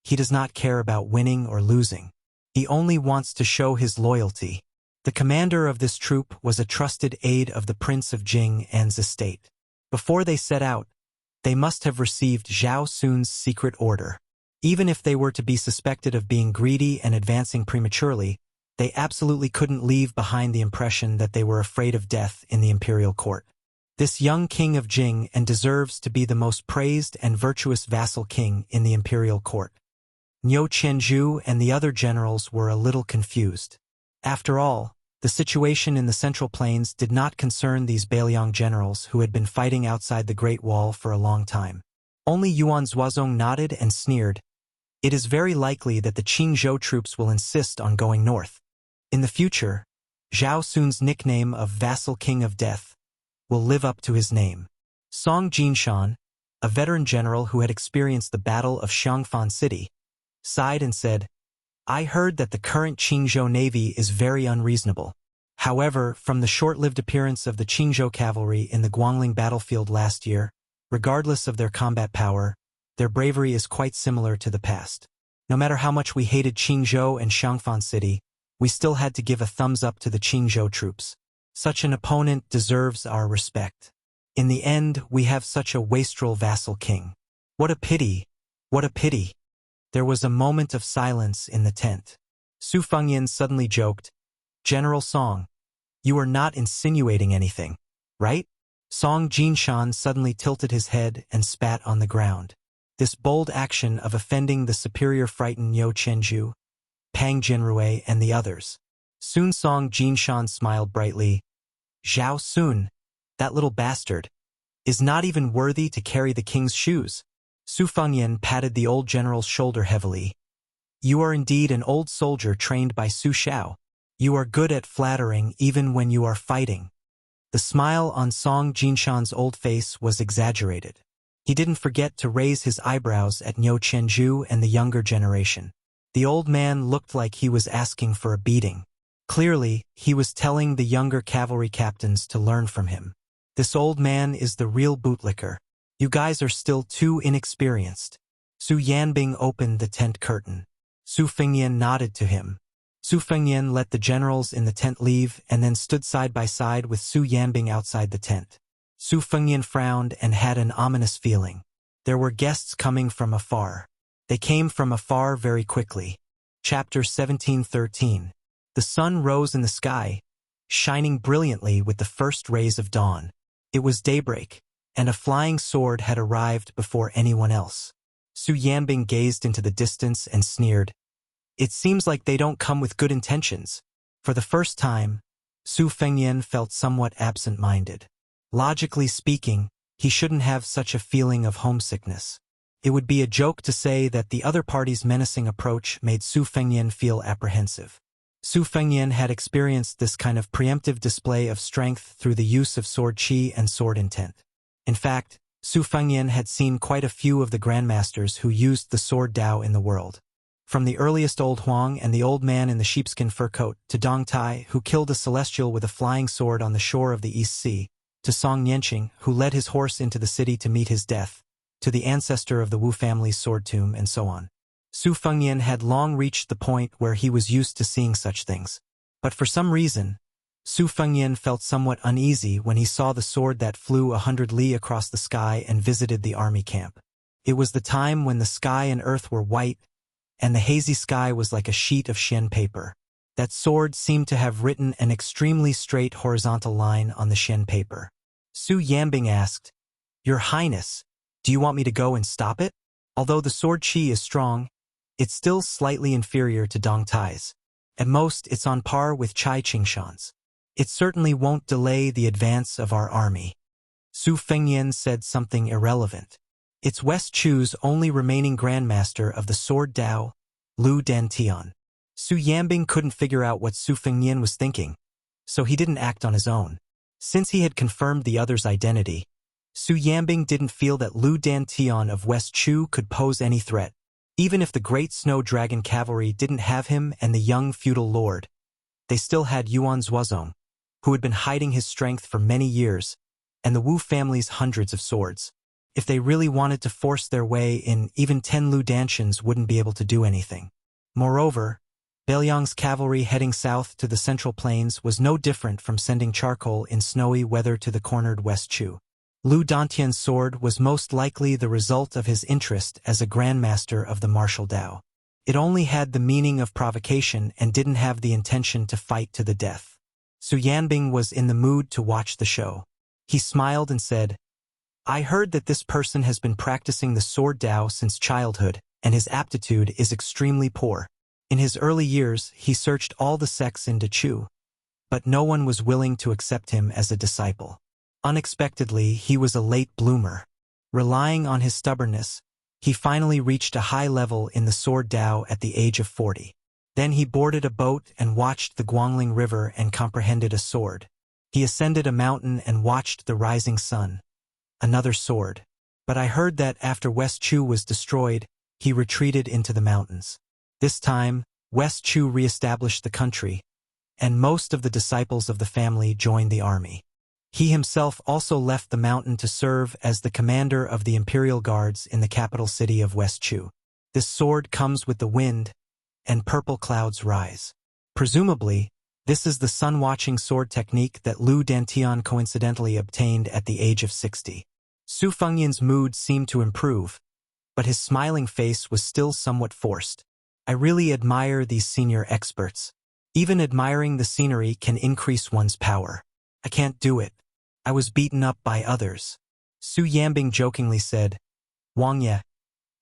he does not care about winning or losing. He only wants to show his loyalty. The commander of this troop was a trusted aide of the Prince of Jing and's estate. Before they set out, they must have received Zhao Sun's secret order. Even if they were to be suspected of being greedy and advancing prematurely, they absolutely couldn't leave behind the impression that they were afraid of death in the imperial court. This young king of Jing and deserves to be the most praised and virtuous vassal king in the imperial court. Niu Qianzhu and the other generals were a little confused. After all, the situation in the Central Plains did not concern these Beiliang generals who had been fighting outside the Great Wall for a long time. Only Yuan Zuozong nodded and sneered. It is very likely that the Qingzhou troops will insist on going north. In the future, Zhao Sun's nickname of Vassal King of Death will live up to his name. Song Jinshan, a veteran general who had experienced the Battle of Xiangfan City, sighed and said, I heard that the current Qingzhou navy is very unreasonable. However, from the short-lived appearance of the Qingzhou cavalry in the Guangling battlefield last year, regardless of their combat power, their bravery is quite similar to the past. No matter how much we hated Qingzhou and Xiangfan City, we still had to give a thumbs up to the Qingzhou troops. Such an opponent deserves our respect. In the end, we have such a wastrel vassal king. What a pity! What a pity! There was a moment of silence in the tent. Su Fengyan suddenly joked, General Song, you are not insinuating anything, right? Song Jinshan suddenly tilted his head and spat on the ground. This bold action of offending the superior frightened Niu Qianzhu, Pang Jinrui and the others. Soon Song Jinshan smiled brightly. Zhao Sun, that little bastard, is not even worthy to carry the king's shoes. Su Fengyan patted the old general's shoulder heavily. You are indeed an old soldier trained by Su Shao. You are good at flattering even when you are fighting. The smile on Song Jinshan's old face was exaggerated. He didn't forget to raise his eyebrows at Niu Qianzhu and the younger generation. The old man looked like he was asking for a beating. Clearly, he was telling the younger cavalry captains to learn from him. This old man is the real bootlicker. You guys are still too inexperienced. Su Yanbing opened the tent curtain. Su Fengyan nodded to him. Su Fengyan let the generals in the tent leave and then stood side by side with Su Yanbing outside the tent. Su Fengyan frowned and had an ominous feeling. There were guests coming from afar. They came from afar very quickly. Chapter 17:13. The sun rose in the sky, shining brilliantly with the first rays of dawn. It was daybreak, and a flying sword had arrived before anyone else. Su Yanbing gazed into the distance and sneered. It seems like they don't come with good intentions. For the first time, Su Fengyan felt somewhat absent-minded. Logically speaking, he shouldn't have such a feeling of homesickness. It would be a joke to say that the other party's menacing approach made Su Fengyan feel apprehensive. Su Fengyan had experienced this kind of preemptive display of strength through the use of sword qi and sword intent. In fact, Su Fengyan had seen quite a few of the grandmasters who used the sword Dao in the world. From the earliest old Huang and the old man in the sheepskin fur coat, to Dong Tai, who killed a celestial with a flying sword on the shore of the East Sea, to Song Nianqing, who led his horse into the city to meet his death, to the ancestor of the Wu family's sword tomb, and so on. Su Fengyan had long reached the point where he was used to seeing such things. But for some reason, Su Fengyan felt somewhat uneasy when he saw the sword that flew 100 li across the sky and visited the army camp. It was the time when the sky and earth were white, and the hazy sky was like a sheet of Xian paper. That sword seemed to have written an extremely straight horizontal line on the Xian paper. Su Yanbing asked, Your Highness, do you want me to go and stop it? Although the sword qi is strong, it's still slightly inferior to Dong Tai's. At most, it's on par with Chai Qingshan's. It certainly won't delay the advance of our army. Su Fengyan said something irrelevant. It's West Chu's only remaining grandmaster of the sword Dao, Lu Dantian. Su Yanbing couldn't figure out what Su Fengyan was thinking. so he didn't act on his own. Since he had confirmed the other's identity, Su Yanbing didn't feel that Lu Dantian of West Chu could pose any threat. Even if the Great Snow Dragon Cavalry didn't have him and the young feudal lord, they still had Yuan Zuozong, who had been hiding his strength for many years, and the Wu family's hundreds of swords. If they really wanted to force their way in, even 10 Lu Dantians wouldn't be able to do anything. Moreover, Beiliang's cavalry heading south to the Central Plains was no different from sending charcoal in snowy weather to the cornered West Chu. Lu Dantian's sword was most likely the result of his interest as a grandmaster of the martial Dao. It only had the meaning of provocation and didn't have the intention to fight to the death. Su Yanbing was in the mood to watch the show. He smiled and said, "I heard that this person has been practicing the sword Dao since childhood, and his aptitude is extremely poor. In his early years, he searched all the sects in Dechu, but no one was willing to accept him as a disciple. Unexpectedly, he was a late bloomer. Relying on his stubbornness, he finally reached a high level in the sword Dao at the age of 40. Then he boarded a boat and watched the Guangling River and comprehended a sword. He ascended a mountain and watched the rising sun. Another sword. But I heard that after West Chu was destroyed, he retreated into the mountains. This time, West Chu re-established the country, and most of the disciples of the family joined the army. He himself also left the mountain to serve as the commander of the imperial guards in the capital city of West Chu. This sword comes with the wind, and purple clouds rise. Presumably, this is the sun-watching sword technique that Lu Dantian coincidentally obtained at the age of 60. Su Fengyan's mood seemed to improve, but his smiling face was still somewhat forced. I really admire these senior experts. Even admiring the scenery can increase one's power. I can't do it. I was beaten up by others. Su Yanbing jokingly said, "Wangye,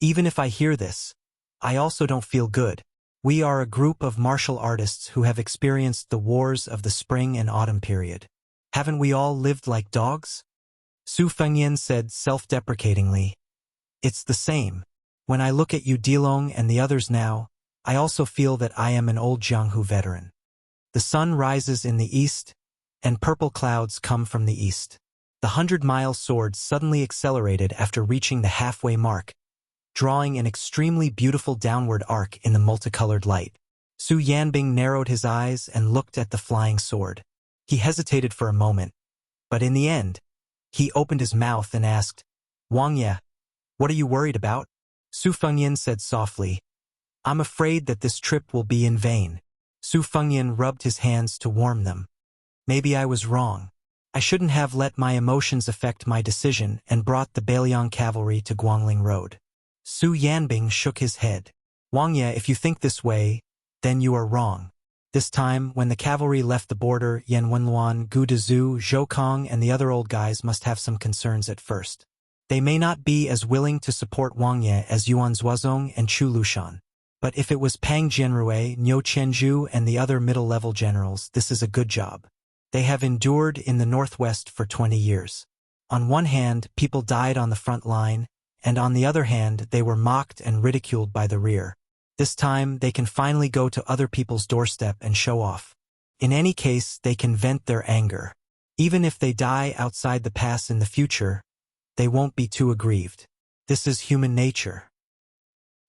even if I hear this, I also don't feel good. We are a group of martial artists who have experienced the wars of the spring and autumn period. Haven't we all lived like dogs?" Su Fengyan said self-deprecatingly, "It's the same. When I look at you Dilong and the others now, I also feel that I am an old Jianghu veteran." The sun rises in the east, and purple clouds come from the east. The 100-mile sword suddenly accelerated after reaching the halfway mark, drawing an extremely beautiful downward arc in the multicolored light. Su Yanbing narrowed his eyes and looked at the flying sword. He hesitated for a moment, but in the end, he opened his mouth and asked, "Wangye, what are you worried about?" Su Fengyan said softly, "I'm afraid that this trip will be in vain." Su Fengyan rubbed his hands to warm them. "Maybe I was wrong. I shouldn't have let my emotions affect my decision and brought the Beiliang cavalry to Guangling Road." Su Yanbing shook his head. "Wangye, if you think this way, then you are wrong." This time, when the cavalry left the border, Yan Wenluan, Gu Dezhu, Zhou Kong, and the other old guys must have some concerns at first. They may not be as willing to support Wangye as Yuan Zuozong and Chu Lushan. But if it was Pang Jianrui, Niu Qianzhu, and the other middle-level generals, this is a good job. They have endured in the northwest for 20 years. On one hand, people died on the front line, and on the other hand, they were mocked and ridiculed by the rear. This time, they can finally go to other people's doorstep and show off. In any case, they can vent their anger. Even if they die outside the pass in the future, they won't be too aggrieved. This is human nature.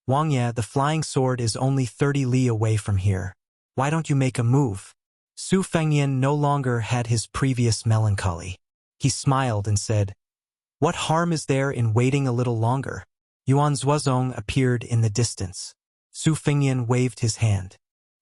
"Wangye, the flying sword is only 30 li away from here. Why don't you make a move?" Su Fengyan no longer had his previous melancholy. He smiled and said, "What harm is there in waiting a little longer?" Yuan Zuozong appeared in the distance. Su Fengyan waved his hand.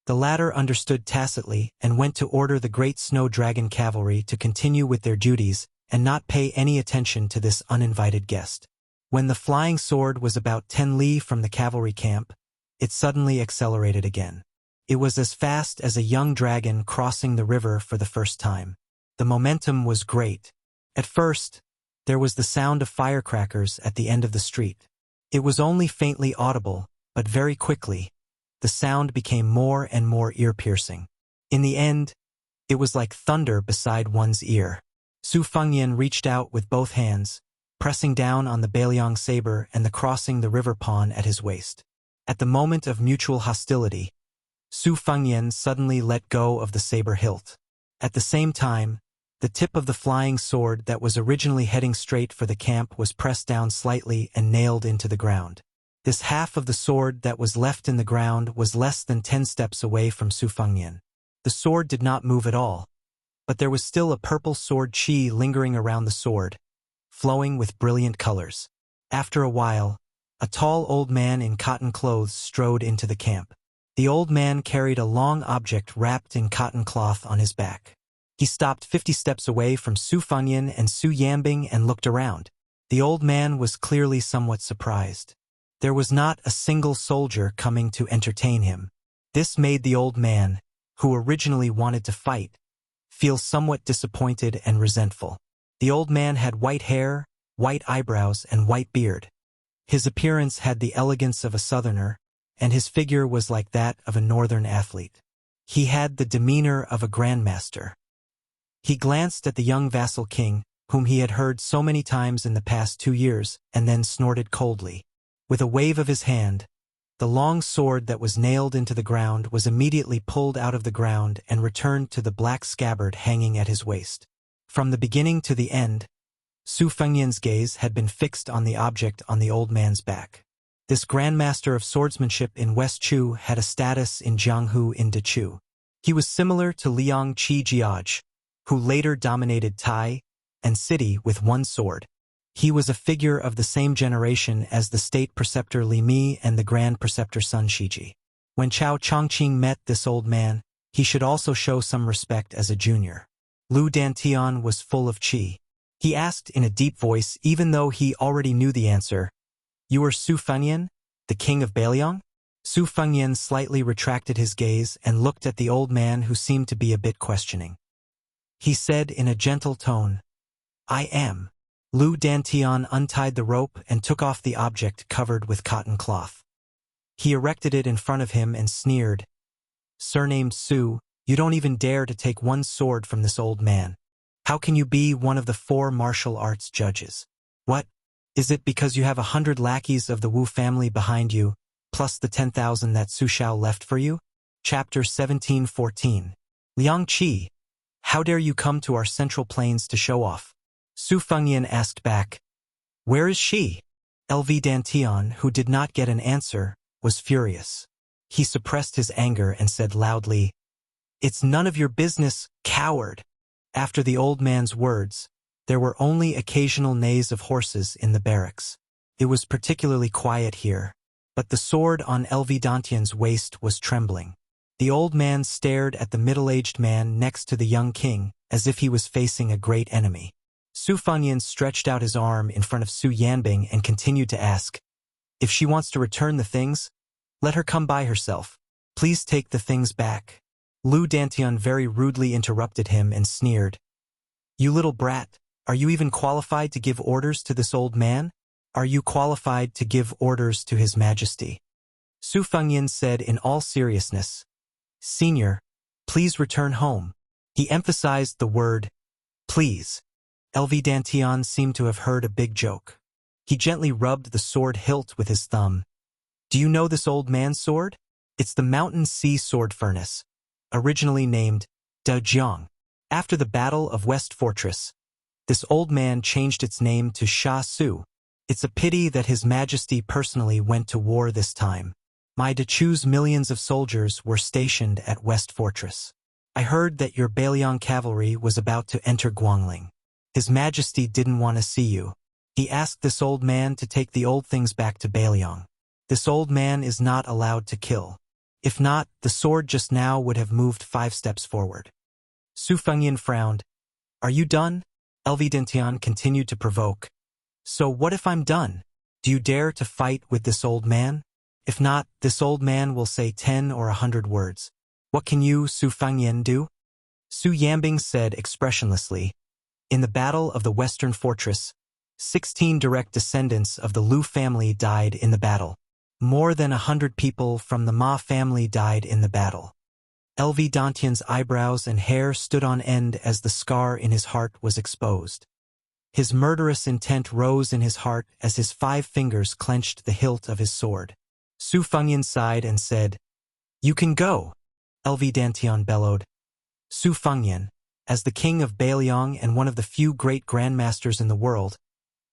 The latter understood tacitly and went to order the Great Snow Dragon Cavalry to continue with their duties and not pay any attention to this uninvited guest. When the flying sword was about 10 li from the cavalry camp, it suddenly accelerated again. It was as fast as a young dragon crossing the river for the first time. The momentum was great. At first, there was the sound of firecrackers at the end of the street. It was only faintly audible, but very quickly, the sound became more and more ear-piercing. In the end, it was like thunder beside one's ear. Su Fengyan reached out with both hands, pressing down on the Beiliang saber and the crossing the river pawn at his waist. At the moment of mutual hostility, Su Fengyan suddenly let go of the saber hilt. At the same time, the tip of the flying sword that was originally heading straight for the camp was pressed down slightly and nailed into the ground. This half of the sword that was left in the ground was less than 10 steps away from Su Fengnian. The sword did not move at all, but there was still a purple sword chi lingering around the sword, flowing with brilliant colors. After a while, a tall old man in cotton clothes strode into the camp. The old man carried a long object wrapped in cotton cloth on his back. He stopped 50 steps away from Su Fengnian and Su Yambing and looked around. The old man was clearly somewhat surprised. There was not a single soldier coming to entertain him. This made the old man, who originally wanted to fight, feel somewhat disappointed and resentful. The old man had white hair, white eyebrows, and white beard. His appearance had the elegance of a southerner, and his figure was like that of a northern athlete. He had the demeanor of a grandmaster. He glanced at the young vassal king, whom he had heard so many times in the past 2 years, and then snorted coldly. With a wave of his hand, the long sword that was nailed into the ground was immediately pulled out of the ground and returned to the black scabbard hanging at his waist. From the beginning to the end, Su Fengnian's gaze had been fixed on the object on the old man's back. This grandmaster of swordsmanship in West Chu had a status in Jianghu in Dechu. He was similar to Liang Qi Jiaj, who later dominated Tai and City with one sword. He was a figure of the same generation as the state preceptor Li Mi and the grand preceptor Sun Shiji. When Chao Chongqing met this old man, he should also show some respect as a junior. Lu Dantian was full of qi. He asked in a deep voice, even though he already knew the answer, "You are Su Fengnian, the king of Beiliang?" Su Fengnian slightly retracted his gaze and looked at the old man, who seemed to be a bit questioning. He said in a gentle tone, "I am." Lu Dantian untied the rope and took off the object covered with cotton cloth. He erected it in front of him and sneered, "Surnamed Su, you don't even dare to take one sword from this old man. How can you be one of the 4 martial arts judges? What? Is it because you have 100 lackeys of the Wu family behind you, plus the 10,000 that Su Shao left for you?" Chapter 17:14. Liang Qi, how dare you come to our central plains to show off? Su Fengnian asked back, "Where is she?" LV Dantian, who did not get an answer, was furious. He suppressed his anger and said loudly, "It's none of your business, coward." After the old man's words, there were only occasional neighs of horses in the barracks. It was particularly quiet here, but the sword on LV Dantian's waist was trembling. The old man stared at the middle-aged man next to the young king, as if he was facing a great enemy. Su Fengnian stretched out his arm in front of Su Yanbing and continued to ask, "If she wants to return the things, let her come by herself. Please take the things back." Lu Dantian very rudely interrupted him and sneered, "You little brat, are you even qualified to give orders to this old man? Are you qualified to give orders to His Majesty?" Su Fengnian said in all seriousness, "Senior, please return home." He emphasized the word, "please." LV Dantian seemed to have heard a big joke. He gently rubbed the sword hilt with his thumb. "Do you know this old man's sword? It's the Mountain Sea Sword Furnace, originally named Da Jiang. After the Battle of West Fortress, this old man changed its name to Sha Su. It's a pity that His Majesty personally went to war this time. My Dechu's millions of soldiers were stationed at West Fortress. I heard that your Beiliang cavalry was about to enter Guangling. His Majesty didn't want to see you. He asked this old man to take the old things back to Beiliang. This old man is not allowed to kill. If not, the sword just now would have moved 5 steps forward." Su Fengnian frowned. "Are you done?" LV Dantian continued to provoke. "So what if I'm done? Do you dare to fight with this old man? If not, this old man will say 10 or 100 words. What can you, Su Fengnian, do?" Su Yambing said expressionlessly, "In the Battle of the Western Fortress, 16 direct descendants of the Lu family died in the battle. More than 100 people from the Ma family died in the battle." LV Dantian's eyebrows and hair stood on end as the scar in his heart was exposed. His murderous intent rose in his heart as his 5 fingers clenched the hilt of his sword. Su Fengnian sighed and said, "You can go," LV Dantian bellowed. "Su Fengnian, As the king of Beiliang and one of the few great grandmasters in the world,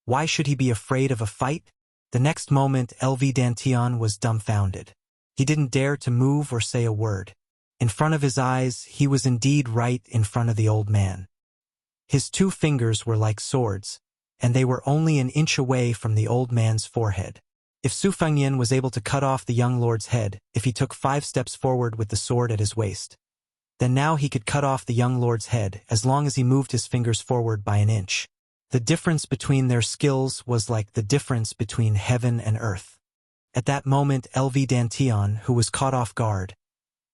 why should he be afraid of a fight? The next moment, LV Dantian was dumbfounded. He didn't dare to move or say a word. In front of his eyes, he was indeed right in front of the old man. His 2 fingers were like swords, and they were only an inch away from the old man's forehead. If Su Fengnian was able to cut off the young lord's head, if he took 5 steps forward with the sword at his waist, then now he could cut off the young lord's head as long as he moved his fingers forward by an inch. The difference between their skills was like the difference between heaven and earth. At that moment, LV Dantian, who was caught off guard,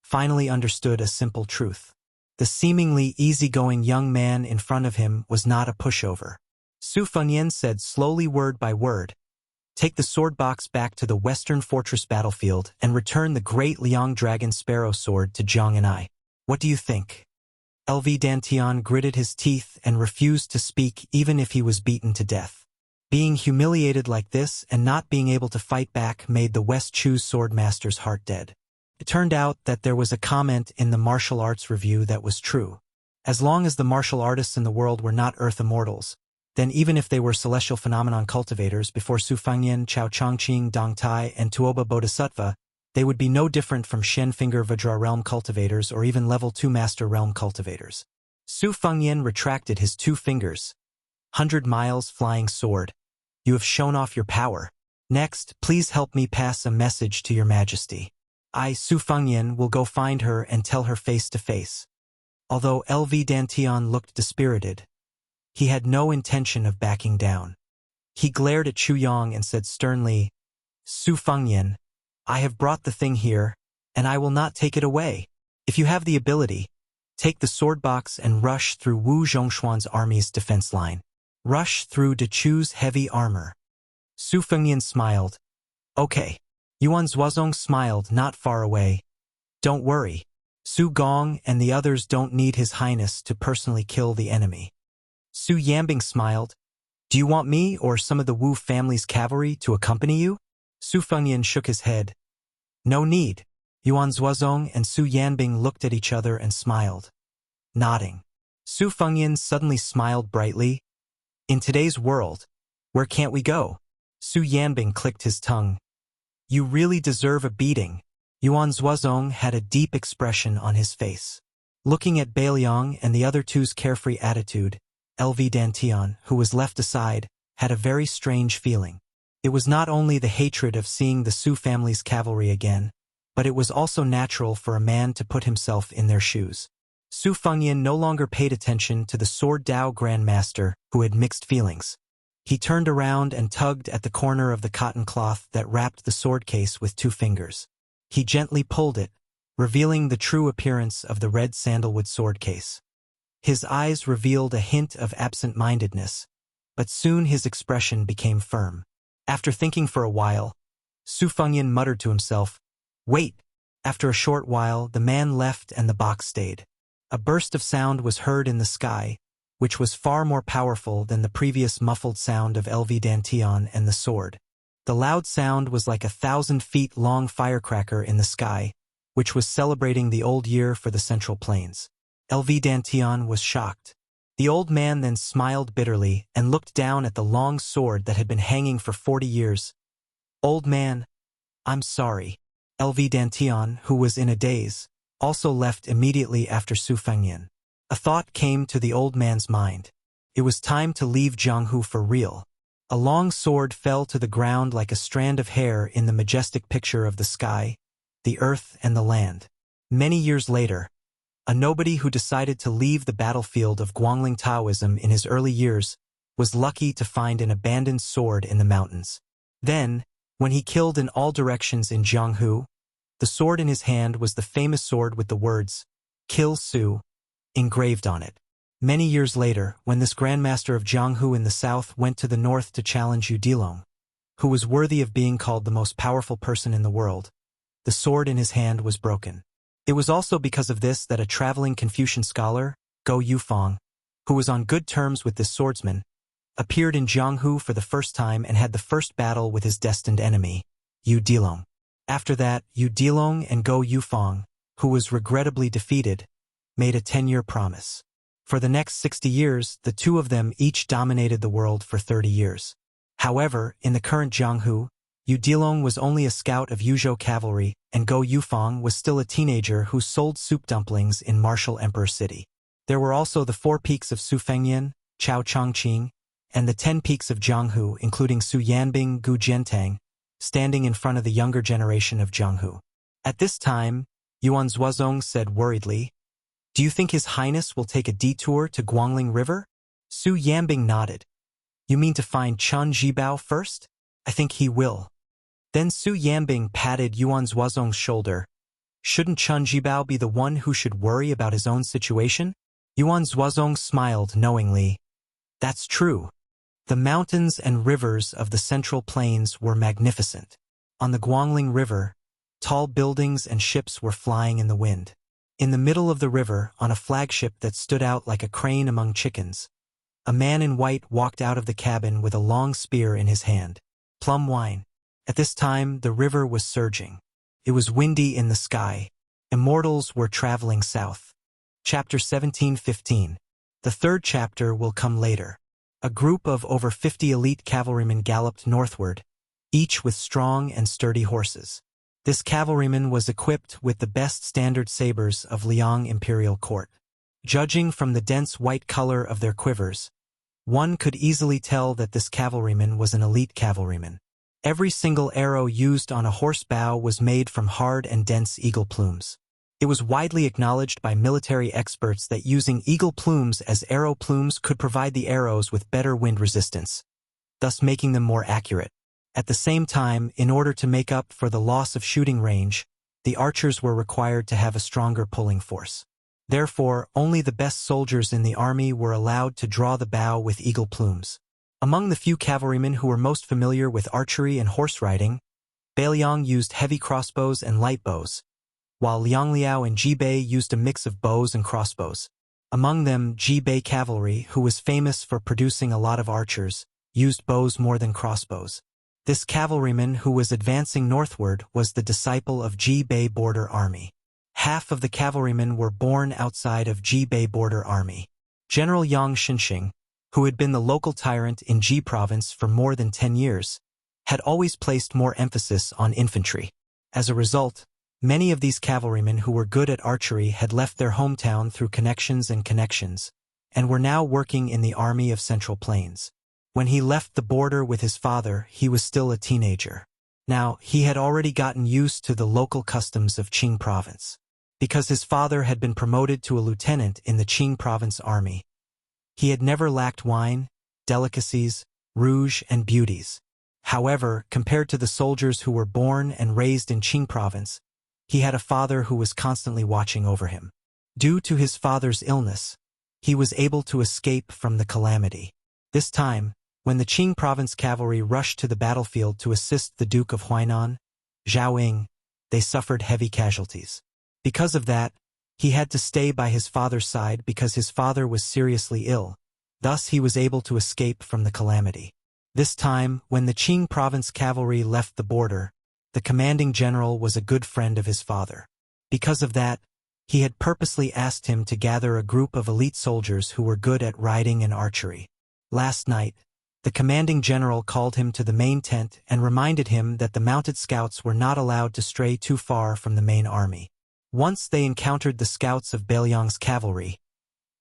finally understood a simple truth. The seemingly easygoing young man in front of him was not a pushover. Su Fengnian said slowly, word by word, "Take the sword box back to the Western Fortress battlefield and return the great Liang Dragon Sparrow sword to Zhang and I. What do you think?" LV Dantian gritted his teeth and refused to speak even if he was beaten to death. Being humiliated like this and not being able to fight back made the West Chu's swordmaster's heart dead. It turned out that there was a comment in the martial arts review that was true. As long as the martial artists in the world were not earth immortals, then even if they were celestial phenomenon cultivators before Su Fengnian, Chao Chongqing, Dong Tai, and Tuoba Bodhisattva, they would be no different from Shen-Finger Vajra realm cultivators or even level 2 master realm cultivators. Su Fengnian retracted his 2 fingers. 100 miles flying sword. You have shown off your power. Next, please help me pass a message to your majesty. I, Su Fengnian, will go find her and tell her face to face. Although LV Dantian looked dispirited, he had no intention of backing down. He glared at Chu Yang and said sternly, "Su Fengnian, I have brought the thing here, and I will not take it away. If you have the ability, take the sword box and rush through Wu Zhongshuan's army's defense line. Rush through De Chu's heavy armor." Su Fengnian smiled. "Okay." Yuan Zuozong smiled not far away. "Don't worry. Su Gong and the others don't need His Highness to personally kill the enemy." Su Yanbing smiled. "Do you want me or some of the Wu family's cavalry to accompany you?" Su Fengnian shook his head. "No need." Yuan Zuozong and Su Yanbing looked at each other and smiled, nodding. Su Fengnian suddenly smiled brightly. "In today's world, where can't we go?" Su Yanbing clicked his tongue. "You really deserve a beating." Yuan Zuozong had a deep expression on his face. Looking at Beiliang and the other 2's carefree attitude, LV Dantian, who was left aside, had a very strange feeling. It was not only the hatred of seeing the Su family's cavalry again, but it was also natural for a man to put himself in their shoes. Su Fengnian no longer paid attention to the Sword Dao Grandmaster, who had mixed feelings. He turned around and tugged at the corner of the cotton cloth that wrapped the sword case with 2 fingers. He gently pulled it, revealing the true appearance of the red sandalwood sword case. His eyes revealed a hint of absent-mindedness, but soon his expression became firm. After thinking for a while, Su Fengnian muttered to himself, "Wait." After a short while, the man left and the box stayed. A burst of sound was heard in the sky, which was far more powerful than the previous muffled sound of LV Dantian and the sword. The loud sound was like a 1,000-feet-long firecracker in the sky, which was celebrating the old year for the Central Plains. LV Dantian was shocked. The old man then smiled bitterly and looked down at the long sword that had been hanging for 40 years. "Old man, I'm sorry." LV Dantian, who was in a daze, also left immediately after Su Fengnian. A thought came to the old man's mind. It was time to leave Jianghu for real. A long sword fell to the ground like a strand of hair in the majestic picture of the sky, the earth, and the land. Many years later, a nobody who decided to leave the battlefield of Guangling Taoism in his early years was lucky to find an abandoned sword in the mountains. Then, when he killed in all directions in Jianghu, the sword in his hand was the famous sword with the words, "Kill Su," engraved on it. Many years later, when this grandmaster of Jianghu in the south went to the north to challenge Yu Dilong, who was worthy of being called the most powerful person in the world, the sword in his hand was broken. It was also because of this that a traveling Confucian scholar, Go Yufang, who was on good terms with this swordsman, appeared in Jianghu for the first time and had the first battle with his destined enemy, Yu Dilong. After that, Yu Dilong and Go Yufang, who was regrettably defeated, made a 10-year promise. For the next 60 years, the two of them each dominated the world for 30 years. However, in the current Jianghu, Yu Dilong was only a scout of Yuzhou cavalry, and Go Yufang was still a teenager who sold soup dumplings in Martial Emperor City. There were also the 4 peaks of Sufengnian, Chao Chongqing, and the 10 peaks of Jianghu, including Su Yanbing, Gu Jiantang, standing in front of the younger generation of Jianghu. At this time, Yuan Zuozong said worriedly, "Do you think His Highness will take a detour to Guangling River?" Su Yanbing nodded. "You mean to find Chen Zhibao first? I think he will." Then Su Yanbing patted Yuan Zuozong's shoulder. "Shouldn't Chen Zhibao be the one who should worry about his own situation?" Yuan Zuozong smiled knowingly. "That's true." The mountains and rivers of the Central Plains were magnificent. On the Guangling River, tall buildings and ships were flying in the wind. In the middle of the river, on a flagship that stood out like a crane among chickens, a man in white walked out of the cabin with a long spear in his hand. Plum wine. At this time, the river was surging. It was windy in the sky. Immortals were traveling south. Chapter 17:15. The third chapter will come later. A group of over 50 elite cavalrymen galloped northward, each with strong and sturdy horses. This cavalryman was equipped with the best standard sabers of Liang imperial court. Judging from the dense white color of their quivers, one could easily tell that this cavalryman was an elite cavalryman. Every single arrow used on a horse bow was made from hard and dense eagle plumes. It was widely acknowledged by military experts that using eagle plumes as arrow plumes could provide the arrows with better wind resistance, thus making them more accurate. At the same time, in order to make up for the loss of shooting range, the archers were required to have a stronger pulling force. Therefore, only the best soldiers in the army were allowed to draw the bow with eagle plumes. Among the few cavalrymen who were most familiar with archery and horse riding, Beiliang used heavy crossbows and light bows, while Liang Liao and Ji Bei used a mix of bows and crossbows. Among them, Ji Bei cavalry, who was famous for producing a lot of archers, used bows more than crossbows. This cavalryman who was advancing northward was the disciple of Ji Bei border army. Half of the cavalrymen were born outside of Ji Bei border army. General Yang Xinxing, who had been the local tyrant in Ji province for more than 10 years, had always placed more emphasis on infantry. As a result, many of these cavalrymen who were good at archery had left their hometown through connections, and were now working in the army of Central Plains. When he left the border with his father, he was still a teenager. Now, he had already gotten used to the local customs of Qing province. Because his father had been promoted to a lieutenant in the Qing province army, he had never lacked wine, delicacies, rouge, and beauties. However, compared to the soldiers who were born and raised in Qing province, he had a father who was constantly watching over him. Due to his father's illness, he was able to escape from the calamity. This time, when the Qing province cavalry rushed to the battlefield to assist the Duke of Huainan, Zhao Ying, they suffered heavy casualties. Because of that, he had to stay by his father's side because his father was seriously ill. Thus he was able to escape from the calamity. This time, when the Qing province cavalry left the border, the commanding general was a good friend of his father. Because of that, he had purposely asked him to gather a group of elite soldiers who were good at riding and archery. Last night, the commanding general called him to the main tent and reminded him that the mounted scouts were not allowed to stray too far from the main army. Once they encountered the scouts of Beiliang's cavalry,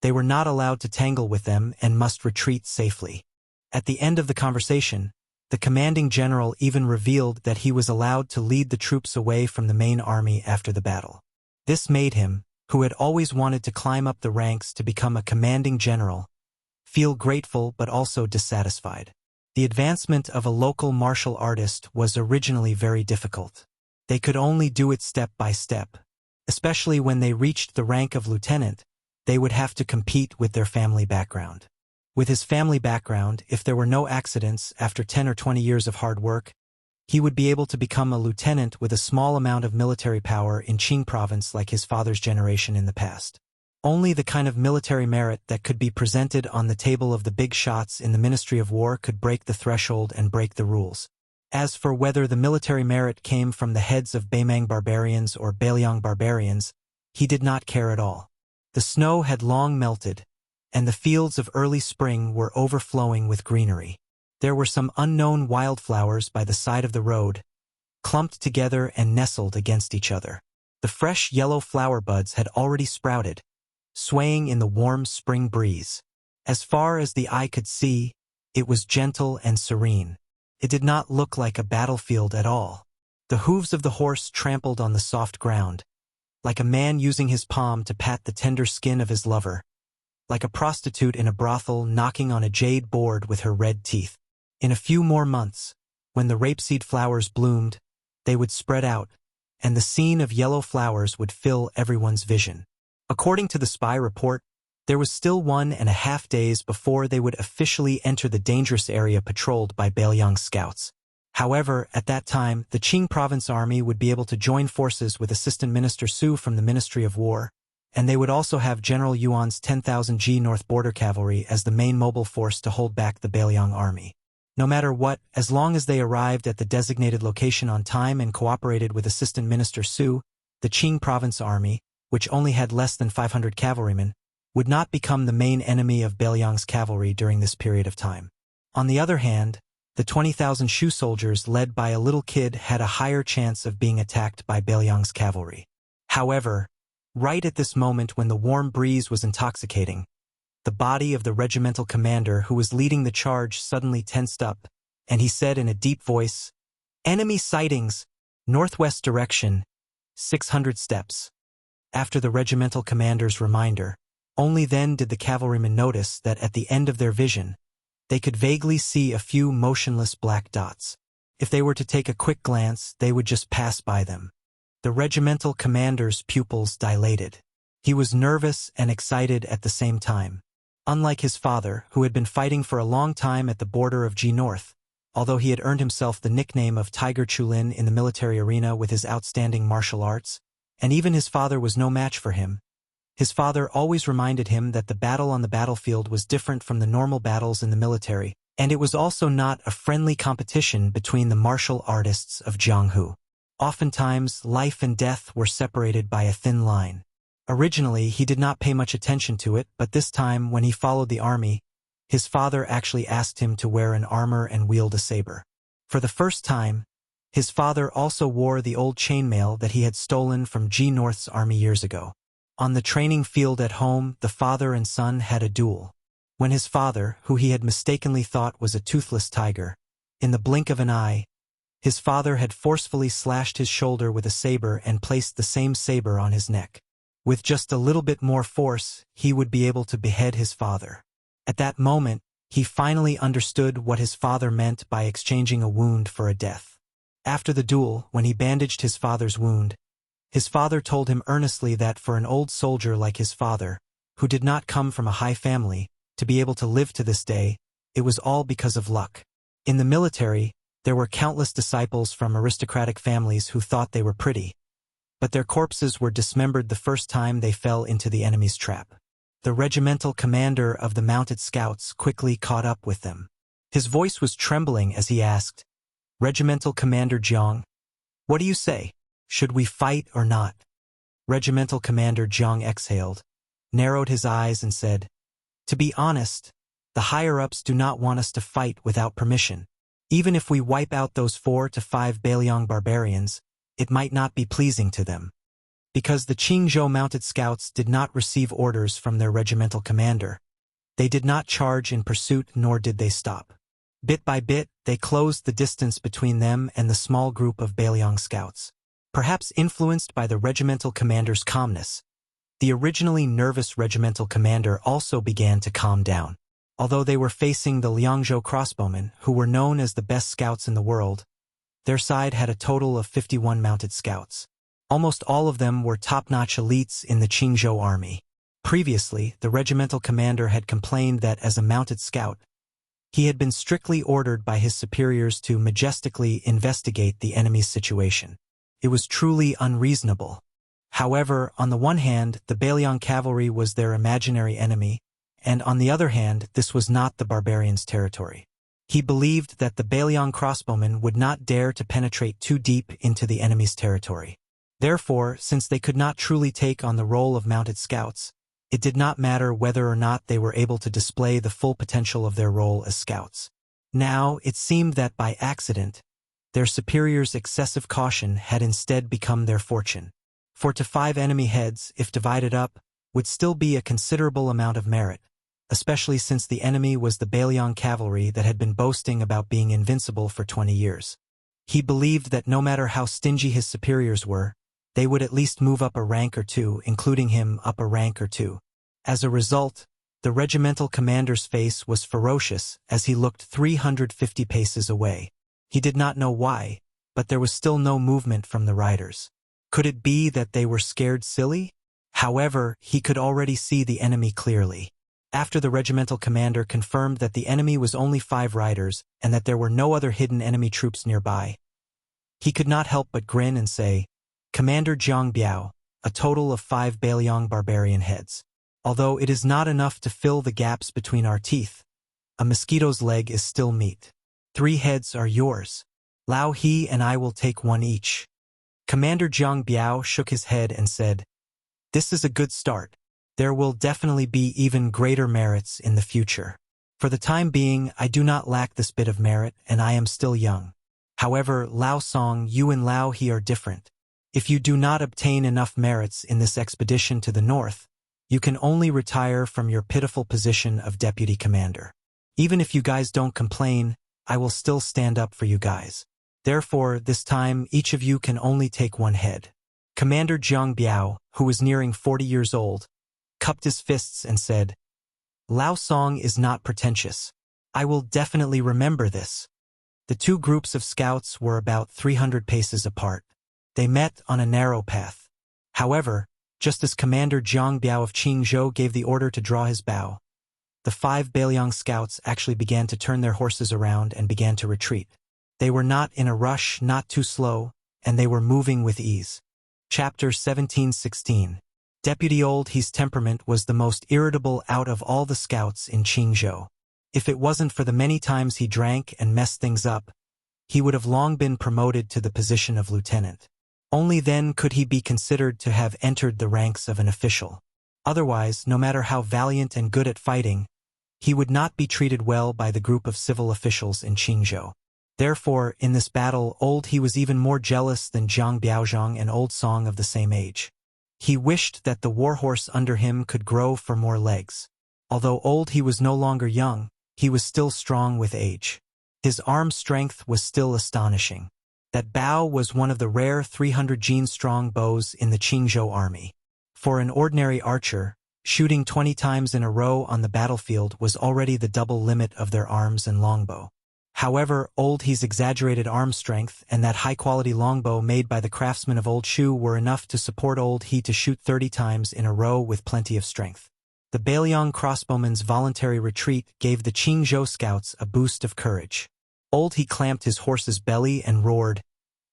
they were not allowed to tangle with them and must retreat safely. At the end of the conversation, the commanding general even revealed that he was allowed to lead the troops away from the main army after the battle. This made him, who had always wanted to climb up the ranks to become a commanding general, feel grateful but also dissatisfied. The advancement of a local martial artist was originally very difficult. They could only do it step by step. Especially when they reached the rank of lieutenant, they would have to compete with their family background. With his family background, if there were no accidents after 10 or 20 years of hard work, he would be able to become a lieutenant with a small amount of military power in Qing province like his father's generation in the past. Only the kind of military merit that could be presented on the table of the big shots in the Ministry of War could break the threshold and break the rules. As for whether the military merit came from the heads of Beimang barbarians or Beiliang barbarians, he did not care at all. The snow had long melted, and the fields of early spring were overflowing with greenery. There were some unknown wildflowers by the side of the road, clumped together and nestled against each other. The fresh yellow flower buds had already sprouted, swaying in the warm spring breeze. As far as the eye could see, it was gentle and serene. It did not look like a battlefield at all. The hooves of the horse trampled on the soft ground, like a man using his palm to pat the tender skin of his lover, like a prostitute in a brothel knocking on a jade board with her red teeth. In a few more months, when the rapeseed flowers bloomed, they would spread out, and the scene of yellow flowers would fill everyone's vision. According to the spy report, there was still 1.5 days before they would officially enter the dangerous area patrolled by Beiliang's scouts. However, at that time, the Qing province army would be able to join forces with Assistant Minister Su from the Ministry of War, and they would also have General Yuan's 10,000 G North Border Cavalry as the main mobile force to hold back the Beiliang army. No matter what, as long as they arrived at the designated location on time and cooperated with Assistant Minister Su, the Qing province army, which only had less than 500 cavalrymen, would not become the main enemy of Beiliang's cavalry during this period of time. On the other hand, the 20,000 Shu soldiers led by a little kid had a higher chance of being attacked by Beiliang's cavalry. However, right at this moment when the warm breeze was intoxicating, the body of the regimental commander who was leading the charge suddenly tensed up, and he said in a deep voice, "Enemy sightings, northwest direction, 600 steps." After the regimental commander's reminder, only then did the cavalrymen notice that at the end of their vision, they could vaguely see a few motionless black dots. If they were to take a quick glance, they would just pass by them. The regimental commander's pupils dilated. He was nervous and excited at the same time. Unlike his father, who had been fighting for a long time at the border of G North, although he had earned himself the nickname of Tiger Chulin in the military arena with his outstanding martial arts, and even his father was no match for him, his father always reminded him that the battle on the battlefield was different from the normal battles in the military, and it was also not a friendly competition between the martial artists of Jianghu. Oftentimes, life and death were separated by a thin line. Originally, he did not pay much attention to it, but this time, when he followed the army, his father actually asked him to wear an armor and wield a saber. For the first time, his father also wore the old chainmail that he had stolen from G North's army years ago. On the training field at home, the father and son had a duel. When his father, who he had mistakenly thought was a toothless tiger, in the blink of an eye, his father had forcefully slashed his shoulder with a saber and placed the same saber on his neck. With just a little bit more force, he would be able to behead his father. At that moment, he finally understood what his father meant by exchanging a wound for a death. After the duel, when he bandaged his father's wound, his father told him earnestly that for an old soldier like his father, who did not come from a high family, to be able to live to this day, it was all because of luck. In the military, there were countless disciples from aristocratic families who thought they were pretty, but their corpses were dismembered the first time they fell into the enemy's trap. The regimental commander of the mounted scouts quickly caught up with them. His voice was trembling as he asked, "Regimental Commander Jiang, what do you say? Should we fight or not?" Regimental Commander Jiang exhaled, narrowed his eyes and said, "To be honest, the higher-ups do not want us to fight without permission. Even if we wipe out those 4 to 5 Beiliang barbarians, it might not be pleasing to them." Because the Qingzhou mounted scouts did not receive orders from their regimental commander, they did not charge in pursuit nor did they stop. Bit by bit, they closed the distance between them and the small group of Beiliang scouts. Perhaps influenced by the regimental commander's calmness, the originally nervous regimental commander also began to calm down. Although they were facing the Liangzhou crossbowmen, who were known as the best scouts in the world, their side had a total of 51 mounted scouts. Almost all of them were top-notch elites in the Qingzhou army. Previously, the regimental commander had complained that as a mounted scout, he had been strictly ordered by his superiors to majestically investigate the enemy's situation. It was truly unreasonable. However, on the one hand, the Beiliang cavalry was their imaginary enemy, and on the other hand, this was not the barbarians' territory. He believed that the Beiliang crossbowmen would not dare to penetrate too deep into the enemy's territory. Therefore, since they could not truly take on the role of mounted scouts, It did not matter whether or not they were able to display the full potential of their role as scouts. Now, it seemed that by accident, their superiors' excessive caution had instead become their fortune. 4 to 5 enemy heads, if divided up, would still be a considerable amount of merit, especially since the enemy was the Bailiang cavalry that had been boasting about being invincible for 20 years. He believed that no matter how stingy his superiors were, they would at least move up a rank or two, including him up a rank or two. As a result, the regimental commander's face was ferocious as he looked 350 paces away. He did not know why, but there was still no movement from the riders. Could it be that they were scared silly? However, he could already see the enemy clearly. After the regimental commander confirmed that the enemy was only 5 riders and that there were no other hidden enemy troops nearby, he could not help but grin and say, "Commander Jiang Biao, a total of 5 Bailiang barbarian heads. Although it is not enough to fill the gaps between our teeth, a mosquito's leg is still meat. 3 heads are yours. Lao He and I will take 1 each." Commander Jiang Biao shook his head and said, "This is a good start. There will definitely be even greater merits in the future. For the time being, I do not lack this bit of merit, and I am still young. However, Lao Song, you and Lao He are different. If you do not obtain enough merits in this expedition to the north, you can only retire from your pitiful position of deputy commander. Even if you guys don't complain, I will still stand up for you guys. Therefore, this time, each of you can only take 1 head." Commander Jiang Biao, who was nearing 40 years old, cupped his fists and said, "Lao Song is not pretentious. I will definitely remember this." The 2 groups of scouts were about 300 paces apart. They met on a narrow path. However, just as Commander Jiang Biao of Qingzhou gave the order to draw his bow, the 5 Bailiang scouts actually began to turn their horses around and began to retreat. They were not in a rush, not too slow, and they were moving with ease. Chapter 17:16. Deputy Old He's temperament was the most irritable out of all the scouts in Qingzhou. If it wasn't for the many times he drank and messed things up, he would have long been promoted to the position of lieutenant. Only then could he be considered to have entered the ranks of an official. Otherwise, no matter how valiant and good at fighting, he would not be treated well by the group of civil officials in Qingzhou. Therefore, in this battle, Old He was even more jealous than Jiang Biaozhang and Old Song of the same age. He wished that the warhorse under him could grow for more legs. Although Old He was no longer young, he was still strong with age. His arm strength was still astonishing. That bow was one of the rare 300-gene-strong bows in the Qingzhou army. For an ordinary archer, shooting 20 times in a row on the battlefield was already the double limit of their arms and longbow. However, Old He's exaggerated arm strength and that high-quality longbow made by the craftsmen of Old Shu were enough to support Old He to shoot 30 times in a row with plenty of strength. The Bailiang crossbowman's voluntary retreat gave the Qingzhou scouts a boost of courage. Old He clamped his horse's belly and roared,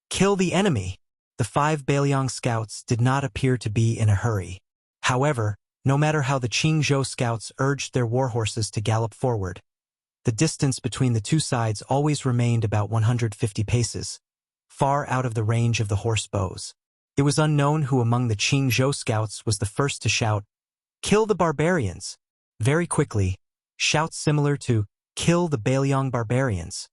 "Kill the enemy!" The 5 Bailiang scouts did not appear to be in a hurry. However, no matter how the Qingzhou scouts urged their warhorses to gallop forward, the distance between the 2 sides always remained about 150 paces, far out of the range of the horse bows. It was unknown who among the Qingzhou scouts was the first to shout, "Kill the barbarians!" Very quickly, shouts similar to "Kill the Bailiang barbarians!"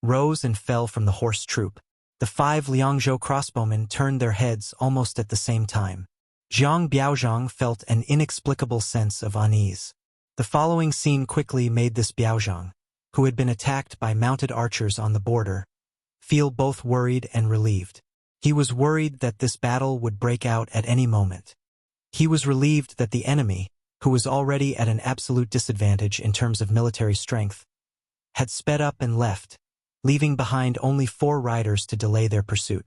rose and fell from the horse troop. The 5 Liangzhou crossbowmen turned their heads almost at the same time. Jiang Biaozhang felt an inexplicable sense of unease. The following scene quickly made this Biaozhang, who had been attacked by mounted archers on the border, feel both worried and relieved. He was worried that this battle would break out at any moment. He was relieved that the enemy, who was already at an absolute disadvantage in terms of military strength, had sped up and left, leaving behind only 4 riders to delay their pursuit.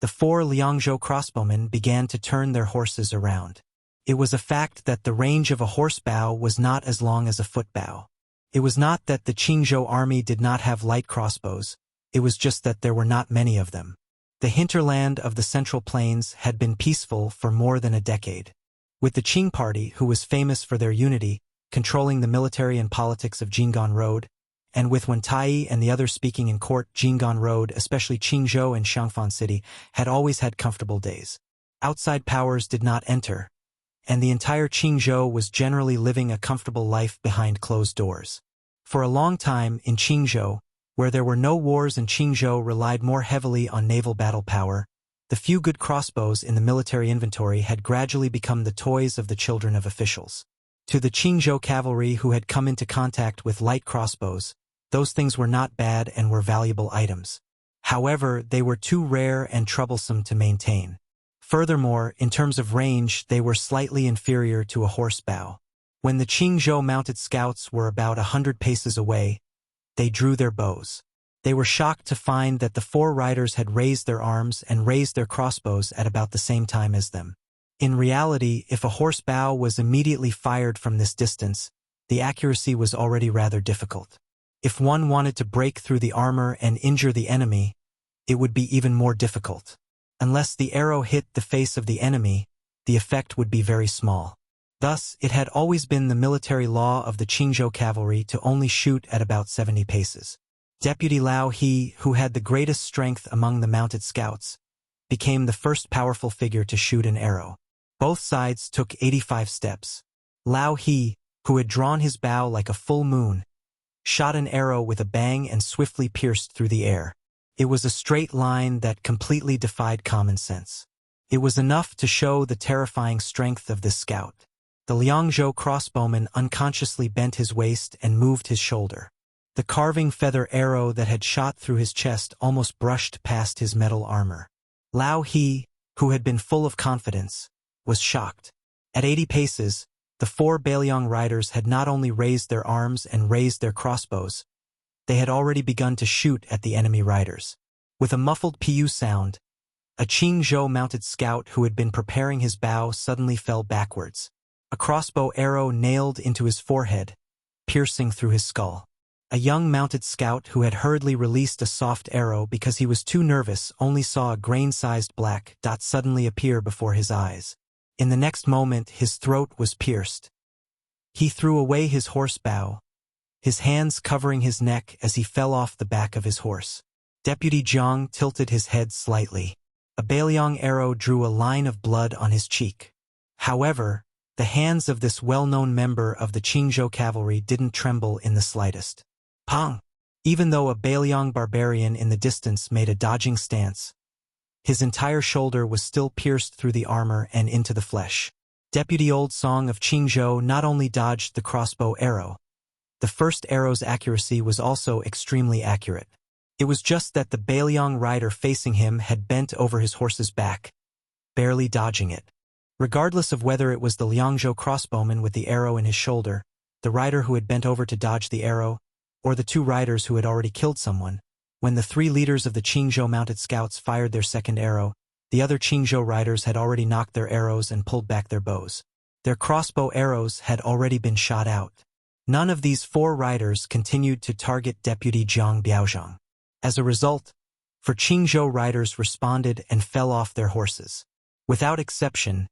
The 4 Liangzhou crossbowmen began to turn their horses around. It was a fact that the range of a horse bow was not as long as a foot bow. It was not that the Qingzhou army did not have light crossbows, it was just that there were not many of them. The hinterland of the Central Plains had been peaceful for more than a decade. With the Qing party, who was famous for their unity, controlling the military and politics of Jinggan Road, and with Wentai and the others speaking in court, Jinggan Road, especially Qingzhou and Xiangfan City, had always had comfortable days. Outside powers did not enter, and the entire Qingzhou was generally living a comfortable life behind closed doors. For a long time in Qingzhou, where there were no wars and Qingzhou relied more heavily on naval battle power, the few good crossbows in the military inventory had gradually become the toys of the children of officials. To the Qingzhou cavalry who had come into contact with light crossbows, those things were not bad and were valuable items. However, they were too rare and troublesome to maintain. Furthermore, in terms of range, they were slightly inferior to a horse bow. When the Qingzhou mounted scouts were about 100 paces away, they drew their bows. They were shocked to find that the 4 riders had raised their arms and raised their crossbows at about the same time as them. In reality, if a horse bow was immediately fired from this distance, the accuracy was already rather difficult. If one wanted to break through the armor and injure the enemy, it would be even more difficult. Unless the arrow hit the face of the enemy, the effect would be very small. Thus, it had always been the military law of the Qingzhou cavalry to only shoot at about 70 paces. Deputy Lao He, who had the greatest strength among the mounted scouts, became the first powerful figure to shoot an arrow. Both sides took 85 steps. Lao He, who had drawn his bow like a full moon, shot an arrow with a bang and swiftly pierced through the air. It was a straight line that completely defied common sense. It was enough to show the terrifying strength of this scout. The Liangzhou crossbowman unconsciously bent his waist and moved his shoulder. The carving feather arrow that had shot through his chest almost brushed past his metal armor. Lao He, who had been full of confidence, was shocked. At 80 paces, the 4 Beiliang riders had not only raised their arms and raised their crossbows, they had already begun to shoot at the enemy riders. With a muffled pu sound, a Qingzhou mounted scout who had been preparing his bow suddenly fell backwards. A crossbow arrow nailed into his forehead, piercing through his skull. A young mounted scout who had hurriedly released a soft arrow because he was too nervous only saw a grain-sized black dot suddenly appear before his eyes. In the next moment, his throat was pierced. He threw away his horse bow, his hands covering his neck as he fell off the back of his horse. Deputy Jiang tilted his head slightly. A Beiliang arrow drew a line of blood on his cheek. However, the hands of this well-known member of the Qingzhou cavalry didn't tremble in the slightest. Pang! Even though a Beiliang barbarian in the distance made a dodging stance, his entire shoulder was still pierced through the armor and into the flesh. Deputy Old Song of Qingzhou not only dodged the crossbow arrow, the first arrow's accuracy was also extremely accurate. It was just that the Beiliang rider facing him had bent over his horse's back, barely dodging it. Regardless of whether it was the Liangzhou crossbowman with the arrow in his shoulder, the rider who had bent over to dodge the arrow, or the 2 riders who had already killed someone, when the 3 leaders of the Qingzhou mounted scouts fired their second arrow, the other Qingzhou riders had already knocked their arrows and pulled back their bows. Their crossbow arrows had already been shot out. None of these 4 riders continued to target Deputy Jiang Biaozhang. As a result, 4 Qingzhou riders responded and fell off their horses. Without exception,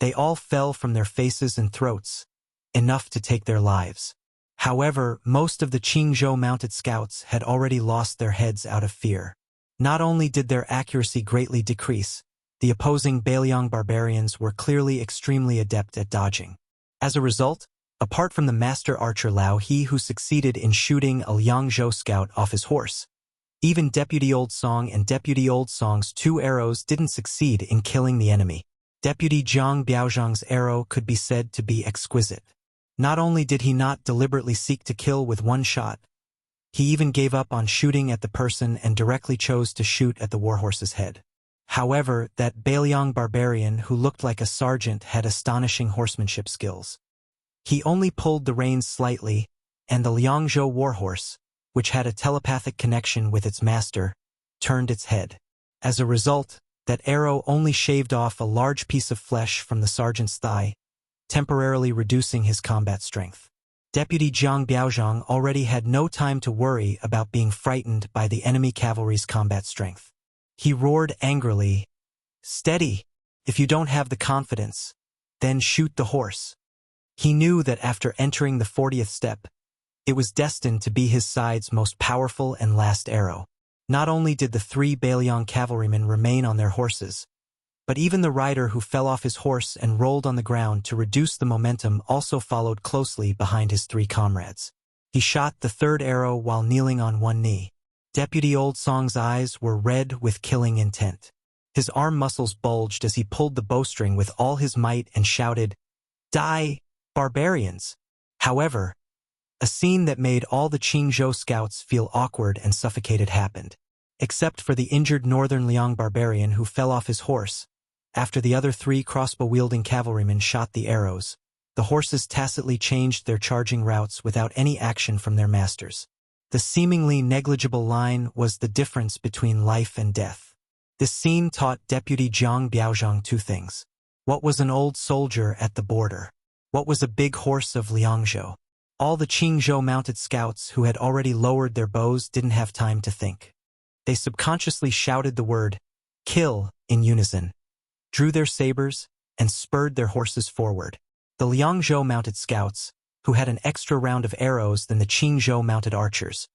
they all fell from their faces and throats, enough to take their lives. However, most of the Qingzhou mounted scouts had already lost their heads out of fear. Not only did their accuracy greatly decrease, the opposing Beiliang barbarians were clearly extremely adept at dodging. As a result, apart from the master archer Lao He who succeeded in shooting a Liangzhou scout off his horse, even Deputy Old Song and Deputy Old Song's 2 arrows didn't succeed in killing the enemy. Deputy Jiang Biaozhang's arrow could be said to be exquisite. Not only did he not deliberately seek to kill with 1 shot, he even gave up on shooting at the person and directly chose to shoot at the warhorse's head. However, that Beiliang barbarian who looked like a sergeant had astonishing horsemanship skills. He only pulled the reins slightly, and the Liangzhou warhorse, which had a telepathic connection with its master, turned its head. As a result, that arrow only shaved off a large piece of flesh from the sergeant's thigh, temporarily reducing his combat strength. Deputy Jiang Biaozhang already had no time to worry about being frightened by the enemy cavalry's combat strength. He roared angrily, "Steady! If you don't have the confidence, then shoot the horse." He knew that after entering the 40th step, it was destined to be his side's most powerful and last arrow. Not only did the 3 Beiliang cavalrymen remain on their horses, But even the rider who fell off his horse and rolled on the ground to reduce the momentum also followed closely behind his 3 comrades. He shot the 3rd arrow while kneeling on one knee. Deputy Old Song's eyes were red with killing intent. His arm muscles bulged as he pulled the bowstring with all his might and shouted, "Die, barbarians!" However, a scene that made all the Qingzhou scouts feel awkward and suffocated happened. Except for the injured northern Liang barbarian who fell off his horse, after the other 3 crossbow-wielding cavalrymen shot the arrows, the horses tacitly changed their charging routes without any action from their masters. The seemingly negligible line was the difference between life and death. This scene taught Deputy Jiang Biaozhang 2 things. What was an old soldier at the border? What was a big horse of Liangzhou? All the Qingzhou mounted scouts who had already lowered their bows didn't have time to think. They subconsciously shouted the word, "Kill," in unison, drew their sabers, and spurred their horses forward. The Liangzhou mounted scouts, who had an extra round of arrows than the Qingzhou mounted archers,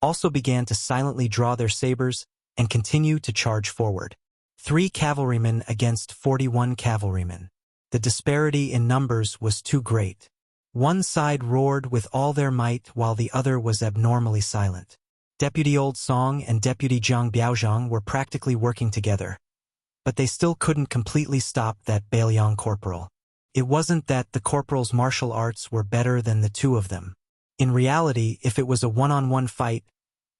also began to silently draw their sabers and continue to charge forward. 3 cavalrymen against 41 cavalrymen. The disparity in numbers was too great. One side roared with all their might while the other was abnormally silent. Deputy Old Song and Deputy Jiang Biaozhang were practically working together, but they still couldn't completely stop that Beiliang corporal. It wasn't that the corporal's martial arts were better than the 2 of them. In reality, if it was a one-on-one fight,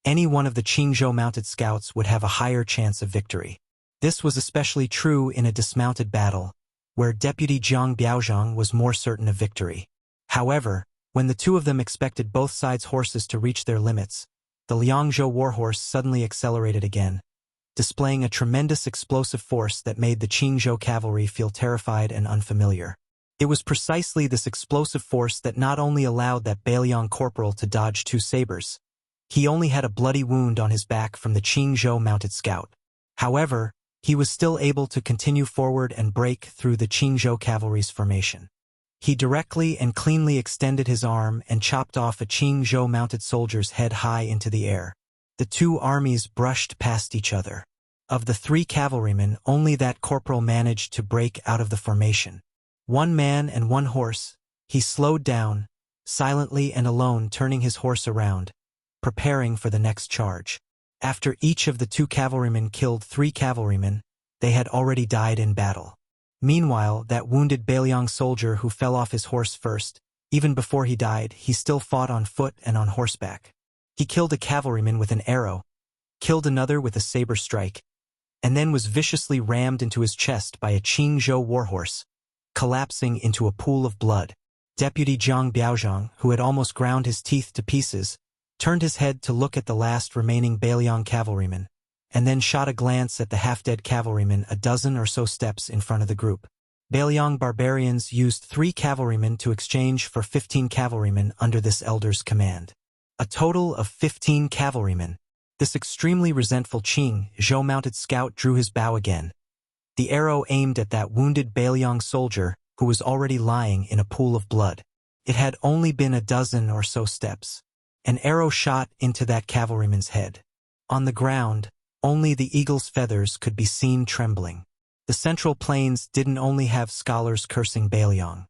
any one of the Qingzhou mounted scouts would have a higher chance of victory. This was especially true in a dismounted battle, where Deputy Jiang Biaozhang was more certain of victory. However, when the 2 of them expected both sides' horses to reach their limits, the Liangzhou warhorse suddenly accelerated again, displaying a tremendous explosive force that made the Qingzhou cavalry feel terrified and unfamiliar. It was precisely this explosive force that not only allowed that Beiliang corporal to dodge 2 sabers. He only had a bloody wound on his back from the Qingzhou mounted scout. However, he was still able to continue forward and break through the Qingzhou cavalry's formation. He directly and cleanly extended his arm and chopped off a Qingzhou mounted soldier's head high into the air. The 2 armies brushed past each other. Of the 3 cavalrymen, only that corporal managed to break out of the formation. 1 man and 1 horse, he slowed down, silently and alone turning his horse around, preparing for the next charge. After each of the 2 cavalrymen killed 3 cavalrymen, they had already died in battle. Meanwhile, that wounded Beiliang soldier who fell off his horse first, even before he died, he still fought on foot and on horseback. He killed a cavalryman with an arrow, killed another with a saber strike, and then was viciously rammed into his chest by a Qingzhou warhorse, collapsing into a pool of blood. Deputy Jiang Biaozhang, who had almost ground his teeth to pieces, turned his head to look at the last remaining Beiliang cavalryman, and then shot a glance at the half-dead cavalryman a dozen or so steps in front of the group. Beiliang barbarians used 3 cavalrymen to exchange for 15 cavalrymen under this elder's command. A total of 15 cavalrymen. This extremely resentful Qingzhou mounted scout drew his bow again. The arrow aimed at that wounded Beiliang soldier who was already lying in a pool of blood. It had only been a dozen or so steps. An arrow shot into that cavalryman's head. On the ground, only the eagle's feathers could be seen trembling. The Central Plains didn't only have scholars cursing Beiliang.